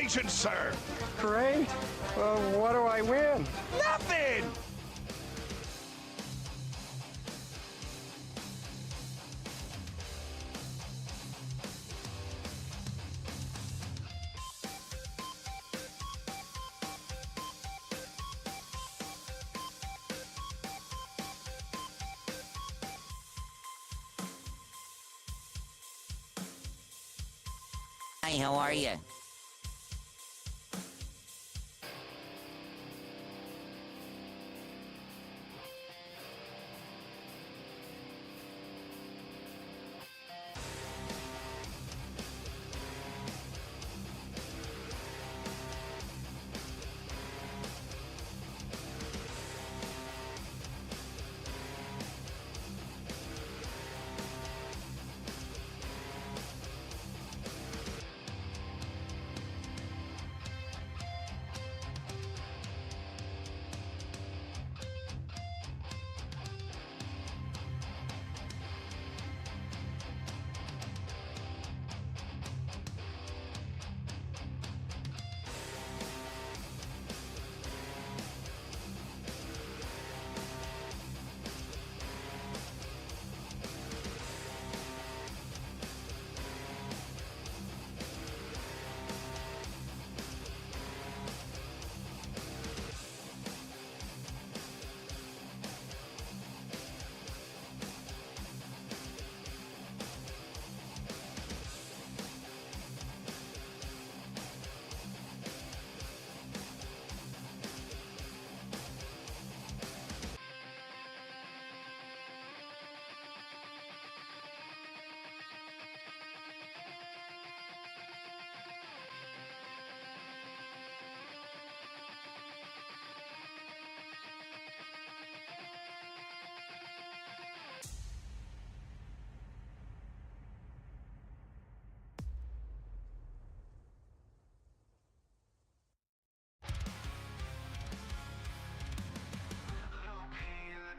Congratulations, sir! Great. Well, what do I win? Nothing! Hi, how are you?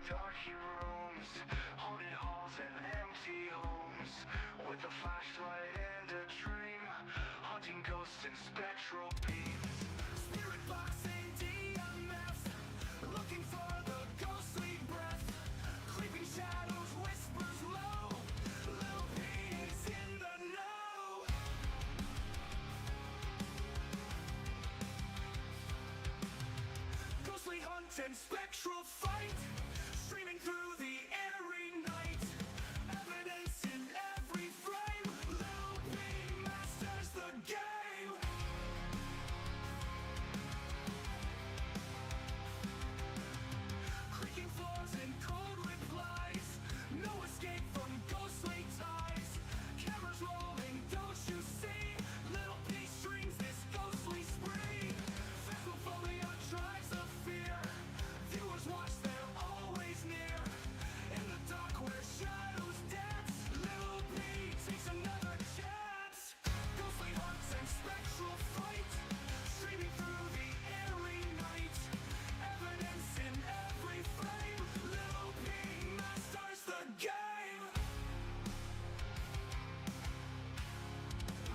Dark rooms, haunted halls and empty homes, with a flashlight and a dream, haunting ghosts and spectral beams. Spirit box and DMF, looking for the ghostly breath. Creeping shadows, whispers low, little P is in the know. Ghostly hunt and spectral fight, streaming through the airy night. Evidence in every frame, Lil P masters the game. Creaking floors and cold replies, no escape from ghostly ties. Cameras rolling, don't you see? Lil P strings this ghostly spree. Phasmophobia drives the fear, viewers watch, they're always near. In the dark where shadows dance, Lil P takes another chance. Ghostly hunts and spectral fight, streaming through the airy night. Evidence in every frame, Lil P masters the game.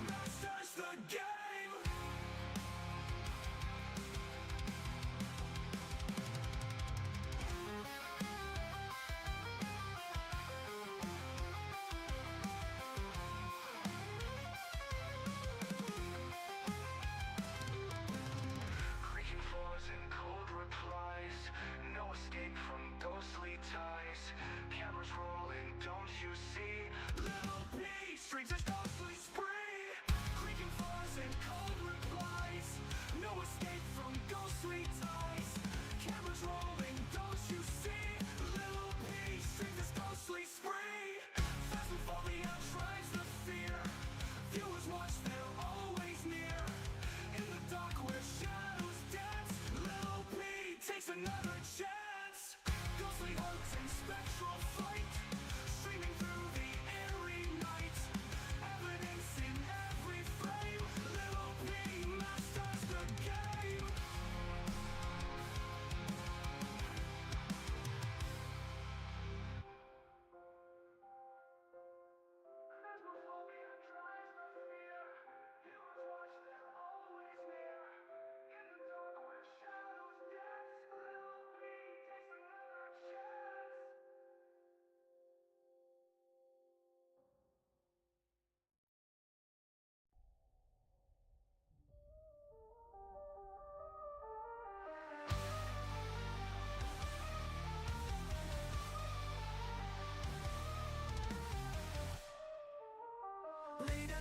Masters the game. Creaking floors and cold replies, no escape from ghostly ties. Cameras rolling, don't you see? Lil P strings a ghostly spree. Creaking floors and cold replies, no escape from ghostly ties. Cameras rolling, don't you see? Lil P strings a ghostly spree. Phasmophobia drives the fear, viewers watch, they're always near. In the dark where shadows dance, Lil P takes another chance. Ghostly hunts and spectral fight, streaming through the airy night. Evidence in every frame, Lil P masters the game. Phasmophobia drives the fear, viewers watch, they're always near.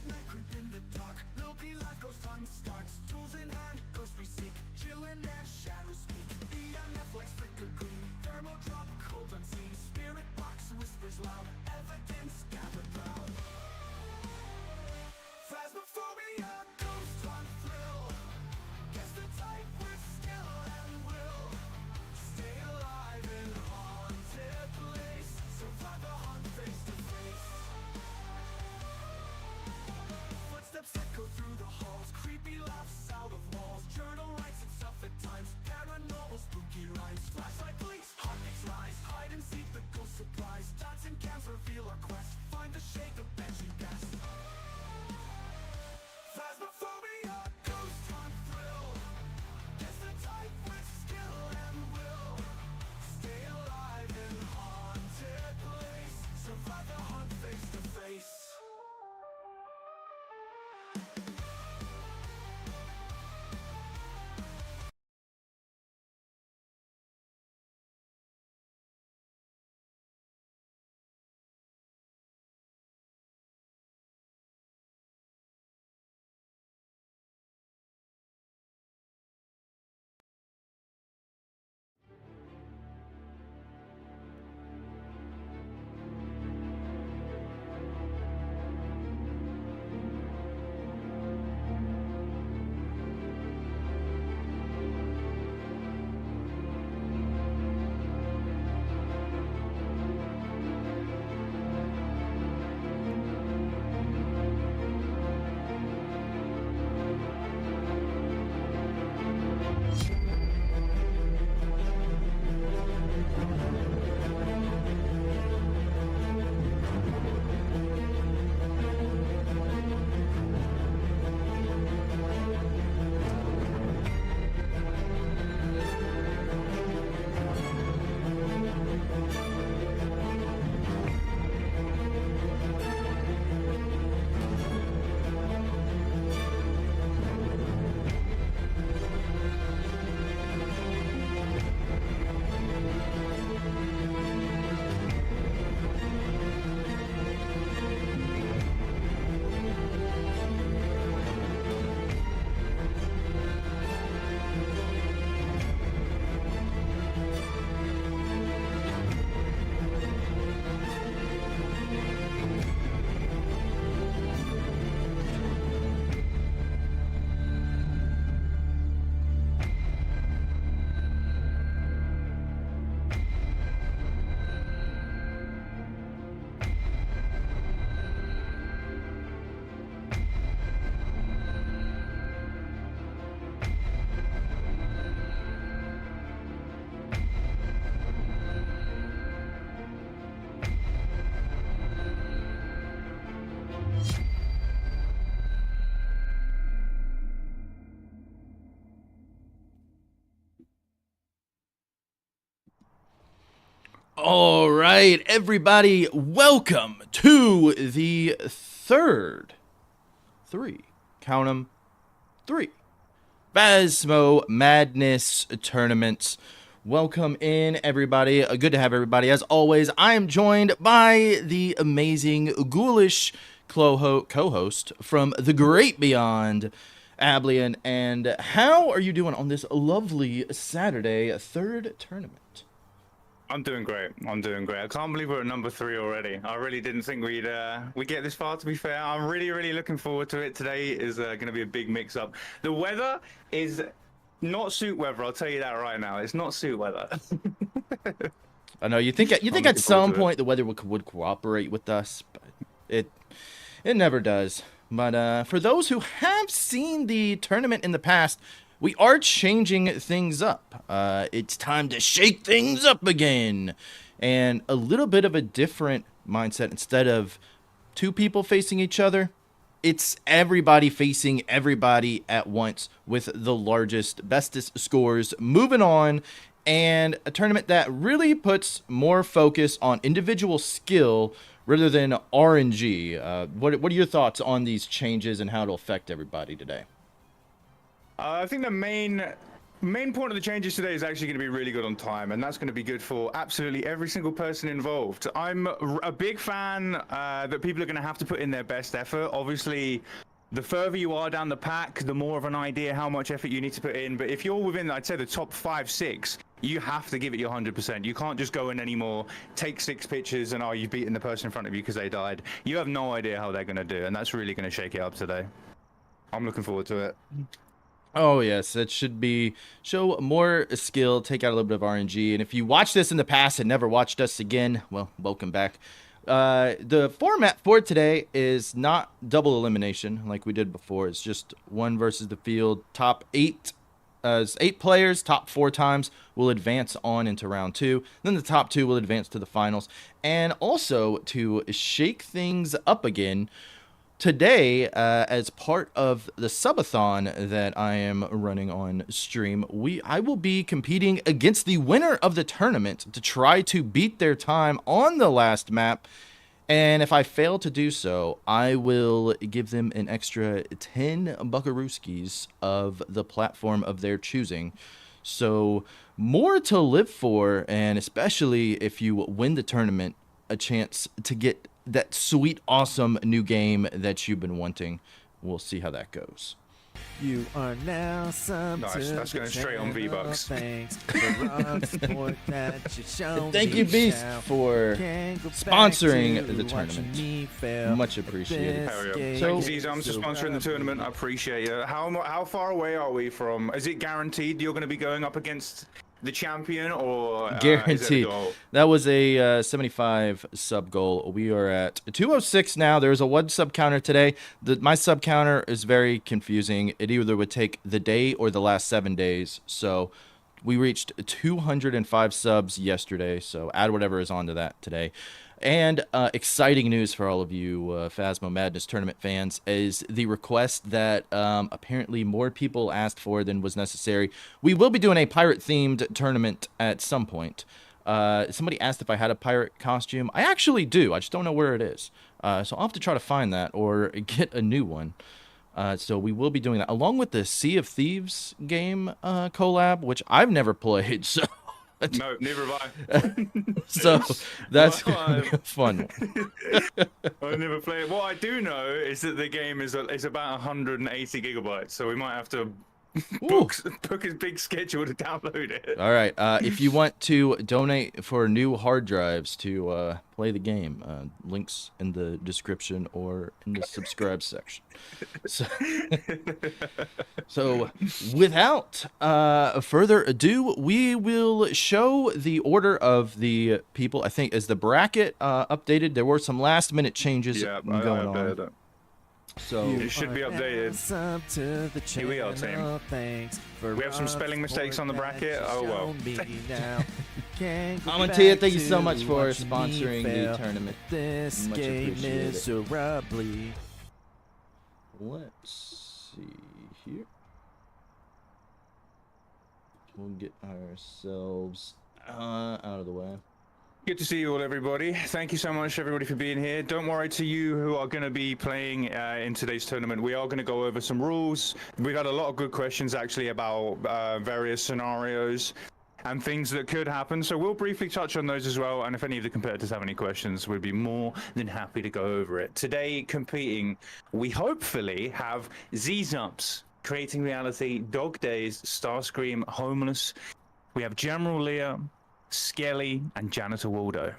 At night creep in the dark, little P life goes time starts. Tools in hand, ghost we seek, chillin' and shadows speak. EMF like flicker green, thermal drop, cold unseen. Spirit box whispers loud, evidence gathered round. Phasmophobia, ghost on thrill. Guess the type with skill and will. Stay alive in haunted place. Survive the hunt face to face. Footsteps echo through the halls. Creepy laughs out of walls. Journal writes itself at times. Paranormal spooky rhymes. Flashlight blinks, heartbeats rise. Hide and seek the ghost surprise. Dots and cams reveal our quest. Find the shade of banshee guest. Phasmophobia, ghost on thrill. Guess the type with skill and will. Stay alive in haunted place. Survive the hunt face to face. All right, everybody, welcome to the count 'em, three Phasmo Madness tournaments. Welcome in, everybody. Good to have everybody. As always, I am joined by the amazing, ghoulish co-host from the great beyond, Ablian. And how are you doing on this lovely Saturday, third tournament? I'm doing great. I can't believe we're at number 3 already. I really didn't think we'd get this far, to be fair. I'm really looking forward to it. Today is going to be a big mix-up. The weather is not suit weather, I'll tell you that right now. It's not suit weather. I know you think at some point the weather would cooperate with us, but it never does. But for those who have seen the tournament in the past, we are changing things up. It's time to shake things up again. And a little bit of a different mindset. Instead of two people facing each other, it's everybody facing everybody at once with the largest, bestest scores moving on. And a tournament that really puts more focus on individual skill rather than RNG. What are your thoughts on these changes and how it'll affect everybody today? I think the main main point of the changes today is actually going to be really good on time, and that's going to be good for absolutely every single person involved. I'm a big fan that people are going to have to put in their best effort. Obviously, the further you are down the pack, the more of an idea how much effort you need to put in. But if you're within, I'd say, the top 5, 6, you have to give it your 100%. You can't just go in anymore, take 6 pictures, and you've beaten the person in front of you because they died. You have no idea how they're going to do, and that's really going to shake it up today. I'm looking forward to it. Oh yes, it should be show more skill, take out a little bit of RNG. And if you watched this in the past and never watched us again, well, welcome back. The format for today is not double elimination like we did before. It's just 1 versus the field. Top 8, 8 players, top 4 times will advance on into round 2. Then the top 2 will advance to the finals. And also to shake things up again, today, as part of the subathon that I am running on stream, I will be competing against the winner of the tournament to try to beat their time on the last map. And if I fail to do so, I will give them an extra 10 buckarooskies of the platform of their choosing. So more to live for, and especially if you win the tournament, a chance to get that sweet, awesome new game that you've been wanting. We'll see how that goes. You are now Nice, that's going straight on V-Bucks. Thank you, Beast, for sponsoring the tournament. Much appreciated. Thank you, Zizam, for sponsoring the tournament. I appreciate it. How far away are we from? Is it guaranteed you're going to be going up against the champion, or guaranteed? That was a 75 sub goal. We are at 206 now. There's a 1 sub counter today. My sub counter is very confusing. It either would take the day or the last 7 days. So we reached 205 subs yesterday. So add whatever is onto that today. And exciting news for all of you Phasmo Madness tournament fans is the request that apparently more people asked for than was necessary. We will be doing a pirate-themed tournament at some point. Somebody asked if I had a pirate costume. I actually do. I just don't know where it is. So I'll have to try to find that or get a new one. So we will be doing that, along with the Sea of Thieves game collab, which I've never played, so... No, neither have I. So that's gonna be a fun one. I never played it. What I do know is that the game is about 180 gigabytes, so we might have to book a big schedule to download it. All right. If you want to donate for new hard drives to play the game, links in the description or in the subscribe section. So without further ado, we will show the order of the people. I think as the bracket updated, there were some last minute changes going on. So it should be updated. Here we are, team. We have some spelling mistakes on the bracket. Oh well. Amatia, thank you so much for sponsoring the tournament. Much appreciated. Let's see here. We'll get ourselves out of the way. Good to see you all, everybody. Thank you so much, everybody, for being here. Don't worry, to you who are going to be playing in today's tournament, we are going to go over some rules. We've had a lot of good questions, actually, about various scenarios and things that could happen. So we'll briefly touch on those as well. And if any of the competitors have any questions, we'd be more than happy to go over it. Today, competing, we hopefully have Z-Zumps, Creating Reality, Dog Days, Starscream, Homeless. We have General Leah, Skelly, and Janitor Waldo.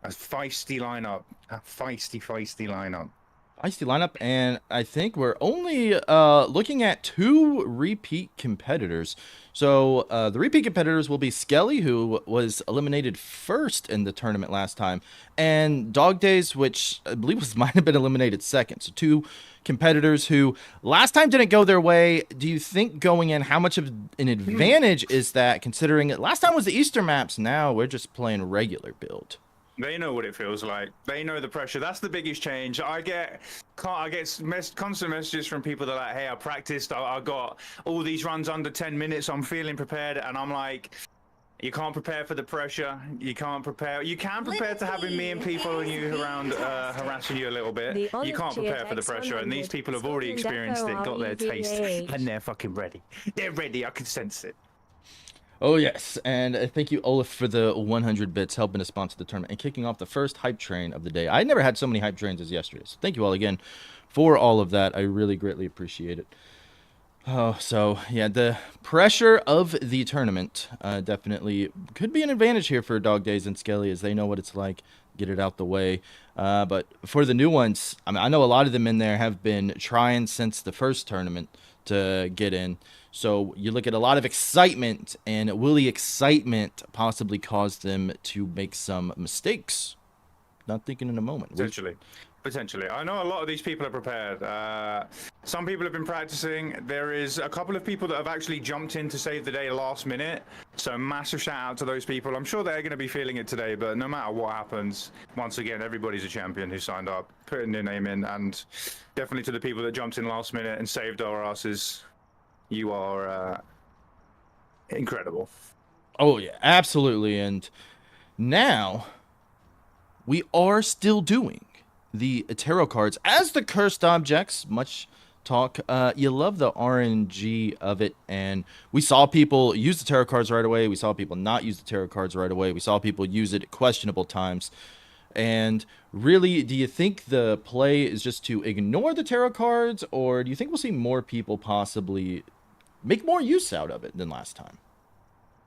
A feisty lineup. Feisty lineup. Feisty lineup, and I think we're only looking at 2 repeat competitors. So the repeat competitors will be Skelly, who was eliminated first in the tournament last time, and Dog Days, which I believe might have been eliminated second. So 2 competitors who last time didn't go their way. Do you think going in, how much of an advantage is that, considering that last time was the Easter maps, now we're just playing regular build? They know what it feels like. They know the pressure. That's the biggest change. I get constant messages from people that are like, hey, I practiced. I got all these runs under 10 minutes. I'm feeling prepared. And I'm like, You can't prepare for the pressure. You can't prepare. You can prepare to having me and people on you around harassing you a little bit. You can't prepare for the pressure, and these people have already experienced it, got their taste, and they're fucking ready. They're ready. I can sense it. Oh, yes. And thank you, Olaf, for the 100 bits helping to sponsor the tournament and kicking off the first hype train of the day. I never had so many hype trains as yesterday. So thank you all again for all of that. I really greatly appreciate it. Oh, so, yeah, the pressure of the tournament definitely could be an advantage here for Dog Days and Skelly, as they know what it's like. Get it out the way. But for the new ones, I mean, I know a lot of them in there have been trying since the first tournament to get in. So you look at a lot of excitement, and will the excitement possibly cause them to make some mistakes? Not thinking in a moment. Potentially. I know a lot of these people are prepared. Some people have been practicing. There is a couple of people that have actually jumped in to save the day last minute. So massive shout out to those people. I'm sure they're going to be feeling it today, but no matter what happens, once again, everybody's a champion who signed up, putting their name in, and definitely to the people that jumped in last minute and saved our asses. You are incredible. Oh, yeah, absolutely. And now we are still doing the tarot cards as the cursed objects. Much talk. You love the RNG of it. And we saw people use the tarot cards right away. We saw people not use the tarot cards right away. We saw people use it at questionable times. And really, do you think the play is just to ignore the tarot cards, or do you think we'll see more people possibly make more use out of it than last time?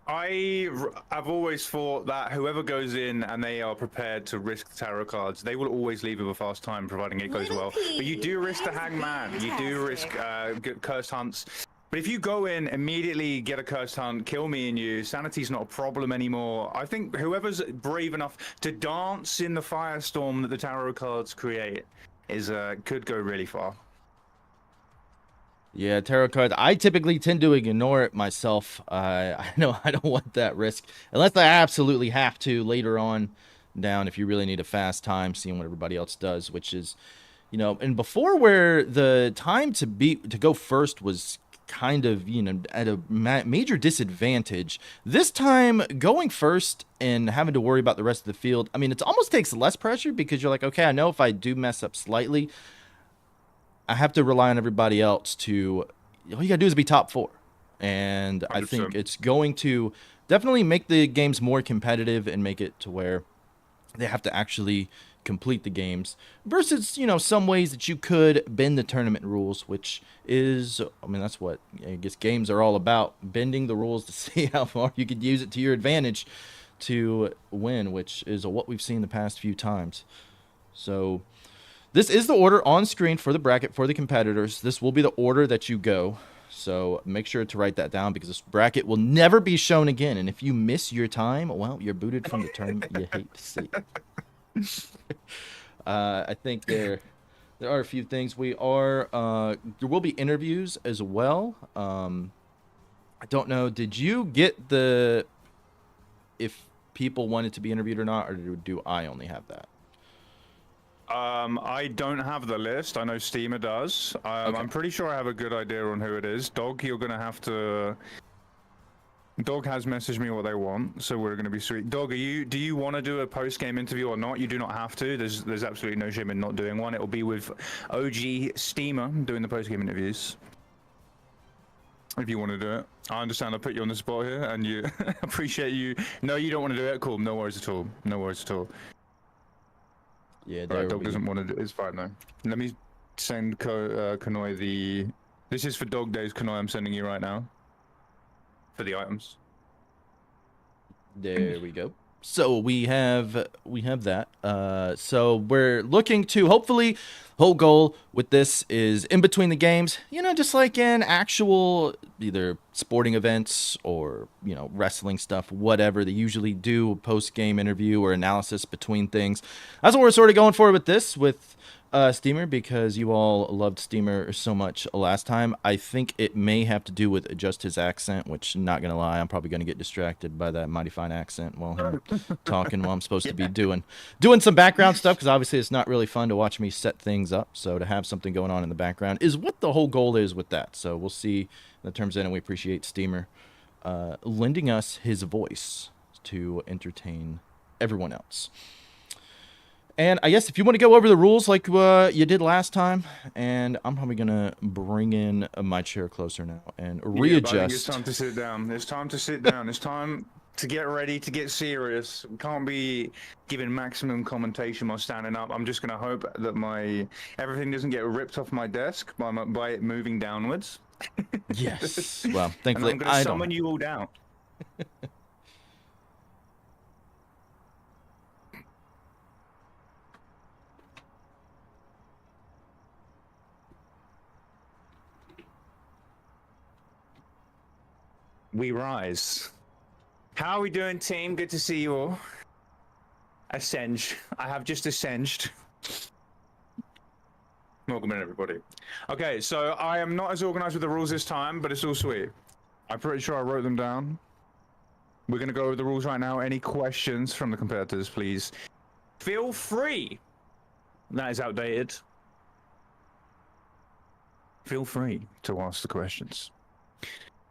I've always thought that whoever goes in and they are prepared to risk the tarot cards, they will always leave with a fast time, providing it goes well. But you do risk the hangman. You do risk cursed hunts. But if you go in, immediately get a cursed hunt, kill me and you, sanity's not a problem anymore. I think whoever's brave enough to dance in the firestorm that the tarot cards create is could go really far. Yeah, tarot cards. I typically tend to ignore it myself. I know I don't want that risk unless I absolutely have to later on down if you really need a fast time, seeing what everybody else does, which is, you know, and before where the time to go first was kind of, you know, at a major disadvantage. This time going first and having to worry about the rest of the field, I mean, it almost takes less pressure because you're like, okay, I know if I do mess up slightly, I have to rely on everybody else to, all you gotta do is be top 4. And 100%. I think it's going to definitely make the games more competitive and make it to where they have to actually complete the games versus, you know, some ways that you could bend the tournament rules, which is, I mean, that's what I guess games are all about, bending the rules to see how far you could use it to your advantage to win, which is what we've seen the past few times. So this is the order on screen for the bracket for the competitors. This will be the order that you go. So make sure to write that down because this bracket will never be shown again. And if you miss your time, well, you're booted from the tournament you hate to see. I think there are a few things. There will be interviews as well. I don't know. Did you get if people wanted to be interviewed or not, or do I only have that? I don't have the list. I know Steamer does. Okay. I'm pretty sure I have a good idea on who it is. Dog, you're gonna have to. Dog has messaged me what they want, so we're gonna be sweet. Dog, do you want to do a post-game interview or not? You do not have to. There's absolutely no shame in not doing one. It will be with OG Steamer doing the post-game interviews. If you want to do it, I understand I put you on the spot here, and you appreciate you. No, you don't want to do it. Cool. No worries at all. No worries at all. Yeah, right, Dog doesn't want to do it. It's fine though. Let me send Kanoi the. This is for Dog Days, Kanoi. I'm sending you right now. For the items. There we go. So we have that. So we're looking to hopefully, whole goal with this is in between the games, you know, just like in actual either sporting events or, you know, wrestling stuff, whatever. They usually do a post-game interview or analysis between things. That's what we're sort of going for with this, with Steamer, because you all loved Steamer so much last time. I think it may have to do with just his accent, which, not gonna lie, I'm probably gonna get distracted by that mighty fine accent while I'm talking while I'm supposed to be doing some background stuff, because obviously it's not really fun to watch me set things up. So to have something going on in the background is what the whole goal is with that. So we'll see in the terms in, and we appreciate Steamer lending us his voice to entertain everyone else. And I guess if you want to go over the rules like you did last time, and I'm probably going to bring in my chair closer now and readjust. I think it's time to sit down. It's time to sit down. It's time to get ready, to get serious. We can't be giving maximum commentation while standing up. I'm just going to hope that everything doesn't get ripped off my desk by it moving downwards. Yes. Well, thankfully, and I'm going to summon you all down. We rise. How are we doing, team? Good to see you all. Ascend. I have just ascended. Welcome in, everybody. Okay, so I am not as organized with the rules this time, but it's all sweet. I'm pretty sure I wrote them down. We're going to go over the rules right now. Any questions from the competitors, please? Feel free. That is outdated. Feel free to ask the questions.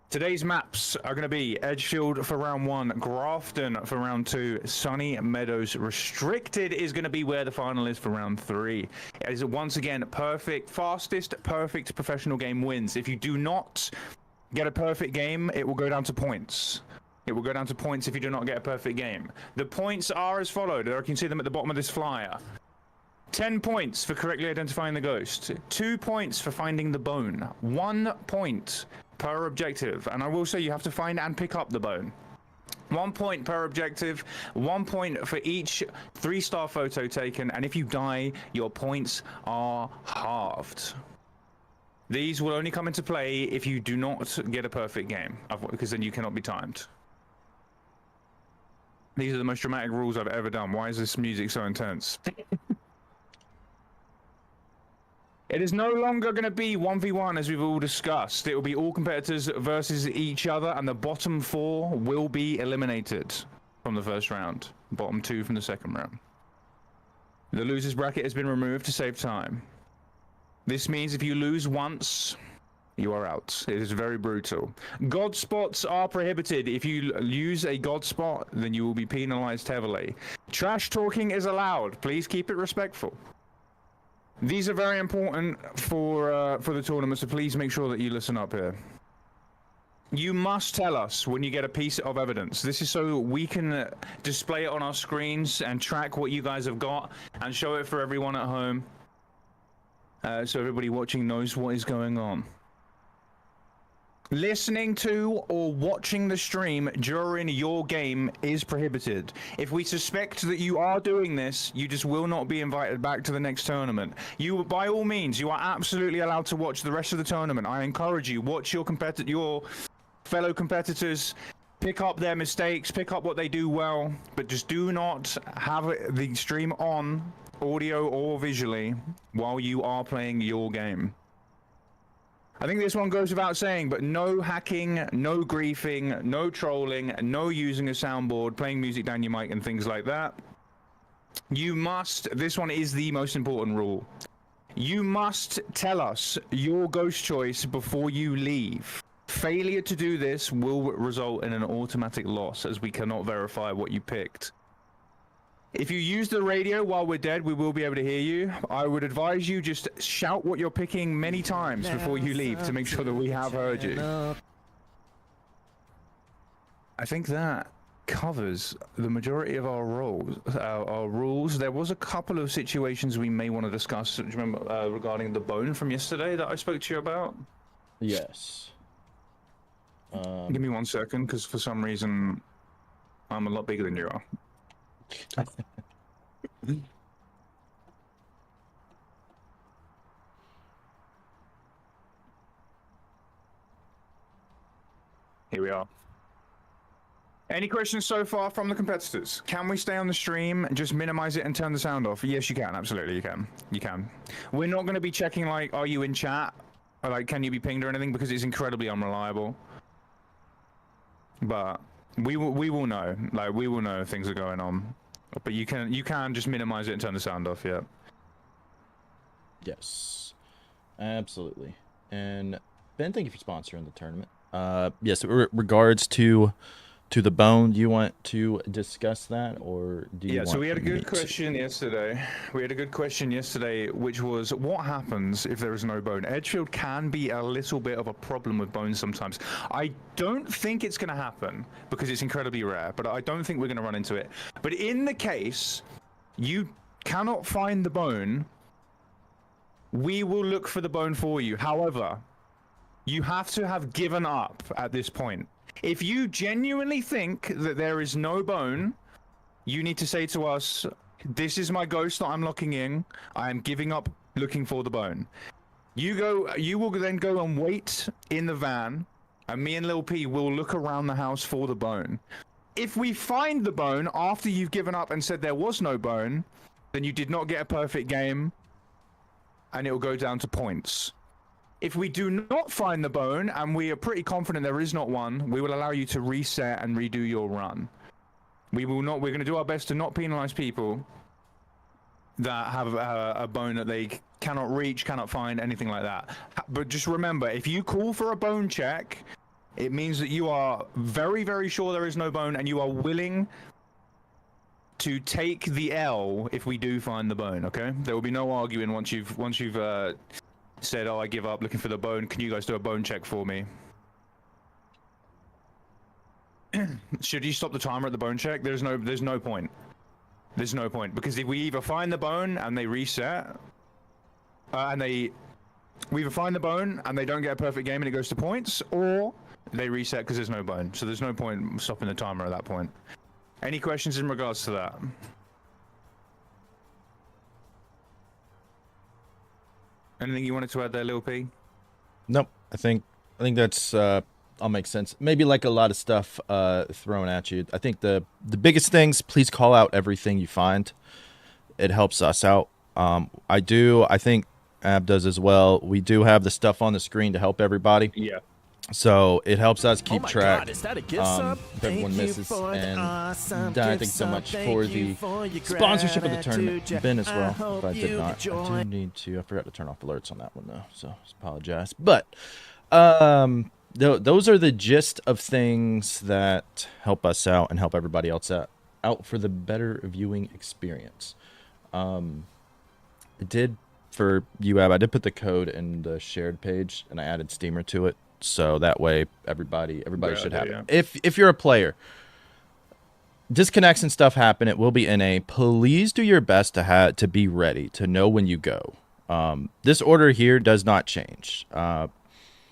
Today's maps are going to be Edgefield for round 1, Grafton for round 2, Sunny Meadows Restricted is going to be where the final is for round 3. It is once again fastest perfect professional game wins. If you do not get a perfect game, it will go down to points. It will go down to points if you do not get a perfect game. The points are as followed. You can see them at the bottom of this flyer. 10 points for correctly identifying the ghost, 2 points for finding the bone, 1 point per objective, and I will say you have to find and pick up the bone. 1 point per objective, 1 point for each 3-star photo taken, and if you die, your points are halved. These will only come into play if you do not get a perfect game, because then you cannot be timed. These are the most dramatic rules I've ever done. Why is this music so intense? It is no longer going to be 1v1 as we've all discussed. It will be all competitors versus each other, and the bottom 4 will be eliminated from the first round. Bottom 2 from the second round. The losers bracket has been removed to save time. This means if you lose once, you are out. It is very brutal. God spots are prohibited. If you use a god spot, then you will be penalized heavily. Trash talking is allowed. Please keep it respectful. These are very important for the tournament, so please make sure that you listen up here. You must tell us when you get a piece of evidence. This is so we can display it on our screens and track what you guys have got and show it for everyone at home, so everybody watching knows what is going on. Listening to or watching the stream during your game is prohibited. If we suspect that you are doing this, you just will not be invited back to the next tournament. You, by all means, you are absolutely allowed to watch the rest of the tournament. I encourage you, watch your fellow competitors, pick up their mistakes, pick up what they do well, but just do not have the stream on, audio or visually, while you are playing your game. I think this one goes without saying, but no hacking, no griefing, no trolling, no using a soundboard, playing music down your mic and things like that. You must, this one is the most important rule. You must tell us your ghost choice before you leave. Failure to do this will result in an automatic loss, as we cannot verify what you picked. If you use the radio while we're dead, we will be able to hear you. I would advise you just shout what you're picking many times before you leave to make sure that we have heard you. I think that covers the majority of our rules. There was a couple of situations we may want to discuss. Do you remember regarding the bone from yesterday that I spoke to you about? Yes. Give me 1 second, because for some reason I'm a lot bigger than you are. Here we are. Any questions so far from the competitors? Can we stay on the stream and just minimize it and turn the sound off? Yes, you can. Absolutely, you can. You can. We're not going to be checking, like, are you in chat? Or, like, can you be pinged or anything? Because it's incredibly unreliable. But we will know. Like, we will know if things are going on. But you can just minimize it and turn the sound off, yeah. Yes. Absolutely. And Ben, thank you for sponsoring the tournament. Yes, regards to the bone, do you want to discuss that, or do you Yeah, want so we had a me good to? question yesterday. We had a good question yesterday, which was what happens if there is no bone? Edgefield can be a little bit of a problem with bones sometimes. I don't think it's going to happen because it's incredibly rare, but I don't think we're going to run into it. But in the case you cannot find the bone, we will look for the bone for you. However, you have to have given up at this point. If you genuinely think that there is no bone, you need to say to us, this is my ghost that I'm locking in. I am giving up looking for the bone. You will then go and wait in the van, and me and Lil P will look around the house for the bone. If we find the bone after you've given up and said there was no bone, then you did not get a perfect game, and it will go down to points. If we do not find the bone, and we are pretty confident there is not one, we will allow you to reset and redo your run. We will not. We're going to do our best to not penalize people that have a bone that they cannot reach, cannot find, anything like that. But just remember, if you call for a bone check, it means that you are very, very sure there is no bone, and you are willing to take the L if we do find the bone. Okay? There will be no arguing once you've said, "Oh, I give up looking for the bone. Can you guys do a bone check for me?" Should you stop the timer at the bone check? There's no point. There's no point, because if we either find the bone and they reset, we either find the bone and they don't get a perfect game and it goes to points, or they reset because there's no bone. So there's no point stopping the timer at that point. Any questions in regards to that? Anything you wanted to add there, Lil P? Nope. I think that's all makes sense. Maybe like a lot of stuff thrown at you. I think the biggest things, please call out everything you find. It helps us out. I think Ab does as well. We do have the stuff on the screen to help everybody. Yeah. So it helps us keep track. God, is that a gift sub? If everyone misses. And thank you so much for the sponsorship of the tournament. Ben as well, if I did not. I do need to. I forgot to turn off alerts on that one though, so apologize. But those are the gist of things that help us out and help everybody else out for the better viewing experience. I did for you, Ab. I did put the code in the shared page, and I added Steamer to it. So that way, everybody should have it. If you're a player, disconnects and stuff happen. It will be NA. Please do your best to be ready to know when you go. This order here does not change.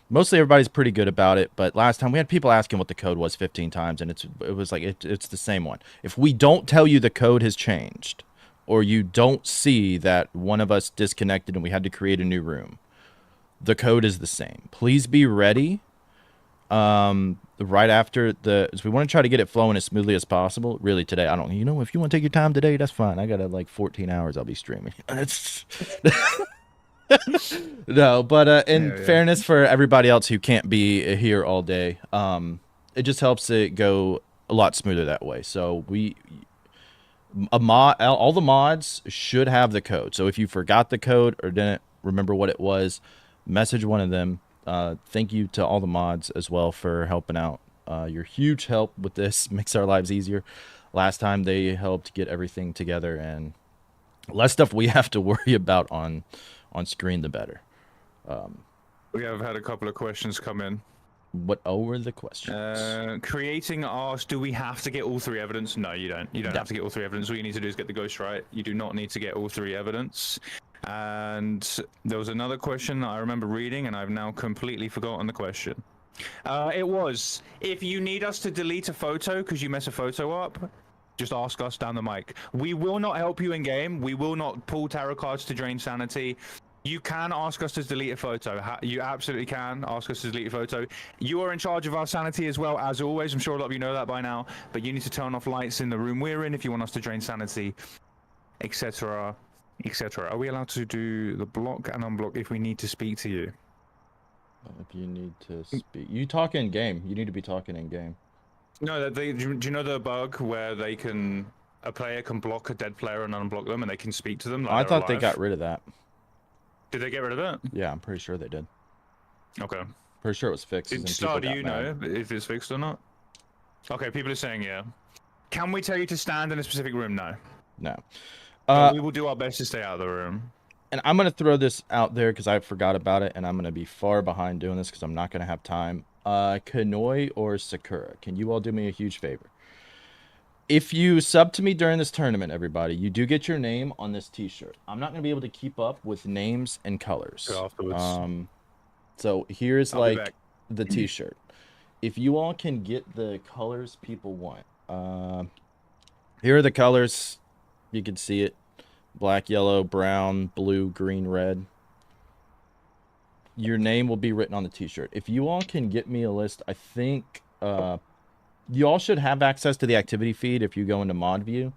Mostly everybody's pretty good about it, but last time we had people asking what the code was 15 times, and it was like it's the same one. If we don't tell you the code has changed, or you don't see that one of us disconnected and we had to create a new room, the code is the same. Please be ready. Right after we want to try to get it flowing as smoothly as possible. Really today, if you want to take your time today, that's fine. I got like 14 hours I'll be streaming. No, but in fairness for everybody else who can't be here all day, it just helps it go a lot smoother that way. So all the mods should have the code. So if you forgot the code or didn't remember what it was, message one of them. Thank you to all the mods as well for helping out. You're huge help with this. Makes our lives easier. Last time they helped get everything together, and less stuff we have to worry about on screen, the better. We have had a couple of questions come in. What were the questions? Creating asked, do we have to get all three evidence? No, you don't. You don't have to get all three evidence. All you need to do is get the ghost right. You do not need to get all three evidence. And there was another question that I remember reading, and I've now completely forgotten the question. It was, if you need us to delete a photo because you mess a photo up, just ask us down the mic. We will not help you in game. We will not pull tarot cards to drain sanity. You can ask us to delete a photo. You absolutely can ask us to delete a photo. You are in charge of our sanity as well, as always. I'm sure a lot of you know that by now. But you need to turn off lights in the room we're in if you want us to drain sanity, etc., etc. Are we allowed to do the block and unblock if we need to speak to you? If you need to speak, you talk in game. You need to be talking in game. No, do you know the bug where a player can block a dead player and unblock them, and they can speak to them? Like I thought they got rid of that. Did they get rid of it? Yeah, I'm pretty sure they did. Okay. Pretty sure it was fixed. And Star, do got you mad. know if it's fixed or not? Okay, people are saying yeah. Can we tell you to stand in a specific room? No. No. But we will do our best to stay out of the room. And I'm going to throw this out there because I forgot about it, and I'm going to be far behind doing this because I'm not going to have time. Kanoi or Sakura, can you all do me a huge favor? If you sub to me during this tournament, everybody, you do get your name on this t-shirt. I'm not going to be able to keep up with names and colors. Afterwards. So here's I'll like the t-shirt. If you all can get the colors people want. Here are the colors. You can see it. Black, yellow, brown, blue, green, red. Your name will be written on the t-shirt. If you all can get me a list, I think you all should have access to the activity feed if you go into mod view.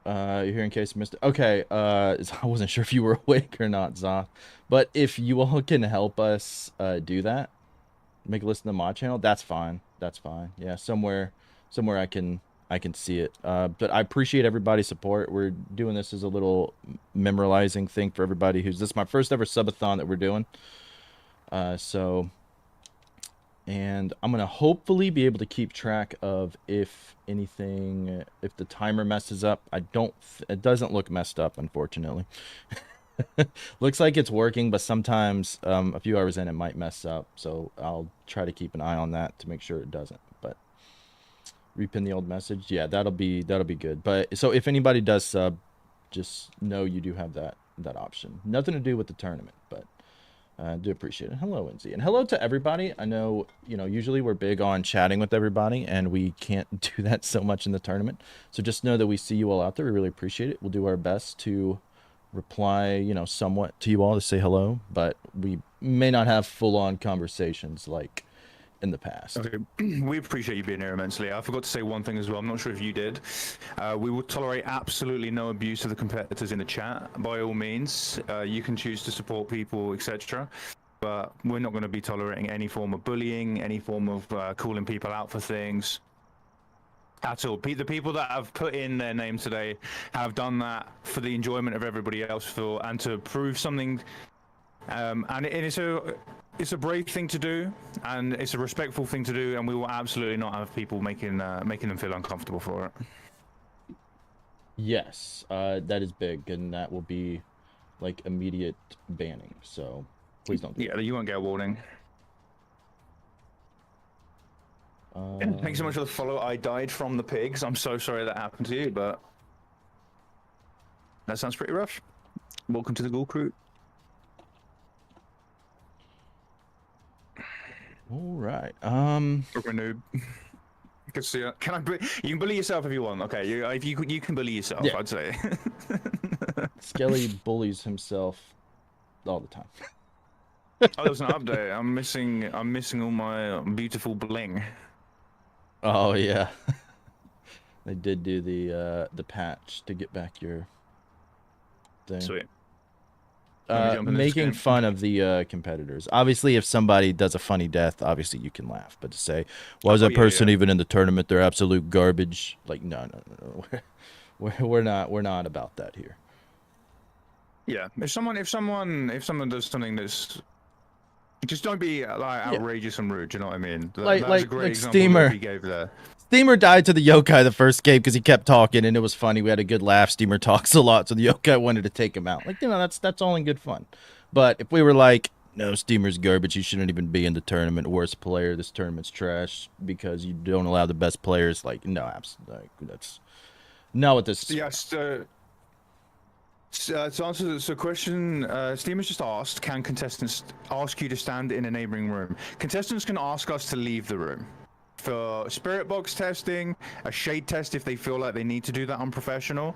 You're here in case I missed it. Okay, I wasn't sure if you were awake or not, Zoth. But if you all can help us do that, make a list in the mod channel, that's fine. That's fine. Yeah, somewhere I can see it. But I appreciate everybody's support. We're doing this as a little memorializing thing for everybody this is my first ever subathon that we're doing. And I'm going to hopefully be able to keep track of if the timer messes up. It doesn't look messed up, unfortunately. Looks like it's working, but sometimes a few hours in it might mess up. So I'll try to keep an eye on that to make sure it doesn't. But repin the old message. Yeah, that'll be good. But so if anybody does sub, just know you do have that option. Nothing to do with the tournament, but I do appreciate it. Hello, Enzy. And hello to everybody. I know, usually we're big on chatting with everybody, and we can't do that so much in the tournament. So just know that we see you all out there. We really appreciate it. We'll do our best to reply, somewhat to you all to say hello, but we may not have full-on conversations like in the past. Okay. We appreciate you being here immensely. I forgot to say one thing as well. I'm not sure if you did. We will tolerate absolutely no abuse of the competitors in the chat. By all means, you can choose to support people, etc. But we're not going to be tolerating any form of bullying, any form of calling people out for things at all. The people that have put in their names today have done that for the enjoyment of everybody else and to prove something. And it's a brave thing to do, and it's a respectful thing to do, and we will absolutely not have people making them feel uncomfortable for it. Yes, that is big, and that will be like immediate banning. So please don't do that. You won't get a warning. Thanks so much for the follow. I died from the pigs. I'm so sorry that happened to you, but that sounds pretty rough. Welcome to the Ghoul Crew. All right. Noob. You can see it. You can bully yourself if you want. Okay, you can bully yourself. Yeah. I'd say. Skelly bullies himself all the time. Oh, there's an update. I'm missing all my beautiful bling. Oh yeah. They did do the patch to get back your thing. Sweet. Making fun of the competitors. Obviously, if somebody does a funny death, obviously you can laugh. But to say, why is that person even in the tournament? They're absolute garbage. Like, no. We're not about that here. Yeah, if someone does something that's, just don't be like outrageous and rude. You know what I mean? That's a great example Steamer. He gave there. Steamer died to the yokai the first game because he kept talking and it was funny. We had a good laugh. Steamer talks a lot, so the yokai wanted to take him out. Like, that's all in good fun. But if we were like, no, Steamer's garbage, he shouldn't even be in the tournament. Worst player, this tournament's trash because you don't allow the best players. Like, no, absolutely, that's not what this. Yes. To answer the question, Steamer's just asked, can contestants ask you to stand in a neighboring room? Contestants can ask us to leave the room. For spirit box testing, a shade test if they feel like they need to do that unprofessional.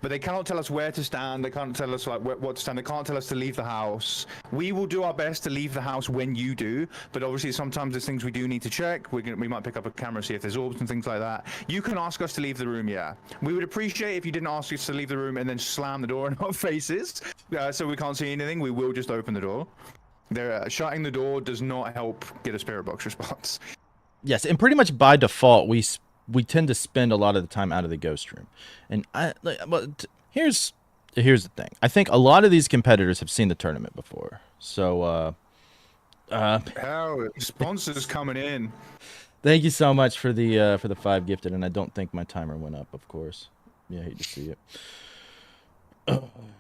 But they cannot tell us where to stand, they can't tell us like what to stand, they can't tell us to leave the house. We will do our best to leave the house when you do, but obviously sometimes there's things we do need to check. We might pick up a camera, see if there's orbs and things like that. You can ask us to leave the room, yeah. We would appreciate if you didn't ask us to leave the room and then slam the door in our faces, so we can't see anything. We will just open the door. Shutting the door does not help get a spirit box response. Yes, and pretty much by default, we tend to spend a lot of the time out of the ghost room. And here's here's the thing. I think a lot of these competitors have seen the tournament before. So, Hell, sponsors coming in. thank you so much for the 5 gifted, and I don't think my timer went up, of course. Yeah, hate to see it.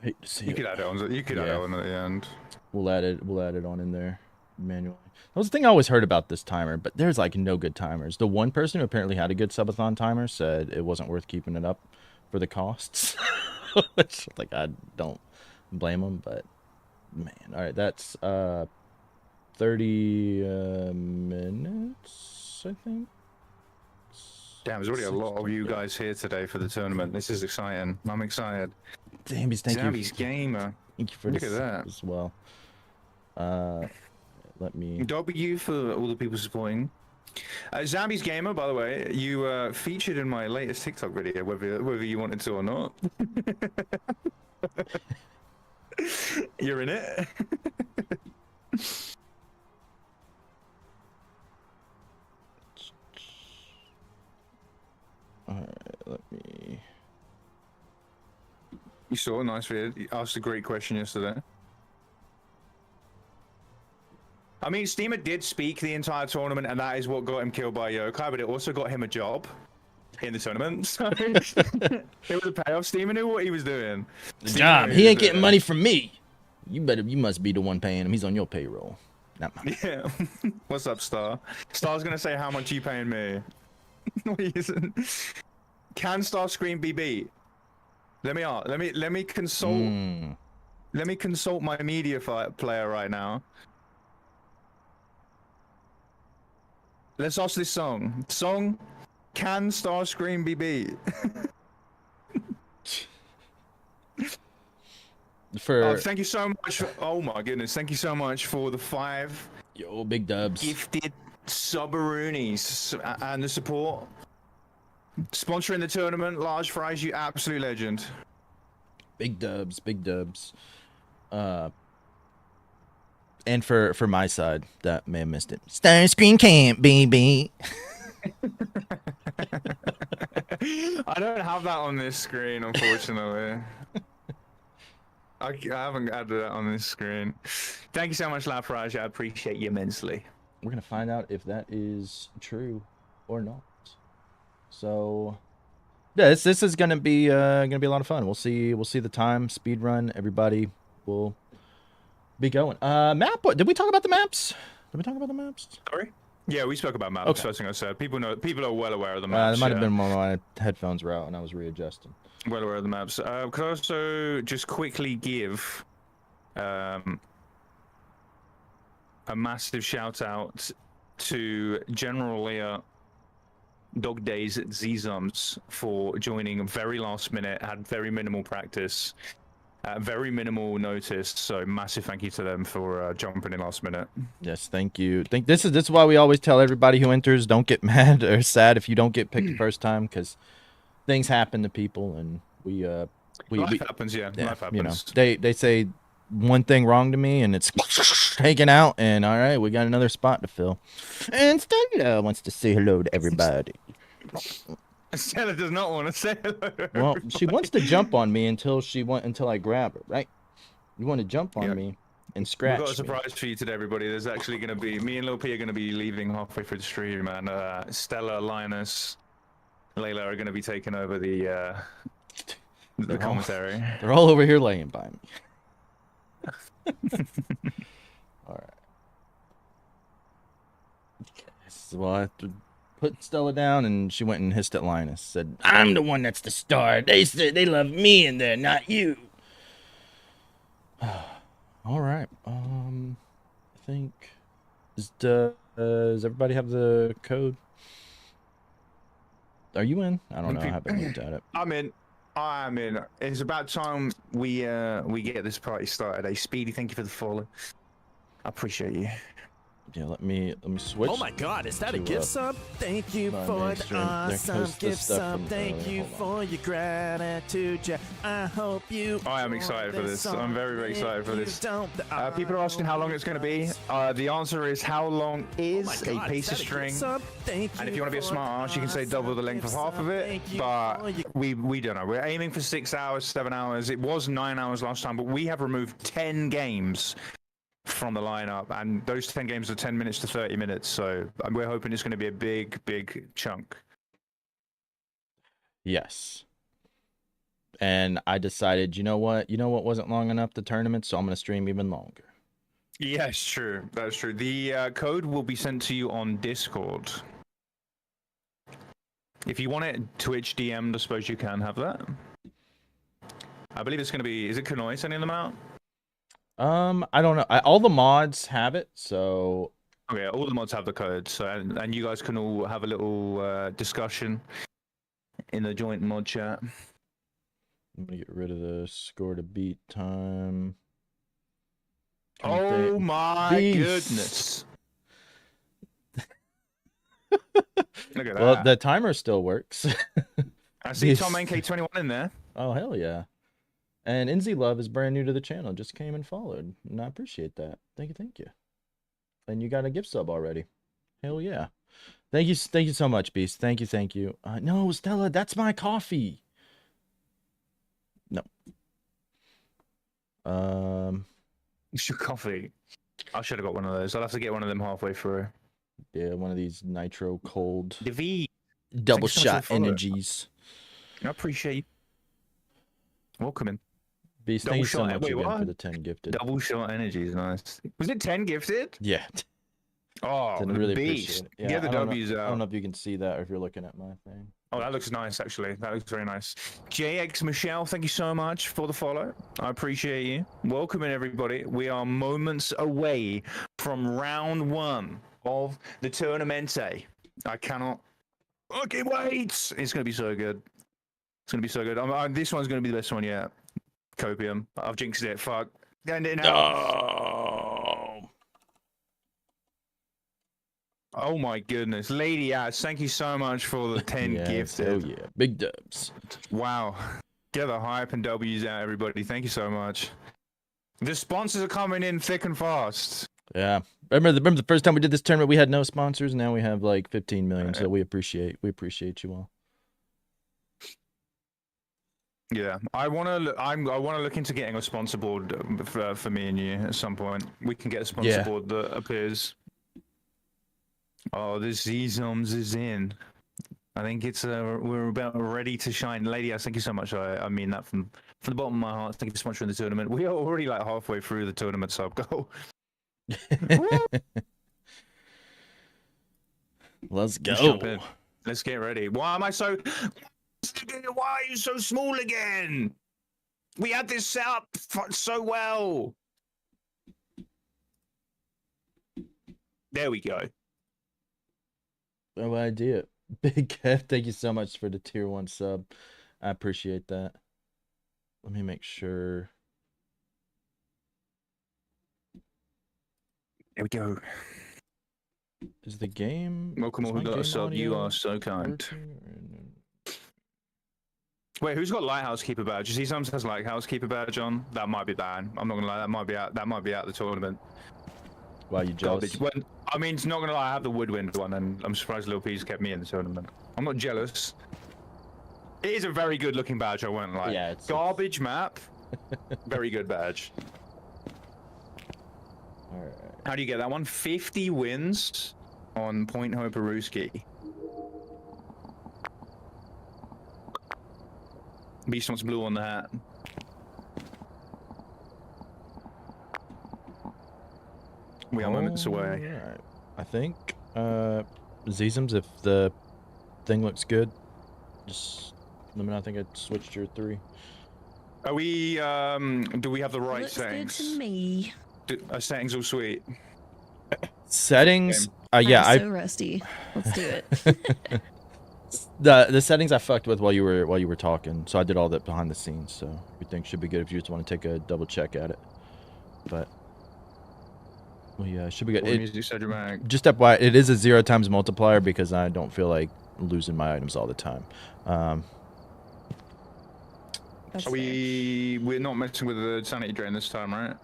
Hate to see You it. could add it on. You could add it Yeah. on at the end. We'll add it on in there manually. That was the thing I always heard about this timer, but there's like no good timers. The one person who apparently had a good subathon timer said it wasn't worth keeping it up for the costs. Which, like, I don't blame them, but man, all right, that's 30 minutes, I think. Damn, there's already a lot of you guys here today for the tournament. This is exciting. I'm excited. Zambies, thank Zambies you. Gamer. Thank you for Look this at that. as well. Let me. W for all the people supporting. Zambies Gamer, by the way, you featured in my latest TikTok video, whether you wanted to or not. You're in it. All right, let me. You saw a nice video. You asked a great question yesterday. I mean, Steamer did speak the entire tournament, and that is what got him killed by Yokai, but it also got him a job in the tournament. So it was a payoff. Steamer knew what he was doing. The Steamer job. knew He was ain't getting doing. money from me. You must be the one paying him. He's on your payroll, not mine. Yeah. What's up, Star? Star's gonna say how much you paying me. No, he isn't. Can Star Screen be beat? Let me consult. Let me consult my media player right now. Let's ask this song. Song, can Starscream be beat? For Thank you so much. Oh my goodness. Thank you so much for the 5 yo, big dubs. gifted subaroonies and the support. Sponsoring the tournament, Large Fries, you absolute legend. Big dubs, big dubs. And for my side, that may have missed it. Starscream can't be beat. I don't have that on this screen, unfortunately. I haven't added that on this screen. Thank you so much, Lafrage. I appreciate you immensely. We're gonna find out if that is true or not. So, yeah, this is gonna be a lot of fun. We'll see the time, speed run. Everybody will be going. Map. What did we talk about the maps? Did we talk about the maps? Sorry? Yeah, we spoke about maps. Okay. First thing I said. People are well aware of the maps. That might have yeah. been when my headphones were out and I was readjusting. Well aware of the maps. Could I also just quickly give a massive shout out to General Leah Dog Days at Zzums for joining very last minute, had very minimal practice, very minimal notice. So massive thank you to them for jumping in last minute. Yes, thank you. This is why we always tell everybody who enters, don't get mad or sad if you don't get picked the first time, because things happen to people, and Life happens, yeah. Life happens. you know, they say one thing wrong to me and it's taken out, and all right, we got another spot to fill. And Stella wants to say hello to everybody. Stella does not want to say hello. Well, she wants to jump on me until I grab her, right? You want to jump on Yeah. me and scratch We've got a me. surprise for you today, everybody. There's actually going to be me and Lil P are going to be leaving halfway through the stream, and Stella, Linus, Layla are going to be taking over the commentary. They're all over here laying by me. All right. Well, I have to put Stella down, and she went and hissed at Linus. Said, "I'm the one that's the star. They said they love me, and they're not you." All right. I think does everybody have the code? Are you in? I don't know. I haven't looked at it. I'm in. It's about time we get this party started. Hey, Speedy, thank you for the follow. I appreciate you. Yeah, let me switch. Oh my God, is that a to, gift sub? Thank you my for main the stream. There awesome goes the gift stuff sub. from Thank earlier. you Hold on. for your gratitude, yeah. I hope you. I am excited for this. I'm very, very excited for this. People are asking how long it's going to be. The answer is how long is a piece of string. And if you want to be a smart ass, you can say double the length of half of it. But we don't know. We're aiming for 6 hours, 7 hours. It was 9 hours last time, but we have removed 10 games from the lineup, and those 10 games are 10 minutes to 30 minutes. So we're hoping it's going to be a big, big chunk. Yes. And I decided, you know what wasn't long enough, the tournament, so I'm going to stream even longer. Yes, true. That's true. The code will be sent to you on Discord. If you want it Twitch DM'd, I suppose you can have that. I believe it's going to be, is it Kanoi sending them out? I don't know. All the mods have it, so Okay, all the mods have the code, so and you guys can all have a little discussion in the joint mod chat. I'm gonna get rid of the score to beat time. Oh my goodness! Look at Well, that. the timer still works. I see Tom NK21 in there. Oh hell yeah! And Inzy Love is brand new to the channel. Just came and followed, and I appreciate that. Thank you. And you got a gift sub already. Hell yeah! Thank you so much, Beast. Thank you. No, Stella, that's my coffee. No. It's your coffee. I should have got one of those. I'll have to get one of them halfway through. Yeah, one of these nitro cold David, double thanks so much shot for the follow. energies. I appreciate you. Welcome in. Beast, thank you so much again for the 10 gifted. Double shot energy is nice. Was it 10 gifted? Yeah. Oh, Didn't the really beast. appreciate it. Yeah, Get the W's I don't out. know if you can see that or if you're looking at my thing. Oh, that looks nice, actually. That looks very nice. JX Michelle, thank you so much for the follow. I appreciate you. Welcome in, everybody. We are moments away from round 1 of the Tournamente. I cannot fucking wait. It's going to be so good. It's going to be so good. This one's going to be the best one yet. Copium. I've jinxed it. Fuck. End it now. Oh my goodness. Lady Ass, thank you so much for the 10 gifted. Oh yeah. Big dubs. Wow. Get the hype and W's out, everybody. Thank you so much. The sponsors are coming in thick and fast. Yeah. Remember the first time we did this tournament, we had no sponsors. Now we have like 15 million. So we appreciate you all. Yeah, I want to look into getting a sponsor board for me and you at some point. We can get a sponsor board that appears. Oh, the Z-Zoms is in. I think it's we're about ready to shine. Lady Ass, thank you so much. I mean that from the bottom of my heart. Thank you so much for the tournament. We are already like halfway through the tournament sub goal. Let's go. Let's jump in. Let's get ready. Why am I so? Why are you so small again? We had this set up so well. There we go. No idea. Big Kev, thank you so much for the tier 1 sub. I appreciate that. Let me make sure. There we go. Is the game? Welcome all who got a sub. You are so kind. Wait, who's got Lighthouse Keeper badge? You see someone says Lighthouse Keeper badge on? That might be bad. I'm not gonna lie, that might be out the tournament. Why are you jealous? Well, I mean, it's not gonna lie, I have the Woodwind one, and I'm surprised Lil P's kept me in the tournament. I'm not jealous. It is a very good looking badge, I won't lie. Yeah, it's garbage map. Very good badge. Alright. How do you get that one? 50 wins on Point Hoperuski. Beast wants blue on the hat. We are moments away. Alright. I think Zizums, if the thing looks good, just let me know. I think I switched your 3. Are we do we have the right Looks settings? good to me. Are settings all sweet? Settings. Yeah, I'm so rusty. Let's do it. the settings I fucked with while you were talking, so I did all that behind the scenes. So everything should be good if you just want to take a double check at it. But We should be good. Music said you're back. Just FYI, it is a 0 times multiplier because I don't feel like losing my items all the time. We're not messing with the sanity drain this time, right?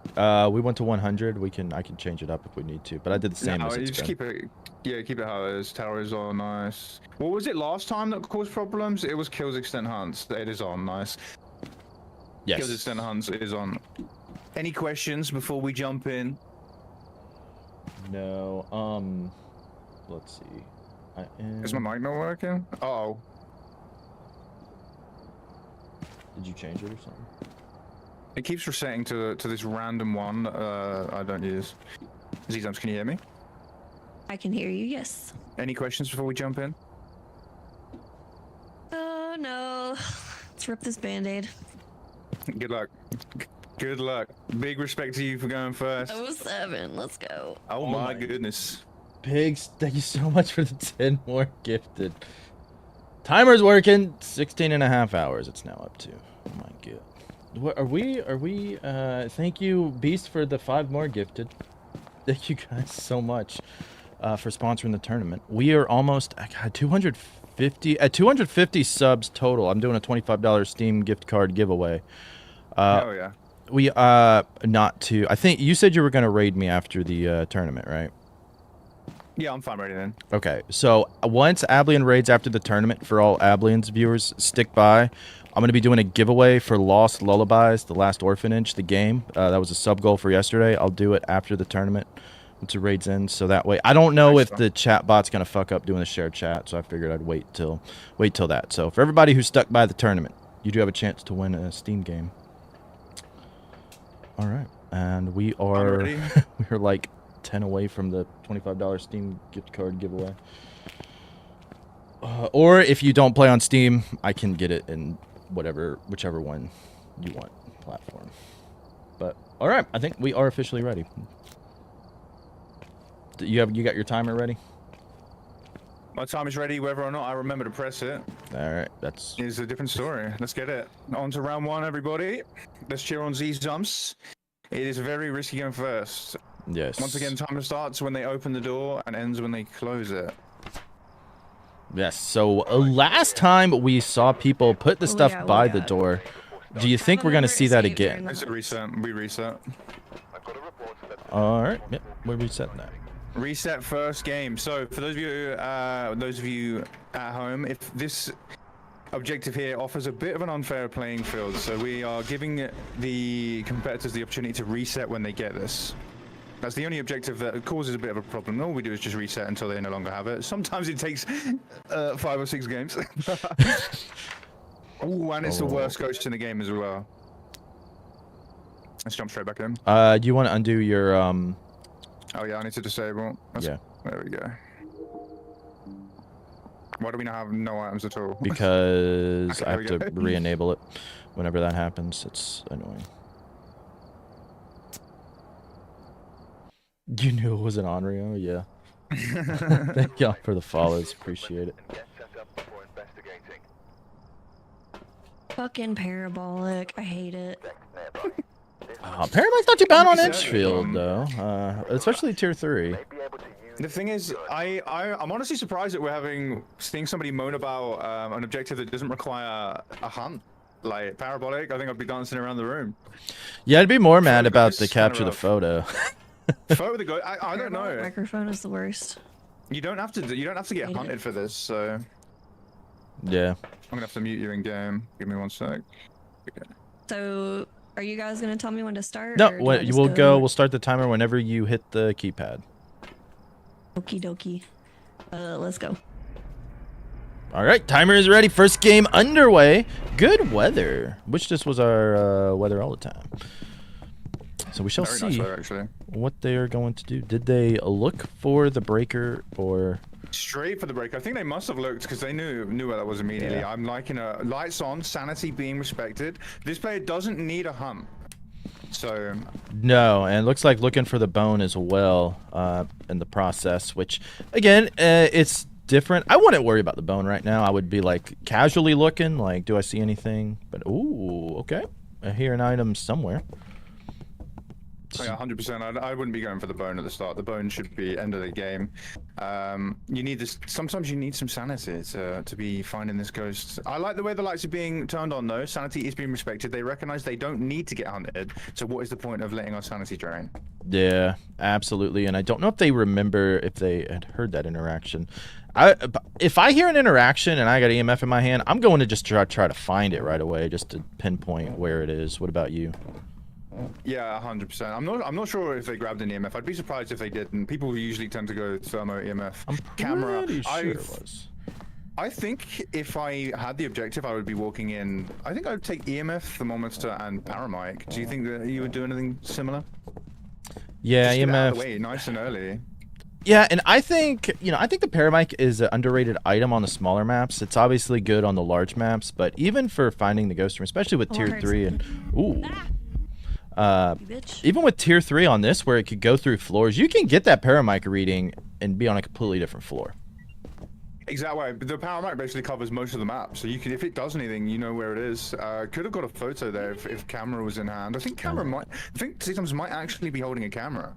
We went to 100. I can change it up if we need to, but I did the same as you it's just been. keep it how it is. Tower is on, nice. What was it last time that caused problems? It was kills extent hunts. It is on, nice. Yes. Kills extent hunts is on. Any questions before we jump in? No. Let's see. Is my mic not working? Uh-oh. Did you change it or something? It keeps resetting to this random one I don't use. Z-Zums, can you hear me? I can hear you, yes. Any questions before we jump in? Oh, no. Let's rip this Band-Aid. Good luck. Good luck. Big respect to you for going first. 07, let's go. Oh my goodness. Pigs, thank you so much for the 10 more gifted. Timer's working. 16 and a half hours it's now up to. Oh my god. What are we thank you Beast for the 5 more gifted. Thank you guys so much for sponsoring the tournament. We are almost at 250 subs total. I'm doing a $25 Steam gift card giveaway. Oh yeah. We not to. I think you said you were going to raid me after the tournament, right? Yeah, I'm fine ready then. Okay, so once Ablian raids after the tournament, for all Ablian's viewers, stick by. I'm going to be doing a giveaway for Lost Lullabies, The Last Orphanage, the game. That was a sub goal for yesterday. I'll do it after the tournament once the raids end, so that way. I don't know if the chat bot's going to fuck up doing the shared chat, so I figured I'd wait till that. So for everybody who's stuck by the tournament, you do have a chance to win a Steam game. All right, and we are we're like 10 away from the $25 Steam gift card giveaway. Or if you don't play on Steam, I can get it in whichever one you want platform. But all right, I think we are officially ready. You got your timer ready? My time is ready, whether or not I remember to press it. All right, that's is a different story. Let's get it. On to round 1, everybody. Let's cheer on Z-Zums. It is very risky going first. Yes. Once again, timer starts when they open the door and ends when they close it. Yes. So last time we saw people put the stuff by the door. Do you think we're gonna see that again? It's a reset. We reset. All right. Yep. We're resetting that. Reset first game. So for those of you at home, if this objective here offers a bit of an unfair playing field, so we are giving the competitors the opportunity to reset when they get this. That's the only objective that causes a bit of a problem. All we do is just reset until they no longer have it. Sometimes it takes 5 or 6 games. Ooh, and it's the worst ghost in the game as well. Let's jump straight back in. Do you want to undo your Oh yeah, I need to disable. Yeah. There we go. Why do we not have no items at all? Because Okay, I have to re-enable it whenever that happens. It's annoying. You knew it was an Onryo? Yeah. Thank y'all for the follows. Appreciate it. Fucking parabolic. I hate it. Parabol's not too bad on Edgefield, though. Especially tier 3. The thing is, I'm honestly surprised that we're seeing somebody moan about an objective that doesn't require a hunt. Like parabolic, I think I'd be dancing around the room. Yeah, I'd be more mad about the capture the photo. Photo the go. I don't know. Microphone is the worst. You don't have to get hunted for this. So yeah. I'm gonna have to mute you in game. Give me 1 sec. Okay. So, are you guys gonna tell me when to start? No, we'll start the timer whenever you hit the keypad. Okie dokie. Let's go. All right, timer is ready. First game underway. Good weather. Wish this was our weather all the time. So we shall see nice weather, actually. What they are going to do. Did they look for the breaker or straight for the breaker? I think they must have looked because they knew where that was immediately. Yeah. I'm liking lights on, sanity being respected. This player doesn't need a hunt. So no, and it looks like looking for the bone as well in the process, which again it's different. I wouldn't worry about the bone right now. I would be like casually looking, like, do I see anything? But ooh, okay, I hear an item somewhere. So yeah, 100%. I wouldn't be going for the bone at the start. The bone should be end of the game. You need this. Sometimes you need some sanity to be finding this ghost. I like the way the lights are being turned on though. Sanity is being respected. They recognize they don't need to get hunted. So what is the point of letting our sanity drain? Yeah, absolutely. And I don't know if they remember if they had heard that interaction. If I hear an interaction and I got EMF in my hand, I'm going to just try to find it right away, just to pinpoint where it is. What about you? Yeah, 100%. I'm not sure if they grabbed an EMF. I'd be surprised if they didn't. People usually tend to go thermo EMF. I'm pretty sure it was. I think if I had the objective, I would be walking in. I think I would take EMF, thermometer, and paramic. Do you think that you would do anything similar? Yeah, Just get it out of EMF. the way, nice and early. Yeah, and I think, I think the paramic is an underrated item on the smaller maps. It's obviously good on the large maps, but even for finding the ghost room, especially with tier 3 and ooh. You bitch. Even with tier 3 on this, where it could go through floors, you can get that paramic reading and be on a completely different floor. Exactly. The paramic basically covers most of the map, so you can, if it does anything, you know where it is. Could have got a photo there if camera was in hand. I think Systems might actually be holding a camera.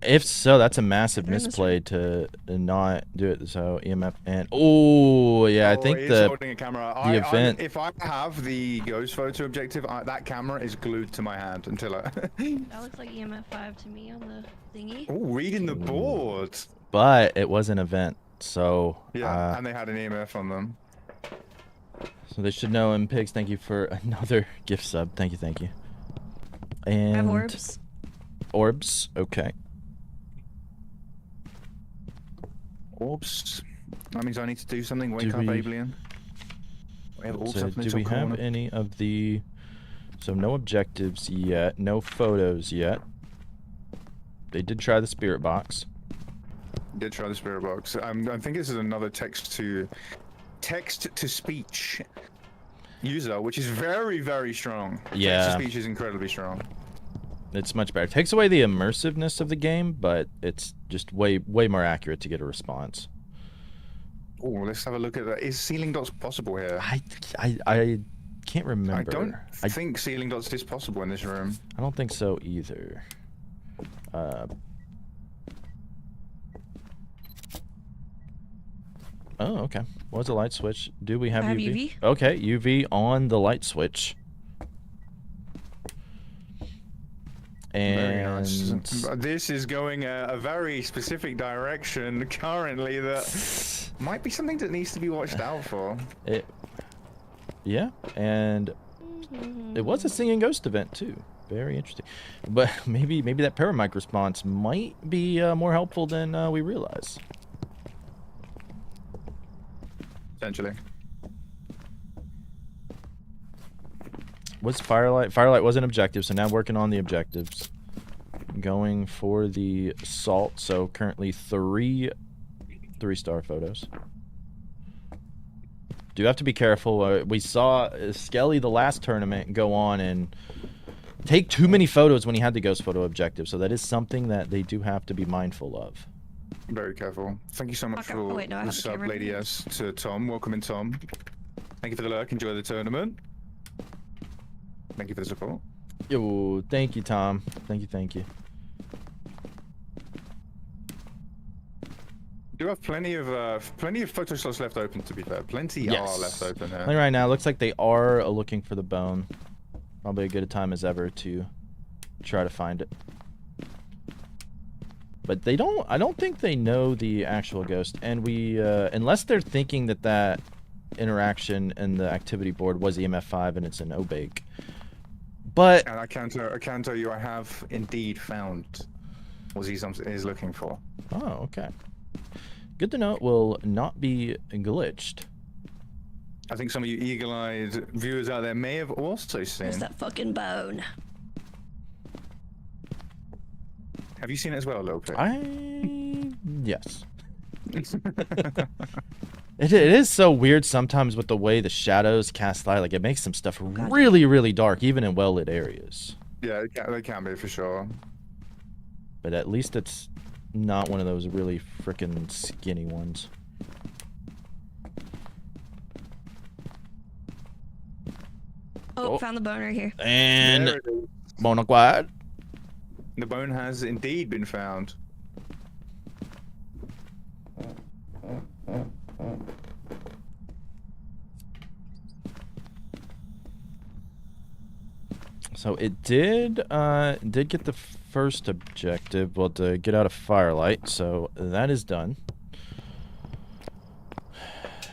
If so, that's a massive misplay to not do it. So EMF and I think it's the holding a camera. event. If I have the ghost photo objective, that camera is glued to my hand until I. That looks like EMF 5 to me on the thingy. Oh, reading the board. But it was an event, so yeah, and they had an EMF on them. So they should know. And Pigs, thank you for another gift sub. Thank you. And I have orbs. Orbs, okay. Orbs. That means I need to do something. Wake up, alien. We have orbs So up in the do top we have corner. any of the? So no objectives yet, no photos yet. They did try the spirit box. Did try the spirit box. I think this is another text to speech user, which is very, very strong. Yeah. Text to speech is incredibly strong. It's much better. It takes away the immersiveness of the game, but it's just way more accurate to get a response. Oh, let's have a look at that. Is ceiling dots possible here? I can't remember. I don't think ceiling dots is possible in this room. I don't think so either. Oh, okay. What was the light switch? Do we have I have UV? UV. Okay, UV on the light switch. Very And nice. This is going a very specific direction currently that might be something that needs to be watched out for. Yeah, and it was a singing ghost event too. Very interesting. But maybe that paramic response might be more helpful than we realize. Essentially. What's Firelight? Firelight was an objective, so now working on the objectives. Going for the salt, so currently 3 3-star photos. Do have to be careful. We saw Skelly the last tournament go on and take too many photos when he had the ghost photo objective, so that is something that they do have to be mindful of. Very careful. Thank you so much for the sub, Lady S, to Tom. Welcome in, Tom. Thank you for the lurk. Enjoy the tournament. Thank you for the support. Yo, thank you, Tom. Thank you. We do have plenty of photo slots left open, to be fair. Plenty are left open here. Right now, it looks like they are looking for the bone. Probably a good time as ever to try to find it. But they don't. I don't think they know the actual ghost, and we, unless they're thinking that interaction in the activity board was EMF 5 and it's an obake. But and I can tell you, I have indeed found what he is looking for. Oh, okay. Good to know. It will not be glitched. I think some of you eagle-eyed viewers out there may have also seen. Where's that fucking bone? Have you seen it as well, Lope? Yes. It is so weird sometimes with the way the shadows cast light. Like, it makes some stuff really, really dark, even in well-lit areas. Yeah, they can be for sure. But at least it's not one of those really freaking skinny ones. Oh, found the bone right here. And bone acquired. The bone has indeed been found. So it did get the first objective, well, to get out of Firelight, so that is done.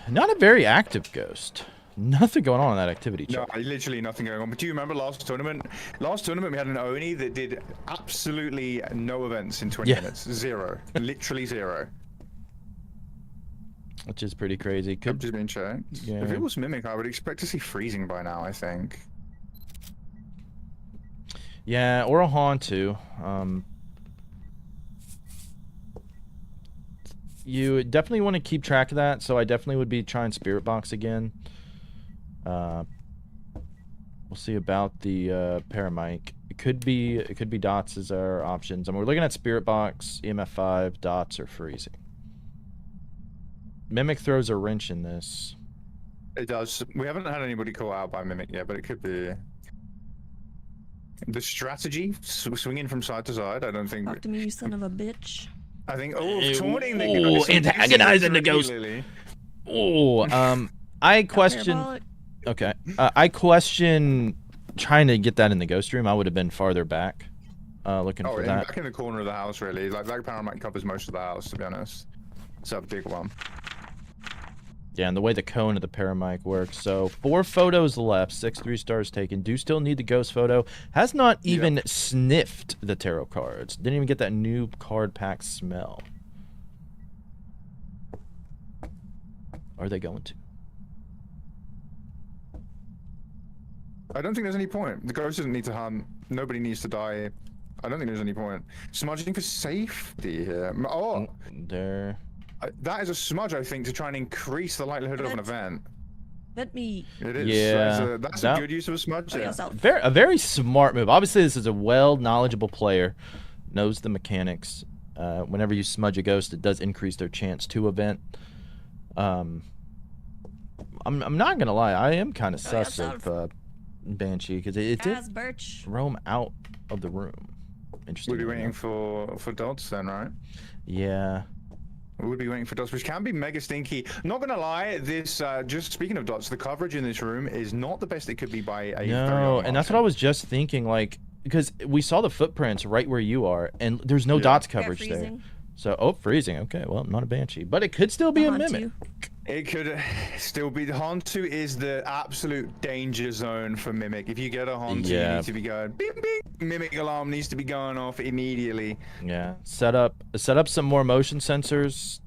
Not a very active ghost. Nothing going on in that activity No, chart. literally nothing going on. But do you remember last tournament? Last tournament we had an Oni that did absolutely no events in 20 minutes. Zero. Literally zero. Which is pretty crazy. Could just been checked. Yeah. If it was Mimic, I would expect to see freezing by now, I think. Yeah, or a Hauntu. You definitely want to keep track of that, so I definitely would be trying Spirit Box again. We'll see about the Paramic. It could be dots as our options. I mean, we're looking at Spirit Box, EMF 5, dots, or freezing. Mimic throws a wrench in this. It does. We haven't had anybody call out by Mimic yet, but it could be. The strategy, swinging from side to side, I don't think... Talk to me, you son of a bitch. I think, taunting the ghost. Antagonizing the ghost. I question... Okay. I question trying to get that in the ghost room. I would have been farther back, looking for that. Back in the corner of the house, really. Like, that Paramic covers most of the house, to be honest. It's a big one. Yeah, and the way the cone of the Paramic works. So 4 photos left, 6 3-stars taken. Do still need the ghost photo. Has not even sniffed the tarot cards. Didn't even get that new card pack smell. Are they going to? I don't think there's any point. The ghost doesn't need to hunt. Nobody needs to die. I don't think there's any point. Smudging for safety here. Oh! There. That is a smudge, I think, to try and increase the likelihood of an event. Let me. It is. Yeah. That's a good use of a smudge. Yeah. A very smart move. Obviously, this is a knowledgeable player. Knows the mechanics. Whenever you smudge a ghost, it does increase their chance to event. I'm not going to lie. I am kind of sus of Banshee because it did roam out of the room. Interesting. We'll be waiting for dots then, right? Yeah. We would be waiting for dots, which can be mega stinky. Not gonna lie, this just speaking of dots, the coverage in this room is not the best it could be by a very long and that's what I was just thinking, like, because we saw the footprints right where you are, and there's no dots coverage there. So, freezing. Okay, well, not a Banshee, but it could still be a Mimic. It could still be. The Hauntu is the absolute danger zone for Mimic. If you get a Hauntu, you need to be going bing bing. Mimic alarm needs to be going off immediately. Yeah. Set up some more motion sensors.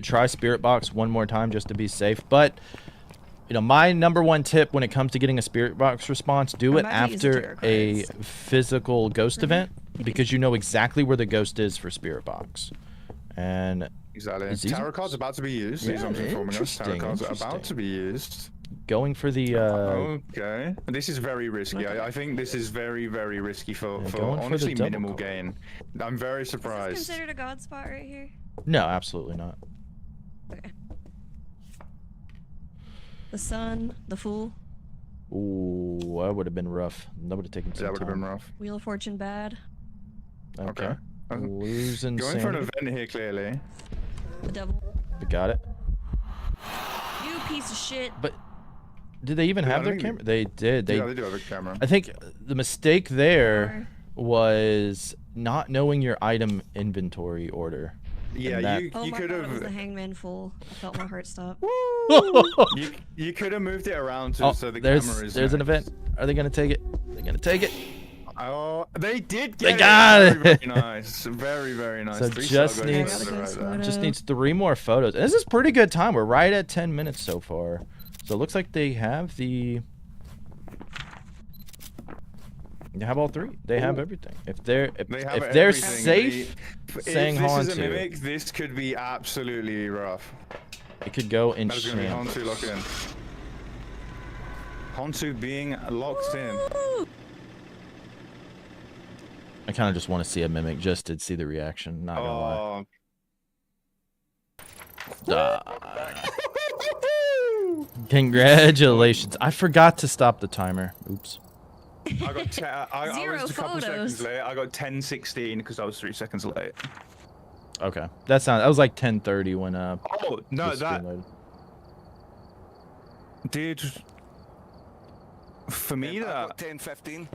Try Spirit Box one more time just to be safe. But you know, my #1 tip when it comes to getting a Spirit Box response: do it after a physical ghost event, because you know exactly where the ghost is for Spirit Box. And exactly. Tarot cards about to be used. These are informing us. Tarot cards are about to be used. Going for the. Okay. This is very risky. I think this is very, very risky for honestly minimal gain. I'm very surprised. Is this considered a god spot right here? No, absolutely not. Okay. The sun, the fool. Ooh, that would have been rough. That would have taken some time. That would have been rough. Wheel of Fortune bad. Okay. Losing going for an event here, clearly. The devil. We got it. You piece of shit. But did they even have their camera? They did. Yeah, they do have a camera. I think the mistake there was not knowing your item inventory order. Yeah, you could have. It was the hangman full. I felt my heart stop. you could have moved it around so the camera is. There's an event. Are they gonna take it? They're gonna take it. Oh, they did get it. They got it. Very, very nice. Very, very nice. So just needs 3 more photos. And this is pretty good time. We're right at 10 minutes so far. So it looks like they have They have all 3. They have everything. If they're safe, saying Hauntu. If this is a Mimic, this could be absolutely rough. It could go in. That's gonna be Hauntu locked in. Hauntu being locked in. I kind of just want to see a Mimic just to see the reaction. Not gonna lie. Congratulations. I forgot to stop the timer. Oops. I got I Zero was a couple seconds photos. late. I got 10:16 because I was 3 seconds late. Okay, that was like 10:30 when Oh no, the that screen loaded. did for me I that got 10:15.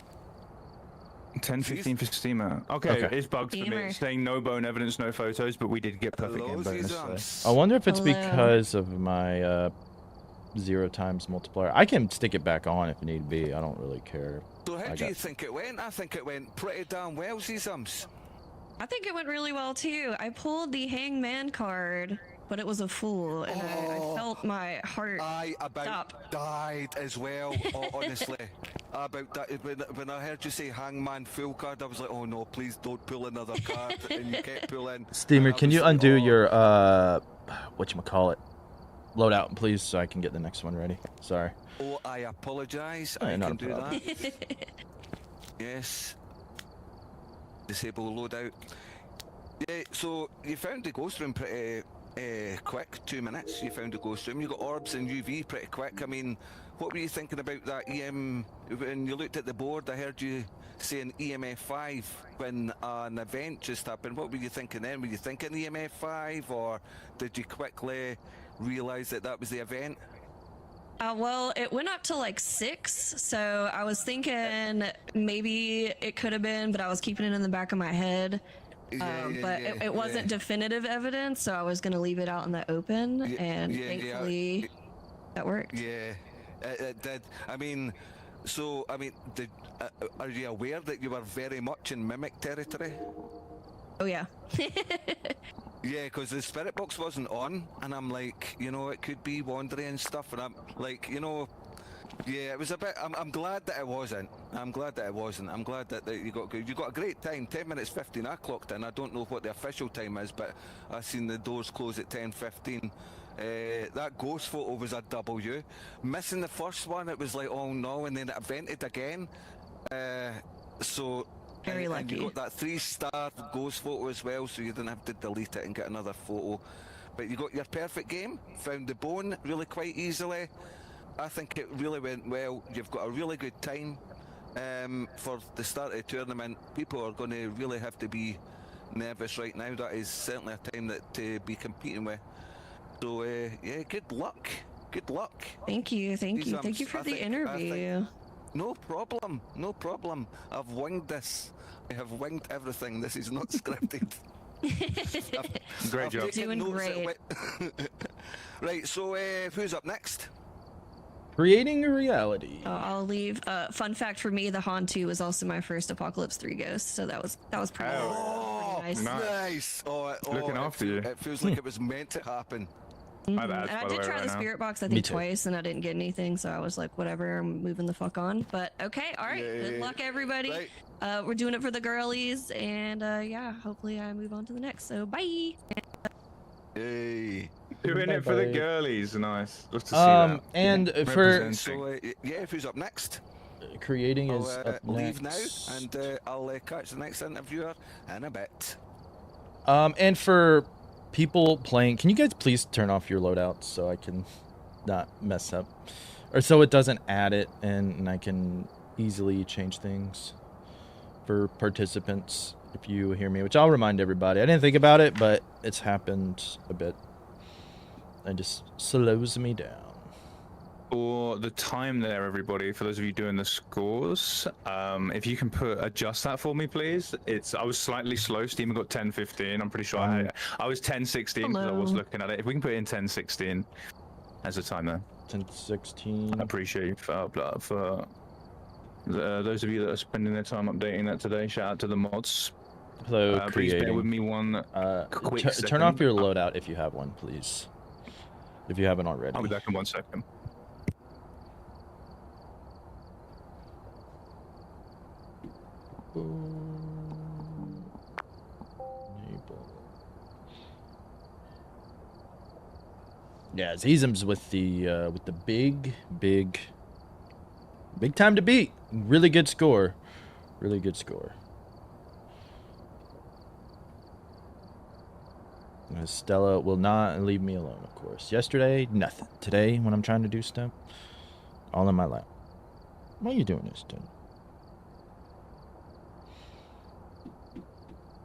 10:15 for Steamer. Okay, Okay. it's bugged for me. Steamer. It's saying no bone evidence, no photos, but we did get perfect Hello, game bonus. Zizums. I wonder if it's Hello. because of my 0 times multiplier. I can stick it back on if need be. I don't really care. So how I do you got- think it went? I think it went pretty damn well, Zizums. I think it went really well too. I pulled the hangman card, but it was a fool, and I felt my heart I about stop. died as well, honestly. I about that when I heard you say hangman full card, I was like, oh no, please don't pull another card, and you kept pulling. Steamer, and I can was you like, undo oh. your whatchamacallit? Loadout, please, so I can get the next one ready. Sorry. Oh, I apologise. Hey, I not can a do problem. that. Yes. Disable loadout. Yeah, so you found the ghost room pretty quick, 2 minutes. You found the ghost room. You got orbs and UV pretty quick. I mean, what were you thinking about that EM when you looked at the board? I heard you saying EMF 5 when an event just happened. What were you thinking then? Were you thinking EMF 5, or did you quickly realise that that was the event? Well, it went up to like 6, so I was thinking maybe it could have been, but I was keeping it in the back of my head. But it wasn't definitive evidence, so I was going to leave it out in the open, and thankfully that worked. Yeah, it did. I mean, so, I mean, are you aware that you were very much in mimic territory? Oh, yeah. Yeah, because the spirit box wasn't on, and I'm like, you know, it could be wandering and stuff, and I'm like, you know, yeah, it was a bit. I'm glad that it wasn't. I'm glad that it wasn't. I'm glad that you got good. You got a great time. 10 minutes 15. I clocked in. I don't know what the official time is, but I seen the doors close at 10:15. That ghost photo was a W. Missing the first one, it was like, oh no, and then it evented again. So. Very and lucky. you got that 3-star ghost photo as well, so you didn't have to delete it and get another photo. But you got your perfect game, found the bone really quite easily. I think it really went well. You've got a really good time. For the start of the tournament, people are going to really have to be nervous right now. That is certainly a time that to be competing with. So yeah, good luck. Good luck. Thank you. Thank you. Thank you for the interview. No problem, no problem. I've winged this. I have winged everything. This is not scripted. Great job. Doing great. Right, so who's up next? Creating a reality. I'll leave. Fun fact for me: the Han 2 was also my first Apocalypse 3 ghost, so that was pretty, Oh, pretty nice. nice. Looking after you. It feels like it was meant to happen. My bad, And I by the did way, try right the now. spirit box, I Me think, too. twice, and I didn't get anything, so I was like, whatever, I'm moving the fuck on. But okay, all right, good luck, everybody. Right. We're doing it for the girlies, and yeah, hopefully I move on to the next. So bye. Hey. Doing it for the Bye-bye. girlies, nice. Love to see that. And for Representing. So yeah, who's up next? creating I'll is up leave next. now, and I'll catch the next interviewer in a bit. And for people playing, can you guys please turn off your loadouts so I can not mess up, or so it doesn't add it and I can easily change things for participants if you hear me, which I'll remind everybody. I didn't think about it, but it's happened a bit. It just slows me down. For the time there, everybody, for those of you doing the scores, if you can adjust that for me, please. I was slightly slow. Steamer got 10:15. I'm pretty sure I was 10:16 because I was Hello. looking at it. If we can put in 10:16 as a time there, 10:16. I appreciate you for those of you that are spending their time updating that today. Shout out to the mods. So Please bear with creating. me one quick Turn second. off your loadout if you have one, please. If you haven't already. I'll be back in 1 second. Yeah, Zizum's with the big time to beat. Really good score. Really good score. Stella will not leave me alone, of course. Yesterday, nothing. Today, when I'm trying to do stuff, all in my lap. Why are you doing this, dude?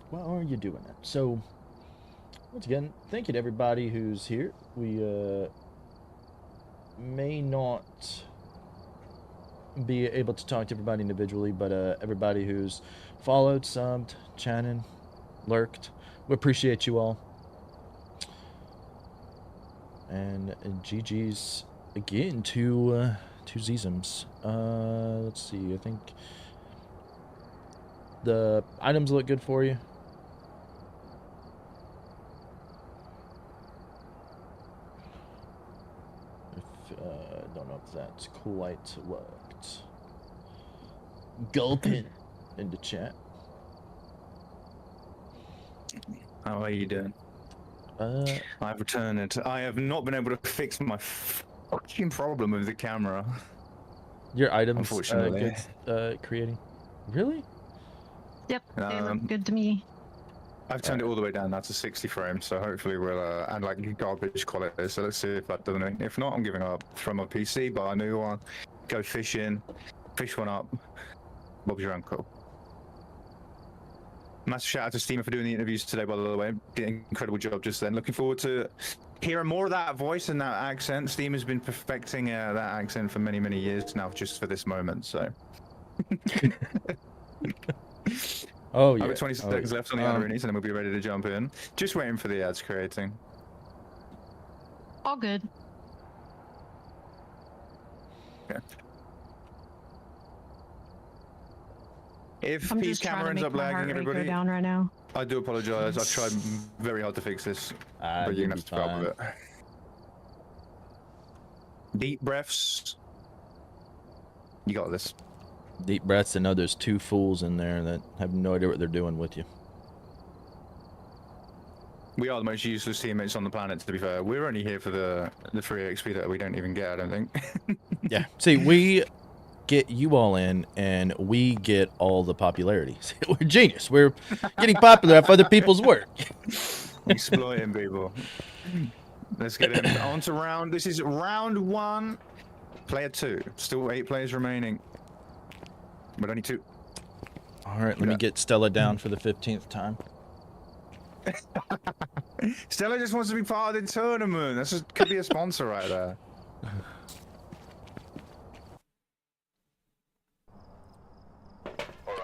Why are you doing that? So, once again, thank you to everybody who's here. We may not be able to talk to everybody individually, but everybody who's followed, subbed, chatted, lurked, we appreciate you all. And GG's again to Zisms. Let's see. I think the items look good for you. Don't know if that's quite worked. Gulpin in the chat. How are you doing? I've returned. I have not been able to fix my fucking problem with the camera. Your items, Unfortunately. creating. Really? Yep, they look good to me. I've turned it all the way down now to 60 frames, so hopefully we'll and like garbage quality. So let's see if that doesn't. If not, I'm giving up from a PC, buy a new one, go fishing, fish one up. Bob's your uncle. Massive shout out to Steamer for doing the interviews today, by the way. Did an incredible job just then. Looking forward to hearing more of that voice and that accent. Steamer's been perfecting that accent for many, many years now, just for this moment. So. Oh yeah. I've got 20 seconds left on the other innings, and then we'll be ready to jump in. Just waiting for the ads creating. All good. Okay. If I'm these just trying to camera ends make up my lagging, heart rate go everybody, down right now. I do apologize. I've tried very hard to fix this, but you're gonna have to put up with it. Deep breaths. You got this. Deep breaths and know there's two fools in there that have no idea what they're doing with you. We are the most useless teammates on the planet, to be fair. We're only here for the free XP that we don't even get, I don't think. Yeah. See, we get you all in, and we get all the popularity. We're genius. We're getting popular off other people's work. Exploiting people. Let's get in. On to round. This is round 1. Player 2. Still 8 players remaining. But only 2. All right, let me get Stella down for the 15th time. Stella just wants to be part of the tournament. That just could be a sponsor right there.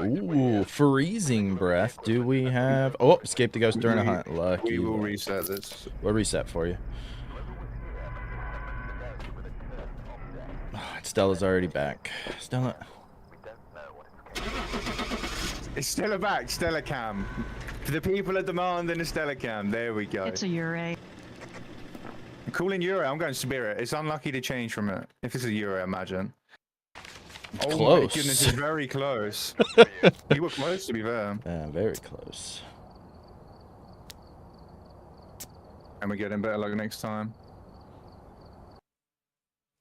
Ooh, freezing breath. Do we have... Oh, escape the ghost during a hunt. Lucky. We will reset this. We'll reset for you. Oh, Stella's already back. Stella... It's Stella back. Stella cam. For the people are demanding a Stella cam. There we go. It's a Ure. Calling Euro. I'm going Spirit. It's unlucky to change from it. If this is Euro, imagine. It's oh close. My goodness, it's very close. You were close, to be fair. Very close. And we get in better luck next time.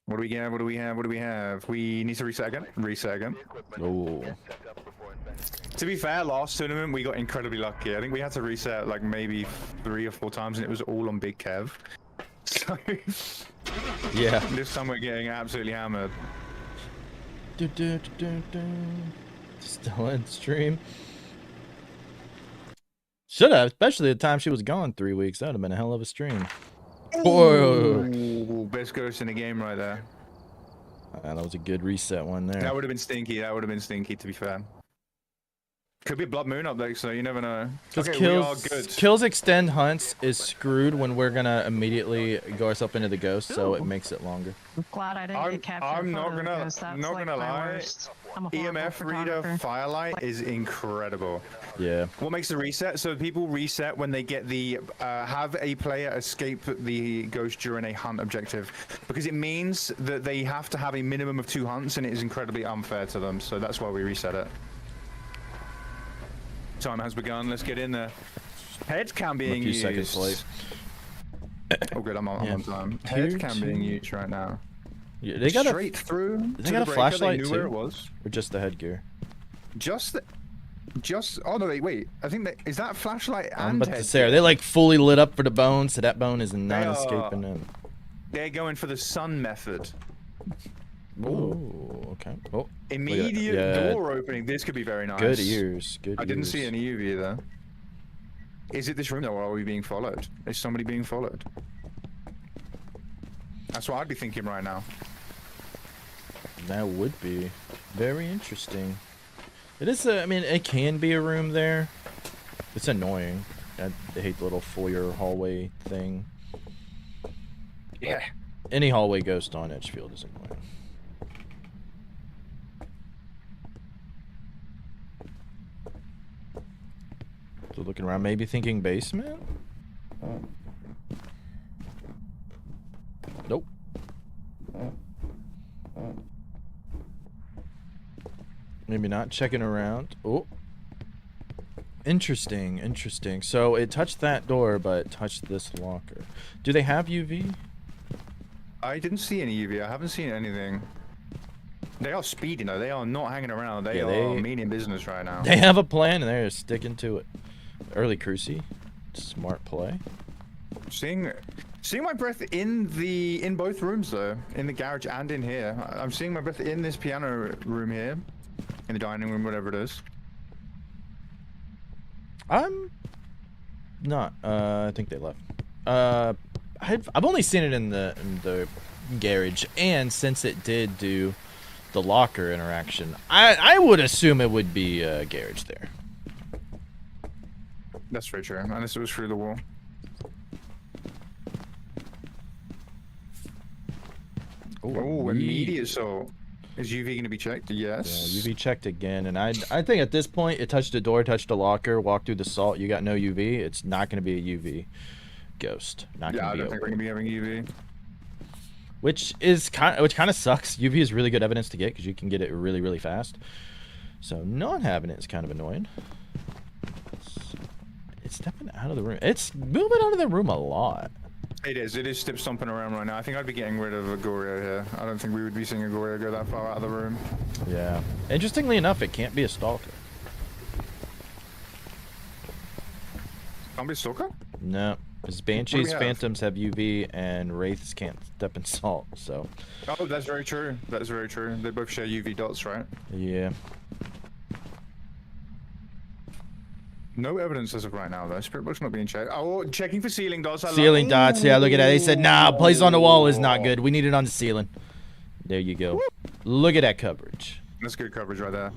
What do we have? What do we have? What do we have? We need to reset again. Reset again. Oh. To be fair, last tournament we got incredibly lucky. I think we had to reset like maybe 3 or 4 times, and it was all on Big Kev. So yeah. This time we're getting absolutely hammered. Still in stream. Should have, especially the time she was gone 3 weeks. That would have been a hell of a stream. Ooh, best ghost in the game right there. That was a good reset one there. That would have been stinky. That would have been stinky, to be fair. Could be a blood moon up there, so you never know. Okay, we are good. Kills extend hunts is screwed when we're gonna immediately go ourselves into the ghost, so it makes it longer. Glad I didn't get captured. I'm not gonna lie. I'm a EMF reader photographer. Firelight is incredible. Yeah. What makes the reset? So people reset when they get the have a player escape the ghost during a hunt objective, because it means that they have to have a minimum of 2 hunts, and it is incredibly unfair to them. So that's why we reset it. Time has begun. Let's get in there. Head cam being used. A few seconds late. Oh, good. I'm on time. Head cam being used right now. Yeah, they got straight through. They got a flashlight they knew too. where it was. Or just the headgear? Oh no! Wait. I think that is that flashlight and I'm about to headgear? say, are they like fully lit up for the bone? So that bone is not escaping in. They're going for the sun method. Oh, okay. Oh, immediate door opening. This could be very nice. Good ears. Good. I didn't see any UV there. Is it this room, though, or are we being followed? Is somebody being followed? That's what I'd be thinking right now. That would be very interesting. It is I mean, it can be a room there. It's annoying. I hate the little foyer hallway thing. Yeah. Any hallway ghost on Edgefield is annoying. So looking around, maybe thinking basement? Nope. Maybe not. Checking around. Oh. Interesting, interesting. So it touched that door, but touched this locker. Do they have UV? I didn't see any UV. I haven't seen anything. They are speeding, though. They are not hanging around. They are meaning business right now. They have a plan, and they're sticking to it. Early Cruci. Smart play. Seeing my breath in both rooms, though. In the garage and in here. I'm seeing my breath in this piano room here. In the dining room, whatever it is. I'm not. I think they left. I've only seen it in the garage, and since it did do the locker interaction, I would assume it would be a garage there. That's very true. Unless it was through the wall. Oh, immediate assault. Is UV going to be checked? Yes. Yeah, UV checked again, and I think at this point it touched a door, touched a locker, walked through the salt. You got no UV. It's not going to be a UV ghost. Not yeah, gonna I don't think we're going to be having UV. Which kind of sucks. UV is really good evidence to get because you can get it really, really fast. So not having it is kind of annoying. It's stepping out of the room. It's moving out of the room a lot. It is. It is stip stomping around right now. I think I'd be getting rid of Agoria here. I don't think we would be seeing Agoria go that far out of the room. Yeah. Interestingly enough, it can't be a stalker. Can't be a stalker? No. Because Banshees, Phantoms have UV, and Wraiths can't step in salt, so... Oh, that's very true. That is very true. They both share UV dots, right? Yeah. No evidence as of right now, though. Spirit book's not being checked. Oh, checking for ceiling dots. Ceiling dots, yeah, look at that. They said, nah, place on the wall is not good. We need it on the ceiling. There you go. Look at that coverage. That's good coverage right there.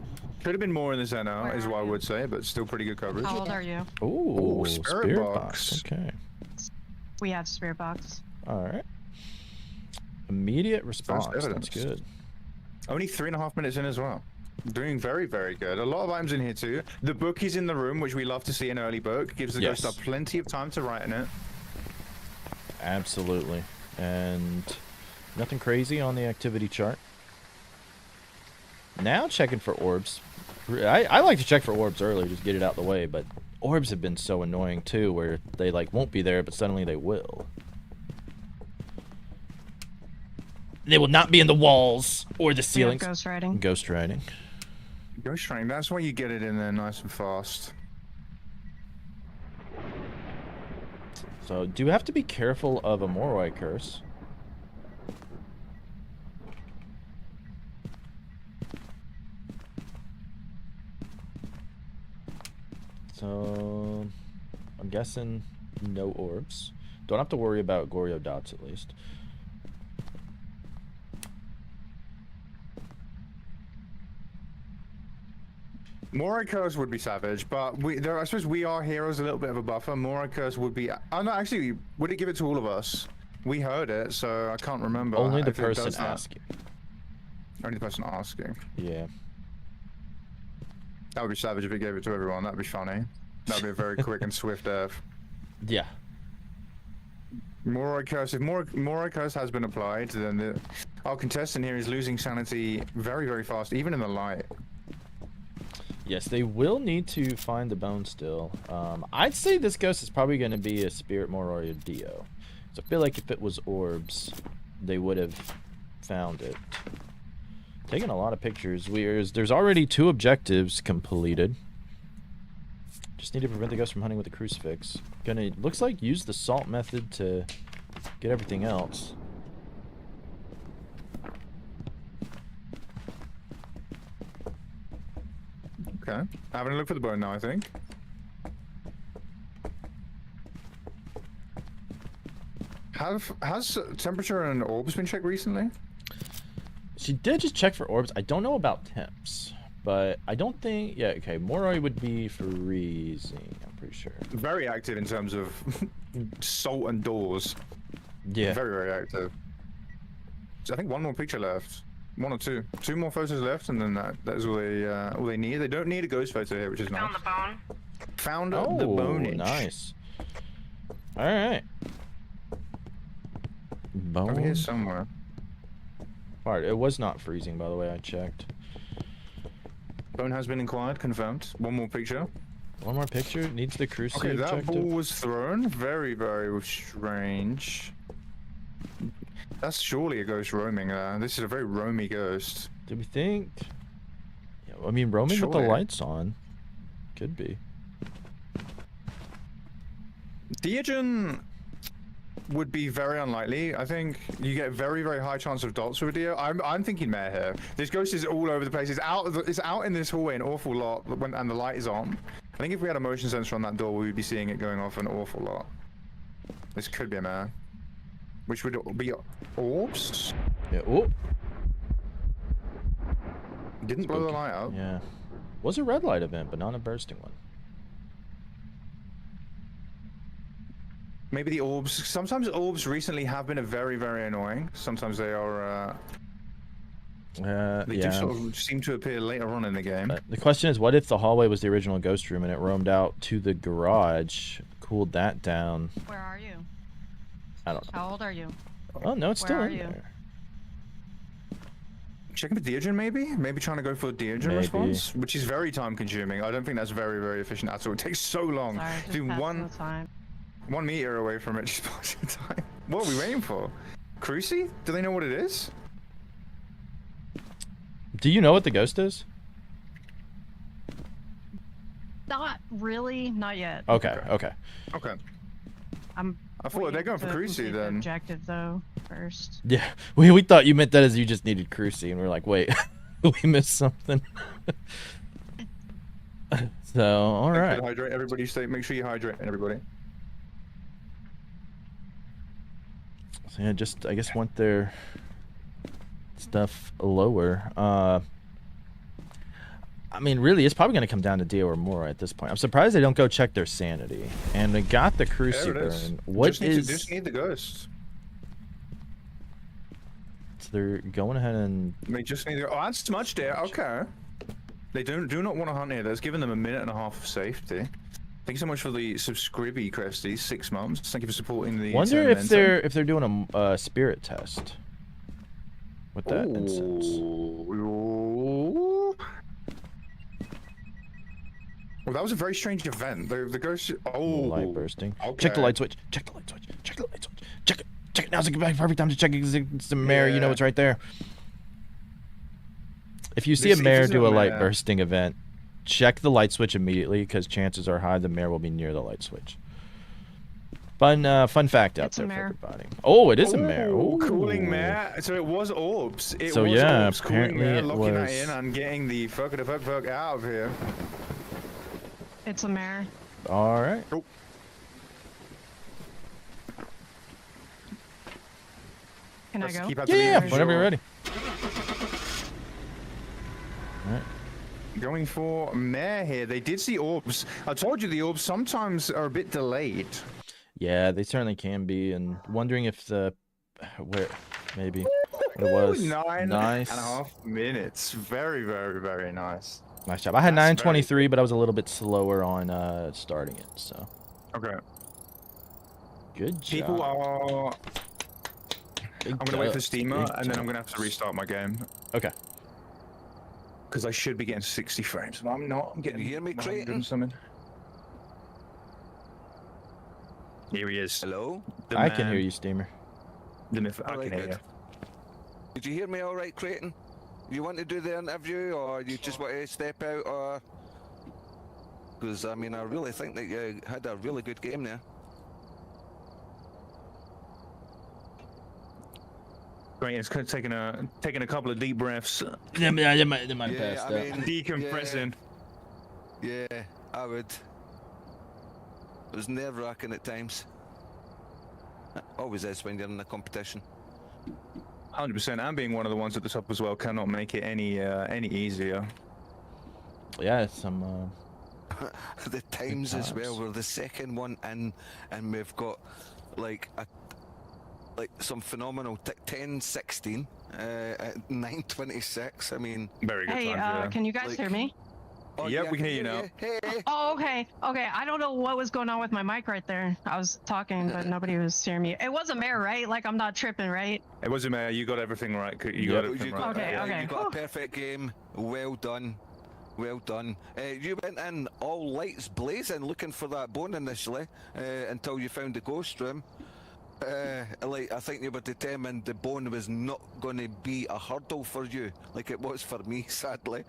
Could have been more in the center, is what I would say, but still pretty good coverage. How old are you? Ooh, Spirit box. Okay. We have spirit box. All right. Immediate response. That's good. Only 3.5 minutes in as well. Doing very, very good. A lot of items in here too. The book is in the room, which we love to see an early book. Gives the ghost up plenty of time to write in it. Absolutely. And nothing crazy on the activity chart. Now checking for orbs. I like to check for orbs early, just get it out the way, but orbs have been so annoying too, where they like won't be there, but suddenly they will. They will not be in the walls or the ceilings. Ghost riding. Ghost riding. Ghost riding, that's why you get it in there nice and fast. So, do you have to be careful of a Moroi curse? So, I'm guessing no orbs. Don't have to worry about Goryo dots at least. Moroi curse would be savage, but I suppose we are heroes, a little bit of a buffer. Moroi curse would be... Oh no, actually, would it give it to all of us? We heard it, so I can't remember. Only the person asking. Only the person asking. Yeah. That would be savage if it gave it to everyone. That'd be funny. That'd be a very quick and swift death. Yeah. Moroi curse. If Moroi curse has been applied, then our contestant here is losing sanity very, very fast, even in the light. Yes, they will need to find the bone still. I'd say this ghost is probably going to be a Spirit Moroi or Dio. So I feel like if it was orbs, they would have found it. Taking a lot of pictures. There's already 2 objectives completed. Just need to prevent the ghost from hunting with the crucifix. Looks like use the salt method to get everything else. Okay. Having a look for the bone now, I think. Has temperature and orbs been checked recently? She did just check for orbs. I don't know about temps, but I don't think. Yeah, okay. Moroi would be freezing. I'm pretty sure. Very active in terms of salt and doors. Yeah. Very, very active. So I think one more picture left. One or two. Two more photos left, and then that's all they need. They don't need a ghost photo here, which is nice. Found the bone. Found Oh, the bone. nice. All right. Bone. Over here somewhere. Alright, it was not freezing, by the way. I checked. Bone has been inquired, confirmed. One more picture. One more picture. Needs the crucible. Okay, that ball was thrown. Very, very strange. That's surely a ghost roaming. This is a very roamy ghost. Do we think? Yeah, I mean, roaming with the lights on. Could be. Diogen would be very unlikely. I think you get very, very high chance of dots with Dio. I'm thinking Mare here. This ghost is all over the place. It's out in this hallway an awful lot, and the light is on. I think if we had a motion sensor on that door, we would be seeing it going off an awful lot. This could be a Mare. Which would be orbs? Yeah. Oh. Didn't blow the light out. Yeah. Was a red light event, but not a bursting one. Maybe the orbs. Sometimes orbs recently have been very, very annoying. Sometimes they are. They do sort of seem to appear later on in the game. The question is, what if the hallway was the original ghost room and it roamed out to the garage, cooled that down? Where are you? I don't know. How old are you? Oh no, it's still Where are in you? there. Checking for Diogen, maybe? Maybe trying to go for a Diogen response, which is very time consuming. I don't think that's very, very efficient at all. It takes so long. Sorry, just Do passing the time. 1 meter away from it, just passing time. What are we waiting for? Cruci? Do they know what it is? Do you know what the ghost is? Not really, not yet. Okay, okay. Okay. I thought they're going for Cruci then. Objective though, first. Yeah, we thought you meant that as you just needed Cruci, and we are like, wait, we missed something. So, all right. Hydrate everybody. Make sure you hydrate everybody. So yeah, just I guess want their stuff lower. I mean, really, it's probably going to come down to Dio or Mora at this point. I'm surprised they don't go check their sanity. And they got the Cruci burn. What just need the ghost. So they're going ahead and... They just need the... Oh, that's much there. Okay. They do not want to hunt here. That's giving them a minute and a half of safety. Thank you so much for the subscribey, Cresty. 6 months. Thank you for supporting the... Wonder if they're doing a spirit test with that instance. Well, that was a very strange event. The ghost... Oh. Light bursting. Okay. Check the light switch. Check the light switch. Check the light switch. Check it. Check it. Now's the perfect time to check it because it's a mare. You know it's right there. If you see a mare do a light bursting event, check the light switch immediately because chances are high the mare will be near the light switch. Fun fact out there for everybody. Oh, it is a mare. Oh, cooling mare. So it was orbs. It was orbs. Apparently mare, locking that in and getting the fuck out of here. It's a mare. All right. Oh. Can I go? Yeah, whenever you're ready. All right. Going for mare here. They did see orbs. I told you the orbs sometimes are a bit delayed. Yeah, they certainly can be. And wondering if maybe it was 9.5 minutes. Very, very, very nice. Nice job. I had 9:23, but I was a little bit slower on starting it. So. Okay. Good job. People are. I'm gonna wait for steamer, and then I'm gonna have to restart my game. Okay. Because I should be getting 60 frames, but I'm not. I'm getting. You hear me, Clayton? Something. Here he is. Hello. I can hear you, Steamer. The myth. I can hear you. Did you hear me all right, Creighton? You want to do the interview, or you just want to step out, or? Because I mean, I really think that you had a really good game there. Great, it's taking a couple of deep breaths. They might pass I that. mean, Decompressing. Yeah, I would. It was nerve-wracking at times. Always is when you're in a competition. 100%, and being one of the ones at the top as well cannot make it any easier. Yeah, it's some. The times as well. We're the second one in, and we've got like some phenomenal 10:16 at 9:26. I mean, very good Hey, times, can you guys hear me? oh, Yep, we can hear you now. Hey. Oh, okay. Okay, I don't know what was going on with my mic right there. I was talking, but nobody was hearing me. It was a mare, right? Like, I'm not tripping, right? It wasn't Mayor. You got everything right. You got everything right. Okay. You got a perfect game. Well done. Well done. You went in all lights blazing looking for that bone initially until you found the ghost room. Like, I think you were determined the bone was not going to be a hurdle for you, like it was for me, sadly.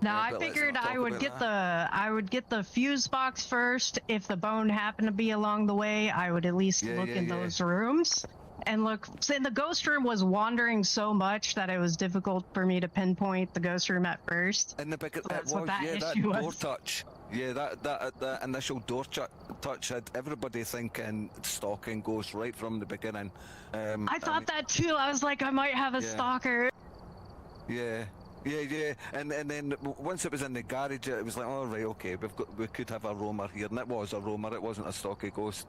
Now I figured I would get the fuse box first. If the bone happened to be along the way, I would at least look in those rooms and look. And the ghost room was wandering so much that it was difficult for me to pinpoint the ghost room at first. In the beginning, that's what that that issue door was. touch. Yeah, that initial door touch had everybody thinking stalking ghosts right from the beginning. I thought that too. I was like, I might have a stalker. Yeah. And then once it was in the garage, it was like, all right, okay, we could have a roamer here, and it was a roamer. It wasn't a stalky ghost.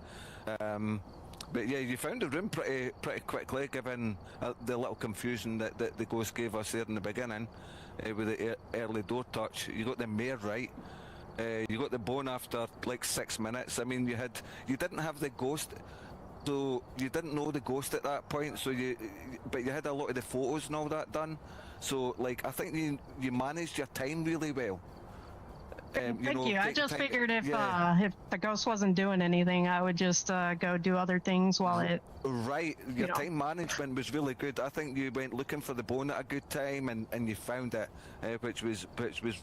But yeah, you found the room pretty quickly, given the little confusion that the ghost gave us there in the beginning with the early door touch. You got the mare right. You got the bone after like 6 minutes. I mean, you didn't have the ghost, so you didn't know the ghost at that point. But you had a lot of the photos and all that done. So like, I think you managed your time really well. Thank you. I just figured if the ghost wasn't doing anything, I would just go do other things while it. Right, your time management was really good. I think you went looking for the bone at a good time, and you found it, which was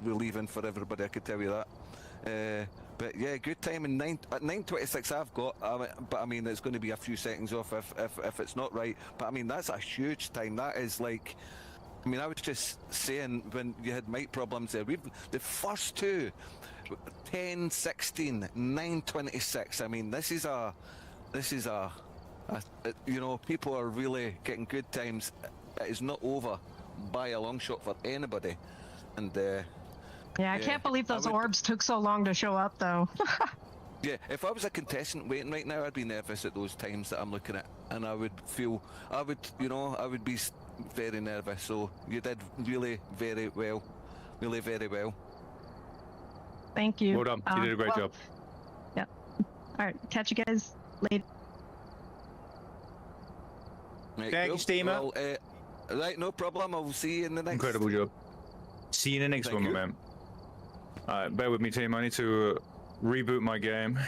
relieving for everybody. I could tell you that. But yeah, good time. And 9:26 I've got, but I mean it's going to be a few seconds off if it's not right. But I mean that's a huge time. That is like. I mean, I was just saying when you had mic problems there, the first two, 10:16, 9:26. I mean, this is a, you know, people are really getting good times. It is not over by a long shot for anybody, and yeah, I can't believe those orbs took so long to show up, though. Yeah, if I was a contestant waiting right now, I'd be nervous at those times that I'm looking at, and I would be very nervous. So you did really very well. Thank you. Well done. You did a great job. Yeah. All right. Catch you guys later. Right, Thank you, Steamer. Well, right, no problem. I'll see you in the next. Incredible job. See you in the next one, my man. Alright, bear with me, team. I need to reboot my game.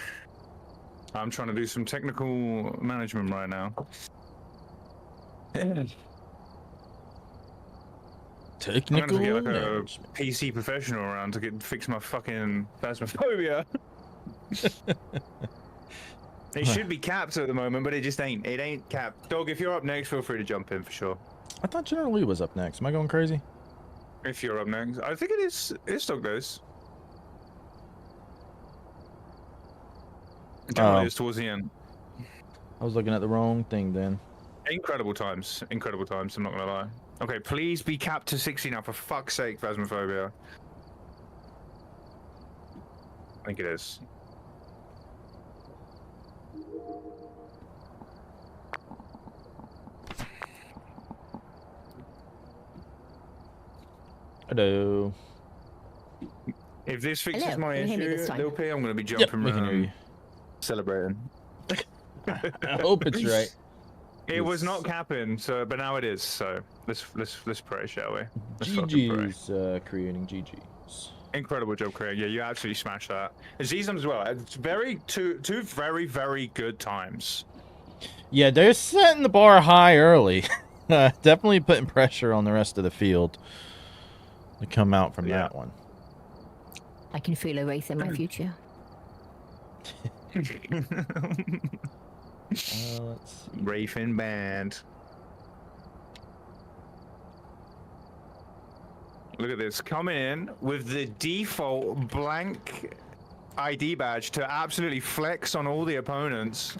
I'm trying to do some technical management right now. Technical I'm gonna get like management. a PC professional around to fix my fucking Phasmophobia. It should be capped at the moment, but it just ain't. It ain't capped. Dog, if you're up next, feel free to jump in for sure. I thought General Lee was up next. Am I going crazy? If you're up next, I think it is. It's Dog Days. General Lee is towards the end. I was looking at the wrong thing then. Incredible times. Incredible times. I'm not gonna lie. Okay, please be capped to 60 now, for fuck's sake, Phasmophobia. I think it is. Hello. If this fixes Hello, my can you hear me issue, this time? Lil P, I'm gonna be Yep, jumping we can hear around, you. celebrating. I hope it's right. It was not capping, so but now it is. So let's pray, shall we? Let's fucking pray. GG's creating GG's. Incredible job, Craig. Yeah, you absolutely smashed that. Zizam as well. It's two very good times. Yeah, they're setting the bar high early. Definitely putting pressure on the rest of the field to come out from that one. I can feel a race in my future. Let's see. Rafin Band. Look at this. Come in with the default blank ID badge to absolutely flex on all the opponents.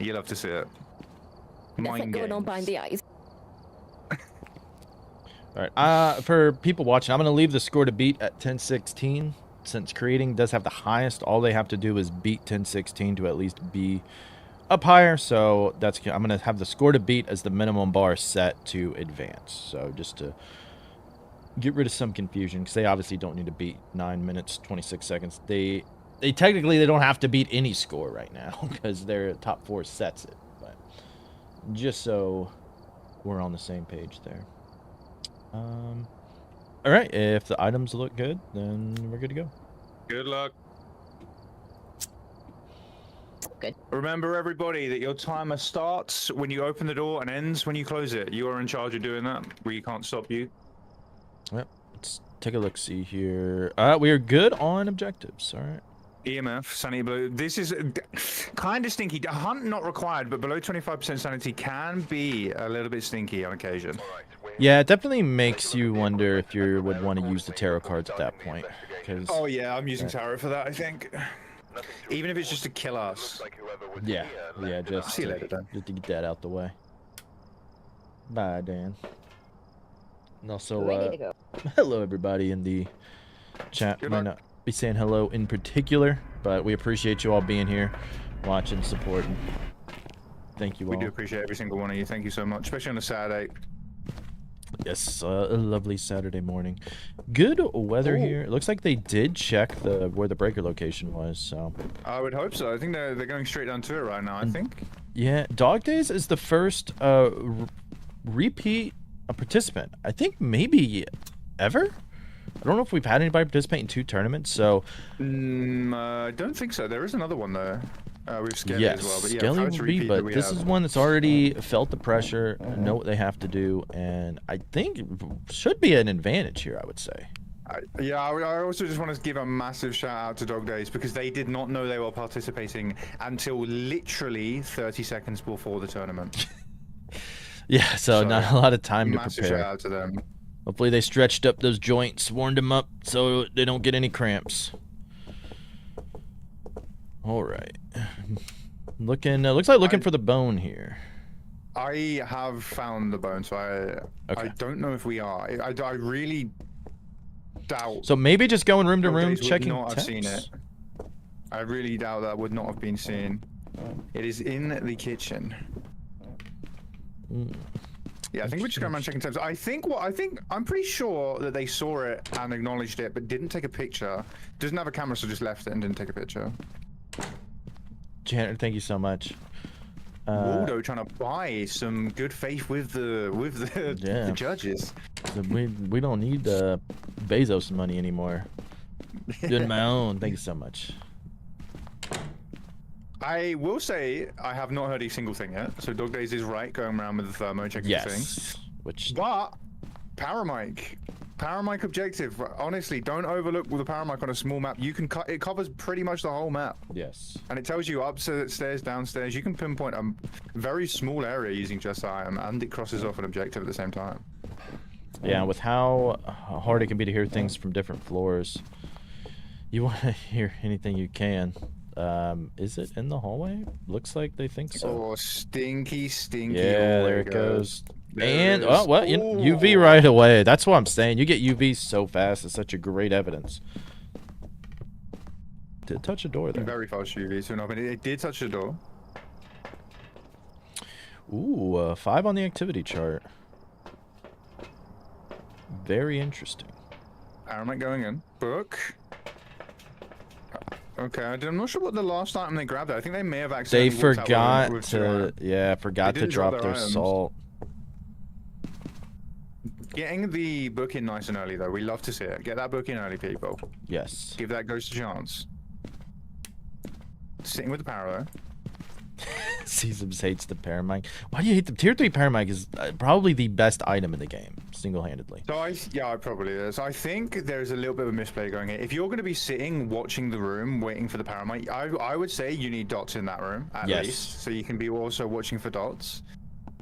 You love to see it. Nothing Mind going on games. behind the eyes. All right. For people watching, I'm going to leave the score to beat at 10:16. Since creating does have the highest, all they have to do is beat 10:16 to at least be up higher. So that's I'm going to have the score to beat as the minimum bar set to advance. So just to get rid of some confusion, because they obviously don't need to beat 9 minutes 26 seconds. They technically they don't have to beat any score right now because their top 4 sets it. But just so we're on the same page there. All right, if the items look good, then we're good to go. Good luck. Good. Remember, everybody, that your timer starts when you open the door and ends when you close it. You are in charge of doing that. We can't stop you. Yep. Let's take a look. See here. We are good on objectives. All right. EMF, sanity below. This is kind of stinky. Hunt not required, but below 25% sanity can be a little bit stinky on occasion. Yeah, it definitely makes you wonder if you would want to use the tarot cards at that point. Cause, oh yeah, I'm using tarot for that, I think. Even if it's just to kill us. Yeah, just See you later, Dan. Just to get that out the way. Bye, Dan. And also, Ready to go. hello everybody in the chat. Good Might luck. not be saying hello in particular, but we appreciate you all being here, watching, supporting. Thank you all. We do appreciate every single one of you. Thank you so much, especially on a Saturday. Yes, a lovely Saturday morning. Good weather here. It looks like they did check where the breaker location was, so. I would hope so. I think they're going straight down to it right now, I think. Yeah, Dog Days is the first repeat participant. I think maybe ever? I don't know if we've had anybody participate in 2 tournaments, so. I don't think so. There is another one though. We've Skelly yes, as well. But yeah, Skelly first would be, repeat but that we this have. is one that's already felt the pressure, know what they have to do, and I think it should be an advantage here, I would say. I also just want to give a massive shout out to Dog Days because they did not know they were participating until literally 30 seconds before the tournament. Yeah, so not a lot of time to massive prepare. shout out to them. Hopefully they stretched up those joints, warmed them up so they don't get any cramps. All right. Looks like looking for the bone here. I have found the bone, so I don't know if we are. I really doubt. So maybe just going room to Dog room Days would checking not have seen temps? it. I really doubt that would not have been seen. It is in the kitchen. Yeah, I think we're just going around checking temps. I'm pretty sure that they saw it and acknowledged it, but didn't take a picture. Doesn't have a camera, so just left it and didn't take a picture. Janet, thank you so much. Waldo trying to buy some good faith with the judges. We don't need Bezos money anymore. Doing my own. Thank you so much. I will say I have not heard a single thing yet. So Dog Days is right, going around with the thermo checking things. But Power mic objective. Honestly, don't overlook with the power mic on a small map. You can it covers pretty much the whole map. Yes. And it tells you upstairs, downstairs. You can pinpoint a very small area using just item, and it crosses off an objective at the same time. Yeah, with how hard it can be to hear things from different floors, you want to hear anything you can. Is it in the hallway? Looks like they think so. Oh, stinky. Yeah, there it goes. And oh well, UV right away. That's what I'm saying. You get UV so fast. It's such a great evidence. Did touch a door there. Very fast UV. So no, but it did touch the door. Ooh, 5 on the activity chart. Very interesting. Paramount going in. Book. Okay, I'm not sure what the last item they grabbed. I think they may have accidentally. They forgot to forgot to drop their items. salt. Getting the book in nice and early though. We love to see it. Get that book in early, people. Yes. Give that ghost a chance. Sitting with the power though. Seasons hates the paramic. Why do you hate the tier 3 paramic? Is probably the best item in the game, single-handedly. So it probably is. I think there's a little bit of a misplay going here. If you're going to be sitting watching the room waiting for the paramic, I would say you need dots in that room at least, so you can be also watching for dots.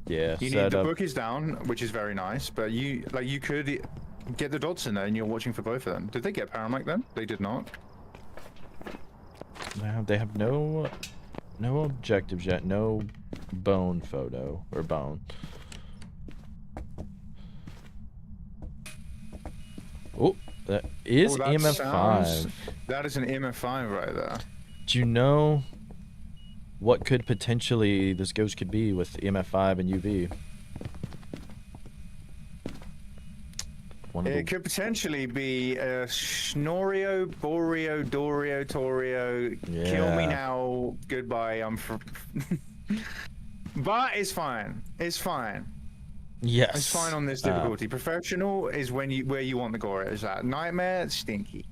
Yeah. You need the book is down, which is very nice, but you could get the dots in there and you're watching for both of them. Did they get paramic then? They did not. They have no No objectives yet. No bone photo or bone. Oh, that is EMF5. That is an EMF5 right there. Do you know what could potentially this ghost could be with EMF5 and UV? It could potentially be Schnorio, Borio, Dorio, Torio. Yeah. Kill me now. Goodbye. But it's fine. It's fine. Yes. It's fine on this difficulty. Professional is where you want the gore. Is that Nightmare? Stinky.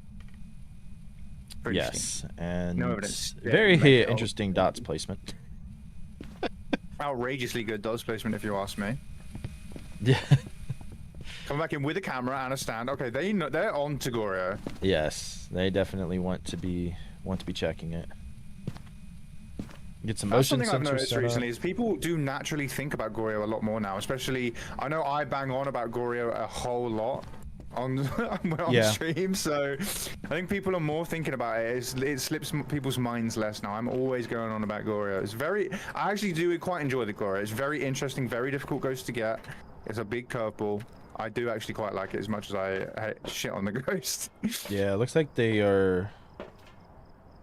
Pretty yes, stinky. and No evidence. very interesting dots placement. Outrageously good dots placement, if you ask me. Yeah. Come back in with a camera and a stand. Okay, they're on to Gorio. Yes, they definitely want to be checking it. Get some That's motion something I've sensors noticed set recently up. is people do naturally think about Gorio a lot more now. Especially, I know I bang on about Gorio a whole lot on stream, so I think people are more thinking about it. It slips people's minds less now. I'm always going on about Gorio. I actually do quite enjoy the Gorio. It's very interesting, very difficult ghost to get. It's a big curveball. I do actually quite like it as much as I shit on the ghost. Yeah, it looks like they are.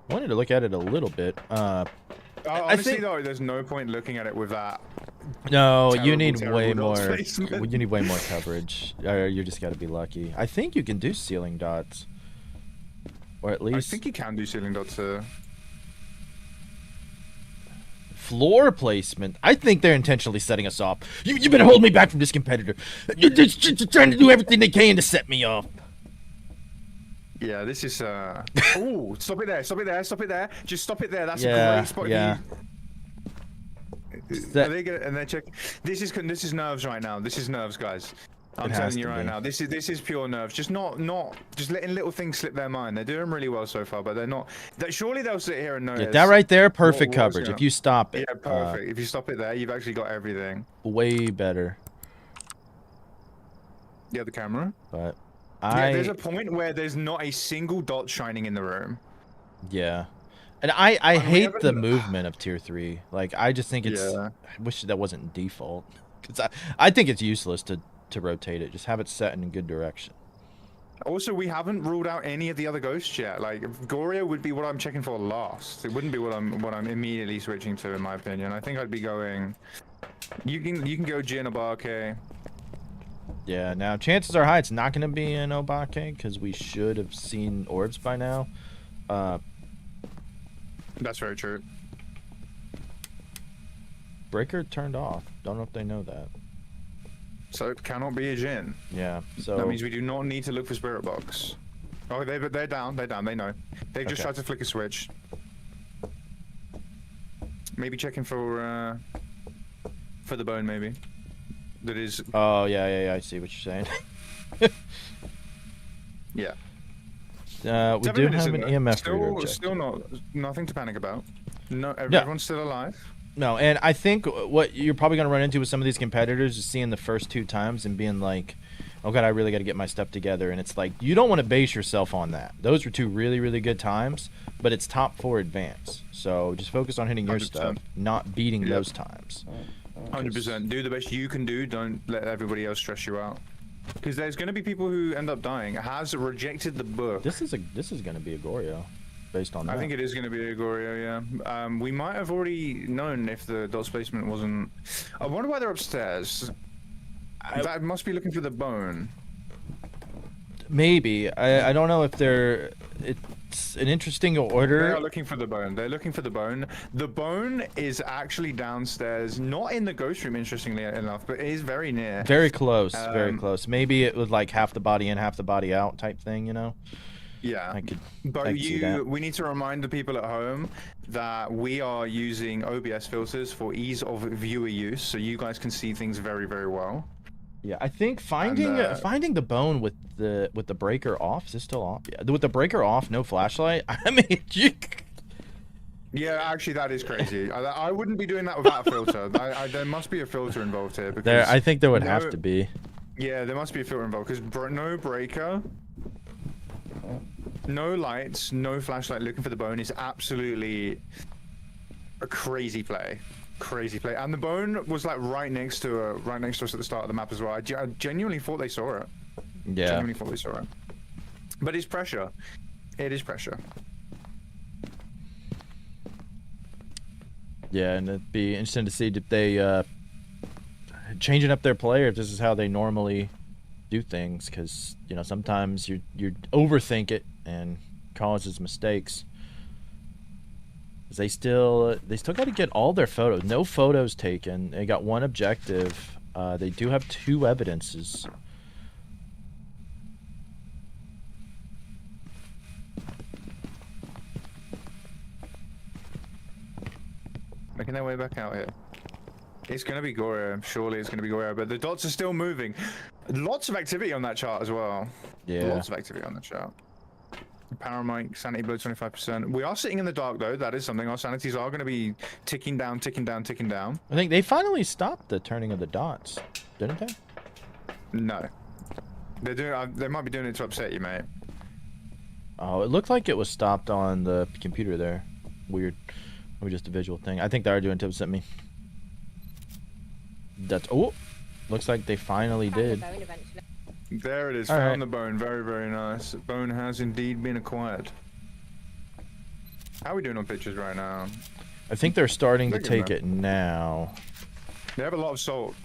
I wanted to look at it a little bit. Honestly, though, there's no point looking at it with that. No, you terrible, need terrible way dots more. placement. You need way more coverage. Or you just got to be lucky. I think you can do ceiling dots, or at least I think you can do ceiling dots. Floor placement. I think they're intentionally setting us off. You better hold me back from this competitor. You're just trying to do everything they can to set me off. Yeah, this is Oh, stop it there, stop it there, stop it there. Just stop it there. That's a Yeah, great spot. yeah. Are they gonna, and they check. This is nerves right now. This is nerves, guys. I'm telling you right now. This is pure nerves. Just not just letting little things slip their mind. They're doing really well so far, but they're not. Surely they'll sit here and notice. Yeah, that right there, perfect coverage. If you stop it. Yeah, perfect. If you stop it there, you've actually got everything. Way better. Yeah, the camera. But yeah, there's a point where there's not a single dot shining in the room. Yeah. And I hate the movement of tier 3. Like, I just think it's... Yeah. I wish that wasn't default. Because I think it's useless to rotate it. Just have it set in a good direction. Also, we haven't ruled out any of the other ghosts yet. Like, Gorio would be what I'm checking for last. It wouldn't be what I'm immediately switching to, in my opinion. I think I'd be going... You can go Jin Obake. Yeah, now chances are high it's not going to be an Obake, because we should have seen orbs by now. That's very true. Breaker turned off. Don't know if they know that. So it cannot be a Jin. Yeah, so... That means we do not need to look for Spirit Box. Oh, they're down. They're down. They know. They've just tried to flick a switch. Maybe checking for the bone, maybe. That is... Oh, yeah, I see what you're saying. Yeah. We do have an EMF reader objective. Still nothing to panic about. No, everyone's still alive. No, and I think what you're probably going to run into with some of these competitors is seeing the first 2 times and being like, oh god, I really got to get my stuff together. And it's like, you don't want to base yourself on that. Those were 2 really, really good times, but it's top 4 advance. So just focus on hitting your 100%. stuff, not beating those times. 100%. Do the best you can do. Don't let everybody else stress you out. Because there's going to be people who end up dying. It has rejected the book. This is going to be a Gorio, based on that. I think it is going to be a Gorio, yeah. We might have already known if the dots placement wasn't... I wonder why they're upstairs. That must be looking for the bone. Maybe. I don't know if they're... It's an interesting order. They are looking for the bone. They're looking for the bone. The bone is actually downstairs, not in the ghost room, interestingly enough, but it is very near. Very close, very close. Maybe it was like half the body in, half the body out type thing, you know? Yeah, but we need to remind the people at home that we are using OBS filters for ease of viewer use, so you guys can see things very, very well. Yeah, I think finding the bone with the breaker off. Is it still off? Yeah, with the breaker off, no flashlight. I mean, yeah, actually, that is crazy. I wouldn't be doing that without a filter. There must be a filter involved here. Because I think there would have to be. Yeah, there must be a filter involved because no breaker, no lights, no flashlight looking for the bone is absolutely A crazy play. Crazy play. And the bone was like right next to us at the start of the map as well. I genuinely thought they saw it. Yeah. Genuinely thought they saw it. But it's pressure. It is pressure. Yeah, and it'd be interesting to see if they changing up their play, or if this is how they normally do things, because you know sometimes you overthink it and causes mistakes. They still got to get all their photos. No photos taken. They got one objective. They do have 2 evidences. Making their way back out here. It's going to be Goryo. Surely it's going to be Goryo. But the dots are still moving. Lots of activity on that chart as well. Yeah. Lots of activity on the chart. Paramite, sanity below 25%. We are sitting in the dark, though. That is something. Our sanities are going to be ticking down, ticking down, ticking down. I think they finally stopped the turning of the dots, didn't they? No. They're doing. They might be doing it to upset you, mate. Oh, it looked like it was stopped on the computer there. Weird. Maybe just a visual thing. I think they are doing it to upset me. That's... Oh! Looks like they finally did. There it is. All Found right. the bone. Very, very nice. Bone has indeed been acquired. How are we doing on pitches right now? I think they're starting to Look at take that. it now. They have a lot of salt.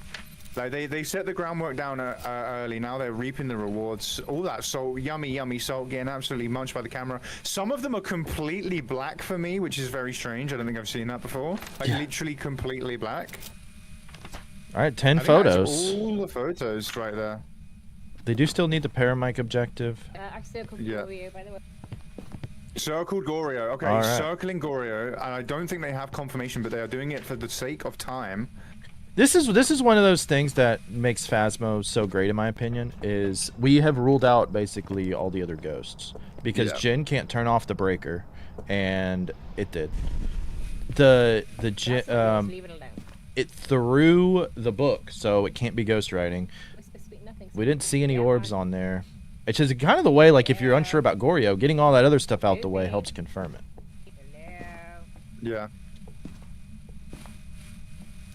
Like they set the groundwork down early. Now they're reaping the rewards. All that salt, yummy, yummy salt, getting absolutely munched by the camera. Some of them are completely black for me, which is very strange. I don't think I've seen that before. Like literally completely black. All right, 10 I think that's photos. all the photos right there. They do still need the paramike objective. I circled Yeah. Goryo, by the way. Circled Goryo. Okay, All right. circling Goryo. And I don't think they have confirmation, but they are doing it for the sake of time. This is one of those things that makes Phasmo so great, in my opinion. Is we have ruled out basically all the other ghosts because Yeah. Jin can't turn off the breaker, and it did. The Jin Leave it alone. it threw the book, so it can't be ghostwriting. Sweet nothing. We didn't see any orbs on there. It's just kind of the way, like if you're unsure about Goryo, getting all that other stuff out the way helps confirm it. Yeah.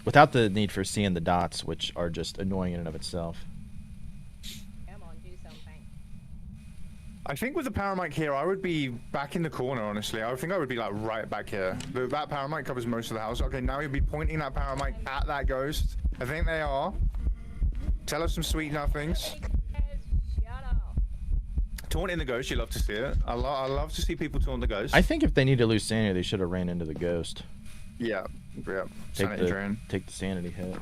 Without the need for seeing the dots, which are just annoying in and of itself. Come on, do something. I think with the paramike here, I would be back in the corner, honestly. I think I would be like right back here. That paramike covers most of the house. Okay, now you'll be pointing that paramike at that ghost. I think they are. Tell us some sweet nothings. Shut up. Taunting the ghost, you love to see it. I love to see people taunt the ghost. I think if they need to lose sanity, they should have ran into the ghost. Yeah. Take Sanity drain. the sanity hit.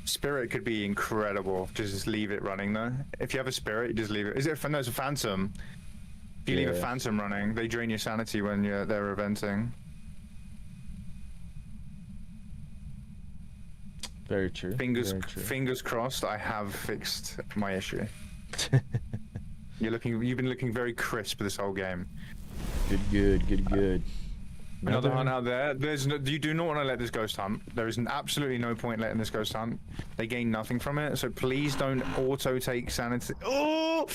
Spirit could be incredible. Just leave it running though. If you have a spirit, you just leave it. Is it? No, it's a phantom. If you leave a Yeah. phantom running, they drain your sanity when they're eventing. Very true. Very true. Fingers crossed. I have fixed my issue. You've been looking very crisp this whole game. Good. Another hunt out there. You do not want to let this ghost hunt. There is absolutely no point letting this ghost hunt. They gain nothing from it, so please don't auto take sanity. Oh!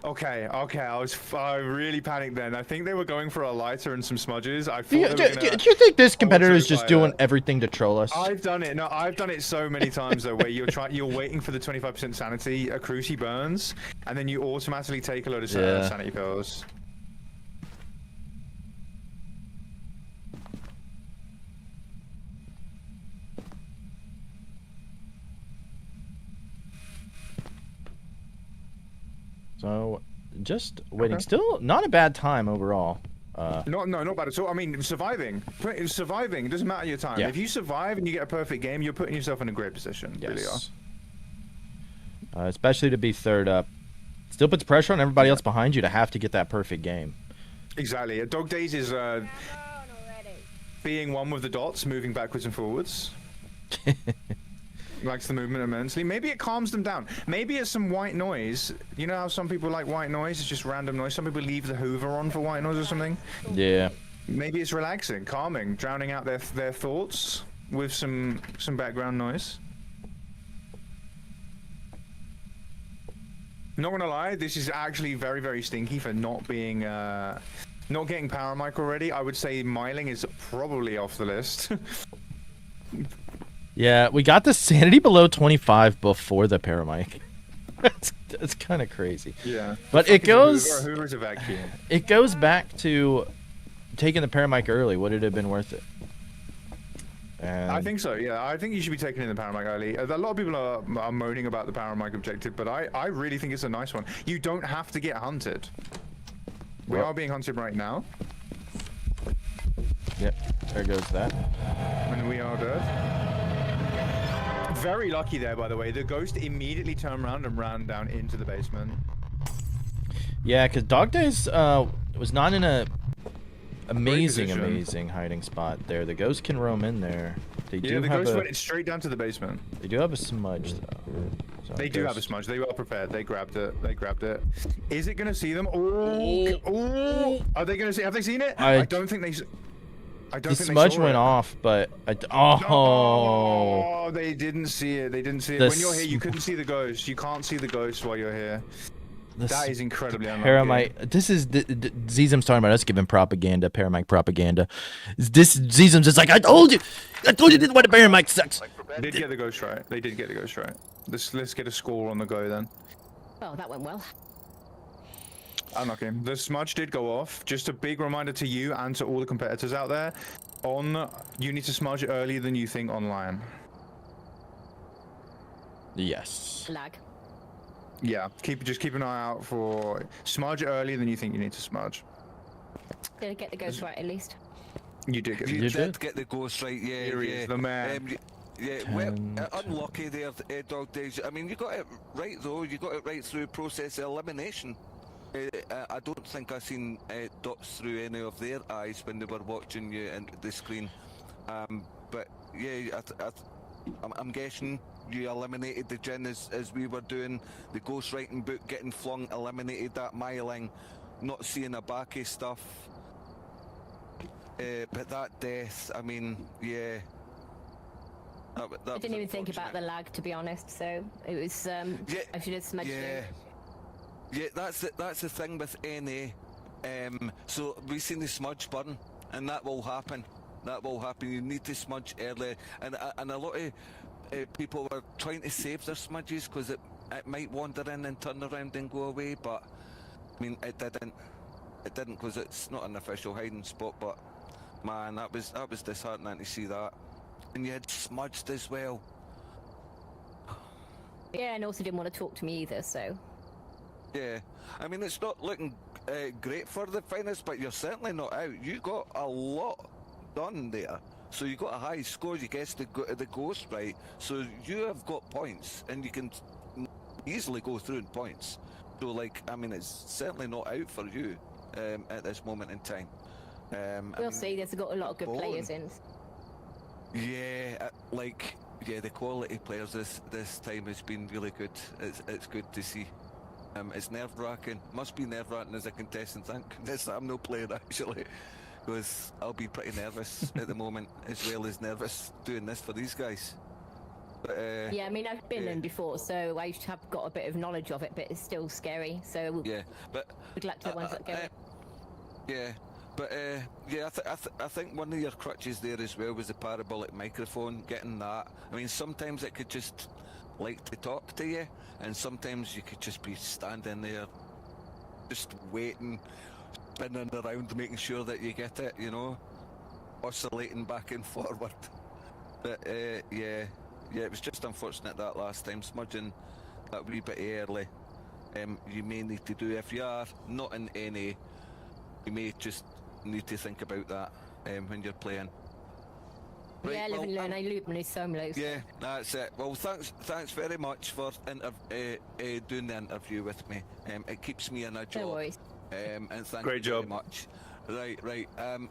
Okay. I really panicked then. I think they were going for a lighter and some smudges. I thought Do they were gonna you think this competitor is just auto-fire doing it. everything to troll us? I've done it. No, I've done it so many times though, where you're waiting for the 25% sanity, a cruci burns, and then you automatically take a load of Yeah. sanity pills. So, just waiting. Okay. Still not a bad time overall. Not bad at all. I mean, surviving. Surviving. It doesn't matter your time. Yeah. If you survive and you get a perfect game, you're putting yourself in a great position. Really are. Yes. Especially to be third up. Still puts pressure on everybody else behind you to have to get that perfect game. Exactly. Dog Days is being one with the dots, moving backwards and forwards. Likes the movement immensely. Maybe it calms them down. Maybe it's some white noise. You know how some people like white noise? It's just random noise. Some people leave the Hoover on for white noise or something. Yeah. Maybe it's relaxing, calming, drowning out their thoughts with some background noise. Not gonna lie, this is actually very, very stinky for not being Not getting power mic already, I would say miling is probably off the list. Yeah, we got the sanity below 25 before the paramic. It's kind of crazy. Yeah. But it goes. Hoover's a vacuum. It goes back to taking the paramic early. Would it have been worth it? And I think so. Yeah, I think you should be taking in the paramic early. A lot of people are moaning about the paramic objective, but I really think it's a nice one. You don't have to get hunted. We are being hunted right now. Yep, there goes that. And we are dead. Very lucky there, by the way. The ghost immediately turned around and ran down into the basement. Yeah, because Dog Days was not in a amazing position. hiding spot there. The ghost can roam in there. They do the have ghost went straight down to the basement. They do have a smudge, though. So They do have a smudge. They were prepared. They grabbed it. They grabbed it. Is it going to see them? Oh! Are they going to see? Have they seen it? I don't think they. I don't the think smudge they saw went it. off, but Oh, they didn't see it. They didn't see it. The When you're here, you couldn't see the ghost. You can't see the ghost while you're here. That is incredibly unlucky. Paramite. This is Zizum's talking about us giving propaganda, Paramite propaganda. Zizum's just like, I told you didn't want a Paramite sex. They did get the ghost right. They did get the ghost right. Let's get a score on the go then. Oh, that went well. Unlucky. The smudge did go off. Just a big reminder to you and to all the competitors out there. You need to smudge earlier than you think online. Yes. Lag. Yeah, just keep an eye out for smudge earlier than you think you need to smudge. Did I get the ghost right at least? You did get. You did get the ghost right. Yeah, Here he is, the man. Yeah, well, unlucky there, Dog Days. I mean, you got it right though. You got it right through process of elimination. I don't think I seen dots through any of their eyes when they were watching you and the screen. But yeah, I'm guessing you eliminated the Jinn as we were doing the ghostwriting book, getting flung, eliminated that miling, not seeing a backy stuff. But that death, I mean, yeah. That I didn't even think about the lag, to be honest. So it was. I should have smudged it. Yeah, that's the thing with NA. So we've seen the smudge burn, and that will happen. That will happen. You need to smudge early, and a lot of people were trying to save their smudges because it might wander in and turn around and go away. But I mean, it didn't. It didn't because it's not an official hiding spot. But man, that was disheartening to see that. And you had smudged as well. Yeah, and also didn't want to talk to me either. So. Yeah, I mean it's not looking great for the finals, but you're certainly not out. You got a lot done there, so you got a high score. You guessed the ghost right, so you have got points, and you can easily go through in points. So like, I mean, it's certainly not out for you at this moment in time. We'll see. There's got a lot of good players in. Yeah, the quality players this time has been really good. It's good to see. It's nerve-wracking. Must be nerve-wracking as a contestant. Thank goodness I'm no player actually, because I'll be pretty nervous at the moment, as well as nervous doing this for these guys. But, yeah, I mean I've been in before, so I have got a bit of knowledge of it, but it's still scary. So yeah, but good luck to the ones that go. Yeah, but yeah, I think one of your crutches there as well was the parabolic microphone. Getting that. I mean, sometimes it could just like to talk to you, and sometimes you could just be standing there just waiting, spinning around, making sure that you get it, you know, oscillating back and forward. But yeah, it was just unfortunate that last time, smudging that wee bit early. You may need to do, if you are not in NA, you may just need to think about that when you're playing. Right, yeah, live and learn. I loop and so loose. Yeah, that's it. Well, thanks very much for doing the interview with me. It keeps me in a job. No worries. And thank Great you job. very much. Right.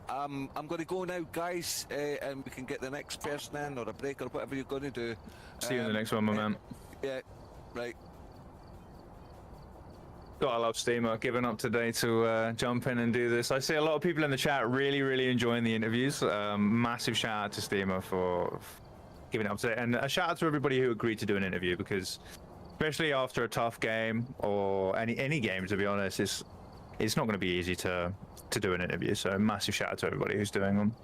I'm going to go now, guys, and we can get the next person in, or a break, or whatever you're going to do. See you in the next one, my man. Yeah, right. Gotta love Steamer giving up today to jump in and do this. I see a lot of people in the chat really enjoying the interviews. Massive shout out to Steamer for giving up today, and a shout out to everybody who agreed to do an interview, because especially after a tough game or any game, to be honest, it's not going to be easy to do an interview. So massive shout out to everybody who's doing them.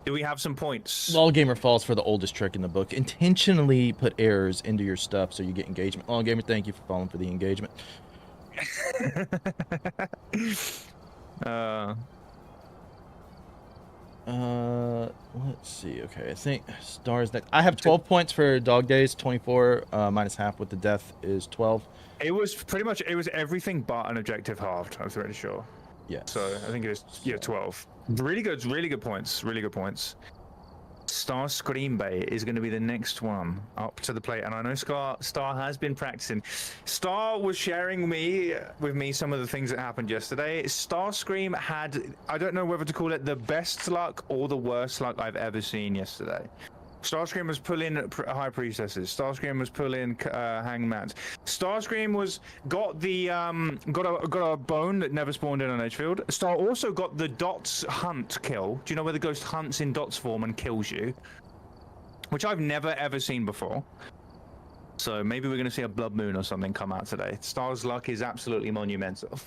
Do we have some points? Law Gamer falls for the oldest trick in the book. Intentionally put errors into your stuff so you get engagement. Law Gamer, thank you for falling for the engagement. Let's see. Okay, I think Stars next. I have 12 points for Dog Days. 24 minus half with the death is 12. It was pretty much, it was everything but an objective halved, I'm pretty sure. Yeah. So I think it was 12. Really good points. Really good points. Star Scream Bay is going to be the next one up to the plate, and I know Star has been practicing. Star was sharing with me some of the things that happened yesterday. Star Scream had, I don't know whether to call it the best luck or the worst luck I've ever seen yesterday. Starscream was pulling High Priestesses. Starscream was pulling Hangmans. Starscream got a bone that never spawned in on Edgefield. Star also got the Dots hunt kill. Do you know where the ghost hunts in Dots form and kills you? Which I've never ever seen before. So maybe we're going to see a Blood Moon or something come out today. Star's luck is absolutely monumental.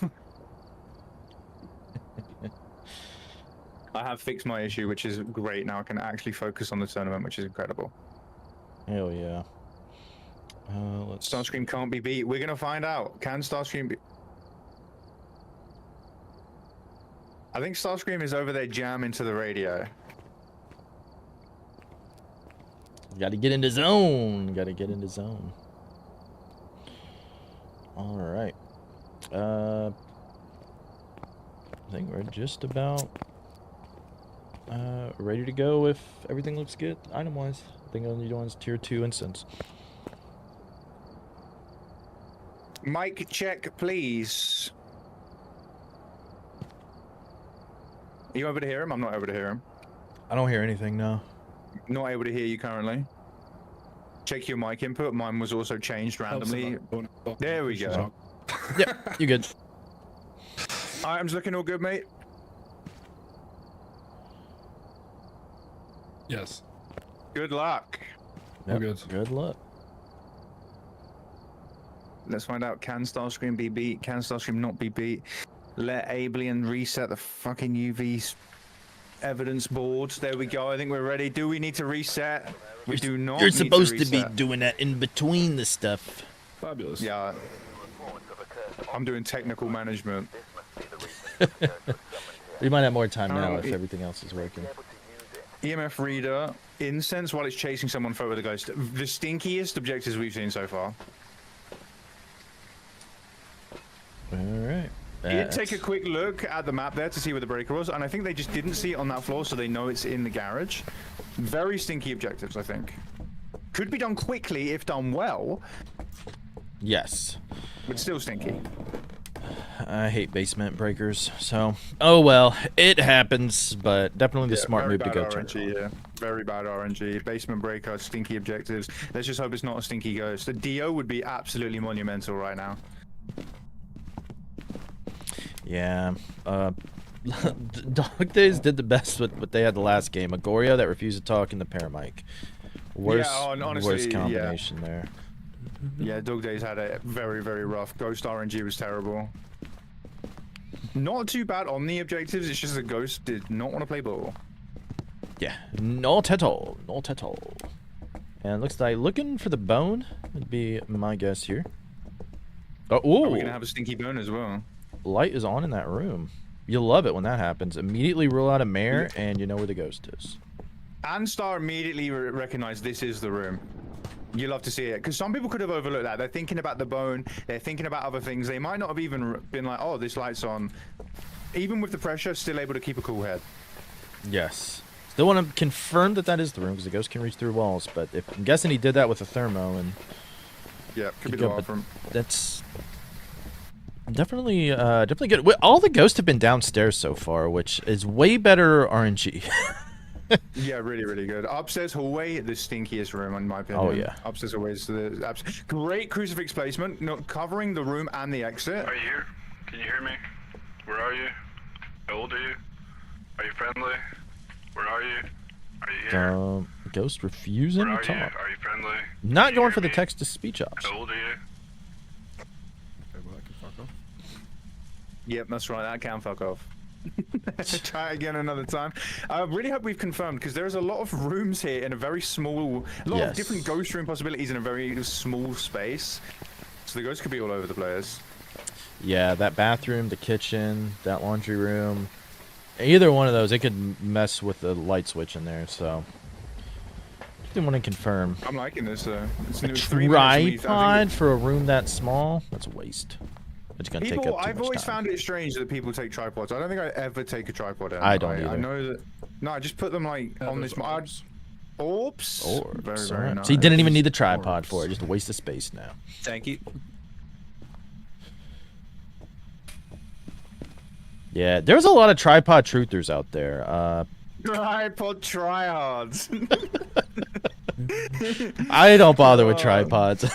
I have fixed my issue, which is great. Now I can actually focus on the tournament, which is incredible. Hell yeah. Starscream can't be beat. We're going to find out. Can Starscream be... I think Starscream is over there jamming to the radio. Got to get into zone. Got to get into zone. All right. I think we're just about... ready to go if everything looks good item-wise. I think only one's tier 2 instance. Mic check, please. Are you able to hear him? I'm not able to hear him. I don't hear anything, no. Not able to hear you currently. Check your mic input. Mine was also changed randomly. There we go. Yep, you good. Items looking all good, mate? Yes. Good luck. Yep, good luck. Let's find out. Can Starscream be beat? Can Starscream not be beat? Let Abelian reset the fucking UV evidence boards. There we go. I think we're ready. Do we need to reset? We do not. You're supposed to be doing that in between the stuff. Fabulous. Yeah. I'm doing technical management. We might have more time now if everything else is working. EMF reader, incense while it's chasing someone forward with a ghost. The stinkiest objectives we've seen so far. Alright. Did take a quick look at the map there to see where the breaker was, and I think they just didn't see it on that floor, so they know it's in the garage. Very stinky objectives, I think. Could be done quickly if done well. Yes. But still stinky. I hate basement breakers, so oh well, it happens, but definitely the smart move to go RNG, yeah. Very bad RNG. Basement breaker, stinky objectives. Let's just hope it's not a stinky ghost. The Dio would be absolutely monumental right now. Yeah, Dog Days did the best with what they had the last game. Agoria that refused to talk in the paramic. Worst, honestly, worst combination there. Yeah, Dog Days had it very, very rough. Ghost RNG was terrible. Not too bad on the objectives, it's just the Ghost did not want to play ball. Yeah, not at all, not at all. And it looks like looking for the bone would be my guess here. Oh, ooh. Are we gonna have a stinky bone as well? Light is on in that room. You'll love it when that happens. Immediately rule out a mare, and you know where the ghost is. And Star immediately recognized this is the room. You love to see it, because some people could have overlooked that. They're thinking about the bone, they're thinking about other things. They might not have even been like, oh, this light's on. Even with the pressure, still able to keep a cool head. Yes. Still want to confirm that that is the room, because the ghost can reach through walls, but I'm guessing he did that with a thermo, and... Yeah, could be the bathroom. That's... Definitely good. All the ghosts have been downstairs so far, which is way better RNG. Yeah, really, really good. Upstairs hallway, the stinkiest room in my opinion. Oh yeah. Upstairs hallway is the great crucifix placement, covering the room and the exit. Are you here? Can you hear me? Where are you? How old are you? Are you friendly? Where are you? Are you here? Ghost refusing to talk. Are you friendly? Not going for the text to speech ops. How old are you? Yep, that's right. That can fuck off. Try it again another time. I really hope we've confirmed, because there's a lot of rooms here in a very small, a lot of different ghost room possibilities in a very small space. So the ghosts could be all over the place. Yeah, that bathroom, the kitchen, that laundry room. Either one of those, it could mess with the light switch in there, so. Just didn't want to confirm. I'm liking this, it's a tripod for a room that small? That's a waste. It's gonna take up too much I've always time. found it strange that people take tripods. I don't think I ever take a tripod in. I don't either. I know that. No, I just put them like on this. Orbs. Orbs. Very nice. So you didn't even need the tripod for it. Just a waste of space now. Thank you. Yeah, there's a lot of tripod truthers out there. Tripod tryhards. I don't bother with tripods.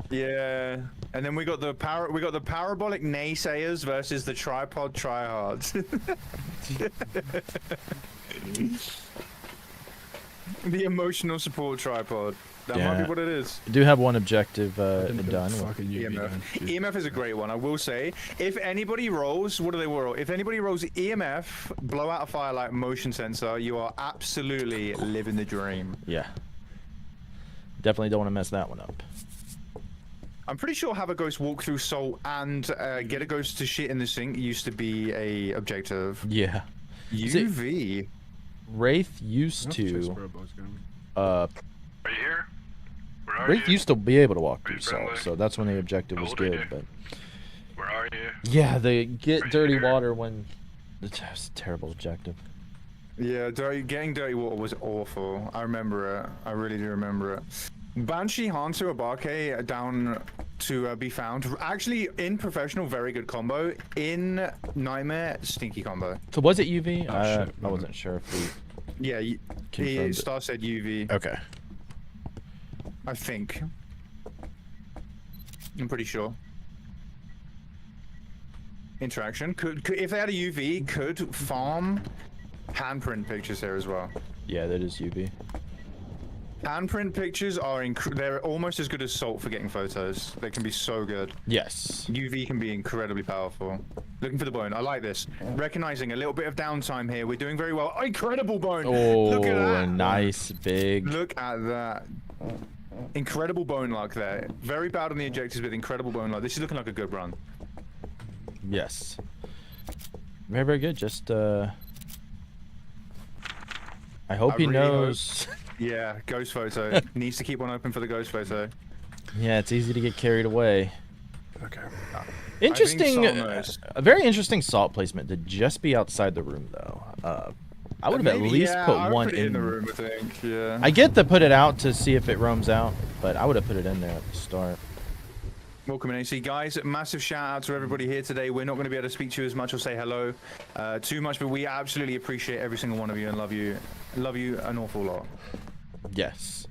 Yeah, and then we got the parabolic naysayers versus the tripod tryhards. The emotional support tripod. That might be what it is. I do have one objective done. EMF is a great one. I will say, if anybody rolls, what do they roll? If anybody rolls EMF, blow out a firelight, motion sensor, you are absolutely living the dream. Yeah. Definitely don't want to mess that one up. I'm pretty sure have a ghost walk through salt and get a ghost to shit in the sink used to be a objective. Yeah. UV. Wraith used to. Are you here? Where are Wraith you? used to be able to walk through salt, so that's when the objective was good. But where are you? yeah, they get dirty water when it's a terrible objective. Yeah, getting dirty water was awful. I remember it. I really do remember it. Banshee Hantu Abake down to be found. Actually, in professional, very good combo. In Nightmare, stinky combo. So was it UV? I wasn't sure if we. Yeah, Star said UV. Okay. I think. I'm pretty sure. Interaction could if they had a UV, could farm handprint pictures here as well. Yeah, that is UV. Handprint pictures are they're almost as good as salt for getting photos. They can be so good. Yes. UV can be incredibly powerful. Looking for the bone. I like this. Recognizing a little bit of downtime here. We're doing very well. Incredible bone. Oh, look at that. Nice big. Look at that. Incredible bone luck there. Very bad on the objectives, but incredible bone luck. This is looking like a good run. Yes. Very, very good. Just I hope he really knows. Yeah, ghost photo. Needs to keep one open for the ghost photo. Yeah, it's easy to get carried away. Okay. Interesting, a very interesting salt placement to just be outside the room, though. I would have at least put one in the room, I think. Yeah. I get to put it out to see if it roams out, but I would have put it in there at the start. Welcome in, AC guys. Massive shout out to everybody here today. We're not going to be able to speak to you as much or say hello too much, but we absolutely appreciate every single one of you and love you an awful lot. Yes.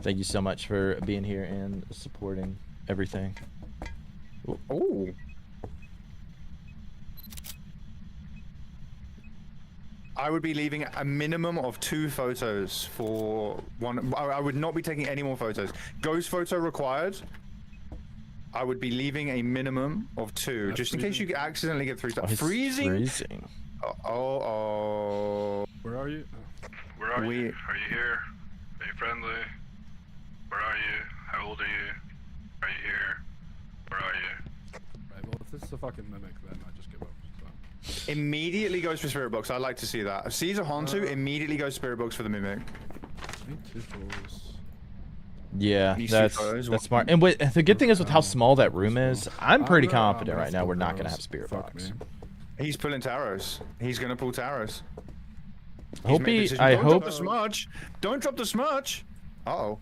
Thank you so much for being here and supporting everything. Ooh. I would be leaving a minimum of 2 photos for one. I would not be taking any more photos. Ghost photo required. I would be leaving a minimum of 2, just in case you accidentally get 3 stars. Freezing? Freezing. Oh. Where are you? Where are you? Are you here? Are you friendly? Where are you? How old are you? Are you here? Where are you? Right, well, if this is a fucking mimic, then I just give up. So. Immediately goes for Spirit Box. I like to see that. Sees a Hantu, immediately goes Spirit Box for the mimic. Yeah, that's smart. And the good thing is with how small that room is, I'm pretty confident right now we're not going to have Spirit Box. He's pulling taros. He's going to pull taros. I hope. Don't drop the smudge. Don't drop the smudge. Uh-oh.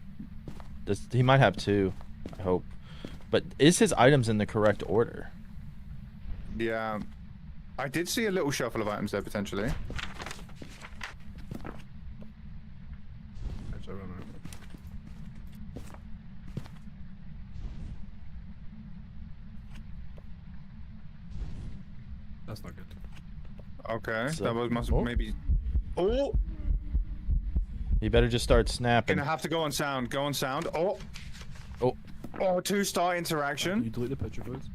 He might have 2. I hope. But is his items in the correct order? Yeah. I did see a little shuffle of items there, potentially. That's not good. Okay, So, that was maybe. Oh! You better just start snapping. Gonna have to go on sound. Go on sound. Oh! Oh! Oh, 2-star interaction. Can you delete the picture, please?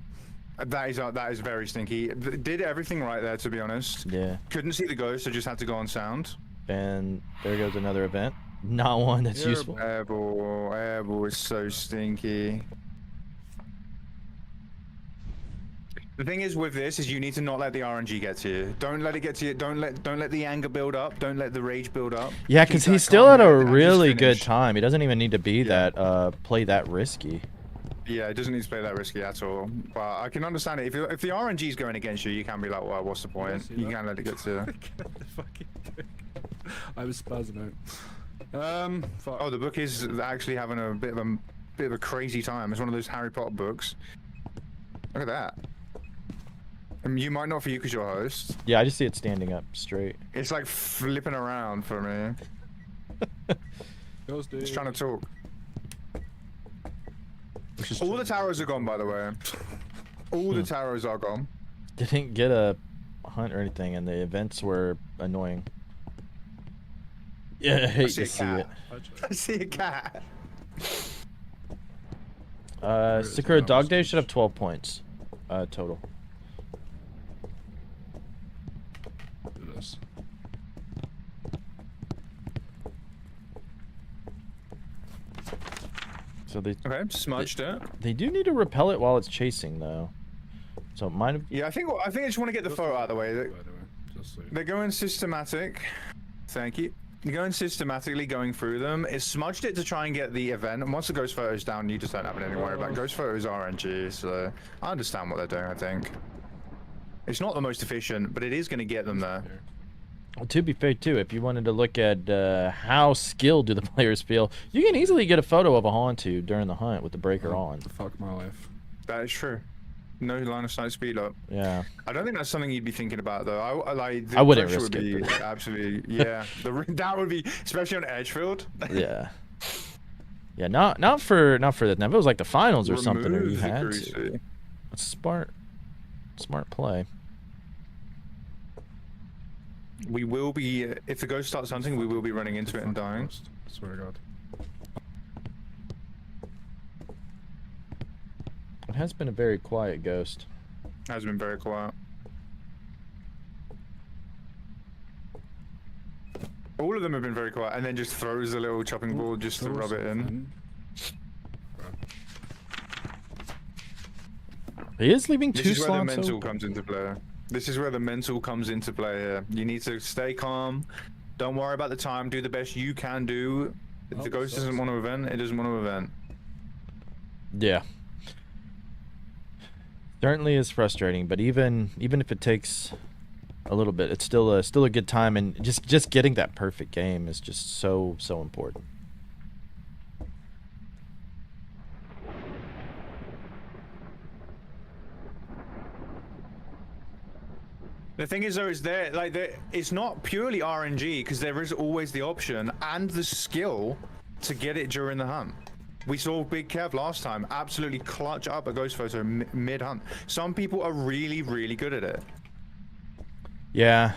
That is very stinky. Did everything right there, to be honest. Yeah. Couldn't see the ghost, so just had to go on sound. And there goes another event. Not one that's useful. Airball is so stinky. The thing is with this is you need to not let the RNG get to you. Don't let it get to you. Don't let the anger build up. Don't let the rage build up. Yeah, because he's still at a really good time. He doesn't even need to be that play that risky. Yeah, it doesn't need to play that risky at all. But I can understand it. If the RNG is going against you, you can be like, well, what's the point? You can't let it get to you. I was spazzing out. Oh, the book is actually having a bit of a crazy time. It's one of those Harry Potter books. Look at that. You might not for you because you're host. Yeah, I just see it standing up straight. It's like flipping around for me. It's trying to talk. All the tarots are gone, by the way. All the tarots are gone. Didn't get a hunt or anything, and the events were annoying. Yeah, I hate to see it. I see a cat. Sakura Dog Day should have 12 points total. It is. So they smudged it. They do need to repel it while it's chasing, though. So mine have... Yeah, I think I just want to get the photo out of the way. They're going systematic. Thank you. You're going systematically going through them. It smudged it to try and get the event, and once the ghost photo's down, you just don't have anything to worry about. Ghost photos are RNG, so I understand what they're doing. I think it's not the most efficient, but it is going to get them there. Well, to be fair, too, if you wanted to look at how skilled do the players feel, you can easily get a photo of a Hauntu during the hunt with the breaker on. Fuck my life. That is true. No line of sight speed up. Yeah. I don't think that's something you'd be thinking about, though. I wouldn't risk it. Absolutely, yeah. That would be, especially on Edgefield. Yeah. Yeah, not for that. If it was like the finals or something, or you had to. That's smart play. We will be, if the ghost starts hunting, we will be running into it and dying. I swear to God. It has been a very quiet ghost. Has been very quiet. All of them have been very quiet, and then just throws a little chopping board just to rub it in. He is leaving two slots. This is where the mental open. comes into play. This is where the mental comes into play here. You need to stay calm. Don't worry about the time. Do the best you can do. If the ghost doesn't want to event, it doesn't want to event. Yeah. Certainly is frustrating, but even if it takes a little bit, it's still a good time, and just getting that perfect game is just so important. The thing is, though, is it's not purely RNG, because there is always the option and the skill to get it during the hunt. We saw Big Kev last time absolutely clutch up a ghost photo mid-hunt. Some people are really, really good at it. Yeah,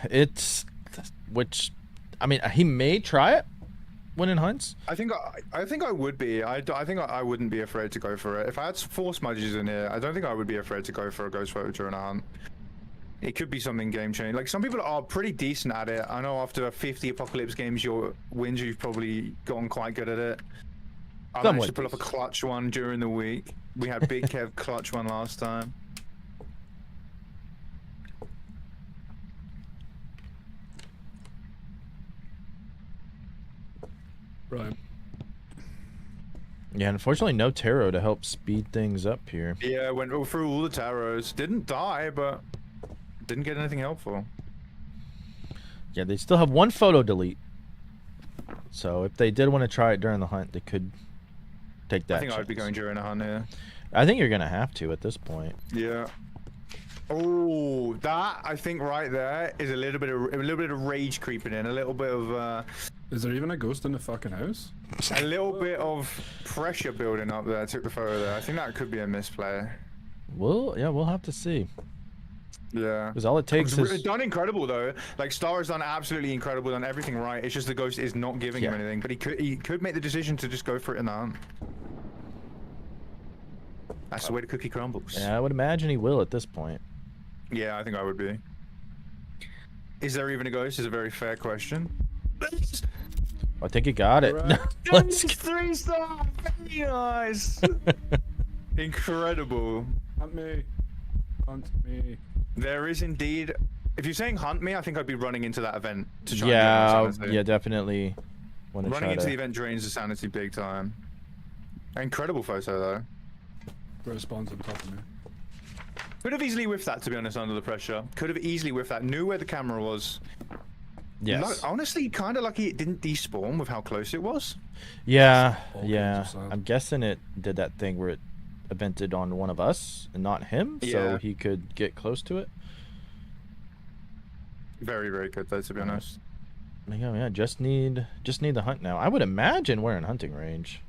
which, I mean, he may try it when in hunts. I think I would be. I think I wouldn't be afraid to go for it. If I had 4 smudges in here, I don't think I would be afraid to go for a ghost photo during a hunt. It could be something game-changing. Like, some people are pretty decent at it. I know after 50 Apocalypse games, you've probably gotten quite good at it. I managed to pull up a clutch one during the week. We had Big Kev clutch one last time. Right. Yeah, unfortunately, no tarot to help speed things up here. Yeah, went through all the tarots. Didn't die, but didn't get anything helpful. Yeah, they still have 1 photo delete. So if they did want to try it during the hunt, they could take that. I think I'd be going during a hunt here. I think you're gonna have to at this point. Yeah. Oh, that I think right there is a little bit of rage creeping in, a little bit of. Is there even a ghost in the fucking house? A little bit of pressure building up there. I took the photo there. I think that could be a misplay. Well, yeah, we'll have to see. Yeah. Because all it takes is... It's done incredible, though. Like, Star has done absolutely incredible, done everything right. It's just the ghost is not giving him anything. But he could make the decision to just go for it in the hunt. That's the way the cookie crumbles. Yeah, I would imagine he will at this point. Yeah, I think I would be. Is there even a ghost? Is a very fair question. I think he got it. Let's 3-star. Very nice. Incredible. Hunt me. Hunt me. There is indeed. If you're saying hunt me, I think I'd be running into that event to try Yeah, and get my sanity. yeah, definitely. Running into the event drains the sanity big time. Incredible photo though. Bro spawns on top of me. Could have easily whiffed that, to be honest, under the pressure. Could have easily whiffed that. Knew where the camera was. Yes. Honestly, kind of lucky it didn't despawn with how close it was. Yeah, yeah. I'm guessing it did that thing where it evented on one of us and not him, so he could get close to it. Very, very good though, to be honest. Yeah, just need the hunt now. I would imagine we're in hunting range.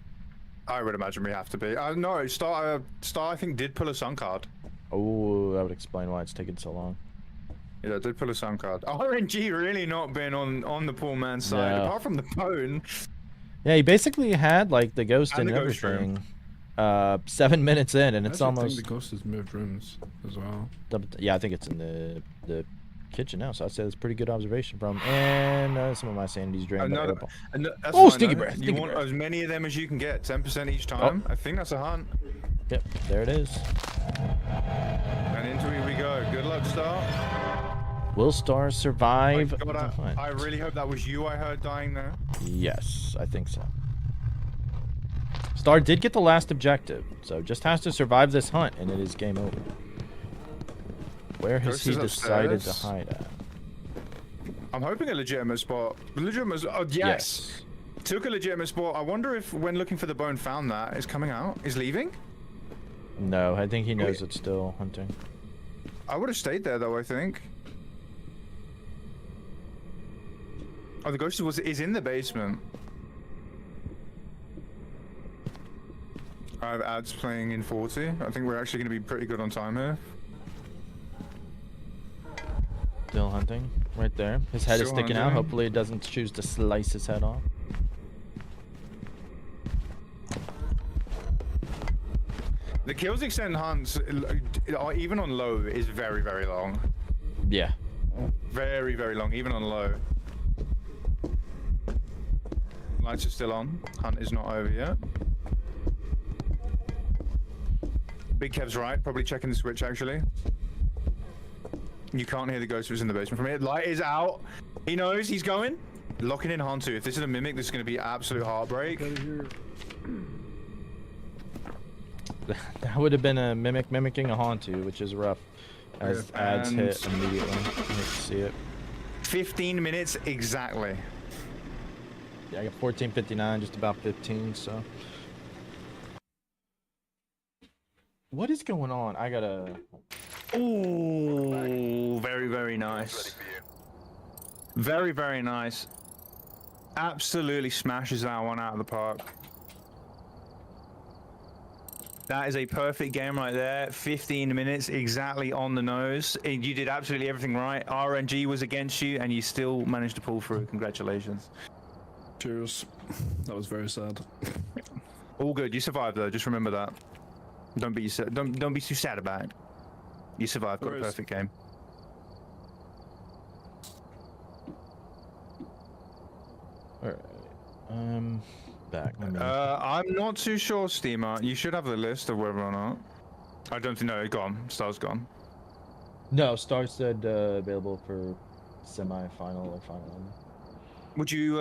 I would imagine we have to be. No, Star I think did pull a sun card. Oh, that would explain why it's taking so long. Yeah, did pull a sun card. RNG really not been on the poor man's side, apart from the bone. Yeah, he basically had like the ghost and ghost everything. 7 minutes in, and it's almost. I think the ghost has moved rooms as well. Yeah, I think it's in the kitchen now, so I'd say that's a pretty good observation from. And some of my sanity's drained. Oh, stinky breath! You want as many of them as you can get, 10% each time. I think that's a hunt. Yep, there it is. And into it we go. Good luck, Star. Will Star survive? God, I really hope that was you I heard dying there. Yes, I think so. Star did get the last objective, so just has to survive this hunt, and it is game over. Where has he decided to hide at? I'm hoping a legitimate spot. Legitimate. Oh, yes. Took a legitimate spot. I wonder if, when looking for the bone, found that. Is coming out. Is leaving? No, I think he knows it's still hunting. I would have stayed there, though, I think. Oh, the ghost is in the basement. I have ads playing in 40. I think we're actually going to be pretty good on time here. Still hunting, right there. His head is sticking out. Hopefully it doesn't choose to slice his head off. The kills extend hunts, even on low, is very, very long. Yeah. Very, very long, even on low. Lights are still on. Hunt is not over yet. Big Kev's right, probably checking the switch actually. You can't hear the ghost who's in the basement from here. Light is out. He knows he's going. Locking in Hantu. If this is a mimic, this is going to be absolute heartbreak. That would have been a mimicking a Hantu, which is rough. As ads hit immediately. You can see it. 15 minutes exactly. Yeah, I got 14:59, just about 15, so. What is going on? I gotta. Ooh, very, very nice. Very, very nice. Absolutely smashes that one out of the park. That is a perfect game right there. 15 minutes exactly on the nose. You did absolutely everything right. RNG was against you, and you still managed to pull through. Congratulations. Cheers. That was very sad. All good. You survived though. Just remember that. Don't be too sad about it. You survived. Got a perfect game. All right. Back. I'm not too sure, Steamer. You should have the list of whether or not. I don't think. No, gone. Star's gone. No, Star said available for semi-final or final. Would you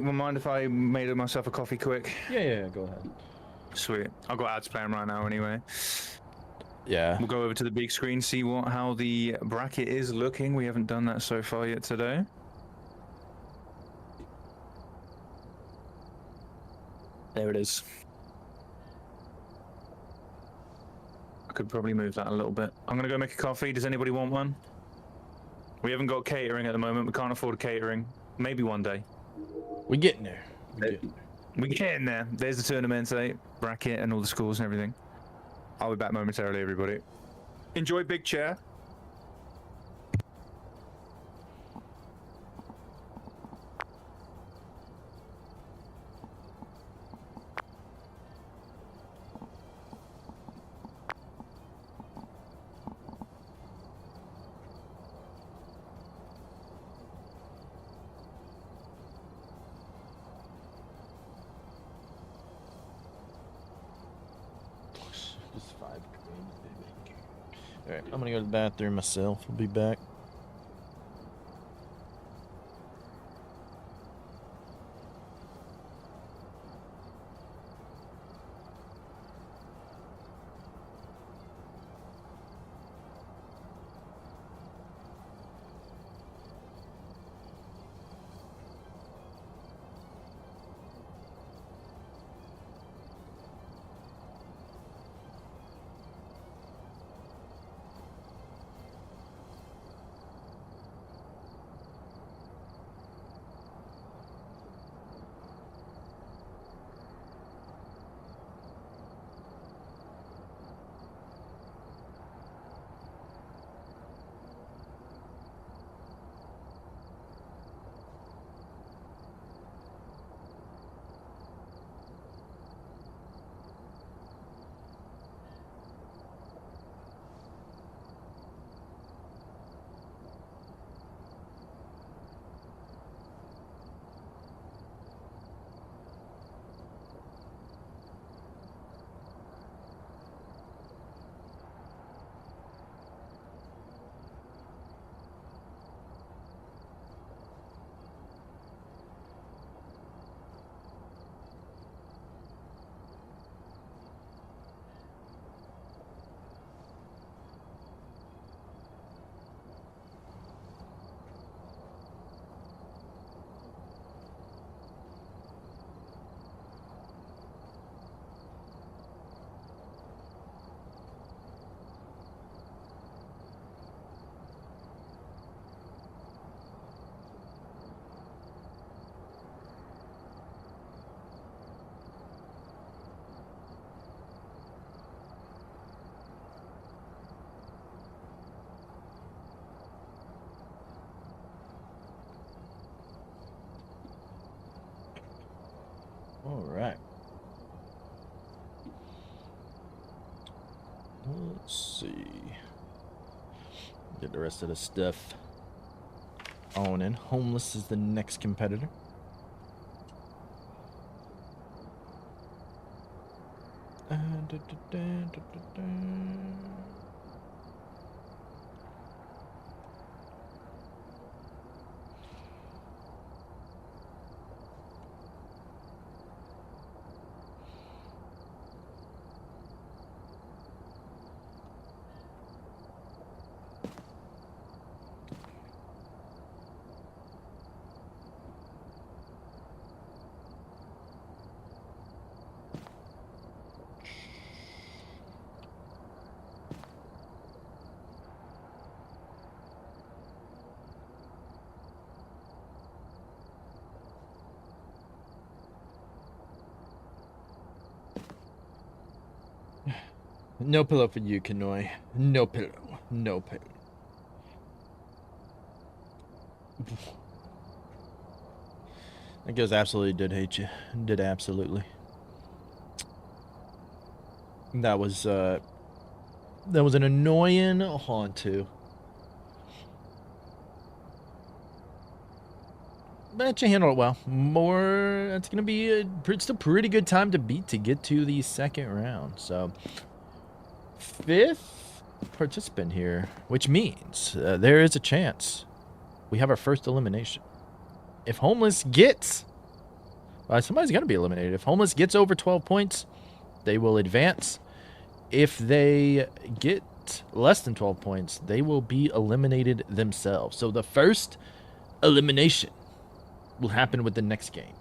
mind if I made myself a coffee quick? Yeah, go ahead. Sweet. I've got ads playing right now anyway. Yeah. We'll go over to the big screen, see how the bracket is looking. We haven't done that so far yet today. There it is. I could probably move that a little bit. I'm gonna go make a coffee. Does anybody want one? We haven't got catering at the moment. We can't afford catering. Maybe one day. We're getting there. We're getting there. There's the tournament bracket and all the scores and everything. I'll be back momentarily, everybody. Enjoy Big Chair. Alright, I'm gonna go to the bathroom myself. I'll be back. Alright. Let's see. Get the rest of the stuff on in. Homeless is the next competitor. No pillow for you, Kanoi. No pillow. No pillow. That goes absolutely did hate you. Did absolutely. That was an annoying Hauntu. But you handled it well. It's gonna be it's a pretty good time to beat to get to the second round. So 5th participant here, which means there is a chance we have our first elimination. If Homeless gets, somebody's gonna be eliminated. If Homeless gets over 12 points, they will advance. If they get less than 12 points, they will be eliminated themselves. So the first elimination will happen with the next game.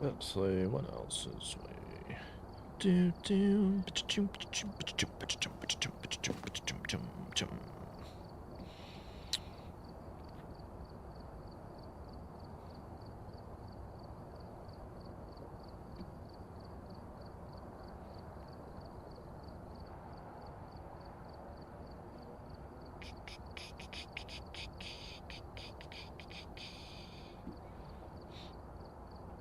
Let's see, what else is we do?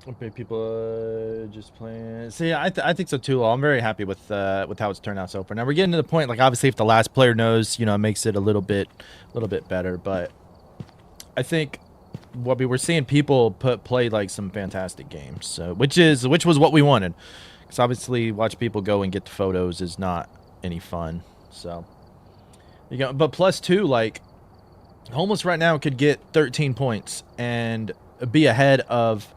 Okay, people just playing. See, I think so too. I'm very happy with how it's turned out so far. Now we're getting to the point, like obviously, if the last player knows, you know, it makes it a little bit better. But I think what we were seeing people play like some fantastic games, so which was what we wanted. Because obviously, watch people go and get the photos is not any fun. So you know, but plus two, like Homeless right now could get 13 points and be ahead of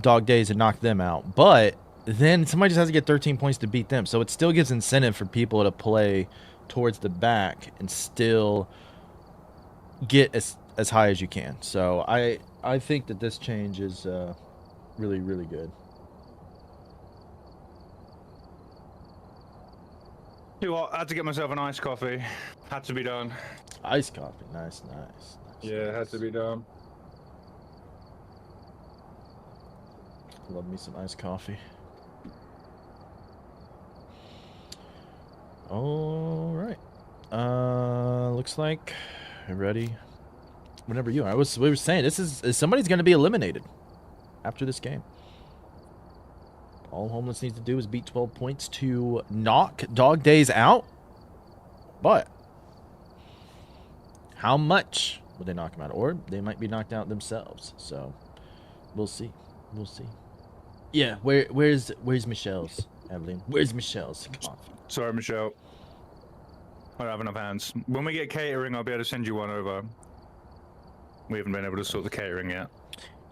Dog Days and knock them out, but then somebody just has to get 13 points to beat them, so it still gives incentive for people to play towards the back and still get as high as you can. So I think that this change is really good. I had to get myself an iced coffee. Had to be done. Iced coffee, nice. Yeah, it had to be done. Love me some iced coffee. All right. Looks like you're ready. Whenever you are. We were saying this is somebody's going to be eliminated after this game. All Homeless needs to do is beat 12 points to knock Dog Days out. But how much will they knock him out? Or they might be knocked out themselves. So we'll see. We'll see. Yeah, where's Michelle's, Evelyn? Where's Michelle's coffee? Sorry, Michelle. I don't have enough hands. When we get catering, I'll be able to send you one over. We haven't been able to sort the catering yet.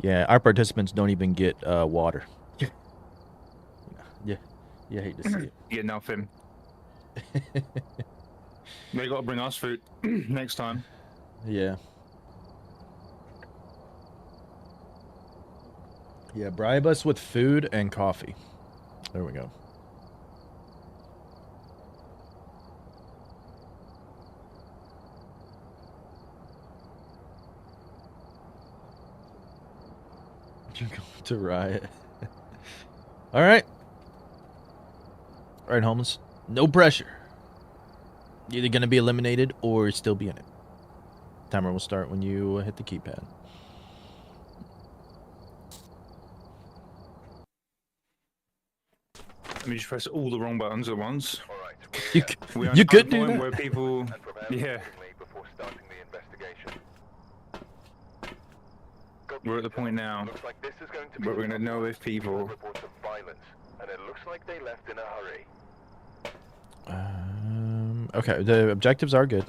Yeah, our participants don't even get water. Yeah, I hate to see it. Get nothing. They got to bring us food next time. Yeah. Yeah, bribe us with food and coffee. There we go. You're going to riot. All right. All right, Homeless. No pressure. You're either going to be eliminated or still be in it. Timer will start when you hit the keypad. Let me just press all the wrong buttons at once. You could do that. Where people, yeah. We're at the point now where we're going to know if people. And it looks like they left in a hurry. Okay, the objectives are good.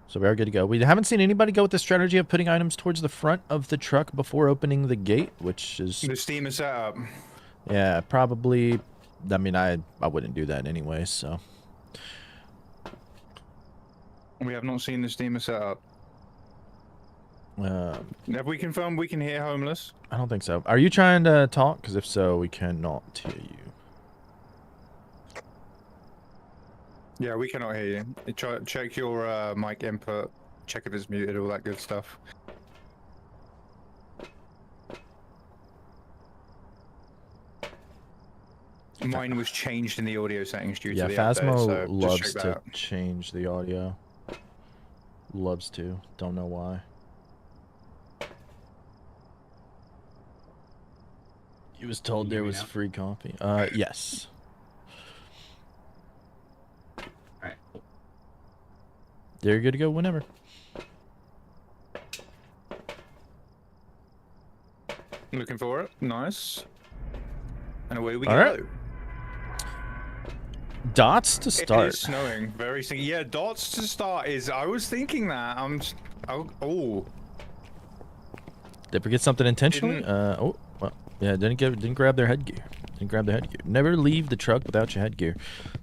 So we are good to go. We haven't seen anybody go with the strategy of putting items towards the front of the truck before opening the gate, which is... The steam is set up. Yeah, probably. I mean, I wouldn't do that anyway, so... We have not seen the steamer set up. Have we confirmed we can hear Homeless? I don't think so. Are you trying to talk? Because if so, we cannot hear you. Yeah, we cannot hear you. Check your mic input. Check if it's muted, all that good stuff. Mine was changed in the audio settings due to the Phasmo update, so loves to change the audio. Loves to. Don't know why. He was told there was free coffee. Yes. Alright. They're good to go whenever. Looking for it. Nice. And away we All go. Right. Dots to start. It is snowing. Very stinky. Yeah, dots to start is. I was thinking that. Oh. Did forget something intentionally? Oh, well, yeah. Didn't grab their headgear. Never leave the truck without your headgear.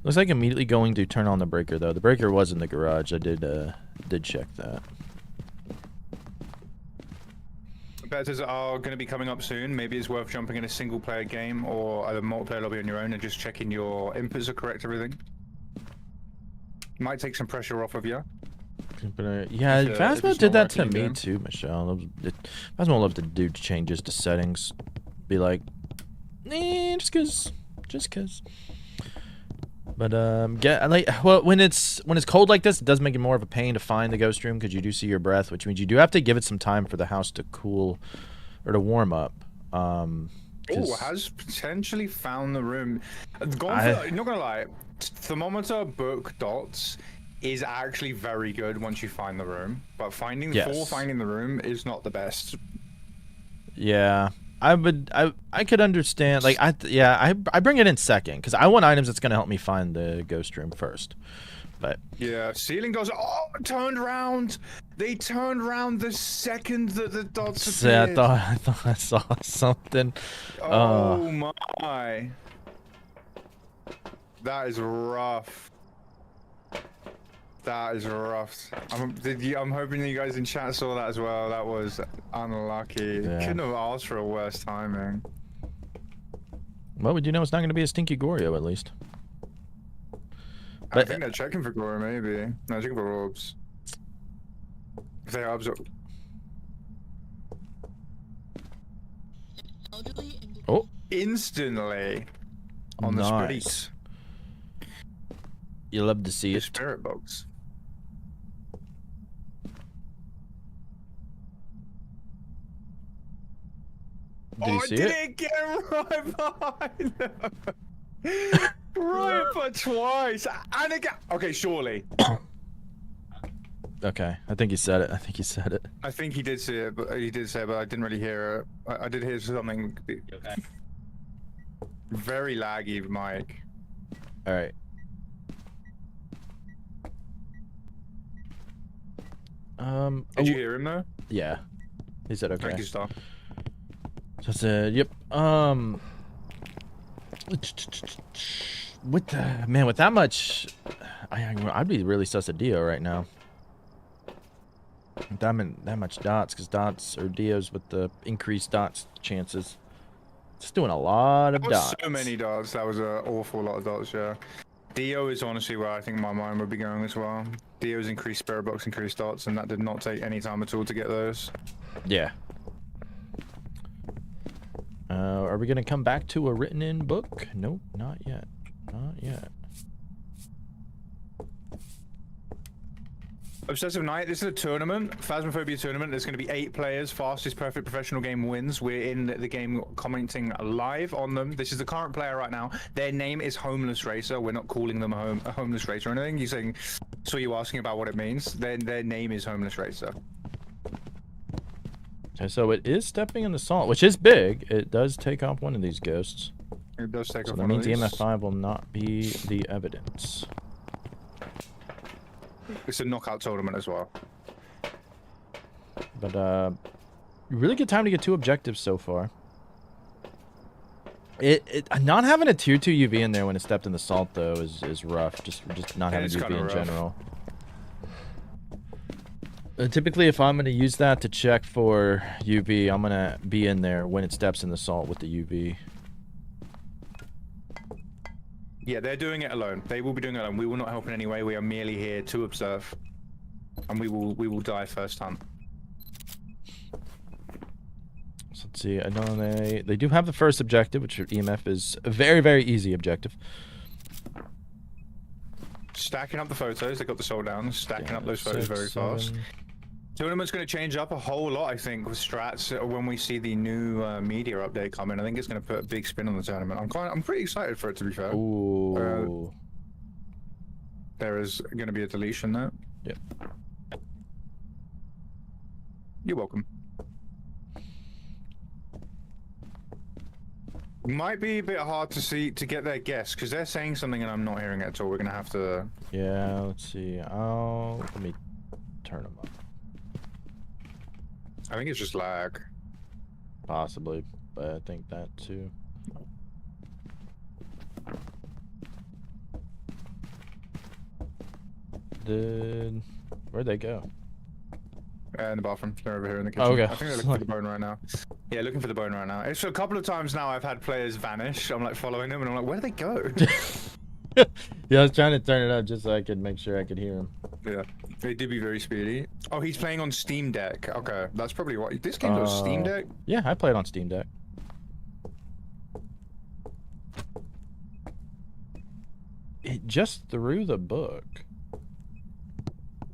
Looks like immediately going to turn on the breaker though. The breaker was in the garage. I did check that. Betas are going to be coming up soon. Maybe it's worth jumping in a single player game or either multiplayer lobby on your own and just checking your inputs are correct, everything. Might take some pressure off of you. But, yeah, Phasmo did that to me too, Michelle. Phasmo loves to do changes to settings. Be like, just cause. But when it's cold like this, it does make it more of a pain to find the ghost room because you do see your breath, which means you do have to give it some time for the house to cool or to warm up. Oh, has potentially found the room. Not gonna lie, thermometer book dots is actually very good once you find the room, but finding the room is not the best. Yeah, I could understand. Like I bring it in second because I want items that's gonna help me find the ghost room first. But yeah, ceiling doors. Oh, turned round. They turned round the second that the dots appeared. I thought I saw something. Oh my. That is rough. That is rough. I'm hoping you guys in chat saw that as well. That was unlucky. Yeah. Couldn't have asked for a worse timing. Well, we do know it's not going to be a stinky Goryo at least. I think they're checking for Glory, maybe. No, checking for orbs. If they are orbs. Oh! Instantly! On the streets. You love to see the it. Spirit box. Did you see it? Get right behind them. Right, but twice. And again. Okay, surely. Okay, I think he said it. I think he said it. I think he did say it, but I didn't really hear it. I did hear something. Okay. Very laggy, Mike. All right. Did you hear him though? Yeah. He said okay. Thank you, Star. So I said, yep. With that much, I'd be really sus at Dio right now. With that much dots, because dots or Dios with the increased dots chances. It's doing a lot of dots. So many dots. That was an awful lot of dots. Yeah. Dio is honestly where I think my mind would be going as well. Dio's increased spirit box, increased dots, and that did not take any time at all to get those. Yeah. Are we gonna come back to a written-in book? Nope, not yet. Not yet. Obsessive Night, this is a tournament, Phasmophobia tournament. There's going to be 8 players, fastest perfect professional game wins. We're in the game commenting live on them. This is the current player right now. Their name is Homeless Racer. We're not calling them a Homeless Racer or anything. You're saying, so you're asking about what it means. Their name is Homeless Racer. Okay, so it is stepping in the salt, which is big. It does take off one of these ghosts. It does take off one of these. So that means EMF5 will not be the evidence. It's a knockout tournament as well. But really good time to get 2 objectives so far. Not having a tier 2 UV in there when it stepped in the salt though is rough. Just not having UV in general. Typically, if I'm going to use that to check for UV, I'm going to be in there when it steps in the salt with the UV. Yeah, they're doing it alone. They will be doing it alone. We will not help in any way. We are merely here to observe, and we will die first time. So let's see. I know they do have the first objective, which EMF is a very, very easy objective. Stacking up the photos. They got the soul down. Stacking up those photos very fast. Tournament's going to change up a whole lot, I think, with strats when we see the new media update coming. I think it's going to put a big spin on the tournament. I'm pretty excited for it, to be fair. Ooh. There is going to be a deletion there. Yep. You're welcome. Might be a bit hard to get their guess because they're saying something and I'm not hearing it at all. We're going to have to. Yeah. Let's see. Let me turn them up. I think it's just lag. Possibly, but I think that too. Where'd they go? In the bathroom. They're over here in the kitchen. Oh, okay. I think they're looking for the bone right now. Yeah, looking for the bone right now. It's a couple of times now I've had players vanish. I'm like following them and I'm like, where do they go? Yeah, I was trying to turn it up just so I could make sure I could hear him. Yeah, they did be very speedy. Oh, he's playing on Steam Deck. Okay, that's probably what. This game's on Steam Deck? Yeah, I played on Steam Deck. It just threw the book.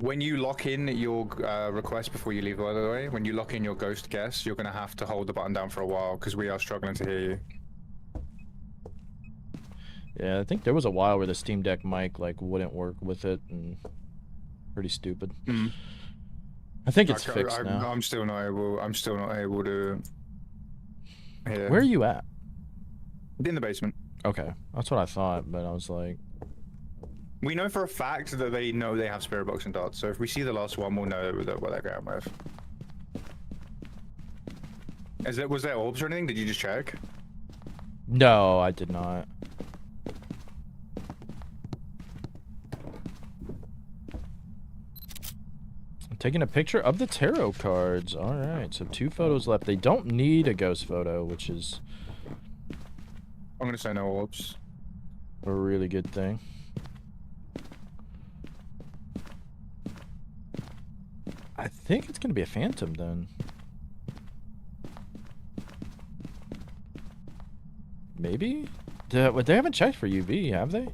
When you lock in your request before you leave, by the way, when you lock in your ghost guess, you're gonna have to hold the button down for a while because we are struggling to hear you. Yeah, I think there was a while where the Steam Deck mic like wouldn't work with it, and pretty stupid. Mm. I think it's fixed now. I'm still not able to hear. Where are you at? In the basement. Okay, that's what I thought, but I was like, we know for a fact that they know they have spirit box and darts. So if we see the last one, we'll know what they're going with. Was there orbs or anything? Did you just check? no, I did not. I'm taking a picture of the tarot cards. All right, so 2 photos left. They don't need a ghost photo, which is I'm gonna say no orbs. a really good thing. I think it's gonna be a phantom then. Maybe? They haven't checked for UV, have they?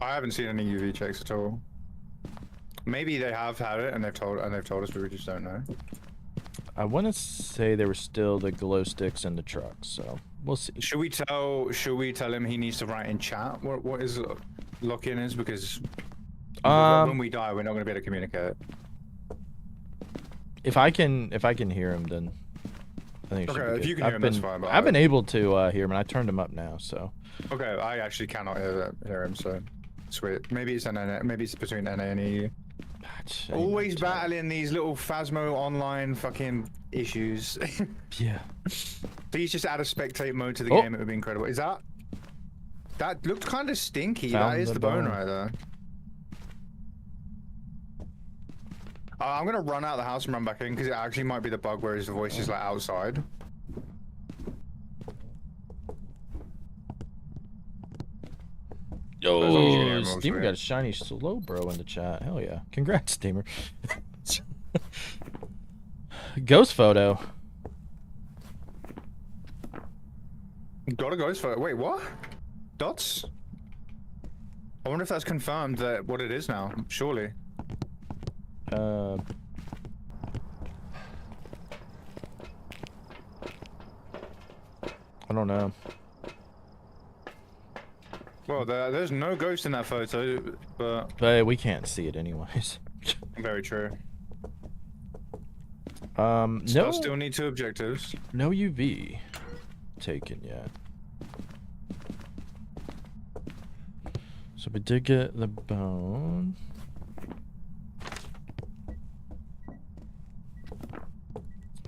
I haven't seen any UV checks at all. Maybe they have had it and they've told us, but we just don't know. I want to say there were still the glow sticks in the truck, so we'll see. Should we tell him he needs to write in chat what his lock-in is, because when we die we're not going to be able to communicate. If I can hear him, then I think it should be if good. you can hear him, that's fine. But I've been able to hear him, and I turned him up now, so. Okay, I actually cannot hear him, so sweet. Maybe it's maybe it's between NA and EU. Always battling these little Phasmo online fucking issues. Yeah. Please just add a spectate mode to the game. It would be incredible. Is that looked kind of stinky? That is the bone right there. I'm gonna run out of the house and run back in because it actually might be the bug where his voice is like outside. Yo, Steamer got a shiny slow bro in the chat. Hell yeah. Congrats, Steamer. Ghost photo. Got a ghost photo. Wait, what? Dots? I wonder if that's confirmed that what it is now. Surely. I don't know. Well, there's no ghost in that photo, but we can't see it anyways. Very true. No. Still need 2 objectives. No UV taken yet. So we did get the bone.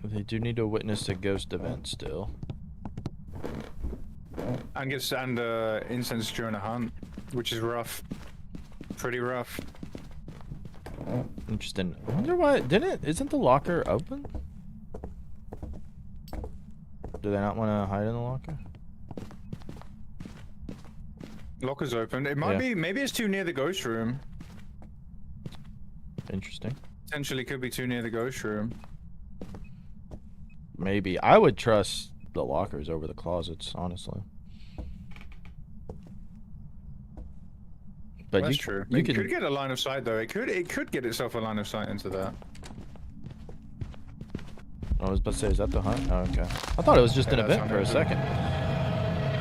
They do need to witness a ghost event still. And get incense during a hunt, which is rough. Pretty rough. Interesting. I wonder why isn't the locker open? Do they not want to hide in the locker? Locker's open. It might be, maybe it's too near the ghost room. Interesting. Potentially could be too near the ghost room. Maybe. I would trust the lockers over the closets, honestly. But that's true. You could get a line of sight though. It could get itself a line of sight into that. I was about to say, is that the hunt? Oh, okay. I thought it was just an event for a second.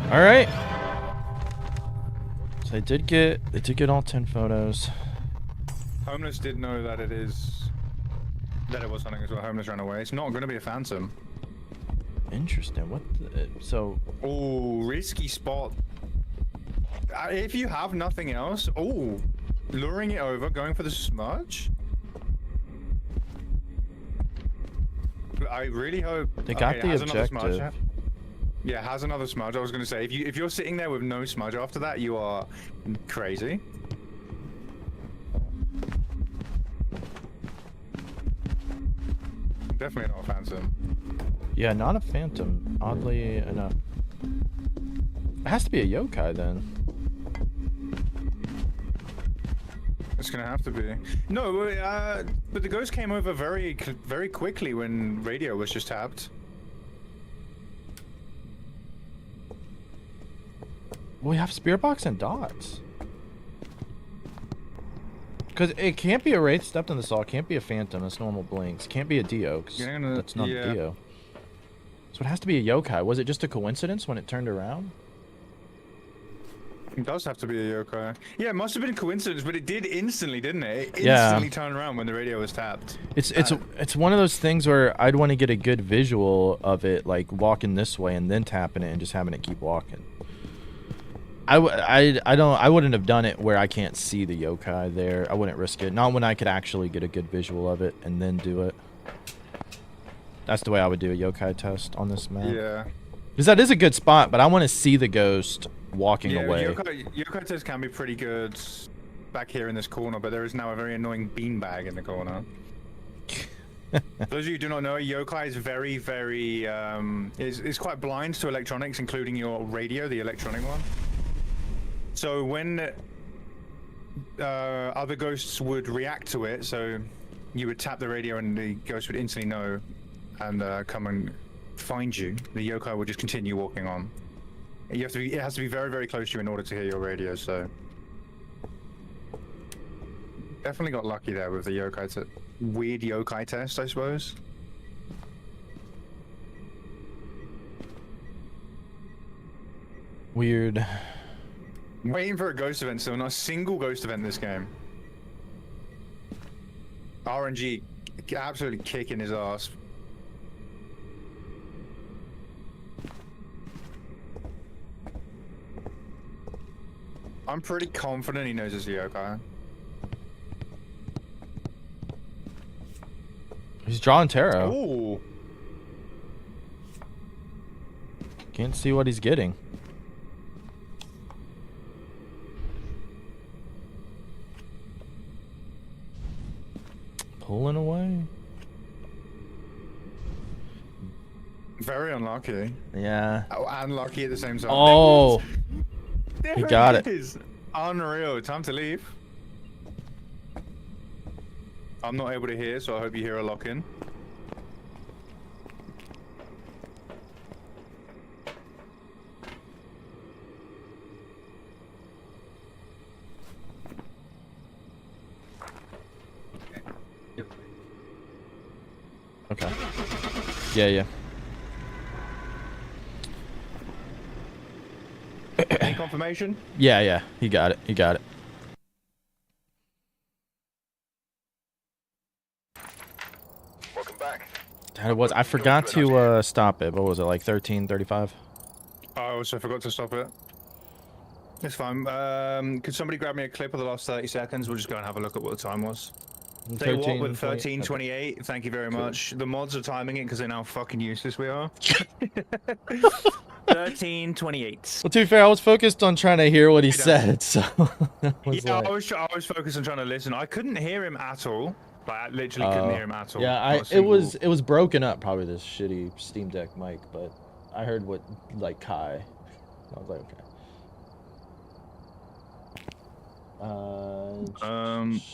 All right. So they did get all 10 photos. Homeless did know that it was something as well. Homeless ran away. It's not going to be a phantom. Interesting. What? Oh, risky spot. If you have nothing else, luring it over, going for the smudge. I really hope they got the objective. Yeah, has another smudge. I was going to say, if you're sitting there with no smudge after that, you are crazy. Definitely not a phantom. Yeah, not a phantom. Oddly enough, it has to be a yokai then. It's gonna have to be. No, but the ghost came over very quickly when radio was just tapped. We have spirit box and dots. Because it can't be a Wraith stepped in the saw, can't be a Phantom, that's normal blinks. Can't be a Dio, because that's not a Dio. So it has to be a yokai. Was it just a coincidence when it turned around? It does have to be a yokai. Yeah, it must have been a coincidence, but it did instantly, didn't it? It instantly turned around when the radio was tapped. It's one of those things where I'd want to get a good visual of it, like walking this way and then tapping it and just having it keep walking. I wouldn't have done it where I can't see the yokai there. I wouldn't risk it. Not when I could actually get a good visual of it and then do it. That's the way I would do a yokai test on this map. Yeah. Because that is a good spot, but I want to see the ghost walking away. Yokai test can be pretty good back here in this corner, but there is now a very annoying beanbag in the corner. For those of you who do not know, yokai is very, very, is quite blind to electronics, including your radio, the electronic one. So when other ghosts would react to it, so you would tap the radio and the ghost would instantly know and come and find you, the yokai will just continue walking on. It has to be very, very close to you in order to hear your radio, so definitely got lucky there with the yokai weird yokai test, I suppose. Weird. I'm waiting for a ghost event, so not a single ghost event in this game. RNG absolutely kicking his ass. I'm pretty confident he knows it's a yokai. He's drawing tarot. Ooh. Can't see what he's getting. Pulling away. Very unlucky. Yeah. Oh, unlucky at the same time. Oh. He got it. Is unreal. Time to leave. I'm not able to hear, so I hope you hear a lock-in. Okay. Yeah. Any confirmation? Yeah. He got it. Welcome back. That it was. I forgot to stop it. What was it, like 13:35? I also forgot to stop it. It's fine. Could somebody grab me a clip of the last 30 seconds? We'll just go and have a look at what the time was. Tell you what, with 13:28, thank you very much. The mods are timing it because they're now fucking useless we are. 13:28. Well, to be fair, I was focused on trying to hear what he said, so I was focused on trying to listen. I couldn't hear him at all. Like, I literally couldn't hear him at all. Yeah, it was broken up, probably this shitty Steam Deck mic, but I heard what Kai. I was like, okay.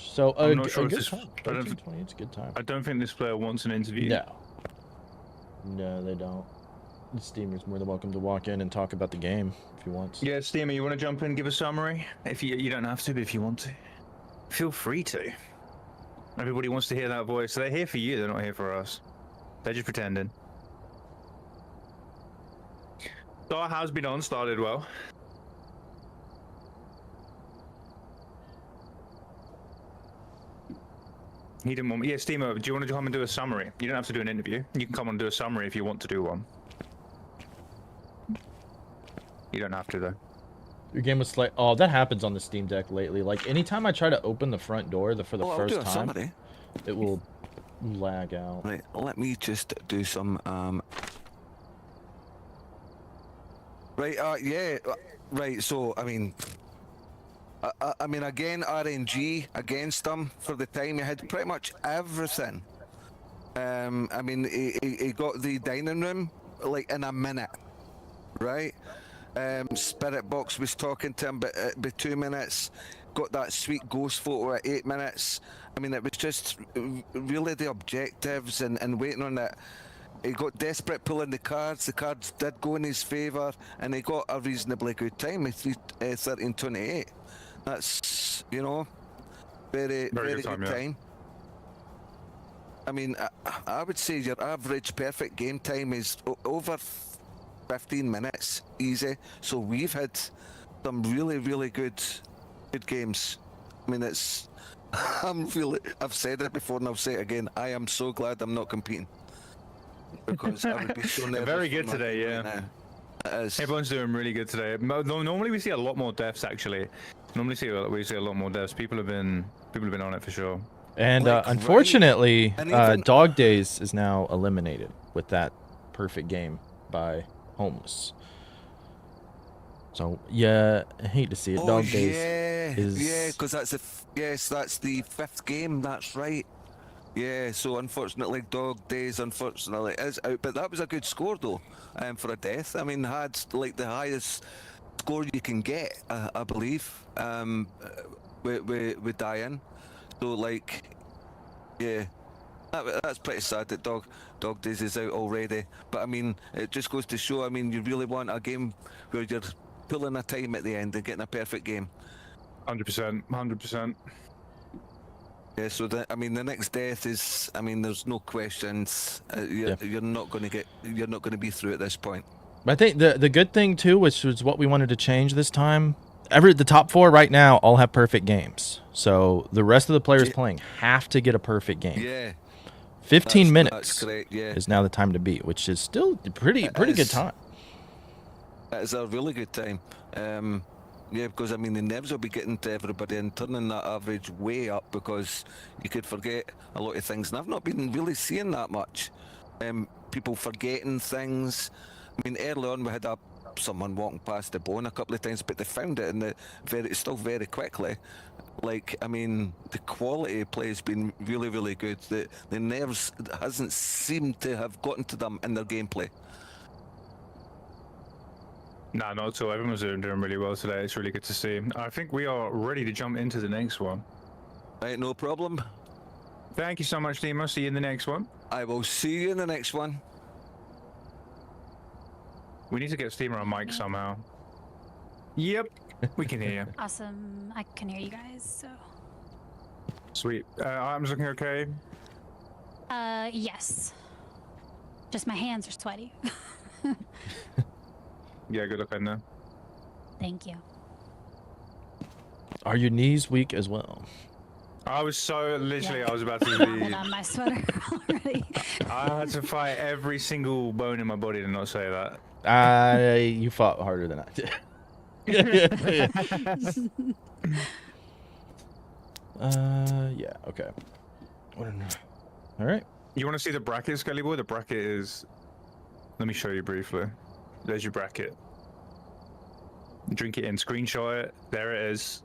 So I'm not sure if good this, time. 13:20, it's a good time. I don't think this player wants an interview. No, they don't. The Steamer's more than welcome to walk in and talk about the game if he wants. Yeah, Steamer, you want to jump in and give a summary? If you don't have to, but if you want to, feel free to. Everybody wants to hear that voice. They're here for you. They're not here for us. They're just pretending. Star has been on. Started well. He didn't want me. Yeah, Steamer, do you want to come and do a summary? You don't have to do an interview. You can come and do a summary if you want to do one. You don't have to, though. Your game was like, oh, that happens on the Steam Deck lately. Like, anytime I try to open the front door for the first time, it will lag out. Right, let me just do some, Right, right, so, I mean, again, RNG against him for the time. He had pretty much everything. I mean, he got the dining room, like, in a minute, right? Spirit Box was talking to him by 2 minutes. Got that sweet ghost photo at 8 minutes. I mean, it was just really the objectives and waiting on it. He got desperate pulling the cards did go in his favour, and he got a reasonably good time with 13:28. That's, you know, Very Very good good time. time, I mean, I would say your average perfect game time is over 15 minutes, easy. So we've had some really good games. I mean, it's I've said it before and I'll say it again. I am so glad I'm not competing because I would be so nervous. Very good for my today, game yeah. right now. It is. Everyone's doing really good today. Normally we see a lot more deaths actually. Normally we see a lot more deaths. People have been on it for sure. And Like, unfortunately, and even- Dog Days is now eliminated with that perfect game by Homeless. So yeah, I hate to see it. Dog Days is because that's that's the 5th game. That's right. Yeah, so unfortunately, Dog Days unfortunately is out. But that was a good score though, for a death. I mean, had like the highest score you can get, I believe, with Diane. So like, yeah, that's pretty sad that Dog Days is out already. But I mean, it just goes to show. I mean, you really want a game where you're pulling a time at the end and getting a perfect game. 100%. Yeah, so I mean, the next death is. I mean, there's no questions. You're not going to be through at this point. I think the good thing too, which was what we wanted to change this time. The top 4 right now all have perfect games, so the rest of the players playing have to get a perfect game. Yeah. 15 minutes that's great, yeah. is now the time to beat, which is still pretty good time. That is a really good time. Yeah, because I mean the nerves will be getting to everybody and turning that average way up because you could forget a lot of things. And I've not been really seeing that much. People forgetting things. I mean, early on we had someone walking past the bone a couple of times, but they found it and still very quickly. Like, I mean, the quality of play has been really good. The nerves hasn't seemed to have gotten to them in their gameplay. Nah, not at all. Everyone's doing really well today. It's really good to see. I think we are ready to jump into the next one. Right, no problem. Thank you so much, Demo. See you in the next one. I will see you in the next one. We need to get Steamer on mic somehow. Yep, we can hear you. Awesome. I can hear you guys, so. Sweet. Arms looking okay? Yes. Just my hands are sweaty. Yeah, good looking there. Thank you. Are your knees weak as well? I was so literally. I was about to Put on my sweater already. I had to fight every single bone in my body to not say that. You fought harder than I did. Yeah. Okay. All right. You want to see the bracket, Skelly Boy? The bracket is. Let me show you briefly. There's your bracket. Drink it in. Screenshot it. There it is.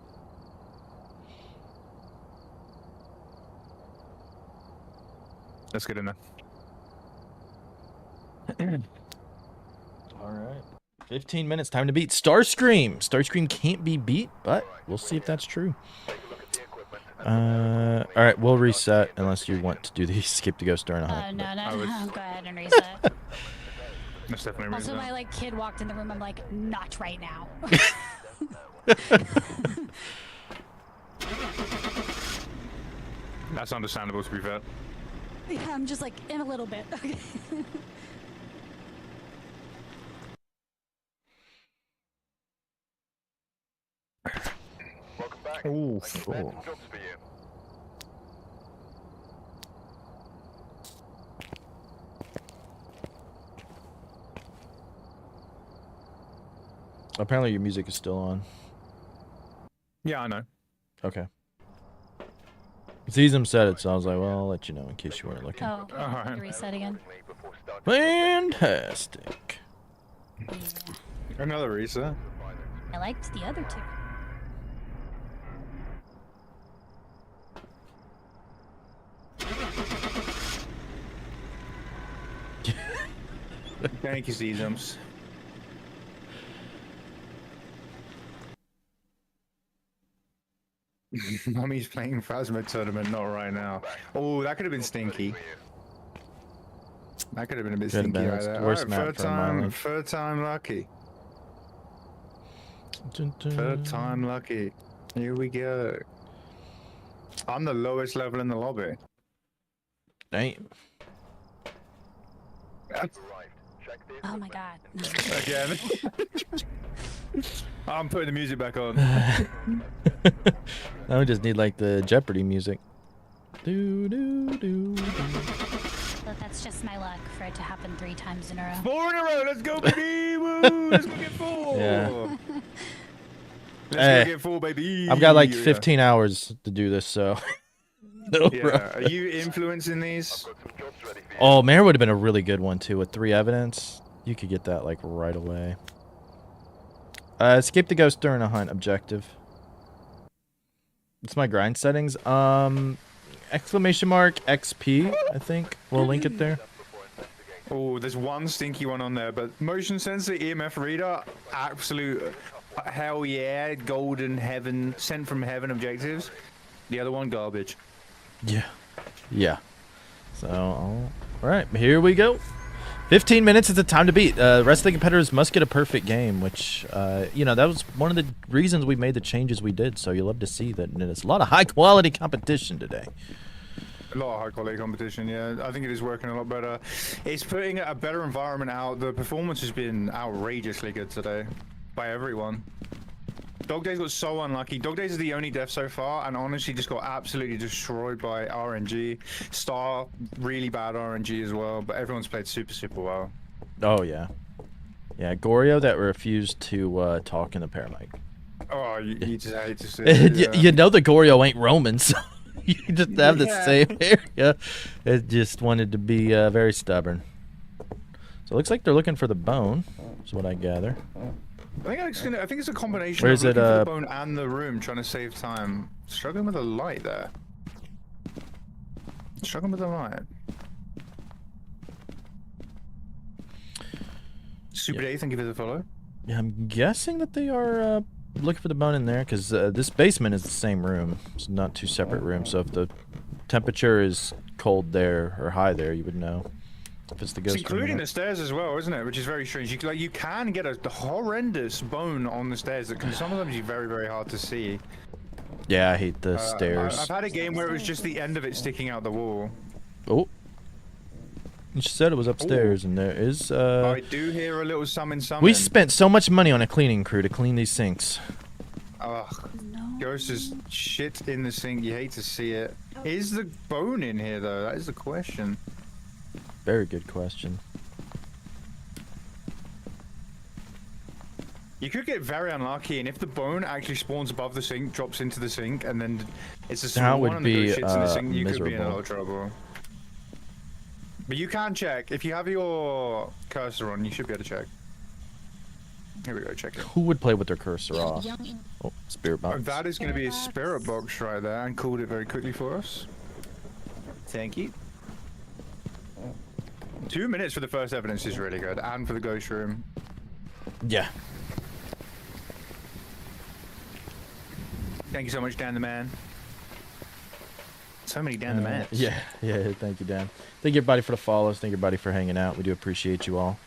Let's get in there. All right. 15 minutes. Time to beat Starscream. Starscream can't be beat, but we'll see if that's true. All right. We'll reset unless you want to do the escape to ghost during a hunt. No. Go ahead and reset. That's definitely Also, my kid walked in the room. I'm like, not right now. That's understandable, to be fair. Yeah, I'm just like in a little bit. Okay. Welcome back. Ooh, I got cool. some jobs for you. Apparently your music is still on. Yeah, I know. Okay. Zizum said it, so I was like, well, I'll let you know in case you weren't looking. Oh, okay. Alright. Reset again. Fantastic. Yeah. Another reset. I liked the other two. Thank you, Zizums. Mummy's playing Phasmo tournament, not right now. Oh, that could have been stinky. That could have been a bit Could've stinky been. right It's the there. worst Alright, map for a Marlin. third time lucky. Dun, dun. Third time lucky. Here we go. I'm the lowest level in the lobby. Damn. Oh my god. Again. I'm putting the music back on. Now we just need like the Jeopardy music. Do do do. So that's just my luck for it to happen 3 times in a row. 4 in a row. Let's go, baby. Woo! Let's go get 4. Yeah. Let's go get 4, baby. I've got like 15 hours to do this, so. No yeah. problem. Are you influencing these? Oh, Mare would have been a really good one too with 3 evidence. You could get that like right away. Escape the ghost during a hunt objective. It's my grind settings. Exclamation mark XP, I think. We'll link it there. Oh, there's one stinky one on there, but motion sensor, EMF reader, absolute hell yeah, golden heaven, sent from heaven objectives. The other one, garbage. Yeah. Yeah. So, all right, here we go. 15 minutes is the time to beat. The rest of the competitors must get a perfect game, which, you know, that was one of the reasons we made the changes we did. So you'll love to see that. And it's a lot of high-quality competition today. A lot of high-quality competition, yeah. I think it is working a lot better. It's putting a better environment out. The performance has been outrageously good today by everyone. Dog Days got so unlucky. Dog Days is the only death so far, and honestly just got absolutely destroyed by RNG. Star, really bad RNG as well, but everyone's played super, super well. Oh, yeah. Yeah, Goryo that refused to talk in the paramic. Oh, you just hate to see it. Yeah. You know the Goryo ain't Roman, so you just have the same area. It just wanted to be very stubborn. So it looks like they're looking for the bone, is what I gather. I think it's a combination Where's of it, looking for the bone and the room, trying to save time. Struggling with the light there. Struggling with the light. Super Day, thank you for the follow. Yeah, I'm guessing that they are looking for the bone in there, because this basement is the same room. It's not 2 separate rooms, so if the temperature is cold there or high there, you would know. If it's the ghost, it's including the stairs as well, isn't it? Which is very strange. You can get a horrendous bone on the stairs that can sometimes be very, very hard to see. Yeah, I hate the stairs. I've had a game where it was just the end of it sticking out the wall. Oh. She said it was upstairs, and there is. I do hear a little summon. We spent so much money on a cleaning crew to clean these sinks. Ugh. Ghost is shit in the sink. You hate to see it. Is the bone in here though? That is the question. Very good question. You could get very unlucky, and if the bone actually spawns above the sink, drops into the sink, and then it's a small one and the ghost shits in the sink, you could be in a lot of trouble. But you can check. If you have your cursor on, you should be able to check. Here we go, check it. Who would play with their cursor off? Oh, spirit box. That is going to be a spirit box right there, and called it very quickly for us. Thank you. 2 minutes for the first evidence is really good, and for the ghost room. Yeah. Thank you so much, Dan the Man. So many Dan the Mans. Yeah, thank you, Dan. Thank you, everybody, for the follows. Thank you, everybody, for hanging out. We do appreciate you all.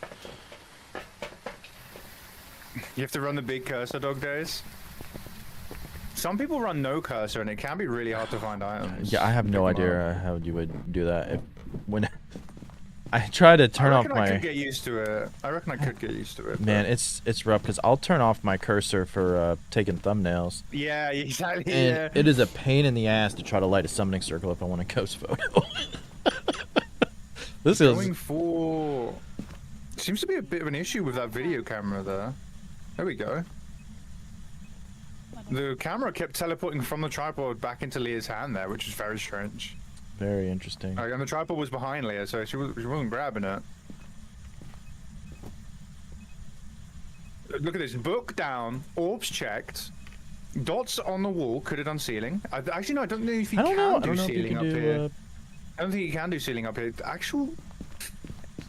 You have to run the big cursor, Dog Days. Some people run no cursor, and it can be really hard to find items. Yeah, I have no idea how you would do that. When I try to turn off my... I could get used to it. I reckon I could get used to it. Man, it's rough, because I'll turn off my cursor for taking thumbnails. Yeah, exactly. And it is a pain in the ass to try to light a summoning circle if I want a ghost photo. This is... Going for... Seems to be a bit of an issue with that video camera there. There we go. The camera kept teleporting from the tripod back into Leah's hand there, which is very strange. Very interesting. And the tripod was behind Leah, so she wasn't grabbing it. Look at this. Book down. Orbs checked. Dots on the wall. Could have done ceiling. Actually, no, I don't know if you can do ceiling up here. I don't think you can do ceiling up here. Actual...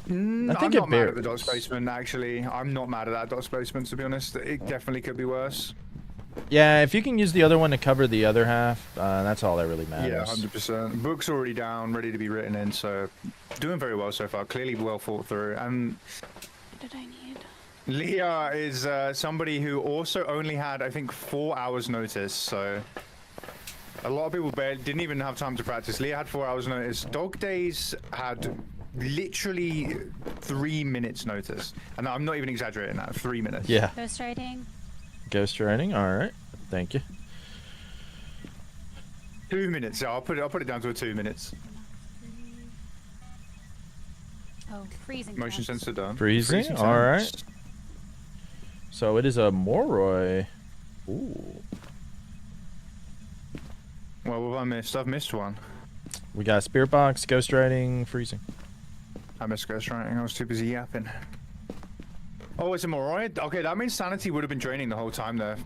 I'm not mad at the dot placement, actually. I'm not mad at that dot placement, to be honest. It definitely could be worse. Yeah, if you can use the other one to cover the other half, that's all that really matters. Yeah, 100%. Book's already down, ready to be written in, so doing very well so far. Clearly well thought through. And what did I need? Leah is somebody who also only had, I think, 4 hours notice, so A lot of people didn't even have time to practice. Leah had 4 hours notice. Dog Days had literally 3 minutes notice. And I'm not even exaggerating that. 3 minutes. Yeah. Ghost riding. Ghost riding. All right. Thank you. 2 minutes. Yeah, I'll put it down to 2 minutes. Oh, freezing. Motion sensor done. Freezing. All right. So it is a Moroi. Ooh. Well, what have I missed? I've missed one. We got Spirit Box, Ghost Riding, Freezing. I missed Ghost Riding. I was too busy yapping. Oh, it's a Moroi? Okay, that means Sanity would have been draining the whole time there.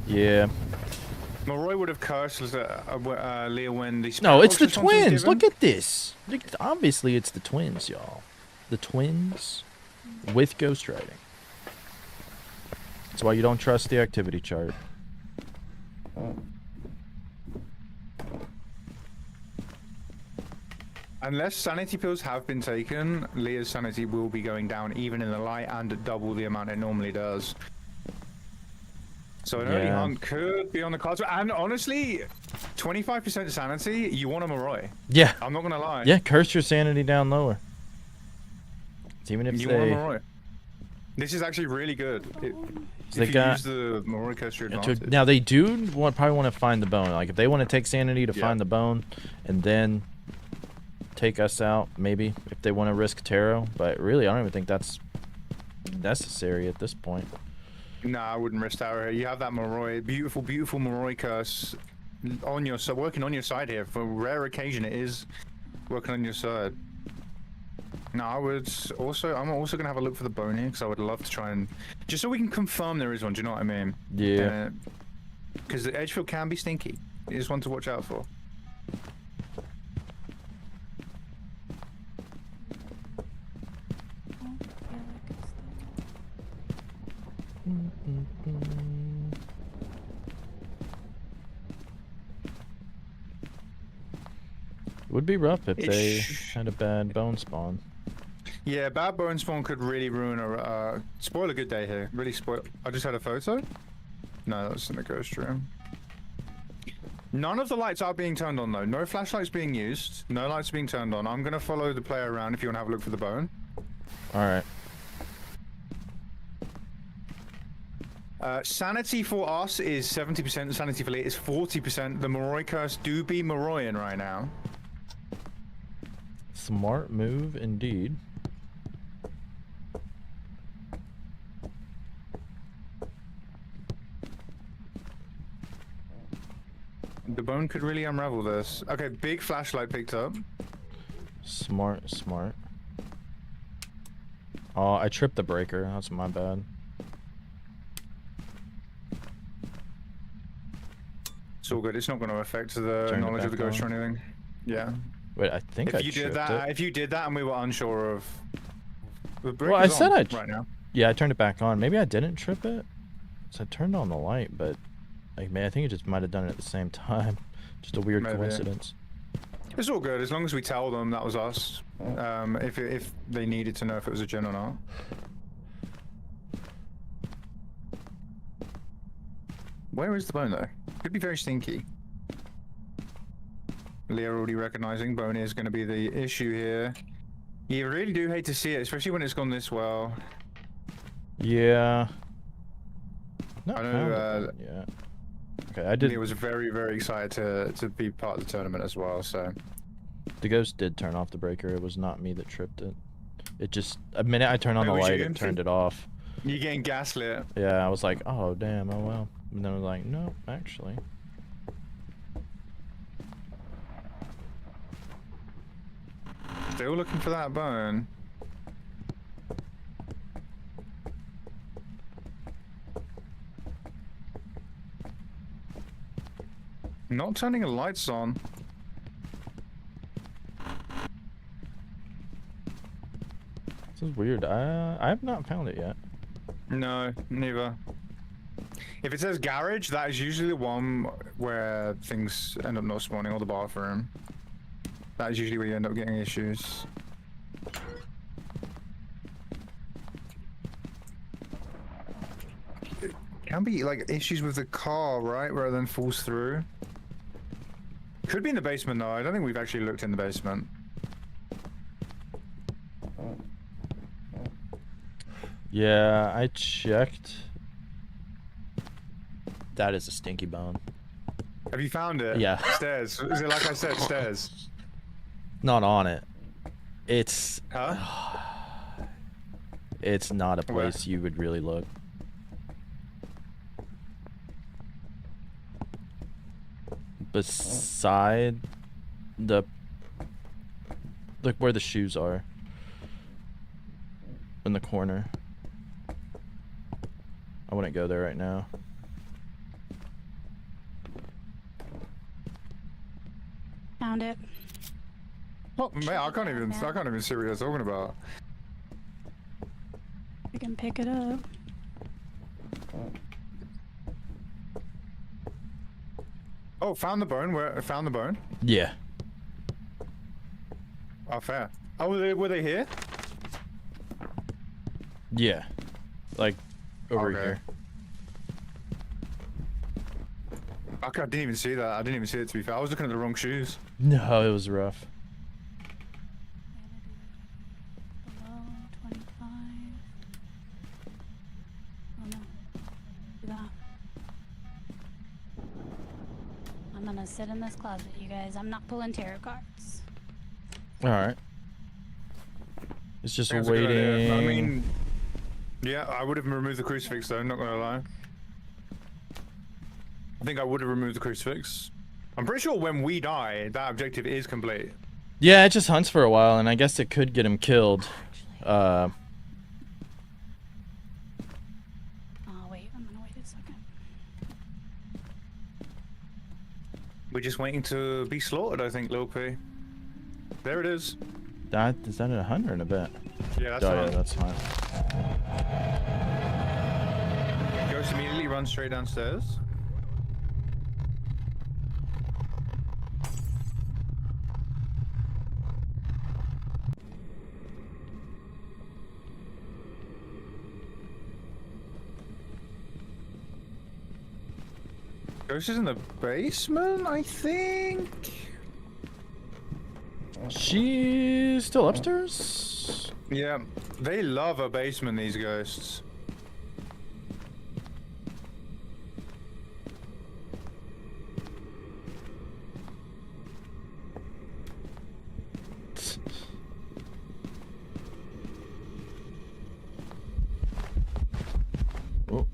Yeah. Moroi would have cursed Leah when the... No, it's the twins. Look at this. Look, obviously, it's the twins, y'all. The twins with Ghost Riding. That's why you don't trust the activity chart. Unless sanity pills have been taken, Leah's sanity will be going down even in the light and at double the amount it normally does. So an early hunt could be on the cards. And honestly, 25% sanity, you want a Moroi. Yeah. I'm not going to lie. Yeah, curse your sanity down lower. It's even if you they... want a Moroi. This is actually really good. If they you use the Moroi curse to your advantage. Now, they do probably want to find the bone. Like, if they want to take sanity to find the bone and then take us out, maybe, if they want to risk tarot. But really, I don't even think that's necessary at this point. Nah, I wouldn't risk tarot. You have that Moroi, beautiful, beautiful Moroi curse on your side, working on your side here. For a rare occasion, it is working on your side. Now, I'm also gonna have a look for the bone here because I would love to try and just so we can confirm there is one. Do you know what I mean? Yeah. Because the Edgefield can be stinky. It is one to watch out for. It would be rough if they had a bad bone spawn. Yeah, bad bone spawn could really ruin a spoil a good day here. Really spoil. I just had a photo. No, that's in the ghost room. None of the lights are being turned on though. No flashlights being used. No lights being turned on. I'm gonna follow the player around if you want to have a look for the bone. All right. Sanity for us is 70%. Sanity for Leah is 40%. The Moroi curse do be Moroian right now. Smart move indeed. The bone could really unravel this. Okay, big flashlight picked up. Smart, smart. Oh, I tripped the breaker. That's my bad. It's all good. It's not going to affect the knowledge of the ghost or anything. Yeah. Wait, I think if you did that, if you did that, and we were unsure of. Well, I said right now. Yeah, I turned it back on. Maybe I didn't trip it. So I turned on the light, but like, man, I think it just might have done it at the same time. Just a weird coincidence. It's all good as long as we tell them that was us. If they needed to know if it was a gen or not. Where is the bone though? Could be very stinky. Leah already recognizing bone is going to be the issue here. You really do hate to see it, especially when it's gone this well. Yeah. No, I know. Yeah. Okay, I did. Leah was very, very excited to be part of the tournament as well. So. The ghost did turn off the breaker. It was not me that tripped it. It just a minute I turned on the light, it turned it off. You're getting gaslit. Yeah, I was like, oh damn, oh well. And then I was like, no, actually. Still looking for that bone. Not turning the lights on. This is weird. I have not found it yet. No, neither. If it says garage, that is usually the one where things end up not spawning, or the bathroom. That is usually where you end up getting issues. Can be like issues with the car, right? Where it then falls through. Could be in the basement though. I don't think we've actually looked in the basement. Yeah, I checked. That is a stinky bone. Have you found it? Yeah. Stairs. Is it like I said, stairs? Not on it. It's... Huh? It's not a place you would really look. Beside the... Look where the shoes are. In the corner. I wouldn't go there right now. Found it. Oh, man, I can't even see what you're talking about. I can pick it up. Oh, found the bone. Where? Found the bone. Yeah. Oh, fair. Oh, were they here? Yeah. Like, over here. Okay, I didn't even see that. I didn't even see it, to be fair. I was looking at the wrong shoes. No, it was rough. Below 25. Oh no. Do that. I'm gonna sit in this closet, you guys. I'm not pulling tarot cards. Alright. It's just That's a good idea. waiting. I mean, yeah, I would have removed the crucifix though, not gonna lie. I think I would have removed the crucifix. I'm pretty sure when we die, that objective is complete. Yeah, it just hunts for a while, and I guess it could get him killed. Oh wait, I'm gonna wait a second. We're just waiting to be slaughtered, I think, Lil P. There it is. Is that a hunt or an event? Yeah, that's oh, fine. yeah, that's fine. Ghost immediately runs straight downstairs. Ghost is in the basement, I think. She's still upstairs? Yeah, they love a basement, these ghosts. Oh.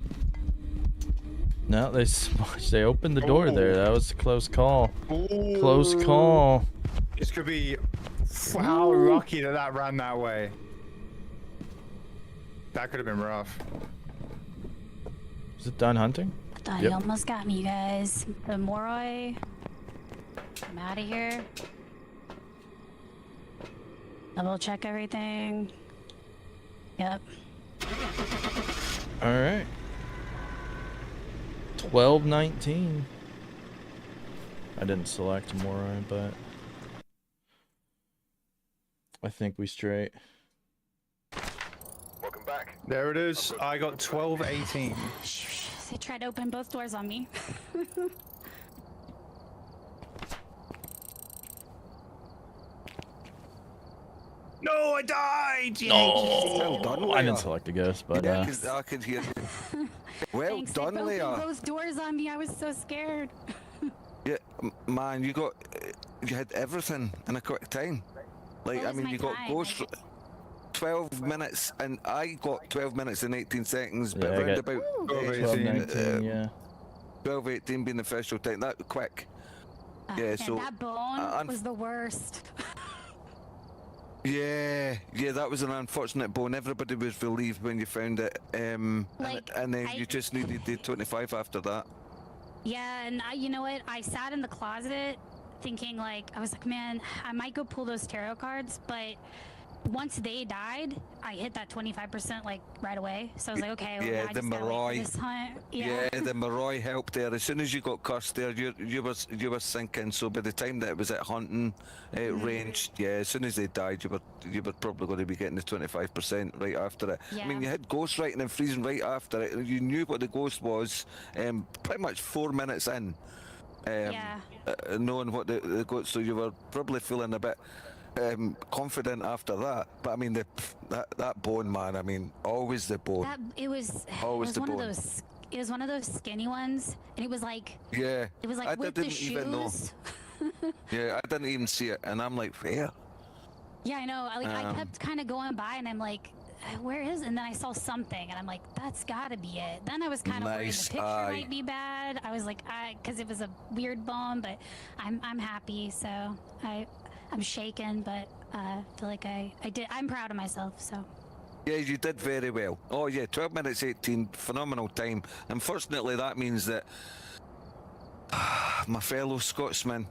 No, they opened the door there. That was a close call. Ooh. Close call. This could be... How lucky that ran that way. That could have been rough. Is it done hunting? Thought he almost got me, you guys. The Moroi. I'm out of here. Double check everything. Yep. All right. 12:19. I didn't select Morai, but I think we straight. Welcome back. There it is. I got 12:18. They tried to open both doors on me. No, I died! No, Well done, I didn't Leia. select a ghost, but Yeah, I could hear you. Well Thanks, done, they broke Leia. both doors on me. I was so scared. Yeah, man, you had everything in a quick time. Like, What I was mean, my you got time? Ghost 12 minutes, and I got 12 minutes and 18 seconds, but Yeah, I around got about 12:19, yeah. 12:18 being the official time. That quick. Yeah, And so that bone was the worst. yeah, that was an unfortunate bone. Everybody was relieved when you found it, and then you just needed the 25 after that. Yeah, and you know what? I sat in the closet thinking, like, I was like, man, I might go pull those tarot cards, but once they died, I hit that 25% like right away. So I was like, okay, well, Yeah, now I the just gotta wait for Moroi. this hunt. Yeah, the Moroi helped there. As soon as you got cursed there, you were sinking. So by the time that it was at hunting range, yeah, as soon as they died, you were probably going to be getting the 25% right after it. I mean, Yeah. you had ghost writing and freezing right after it. You knew what the ghost was, pretty much 4 minutes in. Knowing what the ghost, so you were probably feeling a bit confident after that. But I mean, that bone, man. I mean, always the bone. It was Always the one bone. of those. It was one of those skinny ones, and it was like. Yeah. It was like I with the didn't even know. shoes. Yeah, I didn't even see it, and I'm like, where? Yeah, I know. Like I kept kind of going by, and I'm like, where is? And then I saw something, and I'm like, that's gotta be it. Then I was kind of worried the picture might be bad. I was like, because it was a weird bone, but I'm happy, so I'm shaken, but I feel like I did. I'm proud of myself, so. Yeah, you did very well. Oh yeah, 12 minutes 18, phenomenal time. Unfortunately, that means that my fellow Scotsman,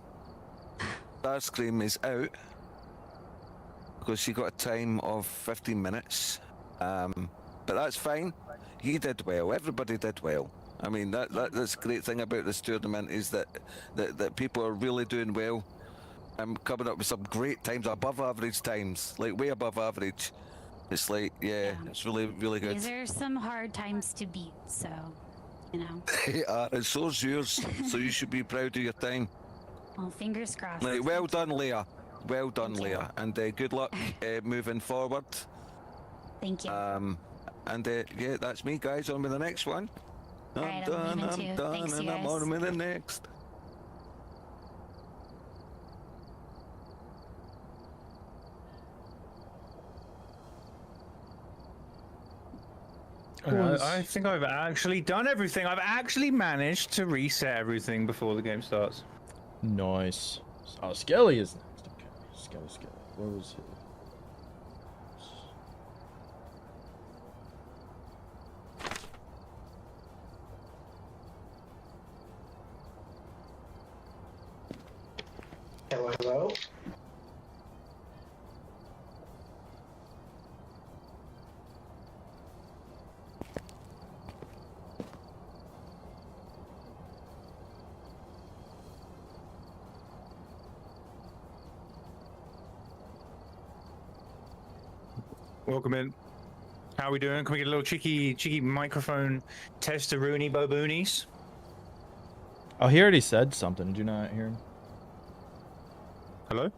Starscream, is out because she got a time of 15 minutes. But that's fine. He did well. Everybody did well. I mean, that's the great thing about this tournament is that people are really doing well. I'm coming up with some great times, above average times, like way above average. It's like, yeah. It's really, really good. These are some hard times to beat, so, you know. They are, and so's yours, so you should be proud of your time. Well, fingers crossed. Like, well done, Leah. Well done, Leah. And good luck moving forward. Thank you. And yeah, that's me, guys. On with the next one. Alright, I'm leaving too. done, Thanks, and you I'm guys. on with the next. I think I've actually done everything. I've actually managed to reset everything before the game starts. Nice. Oh, Skelly is next. Okay. Skelly. Where was he? Hello? Welcome in. How are we doing? Can we get a little cheeky microphone test-a-rooney boboonies? Oh, he already said something. Did you not hear him? Hello?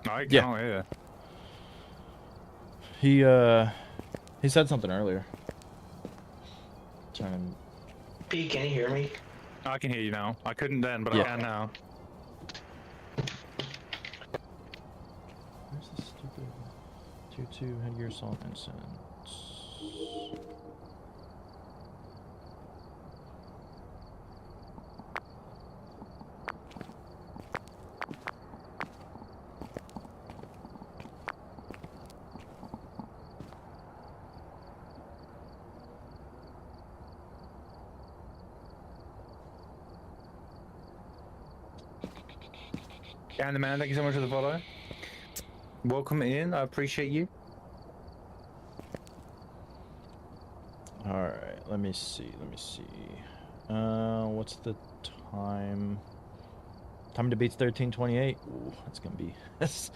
I Yeah. can't hear. He said something earlier. Trying P, can you hear me? I can hear you now. I couldn't then, but Yeah. I can now. Where's the stupid 2-2 headgear salt incense? And the man, thank you so much for the follow. Welcome in. I appreciate you. Alright, let me see. What's the time? Time to beat's 13:28. Ooh, that's gonna be that's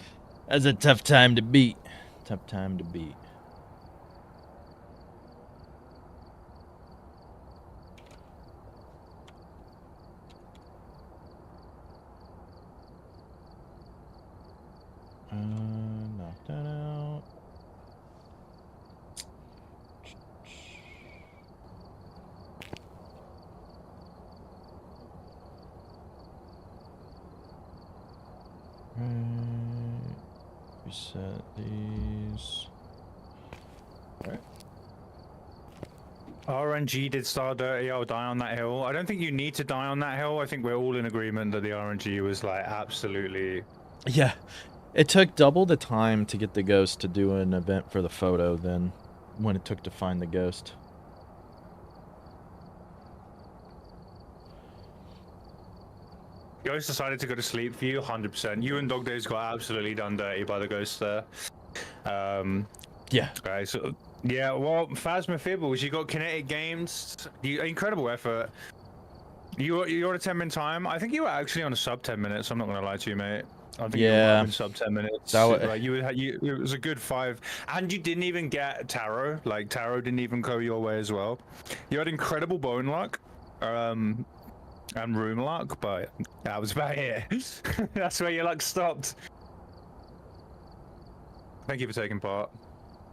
a tough time to beat. Tough time to beat. Knock that out. Right. Reset these. Alright. RNG did start dirty. I'll die on that hill. I don't think you need to die on that hill. I think we're all in agreement that the RNG was like absolutely. Yeah. It took double the time to get the ghost to do an event for the photo than when it took to find the ghost. Ghost decided to go to sleep for you, 100%. You and Dog Days got absolutely done dirty by the ghost there. Yeah. Okay, so yeah, well, Phasmophobia, you got kinetic games, incredible effort. You're on a 10-minute time. I think you were actually on a sub 10 minutes. I'm not gonna lie to you, mate. I think you were in sub 10 minutes. Like it was a good 5, and you didn't even get Tarot. Like Tarot didn't even go your way as well. You had incredible bone luck, and room luck, but that was about it. That's where your luck stopped. Thank you for taking part.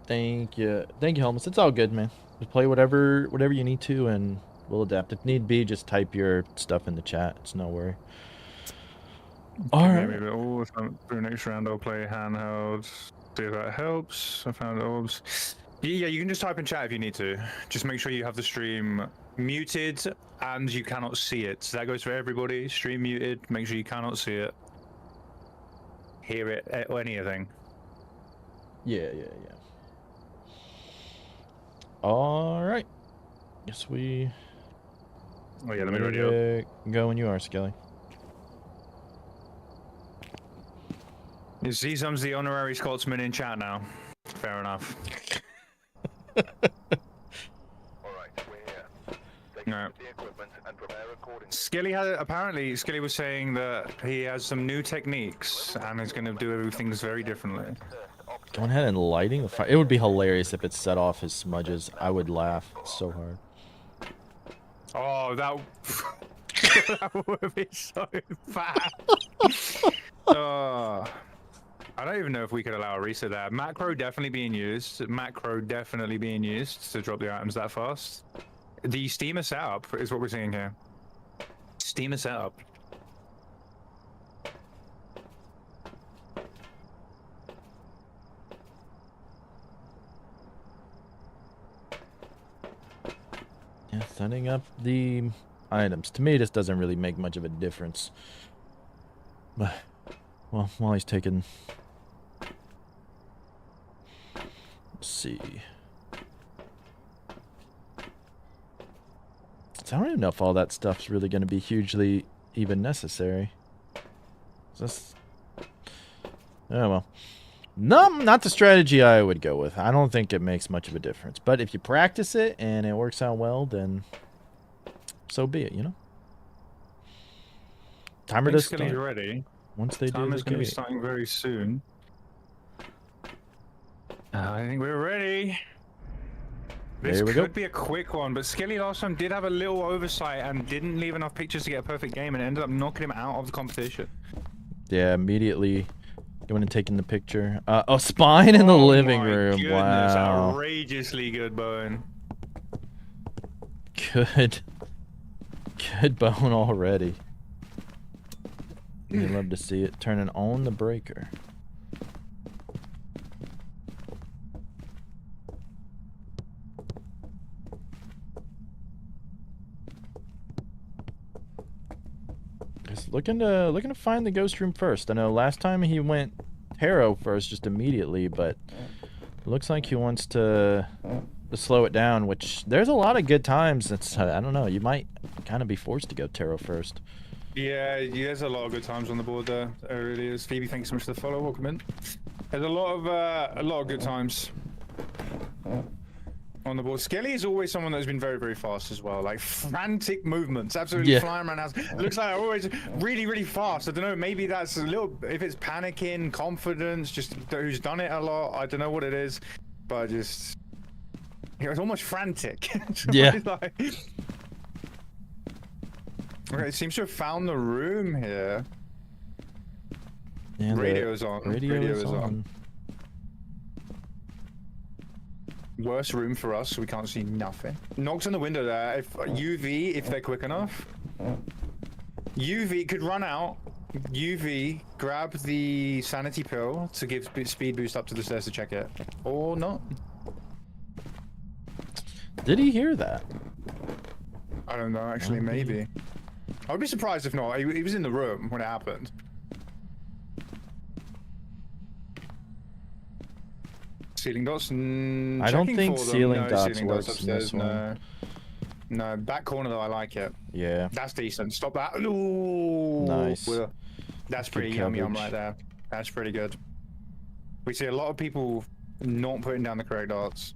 Thank you, Helmets. It's all good, man. Just play whatever you need to, and we'll adapt. If need be, just type your stuff in the chat. It's no worry. All right. For next round, I'll play handheld. See if that helps. I found orbs. Yeah, you can just type in chat if you need to. Just make sure you have the stream muted and you cannot see it. So that goes for everybody. Stream muted. Make sure you cannot see it, hear it, or anything. Yeah. All right. Guess we. Oh yeah, let me ready up. Go when you are, Skelly. You see, some's the honorary Scotsman in chat now. Fair enough. Alright. Skilly Skilly was saying that he has some new techniques and is going to do things very differently. Going ahead and lighting the fire. It would be hilarious if it set off his smudges. I would laugh so hard. Oh, that would be so bad. I don't even know if we could allow a reset there. Macro definitely being used to drop the items that fast. The steamer setup is what we're seeing here. Steamer setup. Yeah, setting up the items. To me, this doesn't really make much of a difference. But, well, while he's taking... Let's see. So I don't even know if all that stuff's really going to be hugely even necessary. Is this... Oh, well. No, not the strategy I would go with. I don't think it makes much of a difference. But if you practice it and it works out well, then so be it, you know? Timer does start. Ready. Once they do, timer's going to be starting very soon. I think we're ready. This could be a quick one, but Skilly last time did have a little oversight and didn't leave enough pictures to get a perfect game and ended up knocking him out of the competition. Yeah, immediately going and taking the picture. Oh, spine in the living room. Goodness, wow. Outrageously good bone. Good bone already. You'd love to see it turning on the breaker. Just looking to find the ghost room first. I know last time he went Tarot first just immediately, but it looks like he wants to slow it down, which there's a lot of good times. It's I don't know, you might kind of be forced to go Tarot first. Yeah, there's a lot of good times on the board there. There really is. Phoebe, thanks so much for the follow. Welcome in. There's a lot of good times on the board. Skelly is always someone that's been very, very fast as well. Like frantic movements, absolutely flying around the house. Looks like always really, really fast. I don't know, maybe that's a little, if it's panicking, confidence, just who's done it a lot. I don't know what it is, but just, it was almost frantic. Yeah. Like, okay, it seems to have found the room here. Yeah, Radio's on. Radio is on. Worst room for us, so we can't see nothing. Knocks on the window there. If UV, if they're quick enough. UV could run out. UV, grab the sanity pill to give speed boost up to the stairs to check it. Or not. Did he hear that? I don't know, actually, maybe. I would be surprised if not. He was in the room when it happened. Ceiling dots? I don't think ceiling dots works in this one. No, back corner though, I like it. Yeah. That's decent. Stop that. Ooh. Nice. Well, that's Good pretty yum coverage. right there. That's pretty good. We see a lot of people not putting down the correct darts.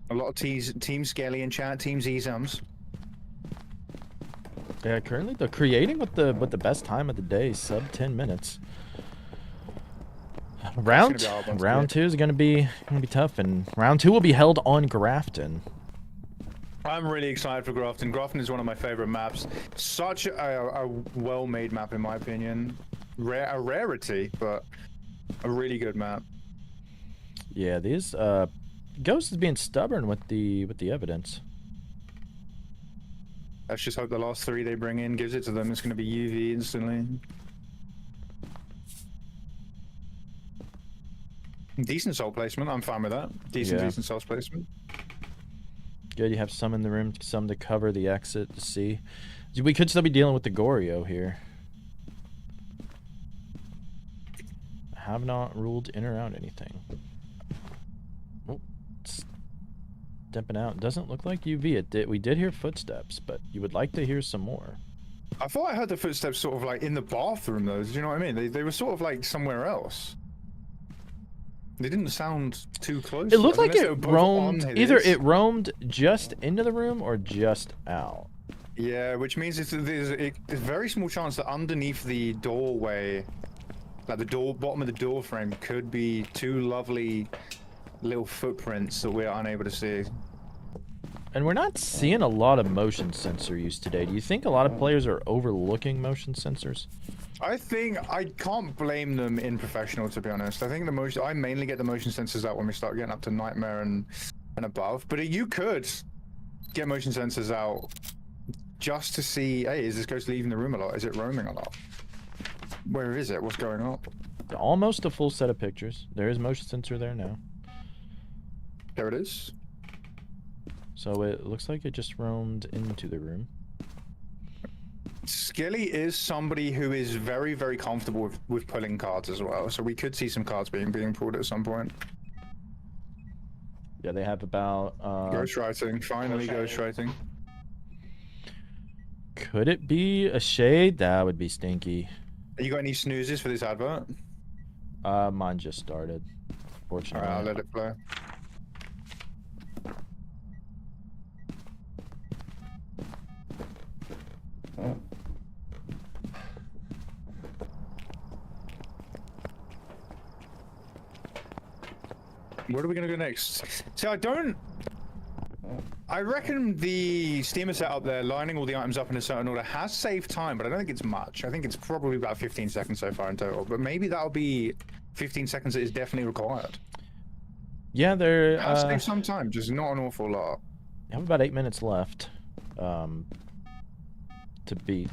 A lot of Team Skelly in chat, Team Z-Sums. Yeah, currently they're creating with the best time of the day, sub 10 minutes. Round 2 is gonna be tough, and round 2 will be held on Grafton. I'm really excited for Grafton. Grafton is one of my favorite maps. Such a well-made map in my opinion. A rarity, but a really good map. Yeah, these Ghost is being stubborn with the evidence. Let's just hope the last 3 they bring in gives it to them. It's going to be UV instantly. Decent soul placement. I'm fine with that. Decent soul placement. Good, you have some in the room, some to cover the exit to see. We could still be dealing with the Goryo here. Have not ruled in or out anything. Oh, stepping out. Doesn't look like UV. We did hear footsteps, but you would like to hear some more. I thought I heard the footsteps sort of like in the bathroom though. Do you know what I mean? They were sort of like somewhere else. They didn't sound too close. It looked like it roamed. Either it roamed just into the room or just out. Yeah, which means there's a very small chance that underneath the doorway, like the bottom of the door frame, could be 2 lovely little footprints that we're unable to see. And we're not seeing a lot of motion sensor use today. Do you think a lot of players are overlooking motion sensors? I think I can't blame them in professional, to be honest. I think I mainly get the motion sensors out when we start getting up to Nightmare and above. But you could get motion sensors out just to see, hey, is this ghost leaving the room a lot? Is it roaming a lot? Where is it? What's going on? Almost a full set of pictures. There is motion sensor there now. There it is. So it looks like it just roamed into the room. Skilly is somebody who is very, very comfortable with pulling cards as well. So we could see some cards being pulled at some point. Yeah, they have about... Ghostwriting. Finally ghostwriting. Could it be a shade? That would be stinky. You got any snoozes for this advert? Mine just started. Fortunately. Alright, I'll let it play. Where are we gonna go next? So I reckon the steamer setup there, lining all the items up in a certain order, has saved time, but I don't think it's much. I think it's probably about 15 seconds so far in total, but maybe that'll be 15 seconds that is definitely required. Yeah, there has saved some time, just not an awful lot. You have about 8 minutes left to be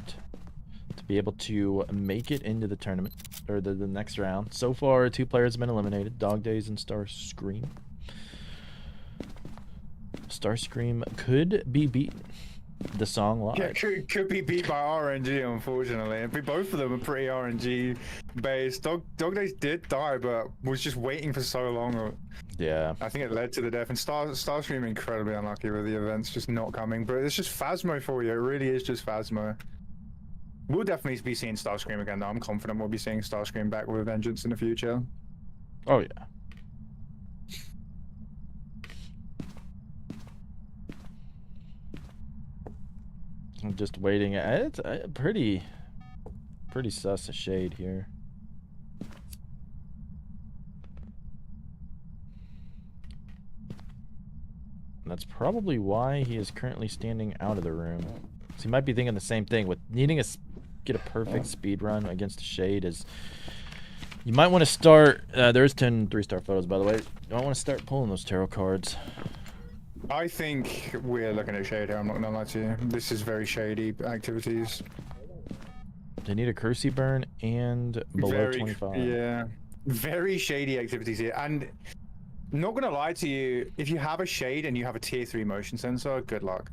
able to make it into the tournament, or the next round. So far, 2 players have been eliminated, Dog Days and Starscream. Starscream could be beaten. The song live. Yeah, could be beat by RNG, unfortunately. Both of them are pretty RNG based. Dog Days did die, but was just waiting for so long. Yeah. I think it led to the death. And Starscream incredibly unlucky with the events just not coming. But it's just Phasmo for you. It really is just Phasmo. We'll definitely be seeing Starscream again, though. I'm confident we'll be seeing Starscream back with a vengeance in the future. Oh, yeah. I'm just waiting. It's pretty sus a shade here. And that's probably why he is currently standing out of the room. So he might be thinking the same thing with needing get a perfect speed run against a shade. Is you might want to start. There's 10 3-star photos, by the way. You might want to start pulling those tarot cards. I think we're looking at shade here, I'm not gonna lie to you. This is very shady activities. They need a Cruci burn and below 25. Yeah, very shady activities here. And not gonna lie to you, if you have a shade and you have a tier 3 motion sensor, good luck.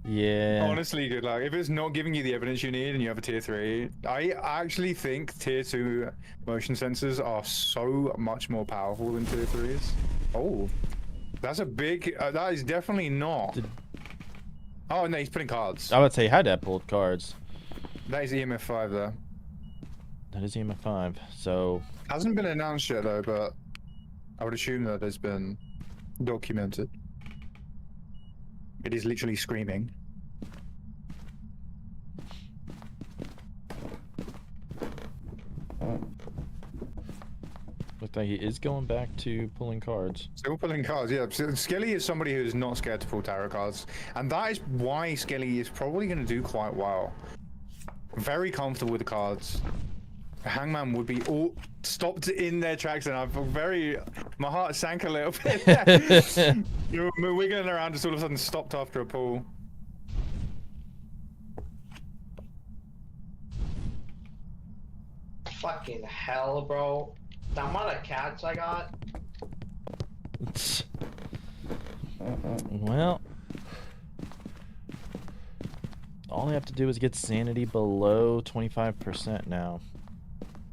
Yeah. Honestly, good luck. If it's not giving you the evidence you need and you have a tier 3, I actually think tier 2 motion sensors are so much more powerful than tier 3s. Oh, that's a big. That is definitely not. Oh no, he's putting cards. I would say had that pulled cards. That is EMF 5 though. That is EMF 5. So hasn't been announced yet though, but I would assume that it's been documented. It is literally screaming. Looks like he is going back to pulling cards. Still pulling cards, yeah. Skelly is somebody who's not scared to pull tarot cards, and that is why Skelly is probably going to do quite well. Very comfortable with the cards. Hangman would be all stopped in their tracks, and I feel my heart sank a little bit. You're wiggling around, just all of a sudden stopped after a pull. Fucking hell, bro. The amount of cats I got. Well, all I have to do is get sanity below 25% now.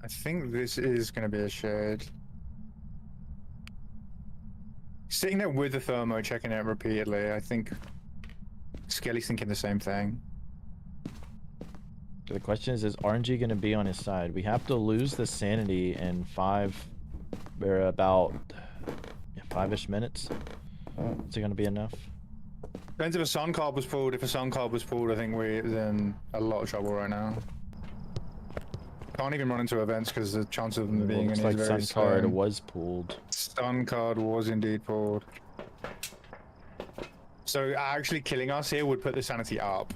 I think this is going to be a shade. Sitting there with the thermo, checking it repeatedly, I think Skelly's thinking the same thing. The question is RNG going to be on his side? We have to lose the sanity in 5-ish minutes. Is it going to be enough? Depends if a sun card was pulled. If a sun card was pulled, I think we're in a lot of trouble right now. Can't even run into events because the chance of them being in is very sun slim. card was pulled. Sun card was indeed pulled. So actually killing us here would put the sanity up.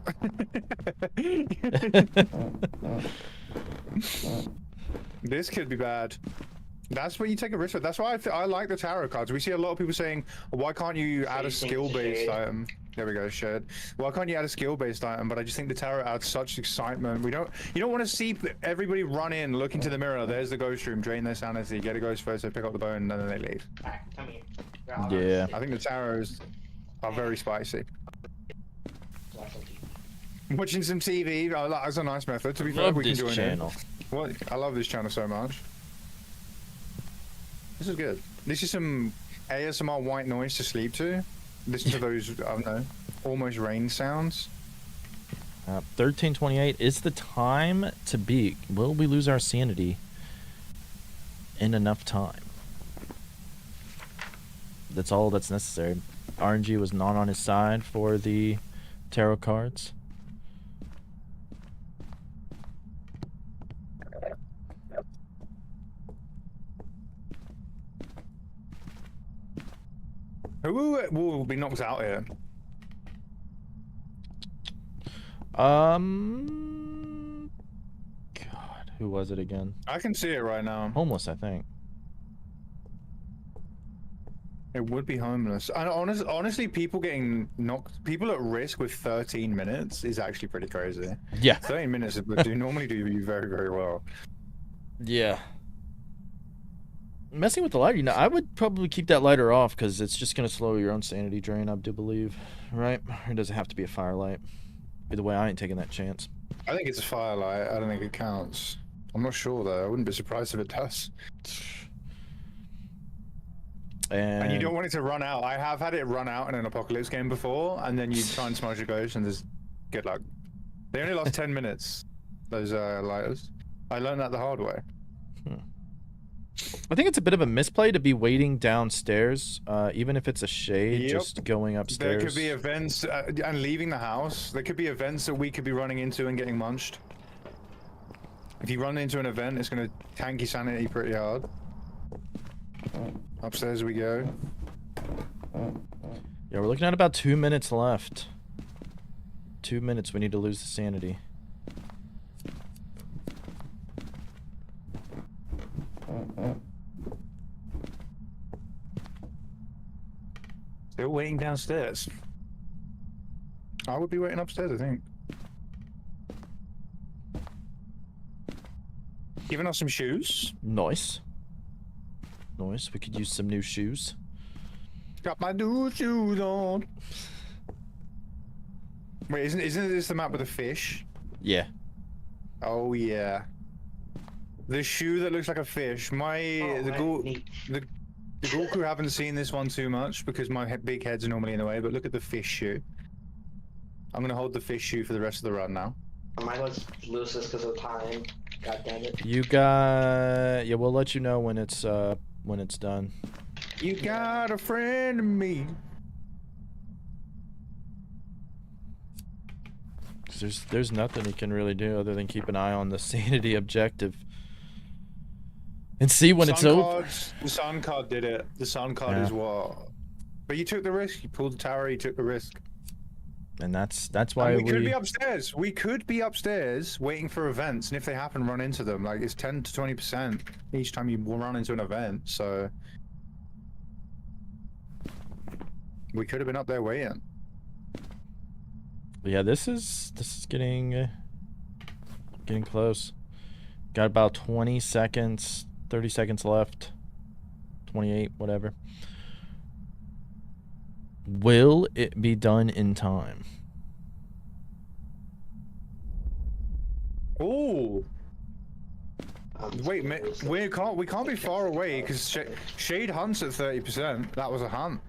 This could be bad. That's what you take a risk with. That's why I like the tarot cards. We see a lot of people saying, why can't you add a skill-based item? There we go, shared. Why can't you add a skill-based item? But I just think the tarot adds such excitement. You don't want to see everybody run in, look into the mirror. There's the ghost room, drain their sanity, get a ghost photo, pick up the bone, and then they leave. Alright, come here. Yeah. I think the tarots are very spicy. Watching some TV, that's a nice method. To be fair, we can join channel. What? I love this channel so much. This is good. This is some ASMR white noise to sleep to. Listen to those, I don't know, almost rain sounds. 13:28 is the time to beat. Will we lose our sanity in enough time? That's all that's necessary. RNG was not on his side for the tarot cards. Who will be knocked out here? God, who was it again? I can see it right now. Homeless, I think. It would be homeless. And honestly, people getting knocked, people at risk with 13 minutes is actually pretty crazy. Yeah. 13 minutes do normally do you very, very well. Yeah. Messing with the lighter, I would probably keep that lighter off because it's just going to slow your own sanity drain, I do believe. Right? Or does it have to be a firelight? Either way, I ain't taking that chance. I think it's a firelight. I don't think it counts. I'm not sure, though. I wouldn't be surprised if it does. And you don't want it to run out. I have had it run out in an apocalypse game before, and then you try and smudge a ghost, and there's good luck. They only last 10 minutes, those lighters. I learned that the hard way. I think it's a bit of a misplay to be waiting downstairs, even if it's a shade, just going upstairs. There could be events, and leaving the house. There could be events that we could be running into and getting munched. If you run into an event, it's going to tank your sanity pretty hard. Upstairs we go. Yeah, we're looking at about 2 minutes left. 2 minutes, we need to lose the sanity. Still waiting downstairs. I would be waiting upstairs, I think. Giving us some shoes. Nice. Nice, we could use some new shoes. Got my new shoes on. Wait, isn't this the map with the fish? Yeah. Oh yeah. The shoe that looks like a fish. The Ghoul crew haven't seen this one too much because my big heads are normally in the way. But look at the fish shoe. I'm gonna hold the fish shoe for the rest of the run now. Mine was loosest because of time. God damn it. You got. Yeah, we'll let you know when it's done. You got a friend in me. There's nothing you can really do other than keep an eye on the sanity objective. And see when it's over. The sun card did it. The sun card is what. But you took the risk. You pulled the tower. You took the risk. And that's why we could be upstairs. We could be upstairs waiting for events, and if they happen, run into them. Like it's 10 to 20% each time you run into an event. So we could have been up there waiting. Yeah, this is getting close. Got about 20 seconds, 30 seconds left. 28, whatever. Will it be done in time? Ooh. Wait, we can't be far away because Shade hunts at 30%. That was a hunt.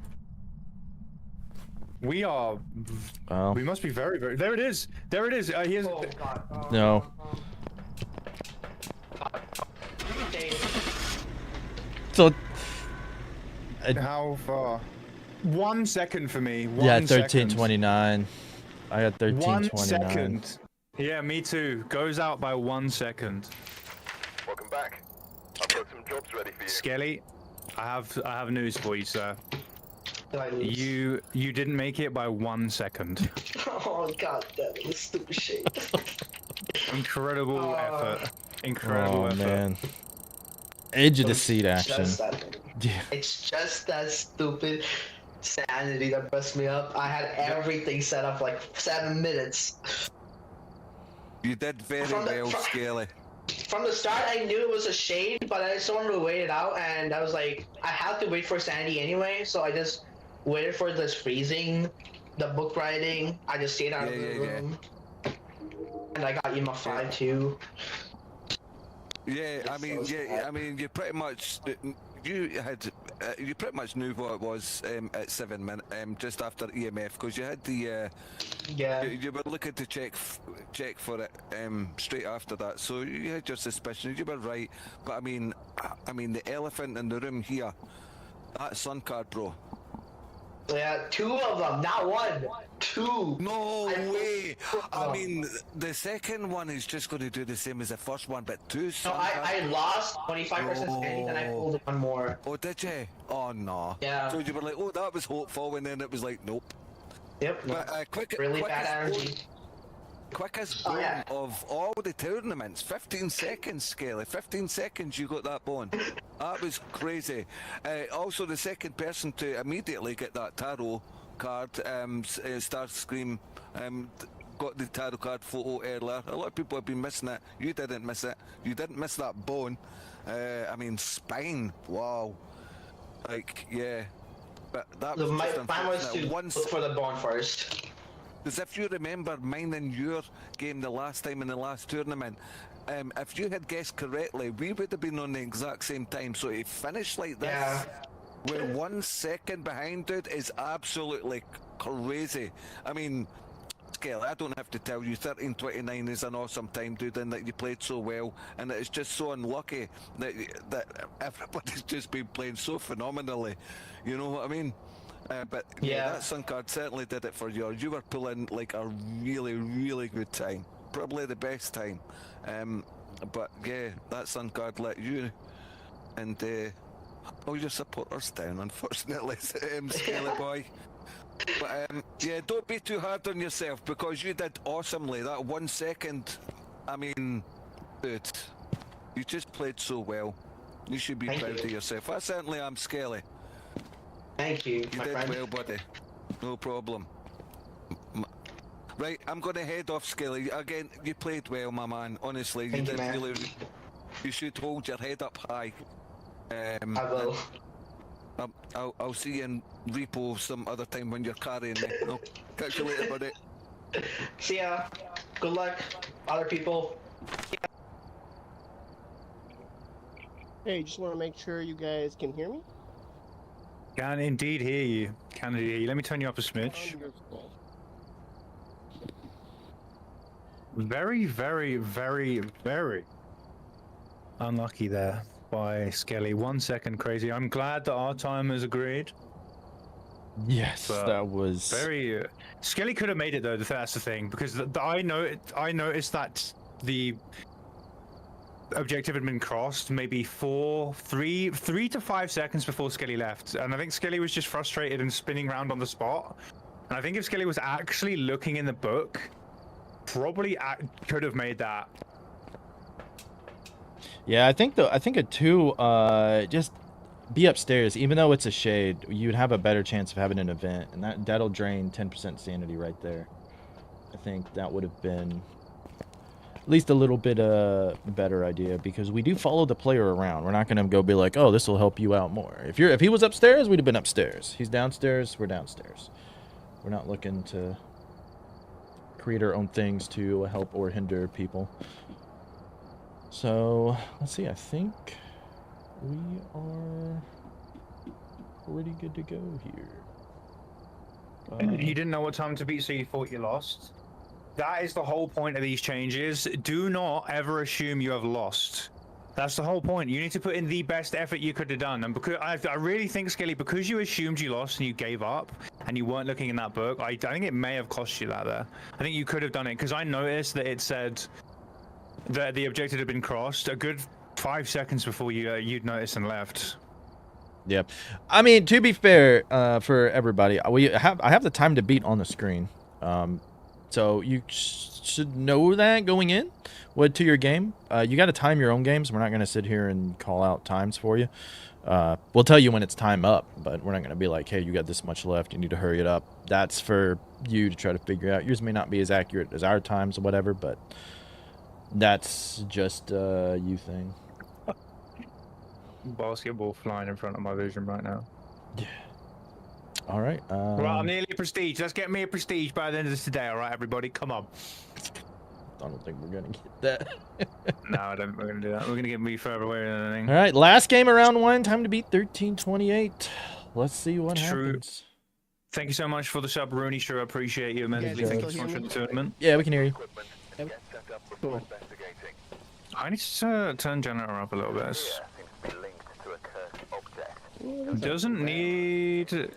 We are. Well, we must be very, very. There it is. There it is. Here's. Oh, God. No. So. How far? 1 second for me. Yeah, 13:29. I got 13:29. 1 second. Yeah, me too. Goes out by 1 second. Welcome back. I've got some jobs ready for you. Skelly, I have news for you, sir. You didn't make it by 1 second. Oh god, that was stupid shit. Incredible effort. Incredible effort. Man. Edge of the seat action. Yeah. It's just that stupid sanity that bust me up. I had everything set up like 7 minutes. You did very well, Skelly. From the start, I knew it was a shade, but I just wanted to wait it out, and I was like, I had to wait for sanity anyway, so I just waited for this freezing, the book writing. I just stayed out of the room, and I got EMA 5 too. Yeah, I mean, you pretty much you pretty much knew what it was at 7 minutes, just after EMF, because you had the you were looking to check for it straight after that, so you had your suspicions. You were right, but I mean the elephant in the room here, that sun card, bro. Yeah, 2 of them, not 1. 2. No way. I mean, the second one is just going to do the same as the first one, but 2. No, I lost 25% sanity, then I pulled 1 more. Oh, did you? Oh no. Yeah. So you were like, oh, that was hopeful, and then it was like, nope. Yep. But really bad energy. Quickest bone of all the tournaments. 15 seconds, Skelly. 15 seconds you got that bone. That was crazy. Also, the second person to immediately get that tarot card, Starscream, got the tarot card photo earlier. A lot of people have been missing it. You didn't miss it. You didn't miss that bone. I mean, spine. Wow. Like, yeah. But that was mine was to look for the bone first. Because if you remember mine and your game the last time in the last tournament, if you had guessed correctly, we would have been on the exact same time. So to finish like this, we're 1 second behind, dude, is absolutely crazy. I mean, Skelly, I don't have to tell you, 13:29 is an awesome time, dude, and that you played so well, and it's just so unlucky that everybody's just been playing so phenomenally. You know what I mean? But yeah, that sun card certainly did it for you. You were pulling like a really, really good time, probably the best time. But yeah, that sun card let you and all your supporters down, unfortunately, Skelly boy. But yeah, don't be too hard on yourself because you did awesomely. That 1 second, I mean, dude, you just played so well. You should be proud of yourself. I certainly am, Skelly. Thank you, You did well, buddy. No problem. Right, I'm going to head off, Skelly. Again, you played well, my man. Honestly, you did really. You should hold your head up high. I will. I'll see you in repo some other time when you're carrying me. No, catch you later, buddy. See ya. Good luck, other people. Hey, just want to make sure you guys can hear me. Can indeed hear you. Can indeed hear you. Let me turn you up a smidge. Very, very, very, very unlucky there by Skelly. 1 second crazy. I'm glad that our timers agreed. Yes, But that was very. Skelly could have made it though. That's the thing, because I noticed that the objective had been crossed maybe 3 to 5 seconds before Skelly left, and I think Skelly was just frustrated and spinning around on the spot. And I think if Skelly was actually looking in the book, probably could have made that. Yeah, I think a 2, just be upstairs. Even though it's a shade, you'd have a better chance of having an event, and that'll drain 10% sanity right there. I think that would have been at least a little bit better idea, because we do follow the player around. We're not gonna go be like, oh, this will help you out more. If he was upstairs, we'd have been upstairs. He's downstairs, we're downstairs. We're not looking to create our own things to help or hinder people. So let's see. I think we are pretty good to go here. You didn't know what time to beat, so you thought you lost. That is the whole point of these changes. Do not ever assume you have lost. That's the whole point. You need to put in the best effort you could have done. And because I really think, Skelly, because you assumed you lost and you gave up and you weren't looking in that book, I think it may have cost you that there. I think you could have done it, because I noticed that it said that the objective had been crossed a good 5 seconds before you'd noticed and left. Yep. I mean, to be fair, for everybody, I have the time to beat on the screen. So you should know that going in to your game. You got to time your own games. We're not going to sit here and call out times for you. We'll tell you when it's time up, but we're not going to be like, hey, you got this much left, you need to hurry it up. That's for you to try to figure out. Yours may not be as accurate as our times or whatever, but that's just a you thing. Basketball flying in front of my vision right now. Yeah. All right. Right, I'm nearly a prestige. Let's get me a prestige by the end of this today. All right, everybody, come on. I don't think we're gonna get that. No, I don't think we're gonna do that. We're gonna get me further away than anything. All right, last game of round 1. Time to beat 1328. Let's see what happens. Thank you so much for the sub, Rooney. Sure, I appreciate you immensely. Thank you so much for the tournament. Yeah, we can hear you. Cool. I need to turn generator up a little bit. Doesn't need.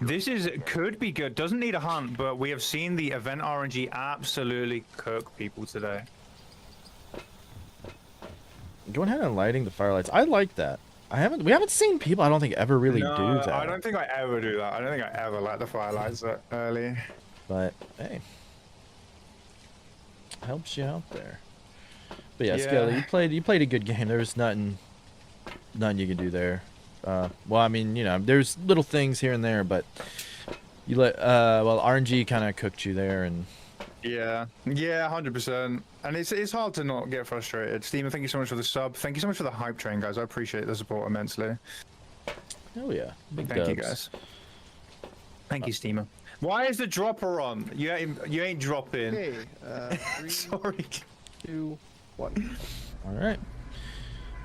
This could be good. Doesn't need a hunt, but we have seen the event RNG absolutely cook people today. Going ahead and lighting the firelights. I like that. We haven't seen people, I don't think, ever really do that. I don't think I ever do that. I don't think I ever light the firelights that early. But hey, helps you out there. But yeah, Skelly, you played a good game. There was nothing you can do there. Well, I mean, you know, there's little things here and there, but you well, RNG kind of cooked you there, and yeah, 100%. And it's hard to not get frustrated. Steamer, thank you so much for the sub. Thank you so much for the hype train, guys. I appreciate the support immensely. Oh yeah, big thank you, dubs. guys. Thank you, Steamer. Why is the dropper on? You ain't dropping. Okay, 3, Sorry. 2, 1. All right.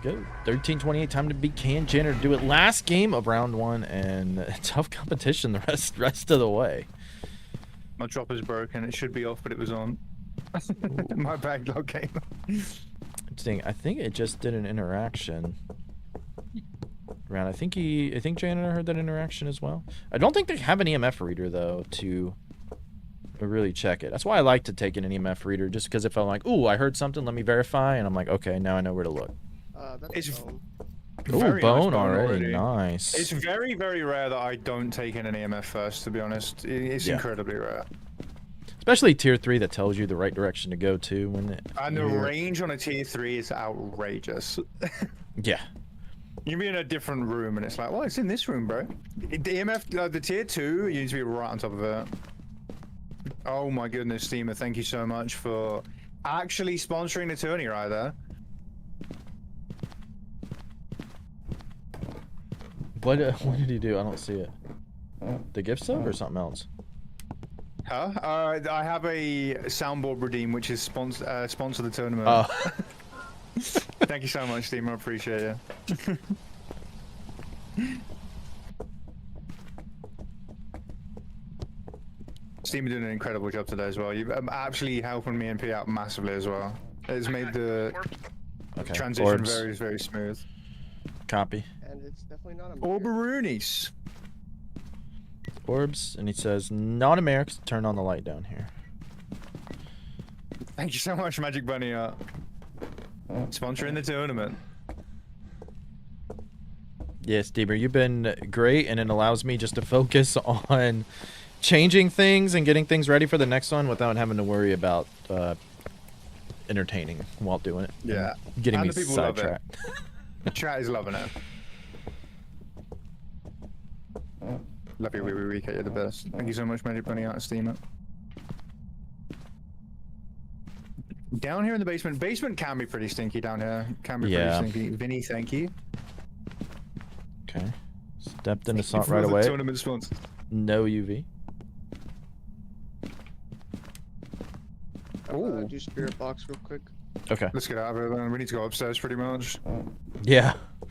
Go. 1328. Time to beat Can Jenner to do it. Last game of round 1, and tough competition the rest of the way. My dropper's broken. It should be off, but it was on. My backlog came. Interesting. I think it just did an interaction. Round. I think Janitor heard that interaction as well. I don't think they have an EMF reader though to really check it. That's why I like to take an EMF reader, just because if I'm like, ooh, I heard something, let me verify, and I'm like, okay, now I know where to look. It's bone. Ooh, bone already. Nice. It's very, very rare that I don't take in an EMF first, to be honest. It's incredibly rare. Especially tier 3 that tells you the right direction to go to when And the range on a tier 3 is outrageous. Yeah. You can be in a different room and it's like, well, it's in this room, bro. The EMF, the tier 2, you need to be right on top of it. Oh my goodness, Steamer, thank you so much for actually sponsoring the tourney right there. What did he do? I don't see it. The gift sub or something else? Huh? I have a soundboard redeem, which is sponsor the tournament. Oh. Thank you so much, Steam. I appreciate it. Steam are doing an incredible job today as well. You've actually helping me and P out massively as well. It's made the transition Orbs. very, very smooth. Copy. And it's definitely not a Orberoonies. Orbs, and he says, not Americans, turn on the light down here. Thank you so much, Magic Bunny. Sponsoring the tournament. Yes, Steamer, you've been great, and it allows me just to focus on changing things and getting things ready for the next one without having to worry about entertaining while doing it. Yeah. Getting And me the people love it. sidetracked. The chat is loving it. Love you, we you're the best. Thank you so much, Magic Bunny, out of Steamer. Down here in the basement. Basement can be pretty stinky down here. Can be pretty stinky. Vinny, thank you. Okay. Stepped into Thank you assault for right the away. tournament sponsor. No UV. Do spirit box real quick. Okay. Let's get out of here then. We need to go upstairs pretty much. Yeah. We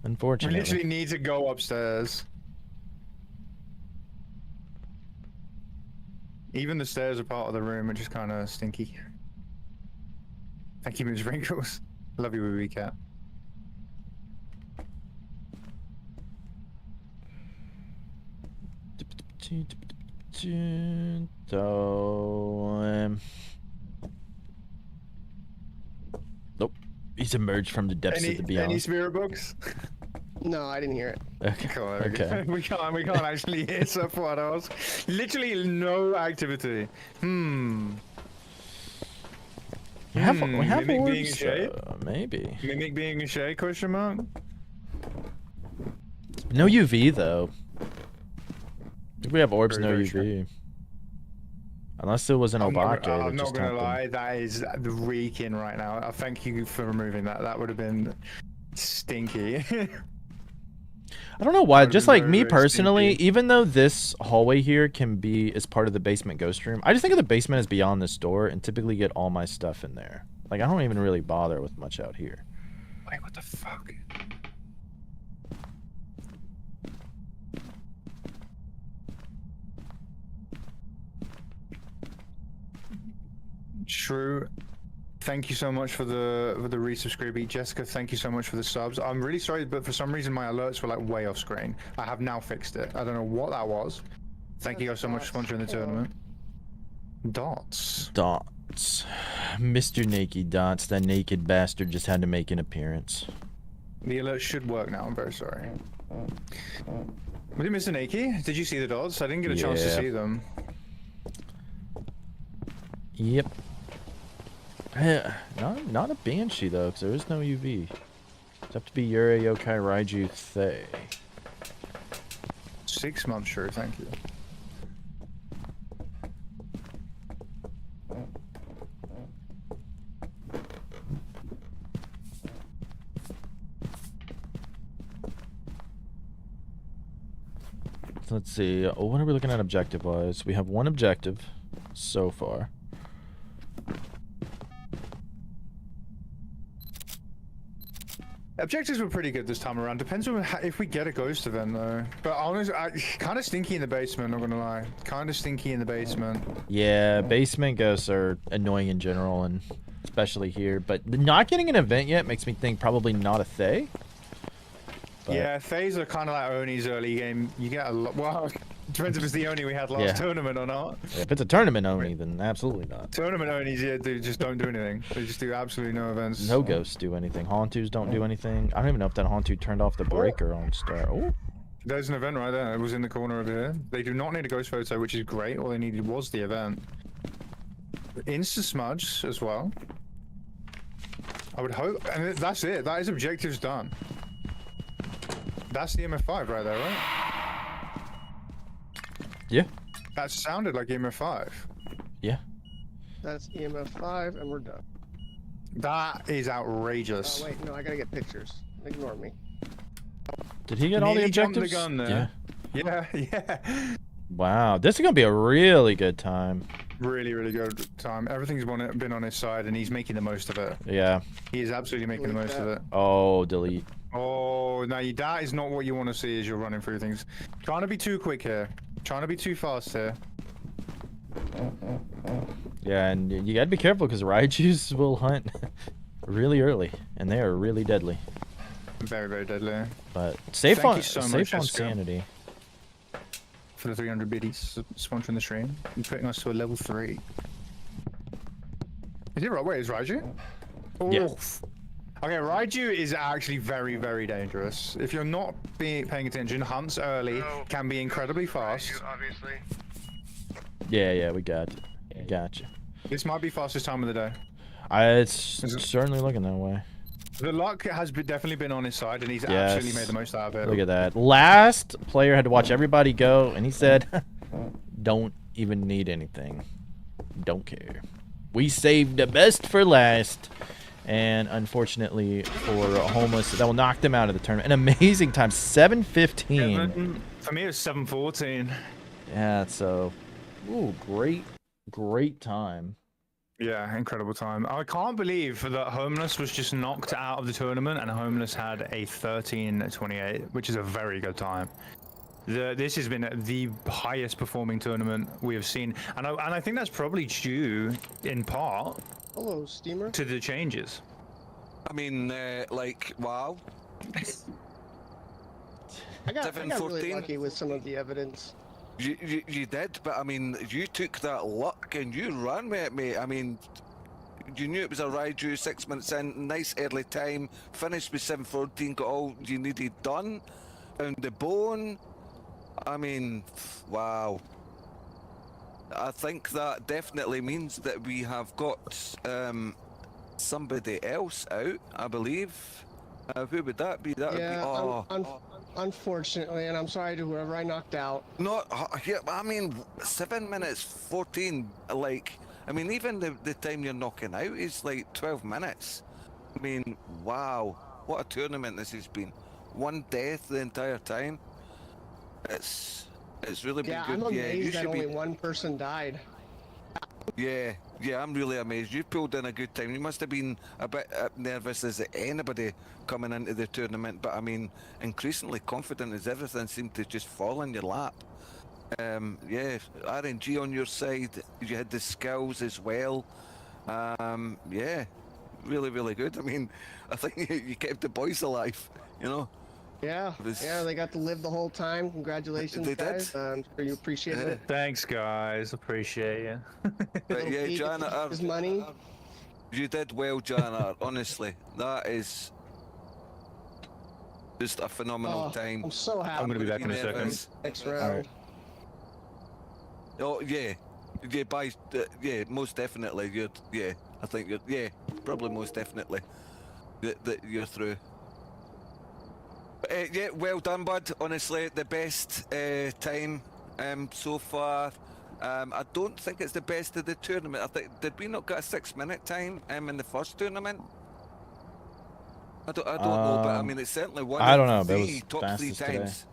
Unfortunately. literally need to go upstairs. Even the stairs are part of the room, which is kind of stinky. Thank you, Ms. Wrinkles. Love you, wee cat. So, nope. He's emerged from the depths of the beyond. Any spirit books? No, I didn't hear it. Okay. Cool, Okay. we can't actually hear stuff what else. Literally no activity. We have Mimic being a orbs, shade? maybe. Mimic being a shade, question mark? No UV though. If we have orbs, Very, no very UV. Unless it was an Obake. I'm not gonna lie, that is the reeking right now. Thank you for removing that. That would have been stinky. I don't know why. Just like very, me very personally, stinky. even though this hallway here can be as part of the basement ghost room, I just think of the basement as beyond this door and typically get all my stuff in there. Like I don't even really bother with much out here. Wait, what the fuck? True. Thank you so much for the resubscribe. Jessica, thank you so much for the subs. I'm really sorry, but for some reason my alerts were like way off screen. I have now fixed it. I don't know what that was. Thank you guys so much for sponsoring the tournament. Dots. Dots. Mr. Naked Dots, that naked bastard just had to make an appearance. The alert should work now. I'm very sorry. Was it Mr. Naked? Did you see the dots? I didn't get a chance to see them. Yep. Not a Banshee though, because there is no UV. It's have to be Yurei Yokai Raiju Thay. 6 months, sure, thank you. So let's see. What are we looking at objective-wise? We have one objective so far. Objectives were pretty good this time around. Depends on if we get a ghost event though. But honestly, kind of stinky in the basement, not gonna lie. Kind of stinky in the basement. Yeah, basement ghosts are annoying in general, and especially here. But not getting an event yet makes me think probably not a Thay. But yeah, Thays are kind of like Oni's early game. You get a lot. Well, depends if it's the Oni we had last tournament or not. yeah, if it's a tournament Oni, then absolutely not. Tournament Onis, yeah, they just don't do anything. They just do absolutely no events. No ghosts do anything. Hauntus don't do anything. I don't even know if that Hauntu turned off the breaker on Star. Oh. There's an event right there. It was in the corner over here. They do not need a ghost photo, which is great. All they needed was the event. Insta smudge as well. I would hope, and that's it. That is objectives done. That's the MF5 right there, right? Yeah. That sounded like EMF5. Yeah. That's EMF 5, and we're done. That is outrageous. Oh wait, no, I gotta get pictures. Ignore me. Did he get all the Nearly jumped objectives? the gun there. Yeah, yeah. Wow, this is gonna be a really good time. Really, really good time. Everything's been on his side, and he's making the most of it. Yeah. He is absolutely making the most of it. Oh, delete. Oh, no, that is not what you want to see as you're running through things. Trying to be too quick here. Trying to be too fast here. Yeah, and you gotta be careful because Raijus will hunt really early, and they are really deadly. Very, very deadly. But safe Thank on you so much, safe on Jessica, sanity. for the 300 biddies sponsoring the stream. You're putting us to a level 3. Is it right? Wait, is Raiju? Yeah. Oof. Okay, Raiju is actually very, very dangerous. If you're not paying attention, hunts early can be incredibly fast. Obviously. Yeah, we got you. Gotcha. This might be fastest time of the day. It's certainly looking that way. The luck has definitely been on his side, and he's absolutely made the most out of it. Look at that. Last player had to watch everybody go, and he said, don't even need anything. Don't care. We saved the best for last. And unfortunately for Homeless, that will knock them out of the tournament. An amazing time, 7:15. For me, it was 7:14. Yeah, so, ooh, great time. Yeah, incredible time. I can't believe that Homeless was just knocked out of the tournament, and Homeless had a 13:28, which is a very good time. This has been the highest performing tournament we have seen, and I think that's probably due in part. Hello, Steamer. To the changes. I mean, like, wow. I got really lucky with some of the evidence. You did, but I mean, you took that luck and you ran with it, mate. I mean, you knew it was a Raiju 6 minutes in, nice early time, finished with 7:14, got all you needed done, found the bone. I mean, wow. I think that definitely means that we have got somebody else out, I believe. Who would that be? That would be. Unfortunately, and I'm sorry to whoever I knocked out. Not, yeah, I mean, 7 minutes 14. Like, I mean, even the time you're knocking out is like 12 minutes. I mean, wow, what a tournament this has been. One death the entire time. It's really been good. I'm amazed you that should only be. one person died. Yeah, I'm really amazed. You pulled in a good time. You must have been a bit nervous as anybody coming into the tournament, but I mean, increasingly confident as everything seemed to just fall in your lap. Yeah, RNG on your side. You had the skills as well. Yeah, really, really good. I mean, I think you kept the boys alive, you know? Yeah, they got to live the whole time. Congratulations, guys. I'm sure you appreciate it. Thanks, guys. Appreciate you. But yeah, Jana, his money. You did well, Jana. Honestly, that is just a phenomenal time. I'm so happy. I'm gonna be back in a second. Next round. Oh yeah, most definitely. I think probably most definitely that you're through. Yeah, well done, bud. Honestly, the best time so far. I don't think it's the best of the tournament. I think, did we not get a 6 minute time in the first tournament? I don't know, but I mean, it's certainly one of the top 3 times.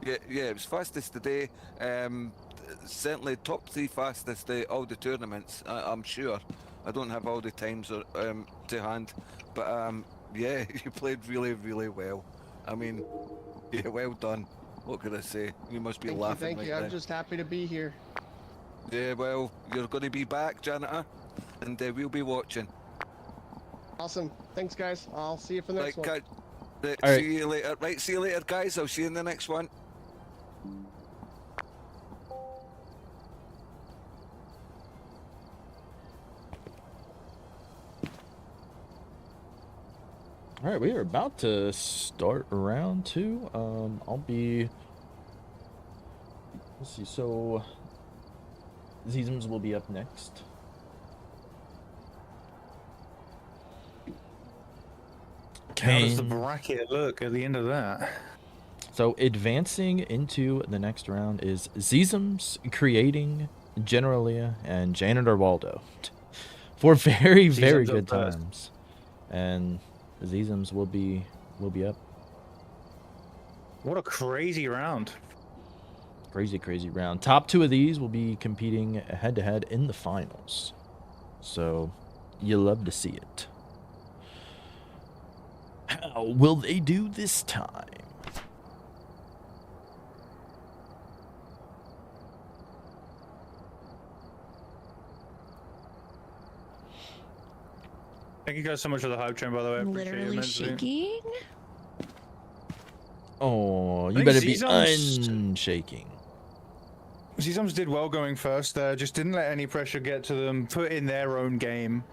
Today. Yeah, it was fastest today. Certainly top 3 fastest all the tournaments. I'm sure. I don't have all the times to hand, but yeah, you played really, really well. I mean, yeah, well done. What can I say? You must be laughing. Thank you. I'm just happy to be here. Yeah, well, you're going to be back, Janitor, and we'll be watching. Awesome. Thanks, guys. I'll see you for the next one. See you later. Right, see you later, guys. I'll see you in the next one. All right, we are about to start round 2. I'll be. Let's see. So, Zizums will be up next. How does the bracket look at the end of that? So, advancing into the next round is Zizums, Creating, Generalia, and Janitor Waldo. 4 very, very good times. And Zizums will be up. What a crazy round. Crazy, crazy round. Top 2 of these will be competing head-to-head in the finals. So, you love to see it. How will they do this time? Thank you guys so much for the hype train, by the way. I appreciate it Literally immensely. shaking. Oh, you think better be Zizom's- unshaking. Zizom's did well going first there, just didn't let any pressure get to them, put in their own game,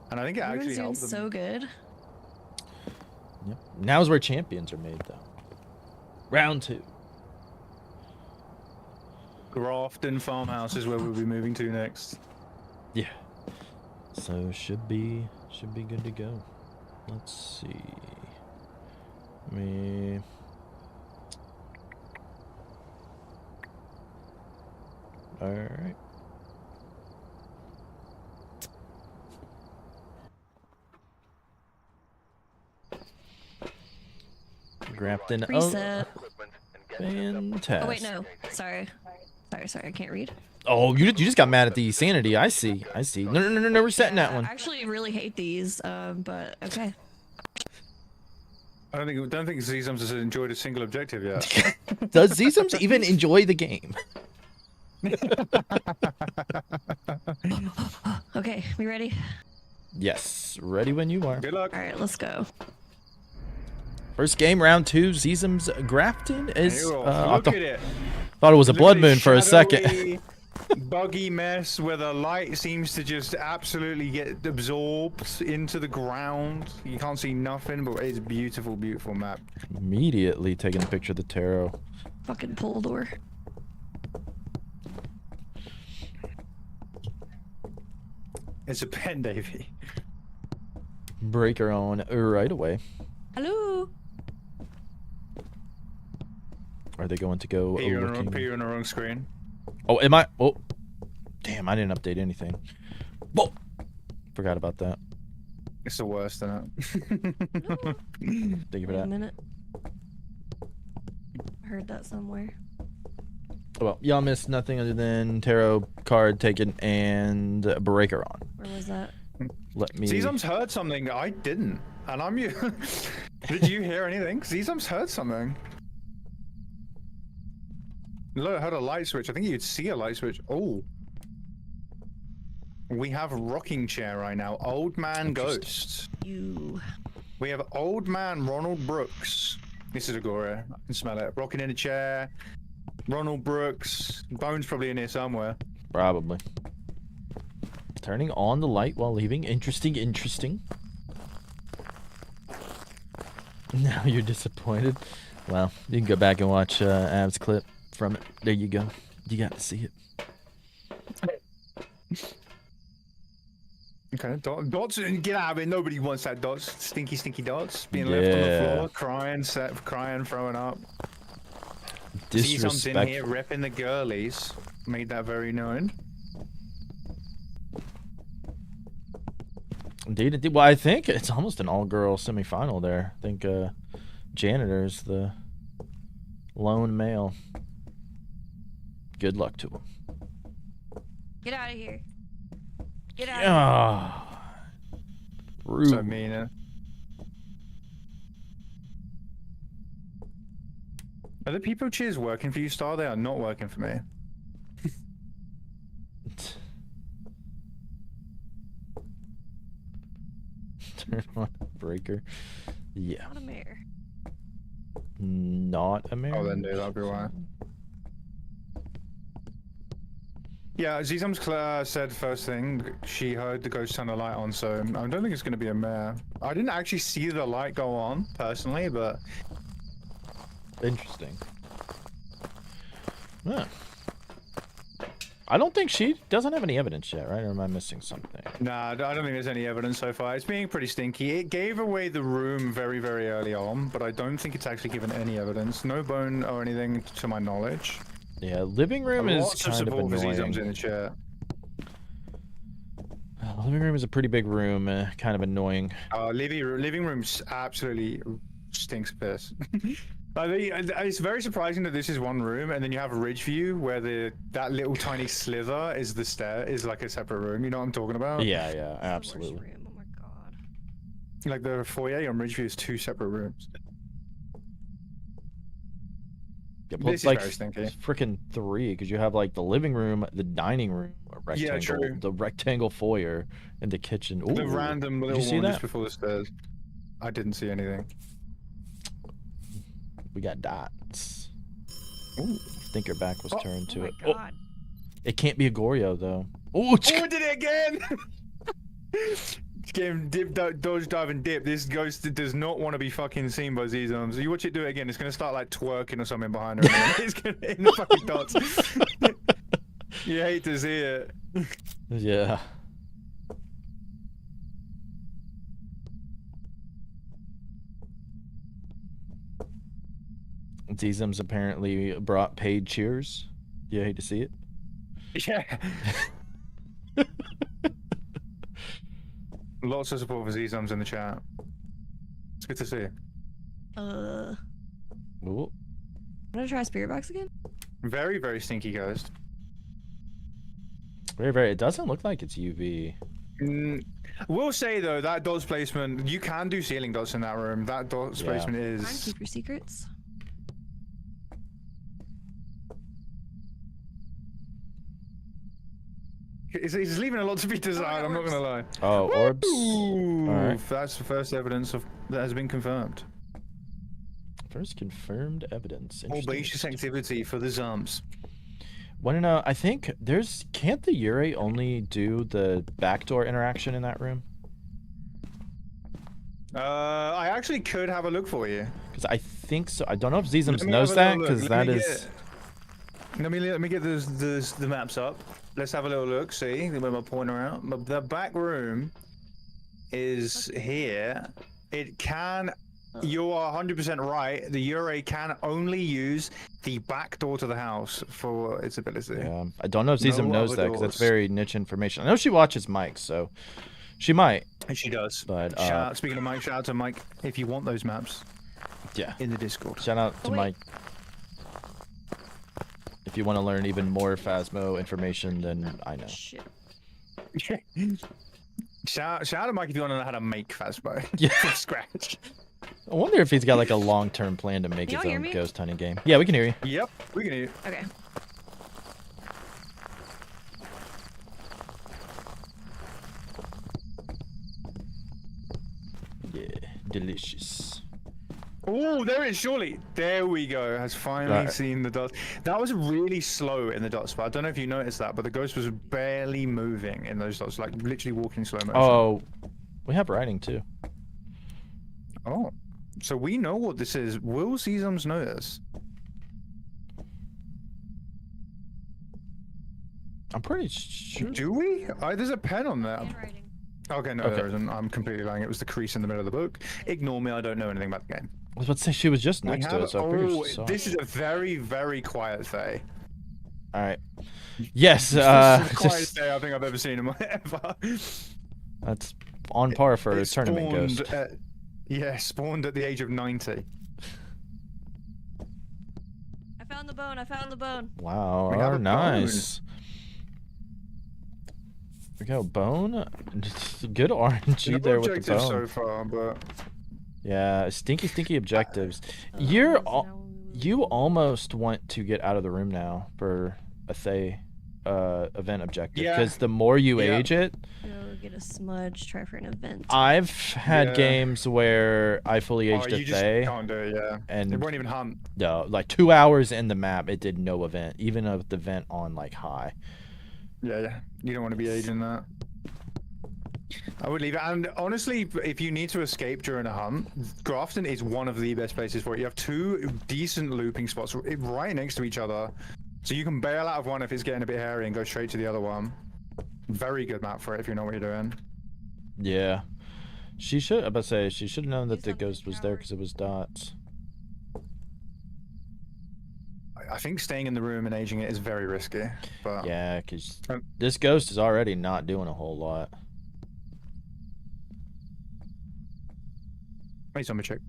and I think it Everyone's actually doing helped them. so good. Yep. Now's where champions are made, though. Round 2. Grafton Farmhouse is where we'll be moving to next. Yeah. So should be good to go. Let's see. All right. Grafton. Reset. Fantastic. Oh wait, no. Sorry, I can't read. Oh, you just got mad at the sanity. I see. No, resetting that one. I actually really hate these, but okay. I don't think Zizums has enjoyed a single objective yet. Does Zizums even enjoy the game? Okay, we ready? Yes, ready when you are. Good luck. All right, let's go. First game, round 2. Zizums Grafton is. Look at it. Thought it was a Look blood at moon this for a second. shadowy, buggy mess where the light seems to just absolutely get absorbed into the ground. You can't see nothing, but it's a beautiful, beautiful map. Immediately taking a picture of the tarot. Fucking pull door. It's a pen, Davey. Breaker on right away. Hello. Are they going to go You're looking? on the wrong screen. Oh, am I? Oh, damn! I didn't update anything. Whoa! Forgot about that. It's the worst, isn't it? Thank you for Wait a that. minute. I heard that somewhere. Well, y'all missed nothing other than tarot card taken and breaker on. Where was that? Let me. Zizums heard something I didn't, and I'm you. Did you hear anything? Zizums heard something. Look, I heard a light switch. I think you'd see a light switch. Oh. We have rocking chair right now. Old man ghost. You. We have old man Ronald Brooks. This is Agora. I can smell it. Rocking in a chair. Ronald Brooks. Bones probably in here somewhere. Probably. Turning on the light while leaving. Interesting. Now you're disappointed. Well, you can go back and watch Ab's clip from it. There you go. You got to see it. Okay, Dots, get out of it. Nobody wants that Dots. Stinky Dots. Being left on the floor, crying, throwing up. Zizums in here repping the girlies. Made that very known. Indeed. Well, I think it's almost an all-girl semifinal there. I think Janitor's the lone male. Good luck to him. Get out of here. Get out. Ah, rude. So mean. Are the people cheers working for you, Star? They are not working for me. Turn on breaker. Yeah. Not a mare. Not a mare. Oh, then do that'll be why. Yeah, Zizums said first thing she heard the ghost turn the light on, so I don't think it's going to be a mare. I didn't actually see the light go on personally, but interesting. Yeah. I don't think she doesn't have any evidence yet, right? Or am I missing something? Nah, I don't think there's any evidence so far. It's being pretty stinky. It gave away the room very, very early on, but I don't think it's actually given any evidence. No bone or anything to my knowledge. Yeah, living room is Lots of kind of support for annoying. Zizums in the chat. Living room is a pretty big room, kind of annoying. Living room's absolutely stinks piss. It's very surprising that this is one room, and then you have a ridge view where that little tiny slither is the stair, is like a separate room. You know what I'm talking about? Yeah, yeah, absolutely. Oh my god. Like the foyer on Ridgeview is 2 separate rooms. Yeah, well, This it's like is very stinky. freaking 3, because you have like the living room, the dining room, a rectangle, true. the rectangle foyer, and the kitchen. Ooh, The random did little you see one that? just before the stairs. I didn't see anything. We got dots. Ooh. I think your back was turned to it. Oh my god. It can't be a Goryo though. Oh, it did it again! Game dip, dodge, dive, and dip. This ghost does not want to be fucking seen by Z-Zombs. You watch it do it again, it's gonna start like twerking or something behind her. And it's gonna hit the fucking dots. You hate to see it. Yeah. Z-Zombs apparently brought paid cheers. You hate to see it. Yeah. Lots of support for Z-Zombs in the chat. It's good to see. I'm Ooh. gonna try Spirit Box again. Very, very stinky ghost. Very, very. It doesn't look like it's UV. We'll say though that dots placement, you can do ceiling dots in that room. That dots placement Fine, is. keep your secrets. He's leaving a lot to be desired. I'm not gonna lie. Oh, orbs. Ooh, All right. that's the first evidence of that has been confirmed. First confirmed evidence. Audacious activity for the Zombs. Want to know? I think there's. Can't the Yurei only do the backdoor interaction in that room? I actually could have a look for you. Because I think so. I don't know if Z-Zombs Let me knows have a that, little look. because Let that me is. Let me get the maps up. Let's have a little look. See where my pointer out. The back room is here. It can. You are 100% right. The Yurei can only use the back door to the house for its ability. Yeah, I don't know if Z-Zombs No knows other that, because that's doors. very niche information. I know she watches Mike, so she might. And she does. But Shout out, speaking of Mike, shout out to Mike if you want those maps. Yeah. In the Discord. Shout out to Mike. If you want to learn even more Phasmo information than I know. Shit. Shout out to Mike if you want to know how to make Phasmo. Yeah. From scratch. I wonder if he's got like a long-term plan to make Can his y'all hear own me? ghost hunting game. Yeah, we can hear you. Yep, we can hear you. Okay. Yeah, delicious. Oh, there it is, surely. There we go. Has finally Right. seen the dots. That was really slow in the dot spot. I don't know if you noticed that, but the ghost was barely moving in those dots, like literally walking slow motion. Oh, we have writing too. Oh, so we know what this is. Will Z-Zombs know this? I'm pretty sure. Do we? There's a pen on there. Okay, no, Okay. there isn't. I'm completely lying. It was the crease in the middle of the book. Ignore me. I don't know anything about the game. I was about to say she was just next to it, so I figured she saw this it. is a very, very quiet day. All right. Yes. This is the quietest day I think I've ever seen in my ever. That's on par for a It tournament ghost. Spawned at the age of 90. I found the bone. I found the bone. Wow. We have Oh, a nice. We got a bone. Good RNG No there with the objectives bone. so far, but Yeah, stinky objectives. You almost want to get out of the room now for a Thay event objective, Yeah. because the more you age it, Go get a smudge. Try for an event. I've had Yeah. games where I fully aged you a just Thay, can't do it, yeah. and It won't even hunt. No, like 2 hours in the map, it did no event, even with the vent on like high. Yeah, you don't want to be aging that. I would leave it. And honestly, if you need to escape during a hunt, Grafton is one of the best places for it. You have 2 decent looping spots right next to each other. So you can bail out of one if it's getting a bit hairy and go straight to the other one. Very good map for it if you know what you're doing. Yeah, she should. I about to say she should have known that the ghost was there because it was dots. I think staying in the room and aging it is very risky. But Yeah, because this ghost is already not doing a whole lot. Hey, zombie chick.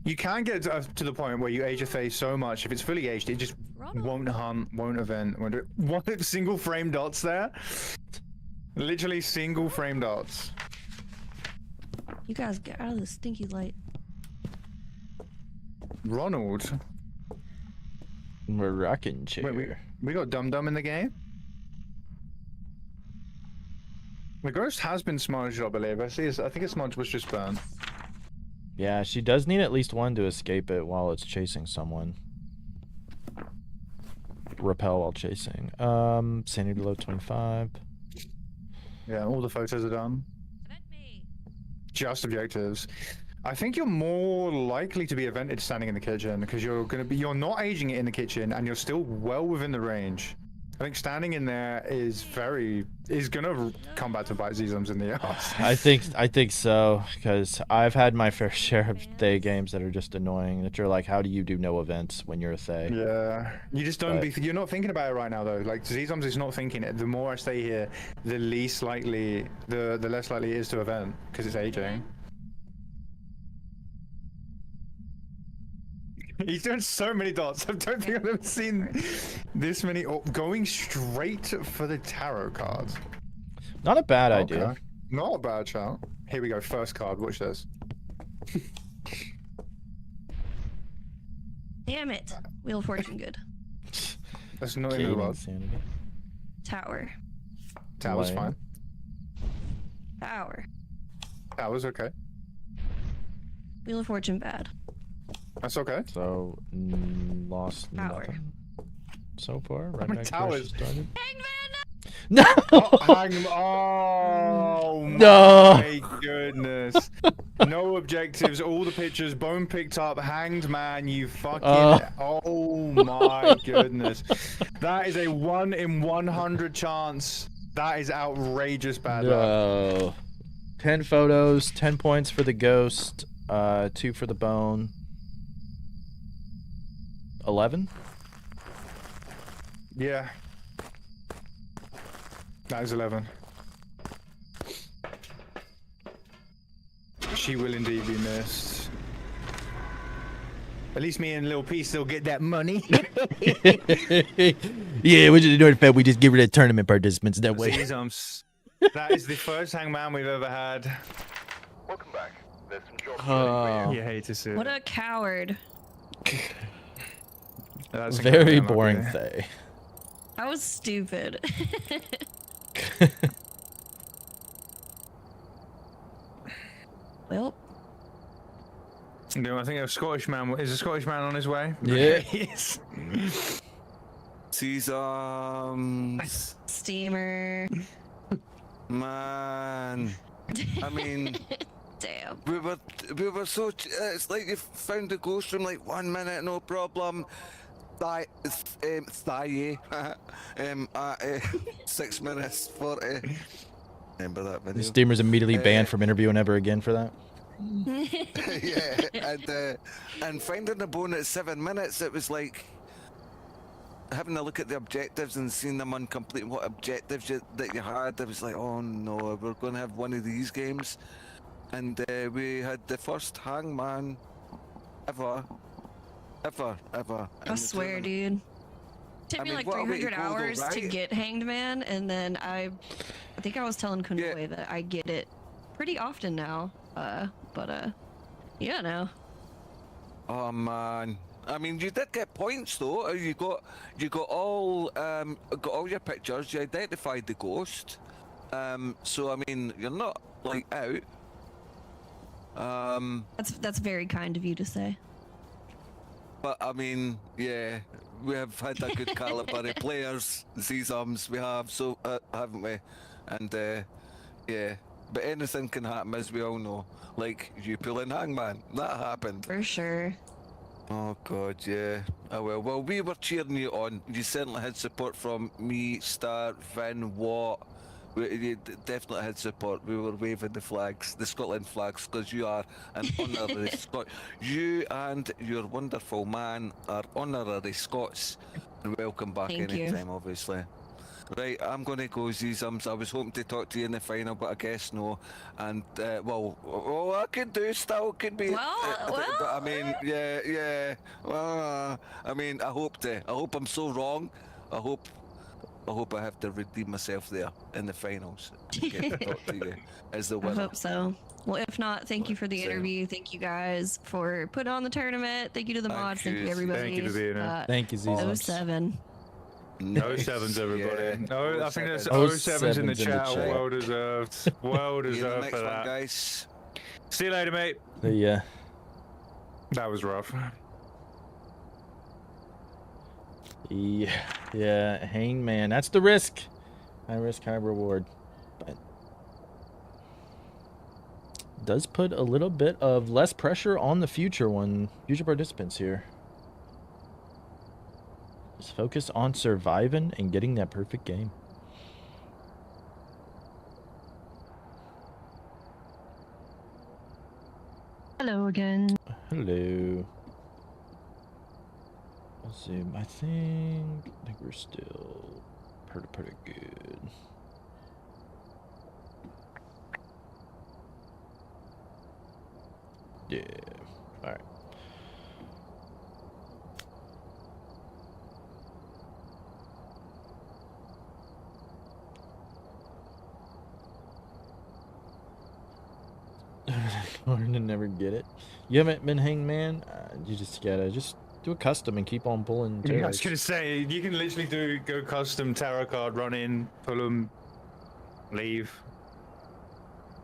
You can get to the point where you age a phase so much, if it's fully aged, it just won't hunt, won't event, won't do it. One single frame dots there. Literally single frame dots. You guys get out of the stinky light. Ronald. We're rocking chair. Wait, we got Dum Dum in the game? The ghost has been smudged, I believe. I think its smudge was just burnt. Yeah, she does need at least one to escape it while it's chasing someone. Repel while chasing. Sanity low 25. Yeah, all the photos are done. Just objectives. I think you're more likely to be evented standing in the kitchen because you're not aging it in the kitchen and you're still well within the range. I think standing in there is gonna come back to bite Zizums in the ass. I think so, because I've had my fair share of Thay games that are just annoying. That you're like, how do you do no events when you're a Thay? Yeah, you just don't you're not thinking about it right now though. Like Zizums is not thinking it. The more I stay here, the less likely it is to event because it's aging. He's doing so many dots. I don't think I've ever seen this many. Going straight for the tarot cards. Not a bad idea. Not a bad shout. Here we go. First card. Watch this. Damn it. Wheel of Fortune good. That's not in the world. Tower. Tower's fine. Tower. Tower's okay. Wheel of Fortune bad. That's okay. So, lost nothing so far. Right back towers? where she started. No! No! My goodness. No objectives, all the pictures, bone picked up, hanged man, you fucking... Oh my goodness. That is a 1 in 100 chance. That is outrageous bad luck. 10 photos, 10 points for the ghost, 2 for the bone. 11? Yeah. That is 11. She will indeed be missed. At least me and Lil P still get that money. Yeah, we just do it, we just give her the tournament participants that way. Zizums. That is the first hangman we've ever had. Welcome back. There's some jobs You hate to see it. What a coward. That's very boring Thay. I was stupid. Well. No, I think a Scottish man is a Scottish man on his way. Yeah. Yes. Sesums. Steamer. Man. I mean. Damn. We were so. It's like you found the ghost room like 1 minute, no problem. At 6 minutes 40. Remember that video? The Steamer's immediately banned from interviewing ever again for that. Yeah, and finding the bone at 7 minutes, it was like having a look at the objectives and seeing them incomplete. What objectives that you had? It was like, oh no, we're going to have one of these games, and we had the first hangman ever. I swear, dude. Took me like 300 hours to get Hanged Man, and then I think I was telling Kunoi that I get it pretty often now. Yeah, no. Oh man, I mean, you did get points though. You got all your pictures. You identified the ghost. So I mean, you're not like out. That's very kind of you to say. But I mean, yeah, we have had a good caliber of players, Zizums, we have, so haven't we? And yeah, but anything can happen, as we all know. Like you pulling hangman, that happened. For sure. Oh god, yeah. Oh well, we were cheering you on. You certainly had support from me, Star, Vin, Watt. You definitely had support. We were waving the flags, the Scotland flags, because you are an honorary Scot. You and your wonderful man are honorary Scots. And welcome back anytime, obviously. Right, I'm going to go, Zizums. I was hoping to talk to you in the final, but I guess no. And, well, I could do still, could be. But I mean, yeah. I mean, I hope I'm so wrong. I hope I have to redeem myself there in the finals. And get to talk to you as the I winner. hope so. Well, if not, thank you for the interview. Thank you guys for putting on the tournament. Thank you to the mods. Thank you, everybody. Thank you for being here. Thank you, Zizums. 07. No sevens, everybody. Yeah. No, I think there's 07s 07s in the in the chat. chat. Well deserved. Well See you in the deserved next for one, that. guys. See you later, mate. Yeah. That was rough. Yeah, Hangman. That's the risk. High risk, high reward. But does put a little bit of less pressure on the future participants here. Just focus on surviving and getting that perfect game. Hello again. Hello. Let's see. I think we're still pretty good. Yeah. All right. Learn to never get it. You haven't been Hangman. You just gotta do a custom and keep on pulling. Yeah, I was gonna say you can literally go custom tarot card, run in, pull them, leave.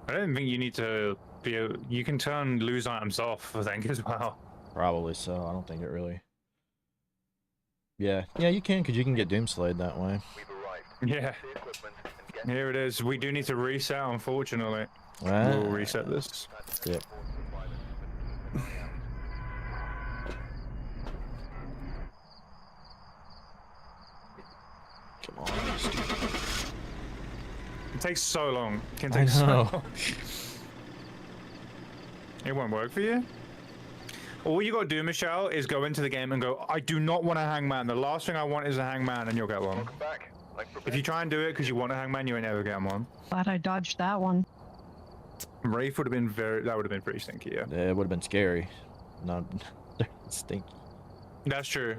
I don't think you need to be. You can turn lose items off, I think, as well. Probably so. I don't think it really. Yeah, you can, because you can get Doomslayed that way. Yeah. Here it is. We do need to reset, unfortunately. We'll reset this. Yep. Come on, it takes so long. It can take I so know. long. It won't work for you? All you gotta do, Michelle, is go into the game and go, I do not want a hangman. The last thing I want is a hangman, and you'll get one. If you try and do it because you want a hangman, you ain't ever get one. Glad I dodged that one. Wraith would have been that would have been pretty stinky, yeah. Yeah, it would have been scary. Not stinky. That's true.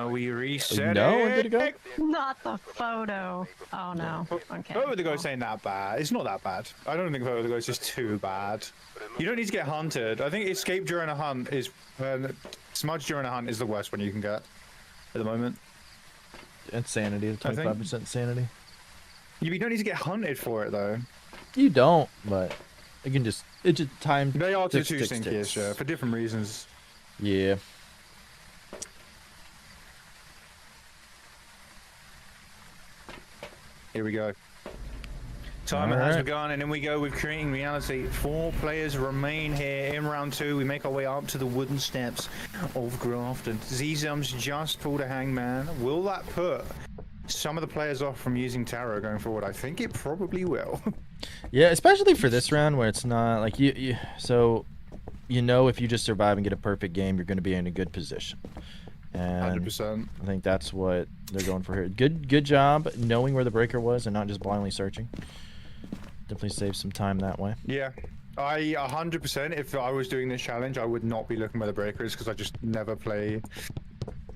We reset No, it. we're good to go. Not the photo. Oh no. Okay. Photo of the ghost ain't that bad. It's not that bad. I don't think photo of the ghost is too bad. You don't need to get hunted. I think escape during a hunt is smudge during a hunt is the worst one you can get at the moment. Insanity, 25% insanity. You don't need to get hunted for it though. You don't, but you can just time. They are too ticks, stinky, ticks. sure, for different reasons. Yeah. Here we go. Time has begun, and then we go with creating reality. 4 players remain here in round 2. We make our way up to the wooden steps of Grafton. Zizums just pulled a hangman. Will that put some of the players off from using tarot going forward? I think it probably will. Yeah, especially for this round where it's not like so you know if you just survive and get a perfect game, you're going to be in a good position. And 100%. I think that's what they're going for here. Good job knowing where the breaker was and not just blindly searching. Definitely save some time that way. Yeah, I 100%. If I was doing this challenge, I would not be looking where the breaker is because I just never play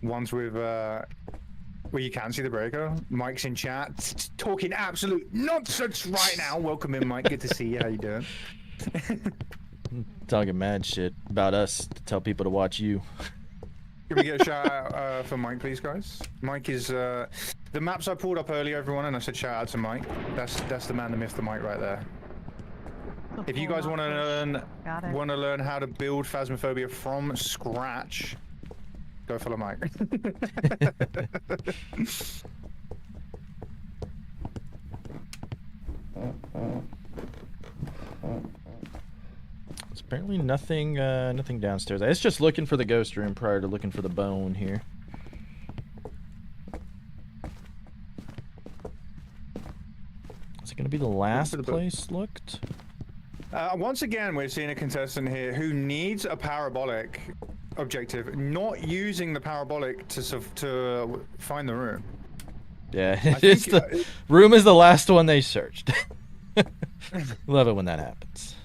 ones with where you can see the breaker. Mike's in chat talking absolute nonsense right now. Welcome in, Mike. Good to see you. How you doing? Talking mad shit about us to tell people to watch you. Can we get a shout out for Mike, please, guys? Mike is the maps I pulled up earlier, everyone, and I said shout out to Mike. That's the man, the myth, the Mike right there. If you guys want to learn how to build Phasmophobia from scratch, go follow Mike. It's apparently nothing downstairs. It's just looking for the ghost room prior to looking for the bone here. Is it going to be the last place looked? Once again, we're seeing a contestant here who needs a parabolic objective, not using the parabolic to find the room. Yeah, it's the room is the last one they searched. Love it when that happens.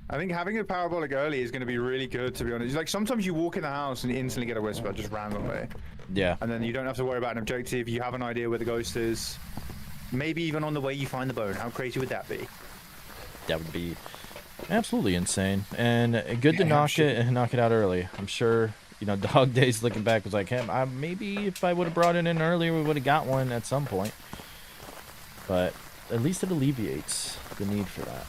I think having a parabolic early is going to be really good, to be honest. Like, sometimes you walk in the house and you instantly get a whisper, just randomly. Yeah. And then you don't have to worry about an objective. You have an idea where the ghost is. Maybe even on the way you find the bone. How crazy would that be? That would be absolutely insane. And good to knock it out early. I'm sure, you know, Dog Days looking back was like, hey, maybe if I would have brought it in earlier, we would have got one at some point. But at least it alleviates the need for that.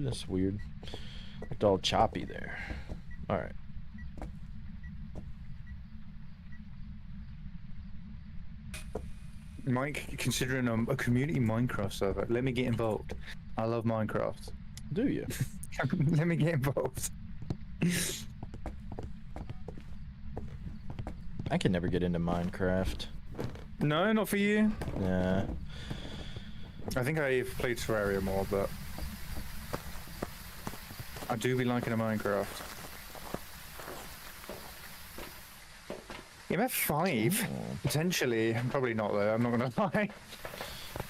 That's weird. Looked all choppy there. All right. Mike, considering a community Minecraft server, let me get involved. I love Minecraft. Do you? Let me get involved. I can never get into Minecraft. No, not for you. Yeah. I think I've played Terraria more, but I do be liking a Minecraft. MF5? Potentially. Probably not, though. I'm not going to lie.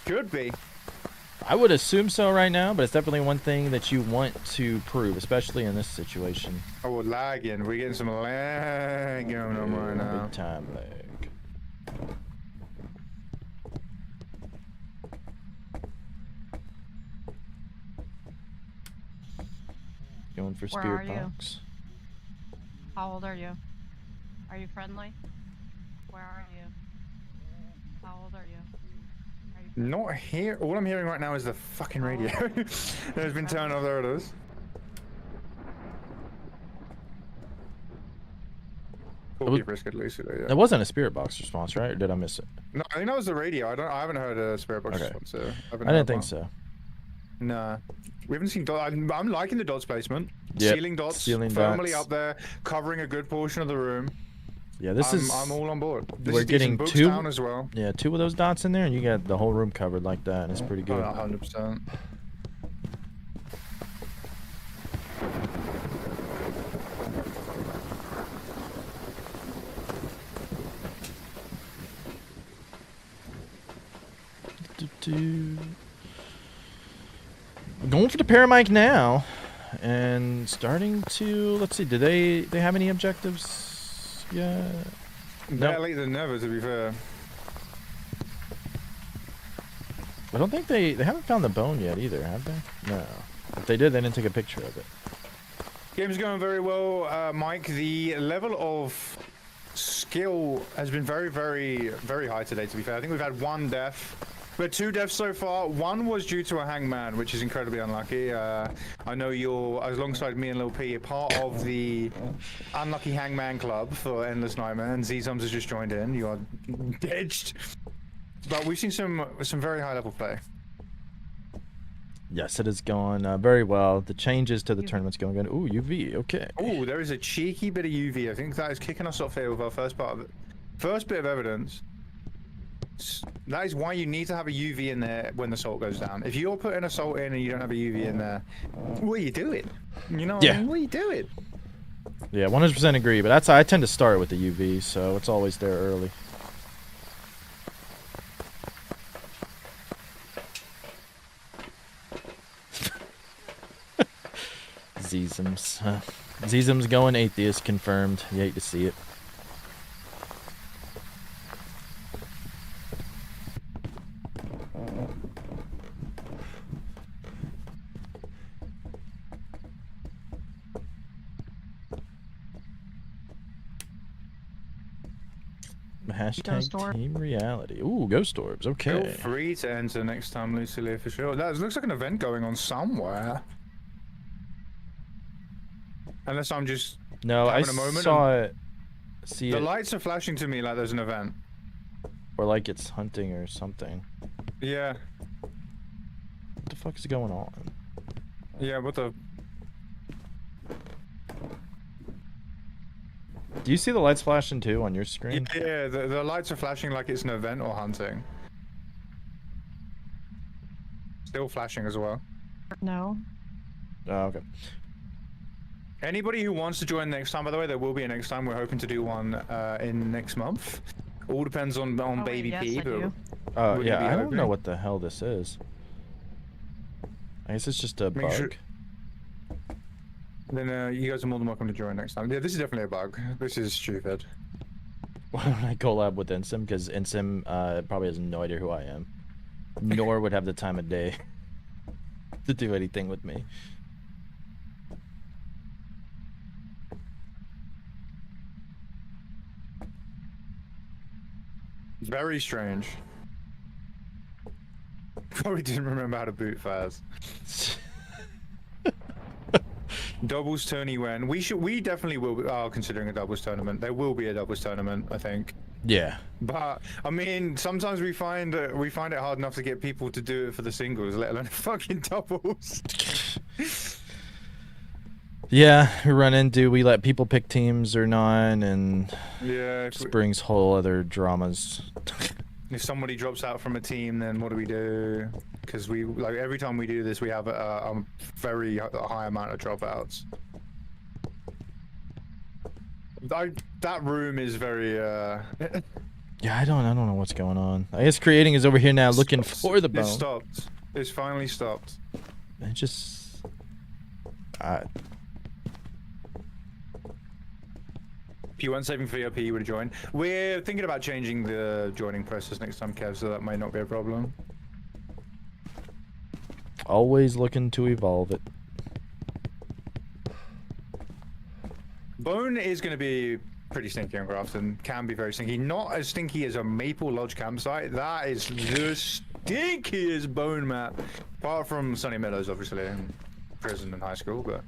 Could be. I would assume so right now, but it's definitely one thing that you want to prove, especially in this situation. Oh, we're lagging. We're getting some lag going on right now. Big time lag. Going for Where spirit are you? box. How old are you? Are you friendly? Where are you? How old are you? Not here. All I'm hearing right now is the fucking radio. It's been turned off. There it is. That wasn't a spirit box response, right? Or did I miss it? No, I think that was the radio. I haven't heard a spirit box response. So I didn't think so. Nah. We haven't seen dots. I'm liking the dots placement. Yep. Ceiling dots. Ceiling firmly dots. up there, covering a good portion of the room. Yeah, this is. I'm all on board. This We're is getting books two down as well. Yeah, 2 of those dots in there, and you got the whole room covered like that, and it's pretty good. 100%. Going for the paramic now, and starting to, let's see, do they have any objectives? Yeah. Better late than never, to be fair. I don't think they haven't found the bone yet either, have they? No. If they did, they didn't take a picture of it. Game's going very well, Mike. The level of skill has been very, very, very high today, to be fair. I think we've had 1 death. We had 2 deaths so far. 1 was due to a hangman, which is incredibly unlucky. I know you're, alongside me and Lil P, part of the Unlucky Hangman Club for Endless Nightmare, and Z-Zums has just joined in. You are ditched. But we've seen some very high-level play. Yes, it has gone very well. The changes to the tournament's going good. Ooh, UV, okay. Ooh, there is a cheeky bit of UV. I think that is kicking us off here with our first bit of evidence. That is why you need to have a UV in there when the salt goes down. If you're putting a salt in and you don't have a UV in there, what are you doing? You know, Yeah. what are you doing? Yeah, 100% agree, but I tend to start with the UV, so it's always there early. Zizums. Zizums going atheist confirmed. You hate to see it. Hashtag team reality. Ooh, ghost orbs. Okay. Feel free to enter next time, Lucilia, for sure. That looks like an event going on somewhere. Unless I'm just No, I having a moment saw it. See the it. lights are flashing to me like there's an event. Or like it's hunting or something. Yeah. What the fuck is going on? Yeah, what the... Do you see the lights flashing too on your screen? Yeah, the lights are flashing like it's an event or hunting. Still flashing as well. No. Oh, okay. Anybody who wants to join next time, by the way, there will be a next time. We're hoping to do one in next month. All depends on Baby yes, P. I do. But Yeah, I don't know what the hell this is. I guess it's just a bug. Sure. Then you guys are more than welcome to join next time. Yeah, this is definitely a bug. This is stupid. Why don't I collab with Insim? Because Insim probably has no idea who I am. Nor would have the time of day to do anything with me. Very strange. Probably didn't remember how to boot Phas. Doubles tourney when we definitely will be considering a doubles tournament. There will be a doubles tournament, I think. Yeah. But I mean, sometimes we find it hard enough to get people to do it for the singles, let alone fucking doubles. Yeah, we run into we let people pick teams or not, and yeah, just brings whole other dramas. If somebody drops out from a team, then what do we do? Because we like every time we do this, we have a very high amount of dropouts. That room is very. Yeah, I don't know what's going on. I guess creating is over here now, looking for the bone. It stopped. It's finally stopped. It just. If you weren't saving for your P, you would have joined. We're thinking about changing the joining process next time, Kev, so that might not be a problem. Always looking to evolve it. Bone is going to be pretty stinky on Grafton. Can be very stinky. Not as stinky as a Maple Lodge campsite. That is the stinkiest Bone map. Apart from Sunny Meadows, obviously, and prison and high school, but...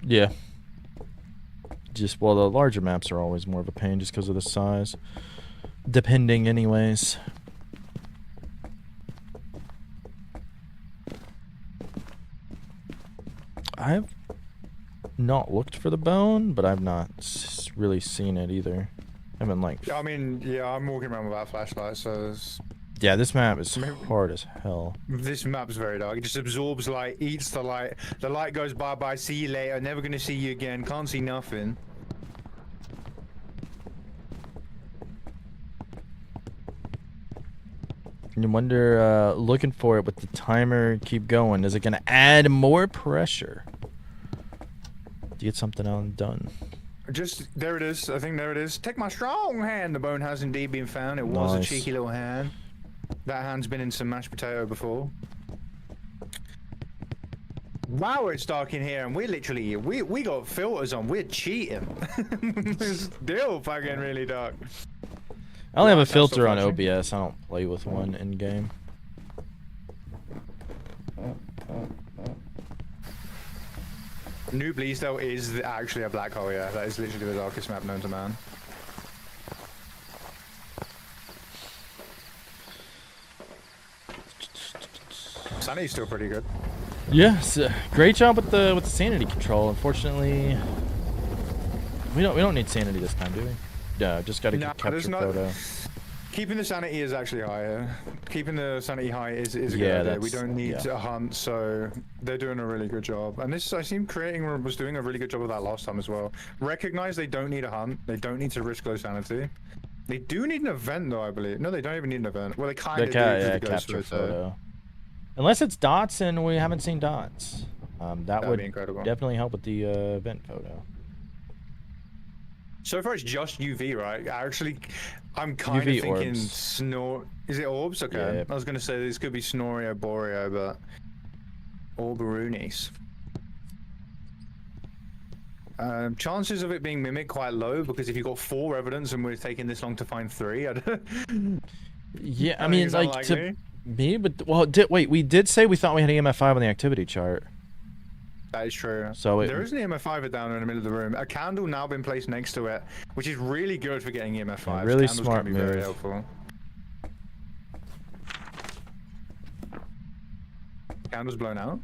Yeah. Just, well, the larger maps are always more of a pain just because of the size. Depending anyways. I've not looked for the bone, but I've not really seen it either. I haven't like... I mean, yeah, I'm walking around without a flashlight, so... Yeah, this map is hard as hell. This map's very dark. It just absorbs light, eats the light. The light goes bye-bye, see you later, never gonna see you again, can't see nothing. You wonder, looking for it with the timer keep going, is it gonna add more pressure to get something done? Just, there it is. I think there it is. Take my strong hand. The bone has indeed been found. It was a cheeky little hand. That hand's been in some mashed potato before. Wow, it's dark in here, and we're literally, we got filters on. We're cheating. It's still fucking really dark. I only have a filter on OBS. I don't play with one in game. New Bleasdale is actually a black hole, yeah. That is literally the darkest map known to man. Sanity's still pretty good. Yes, great job with the sanity control. Unfortunately, we don't need sanity this time, do we? Yeah, just got to capture photo. Keeping the sanity is actually higher. Keeping the sanity high is a good idea. We don't need to hunt, so they're doing a really good job. And this, I seem Creating was doing a really good job of that last time as well. Recognize they don't need a hunt. They don't need to risk low sanity. They do need an event though, I believe. No, they don't even need an event. Well, they kind of do. Yeah, capture photo. Unless it's dots and we haven't seen dots. That would definitely help with the event photo. So far it's just UV, right? Actually, I'm kind of thinking snore. Is it orbs? Okay. Yeah. I was gonna say this could be Snorio, Boreo, but Orberoonies. Chances of it being mimic quite low because if you've got 4 evidence and we're taking this long to find 3, yeah, I mean, like to me, but well, wait, we did say we thought we had EMF5 on the activity chart. That is true. So there is an EMF5 down in the middle of the room. A candle now been placed next to it, which is really good for getting EMF5. Yeah, really Candles smart can be move. very helpful. Candle's blown out.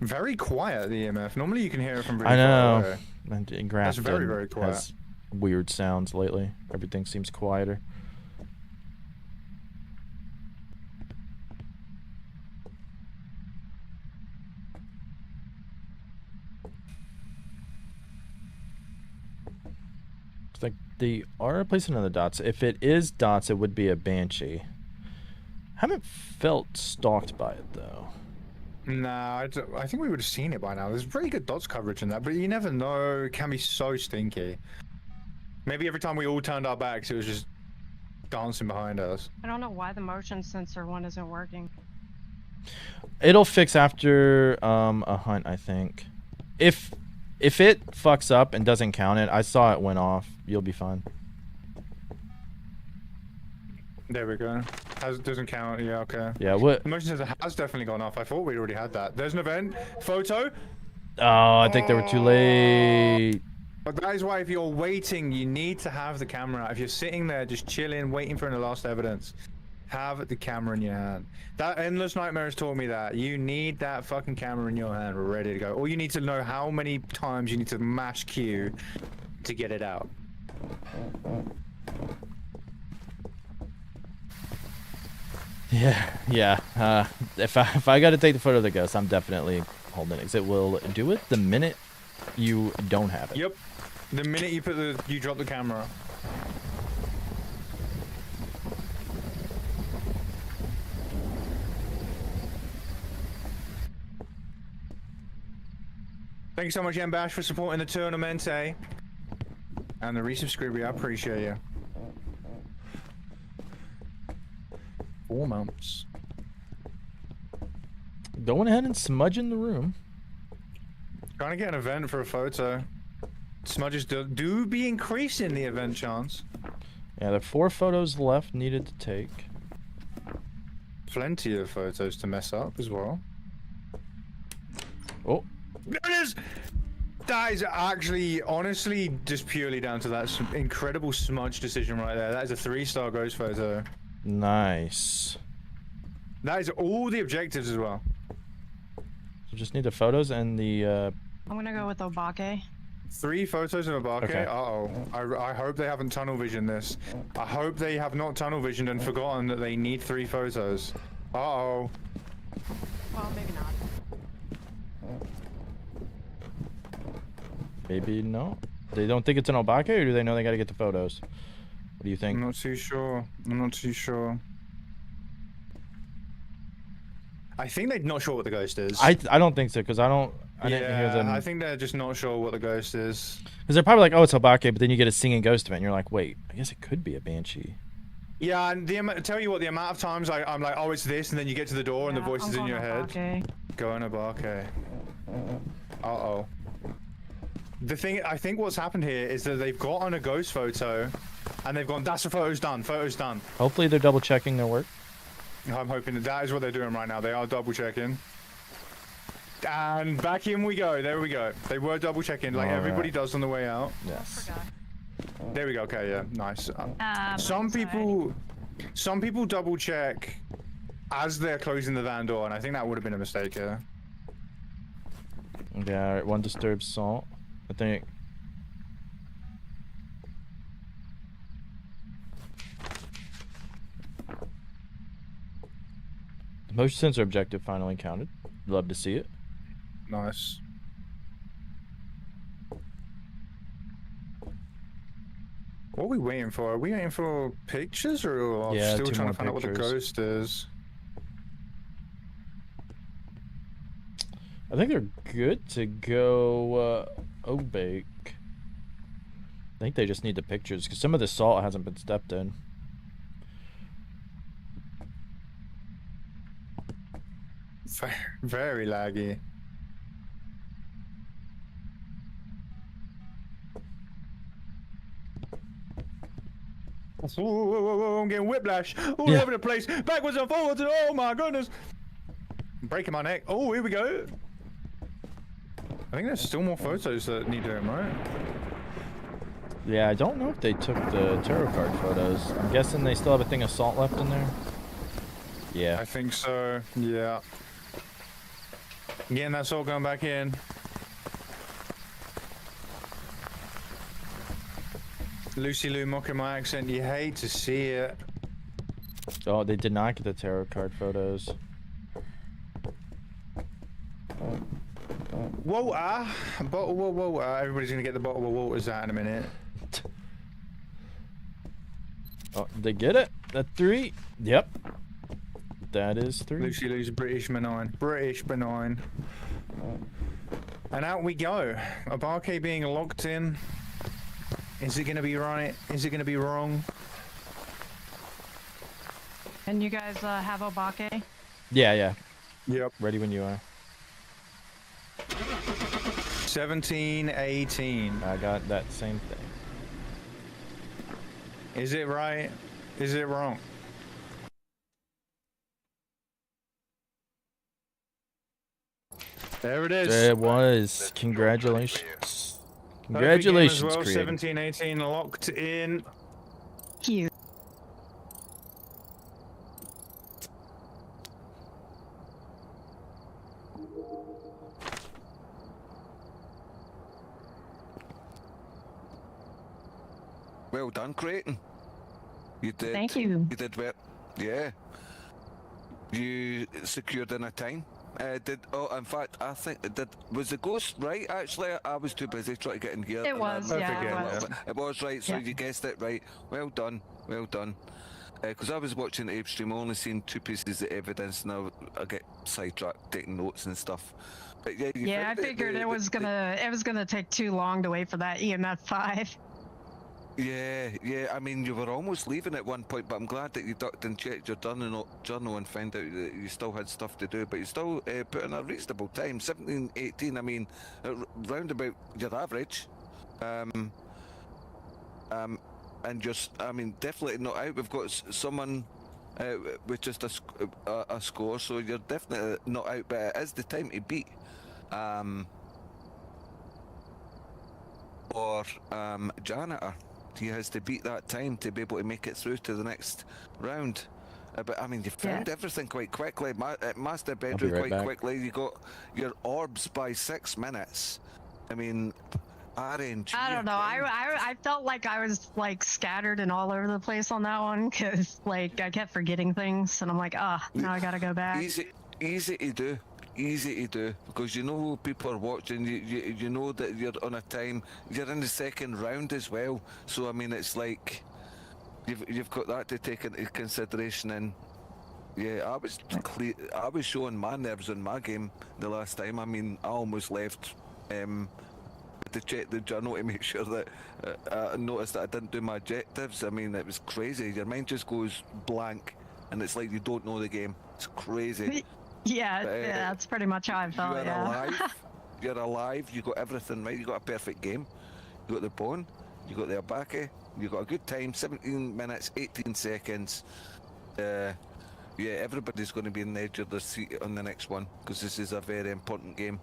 Very quiet, the EMF. Normally you can hear it from really I know. far away. And Grafton very, very quiet. has weird sounds lately. Everything seems quieter. It's like they are replacing another dots. If it is dots, it would be a banshee. Haven't felt stalked by it though. Nah, I think we would have seen it by now. There's pretty good dots coverage in that, but you never know. It can be so stinky. Maybe every time we all turned our backs, it was just dancing behind us. I don't know why the motion sensor one isn't working. It'll fix after a hunt, I think. If it fucks up and doesn't count it, I saw it went off. You'll be fine. There we go. Doesn't count. Yeah, okay. Yeah, what? The motion sensor has definitely gone off. I thought we'd already had that. There's an event. Photo. Oh, I think they were too late. But that is why if you're waiting, you need to have the camera. If you're sitting there just chilling, waiting for the last evidence, have the camera in your hand. That Endless Nightmare has taught me that. You need that fucking camera in your hand ready to go. Or you need to know how many times you need to mash Q to get it out. Yeah. If I got to take the photo of the ghost, I'm definitely holding it. 'Cause it will do it the minute you don't have it. Yep. The minute you drop the camera. Thank you so much, Bash, for supporting the tournament, eh? And the resubscribe, I appreciate you. 4 months. Going ahead and smudging the room. Trying to get an event for a photo. Smudges do be increasing the event chance. Yeah, there are 4 photos left needed to take. Plenty of photos to mess up as well. Oh. There it is! That is actually, honestly, just purely down to that incredible smudge decision right there. That is a 3-star ghost photo. Nice. That is all the objectives as well. So just need the photos and the... I'm gonna go with Obake. 3 photos of Obake? Okay. Uh-oh. I hope they haven't tunnel visioned this. I hope they have not tunnel visioned and forgotten that they need 3 photos. Uh-oh. Well, maybe not. Maybe no. They don't think it's an Obake, or do they know they gotta get the photos? What do you think? I'm not too sure. I'm not too sure. I think they're not sure what the ghost is. I don't think so, because I didn't hear them. I think they're just not sure what the ghost is. Because they're probably like, oh, it's Obake, but then you get a singing ghost event, and you're like, wait, I guess it could be a banshee. Yeah, and tell you what, the amount of times I'm like, oh, it's this, and then you get to the door and the voice is in your head. Go on Obake. Uh-oh. The thing, I think what's happened here is that they've gotten a ghost photo, and they've gone, that's the photo's done, photo's done. Hopefully they're double checking their work. I'm hoping that is what they're doing right now. They are double checking. And back in we go. There we go. They were double checking like everybody does on the way out. Yes. There we go. Okay, yeah, nice. Some people double check as they're closing the van door, and I think that would have been a mistake here. Yeah, alright, 1 disturbed salt. I think. The motion sensor objective finally counted. Love to see it. Nice. What are we waiting for? Are we waiting for pictures, or are we still trying to find out what the ghost is? I think they're good to go Obake. I think they just need the pictures, because some of the salt hasn't been stepped in. Very laggy. Whoa, I'm getting whiplash all over the place. Backwards and forwards, and oh my goodness. I'm breaking my neck. Oh, here we go. I think there's still more photos that need doing, right? Yeah, I don't know if they took the tarot card photos. I'm guessing they still have a thing of salt left in there. Yeah. I think so, yeah. Getting that salt going back in. Lucy Lou mocking my accent. You hate to see it. Oh, they did not get the tarot card photos. Water. Bottle of water. Everybody's gonna get the bottle of water's out in a minute. Oh, they get it? That 3? Yep. That is 3. Lucy Lou's British benign. British benign. And out we go. Abake being locked in. Is it gonna be right? Is it gonna be wrong? And you guys have Obake? Yeah, yeah. Yep. Ready when you are. 17-18. I got that same thing. Is it right? Is it wrong? There it is. It was. Congratulations. Congratulations, well. creator. 17-18 locked in. Cute. Well done, Creighton. You did. Thank you. You did well. Yeah. You secured in a time. In fact, I think was the ghost right? Actually, I was too busy trying to get in here. It was, yeah, it was. It was right, so Yeah. you guessed it right. Well done, well done. Because I was watching Abe stream, I only seen 2 pieces of evidence, and I get sidetracked taking notes and stuff. But yeah, you Yeah, I found it. figured it was gonna take too long to wait for that EMF 5. Yeah. I mean, you were almost leaving at one point, but I'm glad that you ducked and checked your journal and found out that you still had stuff to do. But you still put in a reasonable time, 17-18. I mean, round about your average. And just, I mean, definitely not out. We've got someone with just a score, so you're definitely not out. But it is the time to beat. Or janitor. He has to beat that time to be able to make it through to the next round. But I mean, you found everything quite quickly. Master bedroom right quite back. quickly. You got your orbs by 6 minutes. I mean, RNG. I don't know. I felt like I was like scattered and all over the place on that one because like I kept forgetting things and I'm like, now I gotta go back. Easy to do. Easy to do because you know people are watching. You know that you're on a time. You're in the second round as well. So I mean, it's like you've got that to take into consideration. And yeah, I was showing my nerves in my game the last time. I mean, I almost left to check the journal to make sure that I noticed that I didn't do my objectives. I mean, it was crazy. Your mind just goes blank, and it's like you don't know the game. It's crazy. Yeah, that's pretty much how I felt. You're alive. You're alive. You got everything right. You got a perfect game. You got the bone. You got the Abake. You got a good time. 17 minutes, 18 seconds. Yeah, everybody's going to be in the edge of their seat on the next one because this is a very important game.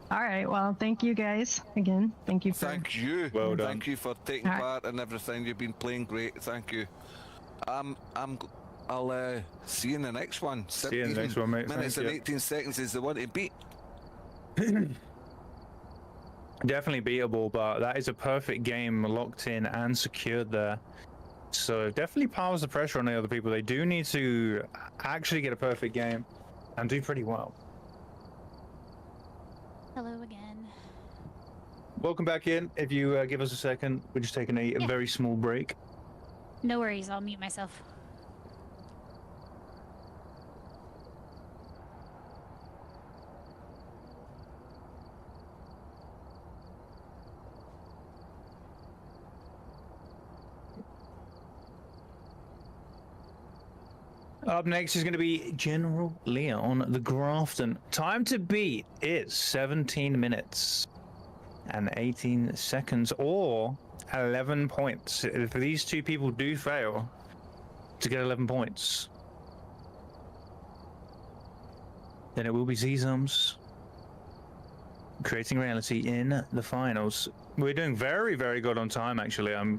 All right. Well, thank you guys again. Thank you for. Thank you. Well done. Thank you for taking part and everything. You've been playing great. Thank you. I'll see you in the next one. See you in the next one, mate. Minutes and 18 seconds is the one to beat. Definitely beatable, but that is a perfect game locked in and secured there. So definitely piles the pressure on the other people. They do need to actually get a perfect game and do pretty well. Hello again. Welcome back in. If you give us a second, we're just taking a very small break. No worries, I'll mute myself. Up next is going to be General Leon the Grafton. Time to beat is 17 minutes and 18 seconds or 11 points. If these 2 people do fail to get 11 points, then it will be Zzums creating reality in the finals. We're doing very, very good on time, actually. I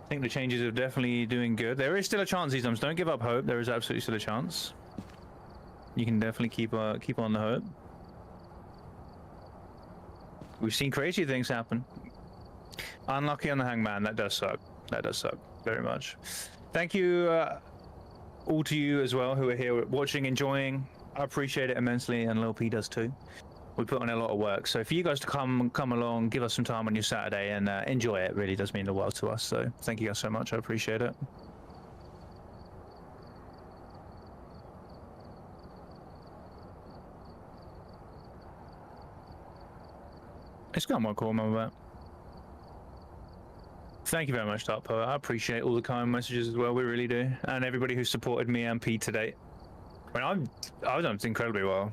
think the changes are definitely doing good. There is still a chance, Zzums. Don't give up hope. There is absolutely still a chance. You can definitely keep on the hook. We've seen crazy things happen. Unlucky on the hangman. That does suck. That does suck very much. Thank you all to you as well who are here watching, enjoying. I appreciate it immensely, and Lil P does too. We put in a lot of work, so for you guys to come along, give us some time on your Saturday and enjoy it, really does mean the world to us. So thank you guys so much. I appreciate it. It's got my call, remember that. Thank you very much, Dark Poet. I appreciate all the kind messages as well. We really do, and everybody who supported me and Pete today. I mean, I've done incredibly well.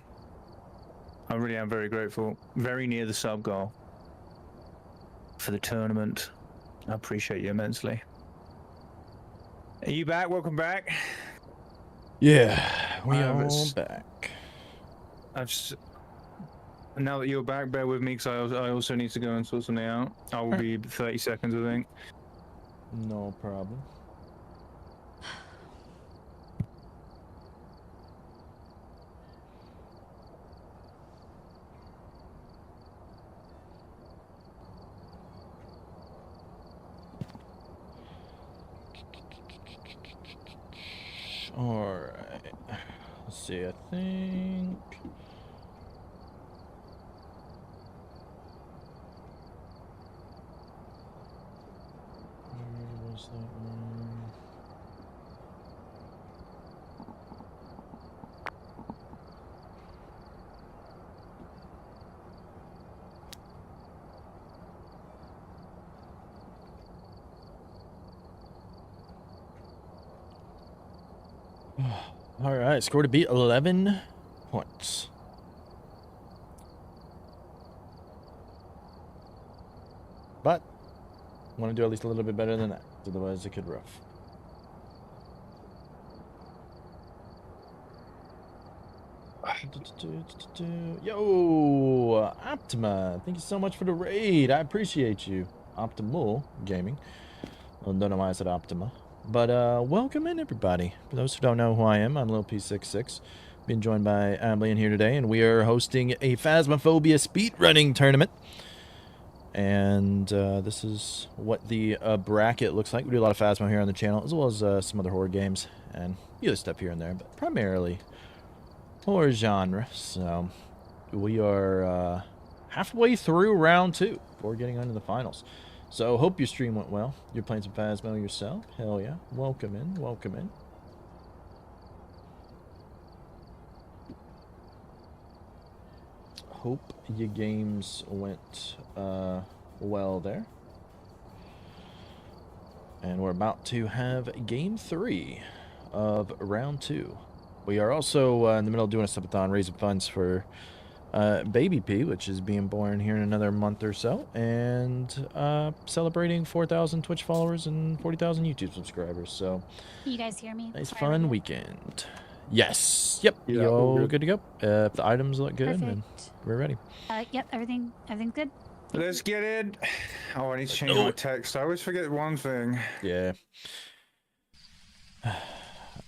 I really am very grateful. Very near the sub goal for the tournament. I appreciate you immensely. Are you back? Welcome back. Yeah, we are back. Now that you're back, bear with me because I also need to go and sort something out. I will be 30 seconds, I think. No problem. Alright. Let's see, I think... Where was that one? All right, score to beat 11 points. But want to do at least a little bit better than that, otherwise it could rough. Yo, Optima, thank you so much for the raid. I appreciate you. Optimal Gaming. Well, don't know why I said Optima. But welcome in, everybody. For those who don't know who I am, I'm Lil P66. Being joined by Ablian here today, and we are hosting a Phasmophobia speedrunning tournament. And this is what the bracket looks like. We do a lot of Phasmo here on the channel, as well as some other horror games and other stuff here and there, but primarily horror genre. So we are halfway through round 2 before getting on to the finals. So hope your stream went well. You're playing some Phasmo yourself. Hell yeah. Welcome in. Welcome in. Hope your games went well there. And we're about to have game 3 of round 2. We are also in the middle of doing a subathon, raising funds for Baby P, which is being born here in another month or so, and celebrating 4,000 Twitch followers and 40,000 YouTube subscribers. So, you guys hear me? Nice Sorry fun weekend. Yes. Yep. Yeah, all good to go. If the items look good, then we're ready. Yep, everything's good. Let's get in. Oh, I need to change my text. I always forget one thing. Yeah.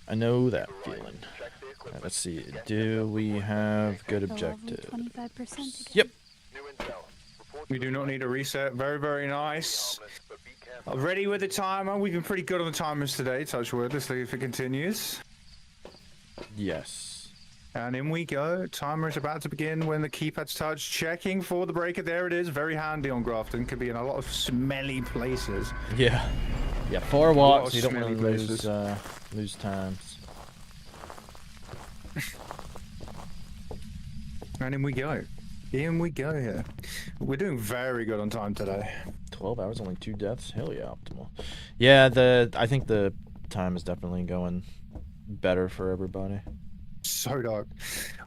I know that feeling. Right, let's see. Do we have good objectives? 25%. Yep. We do not need a reset. Very, very nice. Ready with the timer. We've been pretty good on the timers today. Touch wood. Let's see if it continues. Yes. And in we go. Timer is about to begin when the keypad's touched. Checking for the breaker. There it is. Very handy on Grafton. Could be in a lot of smelly places. Yeah. Yeah, 4 walks. You don't really lose times. And in we go. In we go here. We're doing very good on time today. 12 hours, only 2 deaths. Hell yeah, optimal. Yeah, I think the time is definitely going better for everybody. So dark.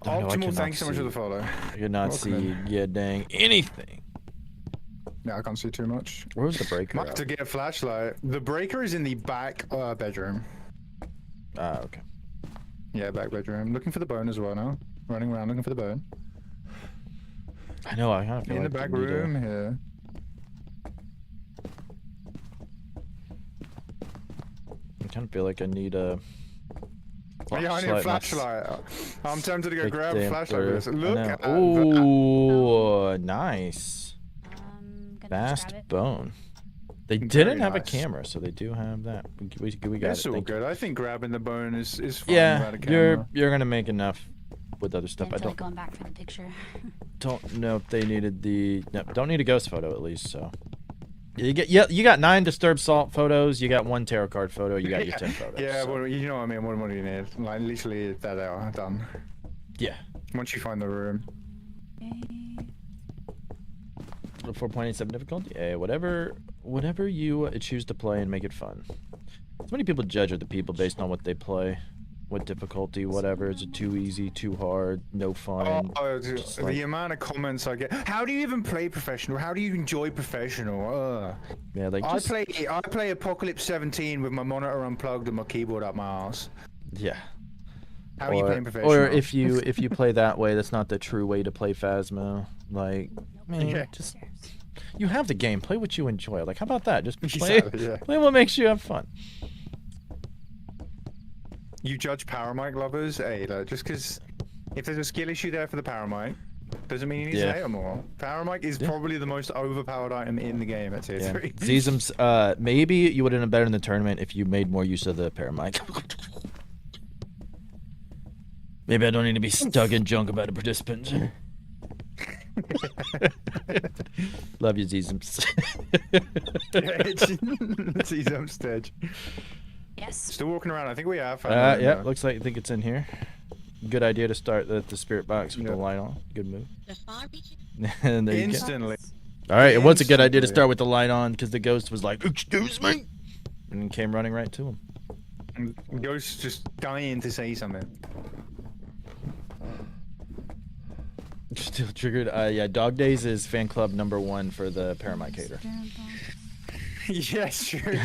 Optimal, thanks so much for the follow. I could not see dang anything. No, I can't see too much. Where's the breaker? Might have to get a flashlight. The breaker is in the back bedroom. Ah, okay. Yeah, back bedroom. Looking for the bone as well now. Running around looking for the bone. I know, I kind of feel in like the back room here. I kind of feel like I need a Yeah, I need a flashlight. I'm tempted to go grab a flashlight for this. Look at that. Ooh, nice. Fast bone. They didn't have a nice. camera, so they do have that. We got It's it. all good. I think grabbing the bone is fine without a Yeah, camera. you're gonna make enough with other stuff. I Until don't going back for the picture. don't know if they needed the don't need a ghost photo at least. So you got 9 disturbed salt photos. You got 1 tarot card photo. You got your 10 photos. Yeah, so. well, you know what I mean. What do you need? Like literally, there they are, done. Yeah. Once you find the room. 4.87 difficulty. Whatever you choose to play and make it fun. So many people judge other people based on what they play, what difficulty, whatever. Is it too easy, too hard, no fun? Oh, dude, the amount of comments I get. How do you even play professional? How do you enjoy professional? Yeah, like I play Apocalypse 17 with my monitor unplugged and my keyboard up my ass. Yeah. How are you playing professional? Or if you play that way, that's not the true way to play Phasmo. Like, man, just you have the game. Play what you enjoy. Like, how about that? Just play, play what makes you have fun. You judge power mic lovers, hey, like, just because if there's a skill issue there for the power mic, doesn't mean you need to hate them more. Power mic is probably the most overpowered item in the game at tier 3. Zizums, maybe you would have done better in the tournament if you made more use of the power mic. Maybe I don't need to be stuck in junk about a participant. Love you, Zizums. Zizums stage. Yes. Still walking around. I think we have. Yeah, looks like I think it's in here. Good idea to start the spirit box with the light on. Good move. And there Instantly. All right, it was a good idea to start with the light on because the ghost was like, "Excuse me," and came running right to him. And Ghost's just dying to say something. Still triggered. Yeah, Dog Days is fan club #1 for the Paramicator. Yes, true.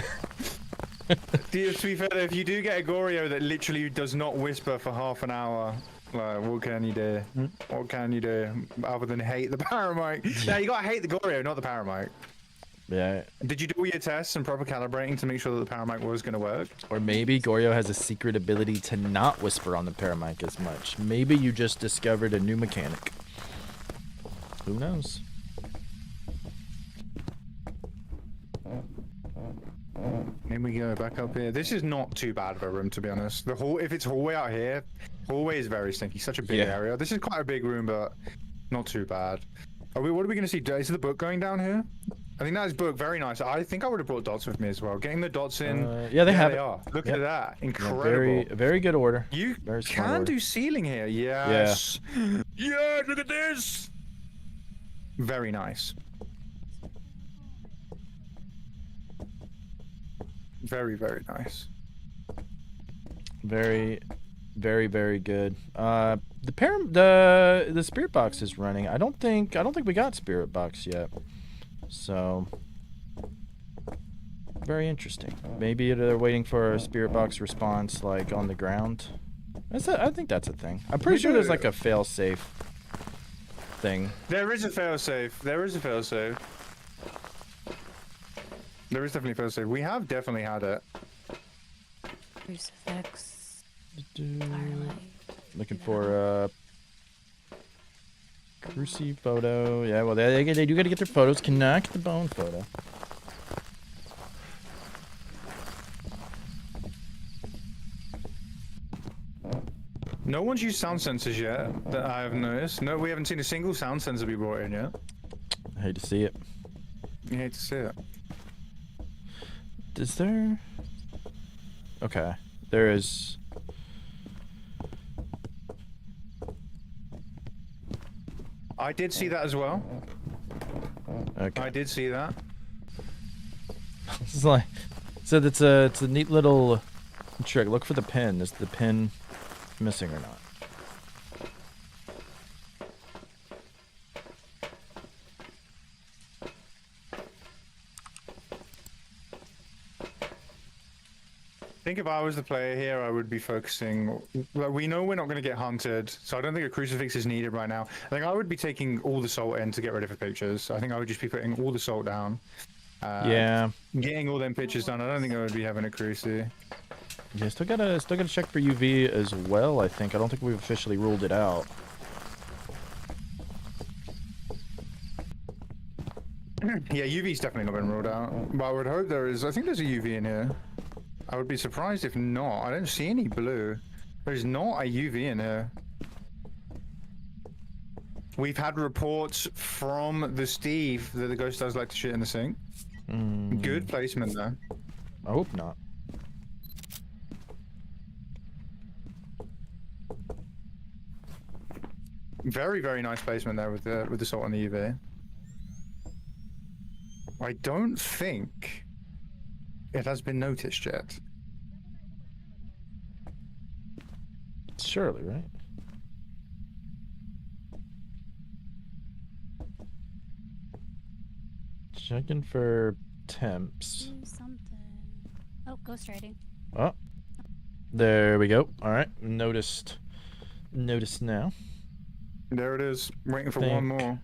To be fair, if you do get a Goryo that literally does not whisper for half an hour, like, what can you do? What can you do other than hate the Paramic? Now you gotta hate the Goryo, not the Paramic. Yeah. Did you do all your tests and proper calibrating to make sure that the Paramic was gonna work? Or maybe Goryo has a secret ability to not whisper on the Paramic as much. Maybe you just discovered a new mechanic. Who knows? Maybe we go back up here. This is not too bad of a room, to be honest. The hall, if it's hallway out here, hallway is very stinky. Such a big area. This is quite a big room, but not too bad. What are we going to see? Is the book going down here? I think that is book. Very nice. I think I would have brought dots with me as well. Getting the dots in. Yeah, they have they it. are. Look at that. Incredible. Very good order. You very can do ceiling here. Yes. Yeah. Look at this. Very nice. Very, very nice. Very good. The spirit box is running. I don't think we got spirit box yet. So very interesting. Maybe they're waiting for a spirit box response like on the ground. I think that's a thing. I'm pretty sure there's like a fail safe thing. There is a fail safe. There is a fail safe. There is definitely a fail safe. We have definitely had it. Crucifix. Looking for Cruci photo. Yeah, well they do gotta get their photos. Cannot get the bone photo. No one's used sound sensors yet that I have noticed. No, we haven't seen a single sound sensor be brought in yet. I hate to see it. You hate to see it. Is there? Okay, there is. I did see that as well. Okay. I did see that. It's like, so it's a neat little trick. Look for the pin. Is the pin missing or not? I think if I was the player here, I would be focusing. Like, we know we're not going to get hunted, so I don't think a crucifix is needed right now. I think I would be taking all the salt in to get ready for pictures. I think I would just be putting all the salt down. Yeah. Getting all them pictures done. I don't think I would be having a cruci. Yeah, still gotta check for UV as well. I think. I don't think we've officially ruled it out. Yeah, UV's definitely not been ruled out. But I would hope there is. I think there's a UV in here. I would be surprised if not. I don't see any blue. There's not a UV in here. We've had reports from the Steve that the ghost does like to shit in the sink. Good placement there. I hope not. Very, very nice placement there with the salt and the UV. I don't think it has been noticed yet. Surely, right? Checking for temps. Do something. Oh, ghost writing. Oh, there we go. All right, noticed now. There it is. Waiting for one more.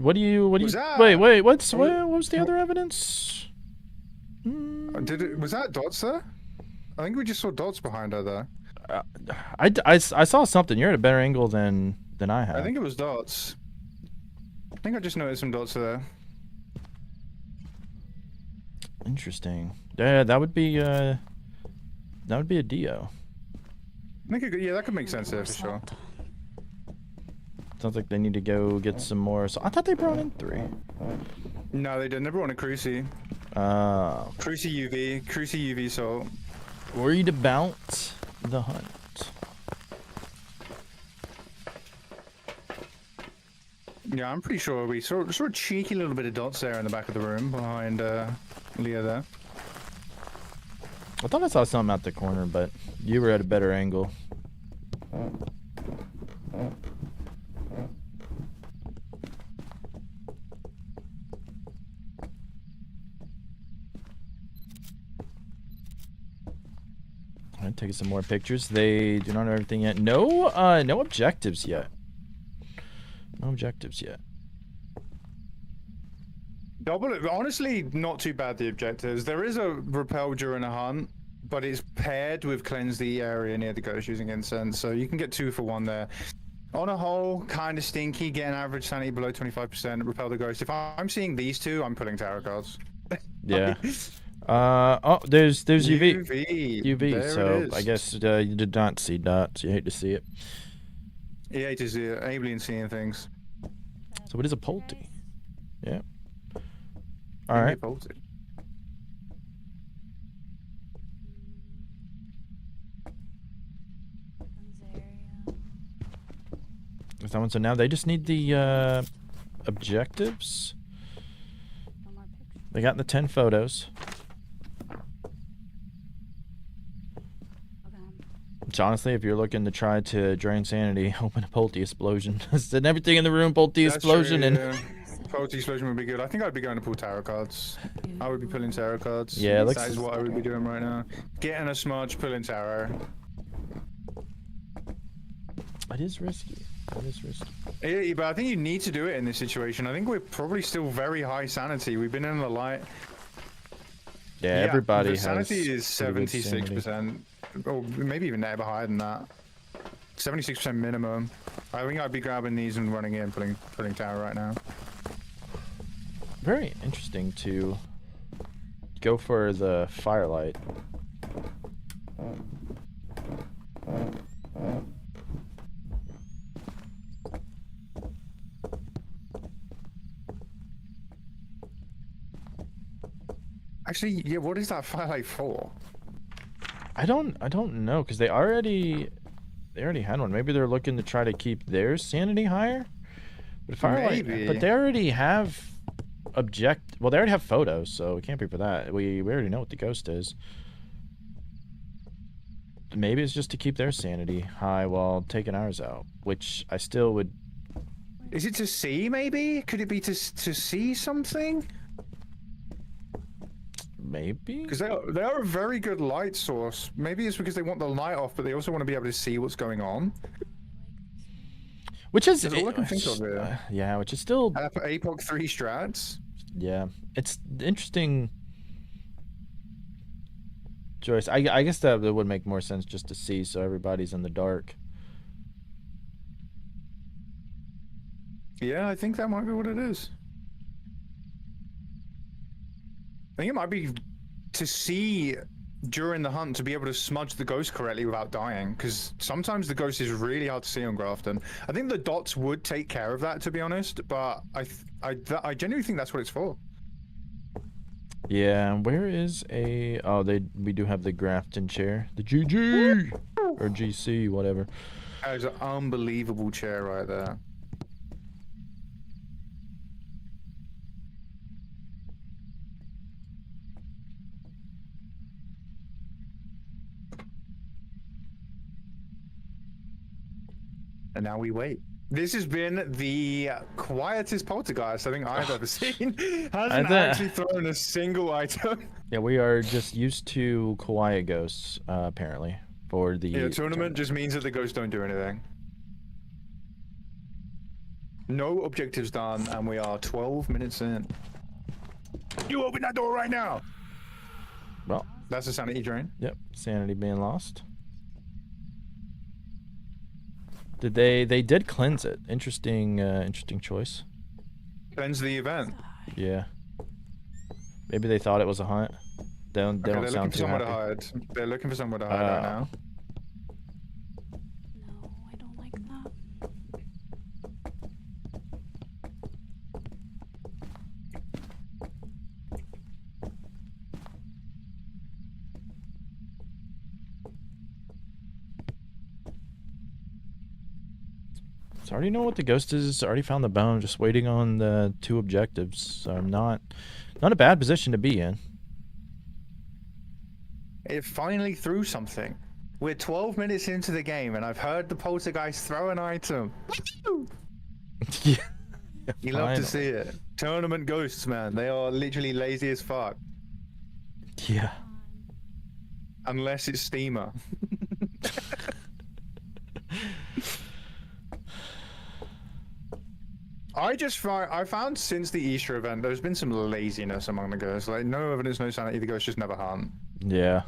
What do you? Wait, what was the other evidence? Was that dots there? I think we just saw dots behind her there. I saw something. You're at a better angle than I have. I think it was dots. I think I just noticed some dots there. Interesting. Yeah, that would be a Dio. I think yeah, that could make sense there for sure. Sounds like they need to go get some more. So I thought they brought in 3. No, they didn't. They brought in a Cruci. Oh. Cruci UV salt. Worried about the hunt. Yeah, I'm pretty sure we saw a cheeky little bit of dots there in the back of the room behind Leah there. I thought I saw something out the corner, but you were at a better angle. Alright, taking some more pictures. They do not have everything yet. No objectives yet. No objectives yet. Honestly, not too bad, the objectives. There is a repel during a hunt, but it's paired with cleanse the area near the ghost using incense, so you can get 2 for 1 there. On a whole, kind of stinky, get an average sanity below 25%, repel the ghost. If I'm seeing these 2, I'm pulling tarot cards. Yeah. Oh, there's UV. UV, there so I guess you did not see dots. You hate to see it. You hate to see it. Alien seeing things. So it is a Pulte. Yeah. All right. That one. So now they just need the objectives. They got the 10 photos. Which honestly, if you're looking to try to drain sanity, open a Pulte explosion. Send everything in the room, Pulte explosion, true, and yeah. Pulte explosion would be good. I think I'd be going to pull tarot cards. I would be pulling tarot cards. Yeah, that is what I would be doing right now. Getting a smudge, pulling tarot. It is risky. It is risky. Yeah, but I think you need to do it in this situation. I think we're probably still very high sanity. We've been in the light. Yeah, everybody has. Sanity is 76%, or maybe even ever higher than that. 76% minimum. I think I'd be grabbing these and running in, pulling tower right now. Very interesting to go for the firelight. Actually, yeah, what is that firelight for? I don't know, because they already had one. Maybe they're looking to try to keep their sanity higher. But firelight, but they already have well, they already have photos, so it can't be for that. We already know what the ghost is. Maybe it's just to keep their sanity high while taking ours out, which I still would. Is it to see? Maybe could it be to see something? Maybe because they are a very good light source. Maybe it's because they want the light off, but they also want to be able to see what's going on. Which is all I can think of here. Yeah, which is still APOC 3 strats. Yeah, it's interesting choice. I guess that would make more sense just to see, so everybody's in the dark. Yeah, I think that might be what it is. I think it might be to see during the hunt to be able to smudge the ghost correctly without dying, because sometimes the ghost is really hard to see on Grafton. I think the dots would take care of that, to be honest, but I genuinely think that's what it's for. Yeah, where is a... Oh, we do have the Grafton chair. The GG! Or GC, whatever. That is an unbelievable chair right there. And now we wait. This has been the quietest poltergeist I think I've ever seen. Hasn't actually thrown a single item. Yeah, we are just used to quiet ghosts, apparently, for the... Yeah, tournament just means that the ghosts don't do anything. No objectives done, and we are 12 minutes in. You open that door right now! Well, that's a sanity drain. Yep, sanity being lost. They did cleanse it. Interesting choice. Cleanse the event. Yeah. Maybe they thought it was a hunt. They don't they're sound too happy. looking for somewhere to hide. They're looking for somewhere to hide right now. No, I don't like that. So I already know what the ghost is. Already found the bone. Just waiting on the 2 objectives. So I'm not a bad position to be in. It finally threw something. We're 12 minutes into the game, and I've heard the poltergeist throw an item. Yeah. You love to see it. Tournament ghosts, man. They are literally lazy as fuck. Yeah. Unless it's Steamer. I found since the Easter event, there's been some laziness among the ghosts. Like, no evidence, no sanity, the ghosts just never hunt. Yeah.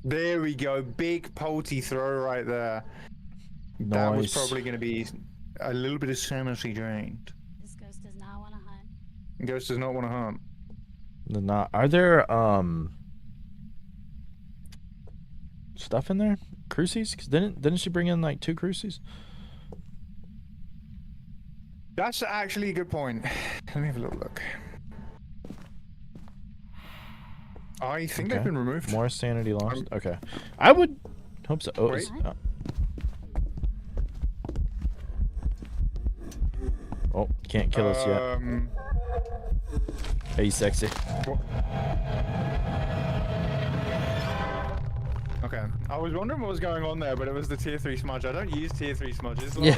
There we go. Big polty throw right there. Nice. That was probably going to be a little bit of sanity drained. This ghost does not want to hunt. Ghost does not want to hunt. They're not. Are there stuff in there? Crucies? Because didn't she bring in like 2 crucies? That's actually a good point. Let me have a little look. I think they've been removed. More sanity lost. Okay. I would hope so. Oh, oh, can't kill us yet. Hey, sexy. Okay. I was wondering what was going on there, but it was the tier 3 smudge. I don't use tier 3 smudges. Yeah.